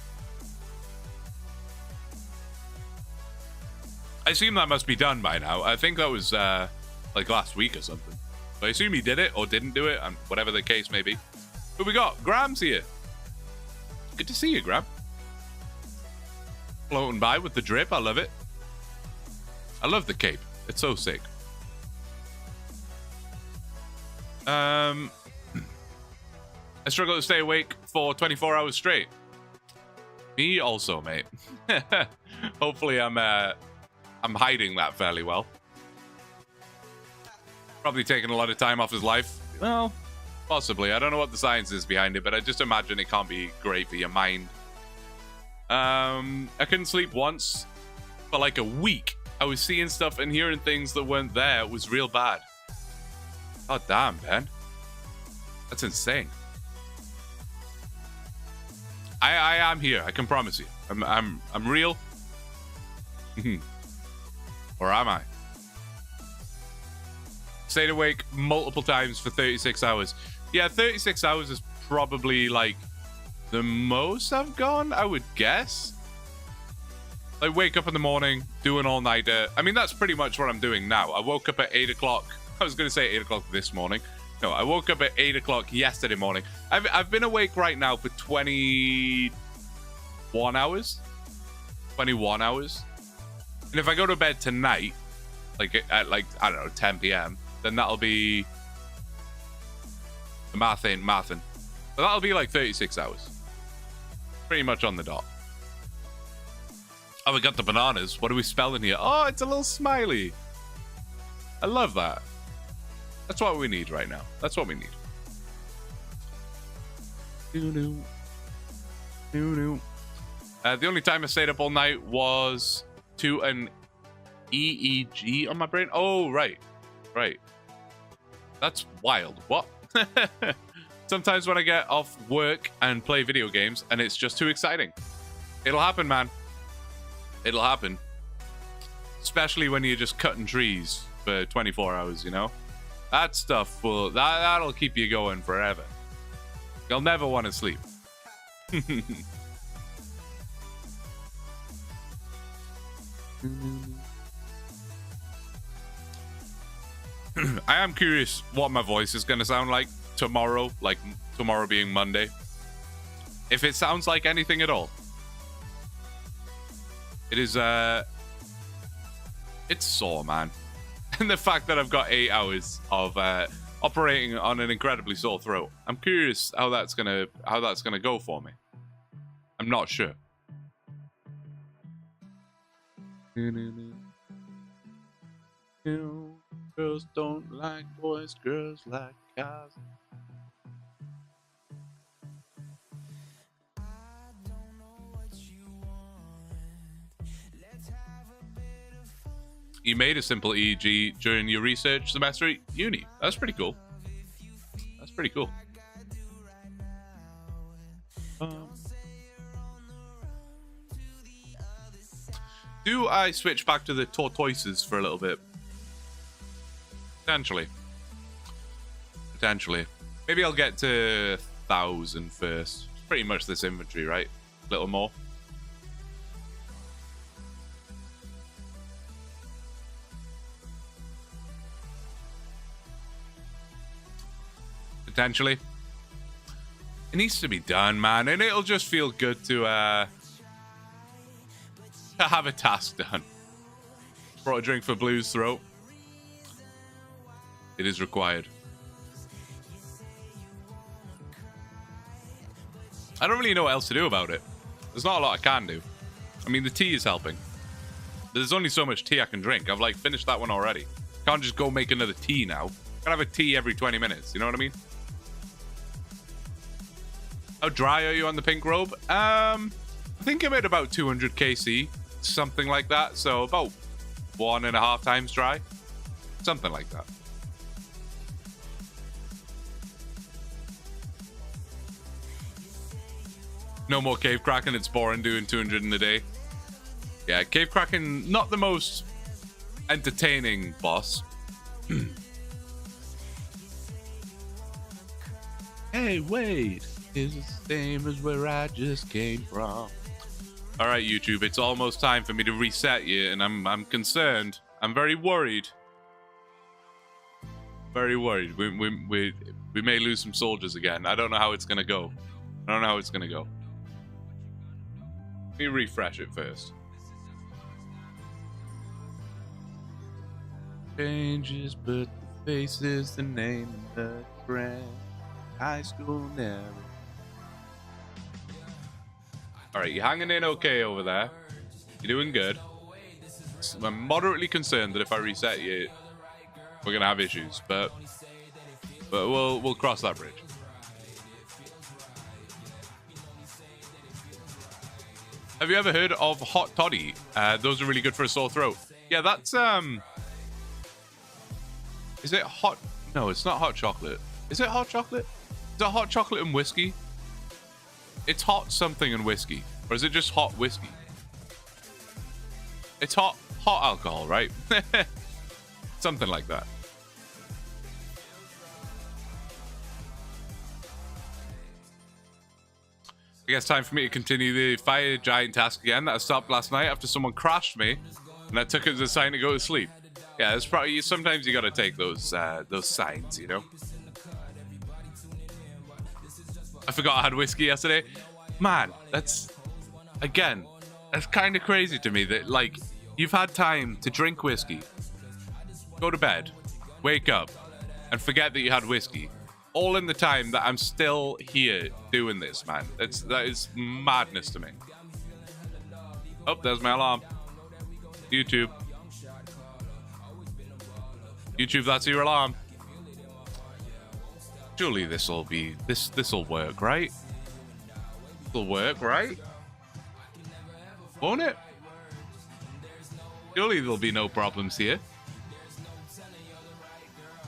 I assume that must be done by now. I think that was like last week or something. So I assume he did it or didn't do it, and whatever the case may be. But we got Graham's here. Good to see you, Graham. Floating by with the drip. I love it. I love the cape. It's so sick. I struggle to stay awake for 24 hours straight. Me also, mate. Hopefully I'm hiding that fairly well. Probably taking a lot of time off his life. Well, possibly. I don't know what the science is behind it, but I just imagine it can't be great for your mind. I couldn't sleep once for like a week. I was seeing stuff and hearing things that weren't there. It was real bad. Oh damn, Ben. That's insane. I am here. I can promise you. I'm real. Or am I? Stayed awake multiple times for 36 hours. Yeah, 36 hours is probably like the most I've gone, I would guess. Like wake up in the morning, do an all-nighter. I mean, that's pretty much what I'm doing now. I woke up at 8 o'clock. I was going to say 8 o'clock this morning. No, I woke up at 8 o'clock yesterday morning. I've been awake right now for 21 hours. 21 hours. And if I go to bed tonight, like at like, I don't know, 10 p.m., then that'll be... The math ain't mathin'. But that'll be like 36 hours. Pretty much on the dot. Oh, we got the bananas. What are we spelling here? Oh, it's a little smiley. I love that. That's what we need right now. That's what we need. The only time I stayed up all night was to an EEG on my brain. Oh, right. Right. That's wild. What? Sometimes when I get off work and play video games and it's just too exciting. It'll happen, man. It'll happen. Especially when you're just cutting trees for 24 hours, you know? That stuff will... That'll keep you going forever. You'll never want to sleep. I am curious what my voice is going to sound like tomorrow, like tomorrow being Monday. If it sounds like anything at all. It is, it's sore, man. And the fact that I've got 8 hours of operating on an incredibly sore throat. I'm curious how that's gonna go for me. I'm not sure. Girls don't like boys, girls like cars. You made a simple EEG during your research semester at uni. That's pretty cool. That's pretty cool. Do I switch back to the tortoises for a little bit? Potentially. Potentially. Maybe I'll get to 1,000 first. It's pretty much this inventory, right? A little more. potentially. It needs to be done, man, and it'll just feel good to have a task done. Brought a drink for Blue's throat. It is required. I don't really know what else to do about it. There's not a lot I can do. I mean, the tea is helping. There's only so much tea I can drink. I've, like, finished that one already. Can't just go make another tea now. Gotta have a tea every 20 minutes. You know what I mean? How dry are you on the pink robe? I think I'm at about 200 kc. Something like that. So about 1.5 times dry. Something like that. No more cave cracking. It's boring doing 200 in a day. Yeah, cave cracking, not the most entertaining boss. Hey, wait. Is the same as where I just came from. All right, YouTube. It's almost time for me to reset you, and I'm concerned. I'm very worried. Very worried. We may lose some soldiers again. I don't know how it's gonna go. I don't know how it's gonna go. Let me refresh it first. Changes, but the face is the name of the brand. High school never. Alright, you're hanging in okay over there. You're doing good. I'm moderately concerned that if I reset you, we're gonna have issues, but we'll cross that bridge. Have you ever heard of hot toddy? Those are really good for a sore throat. Yeah, that's is it hot? No, it's not hot chocolate. Is it hot chocolate? Is it hot chocolate and whiskey? It's hot something and whiskey. Or is it just hot whiskey? It's hot alcohol, right? Something like that. I guess time for me to continue the fire giant task again that I stopped last night after someone crashed me, and I took it as a sign to go to sleep. Yeah, it's probably sometimes you gotta take those signs, you know. I forgot I had whiskey yesterday. Man, that's kind of crazy to me that, like, you've had time to drink whiskey, go to bed, wake up, and forget that you had whiskey. All in the time that I'm still here doing this, man. That is madness to me. Oh, there's my alarm. YouTube, that's your alarm. Surely this'll work, right? This'll work, right? Won't it? Surely there'll be no problems here.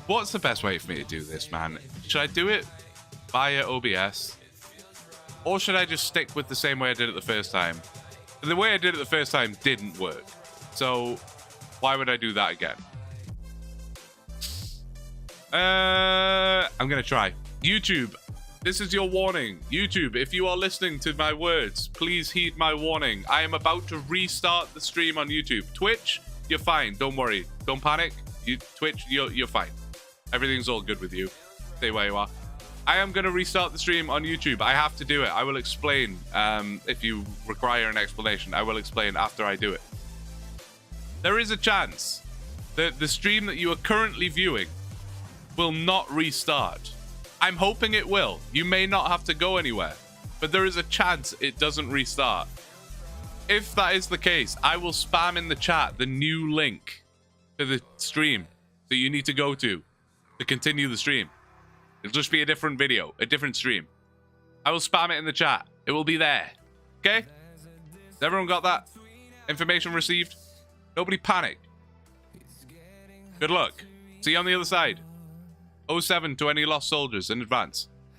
What's the best way for me to do this, man? Should I do it via OBS? Or should I just stick with the same way I did it the first time? The way I did it the first time didn't work. So why would I do that again? I'm gonna try. YouTube, this is your warning. YouTube, if you are listening to my words, please heed my warning. I am about to restart the stream on YouTube. Twitch, you're fine. Don't worry. Don't panic. Twitch, you're fine. Everything's all good with you. Stay where you are. I am going to restart the stream on YouTube. I have to do it. I will explain. If you require an explanation, I will explain after I do it. There is a chance that the stream that you are currently viewing will not restart. I'm hoping it will. You may not have to go anywhere, but there is a chance it doesn't restart. If that is the case, I will spam in the chat the new link to the stream that you need to go to continue the stream. It'll just be a different video, a different stream. I will spam it in the chat. It will be there. Okay? Has everyone got that information received? Nobody panic. Good luck. See you on the other side. 07 to any lost soldiers in advance.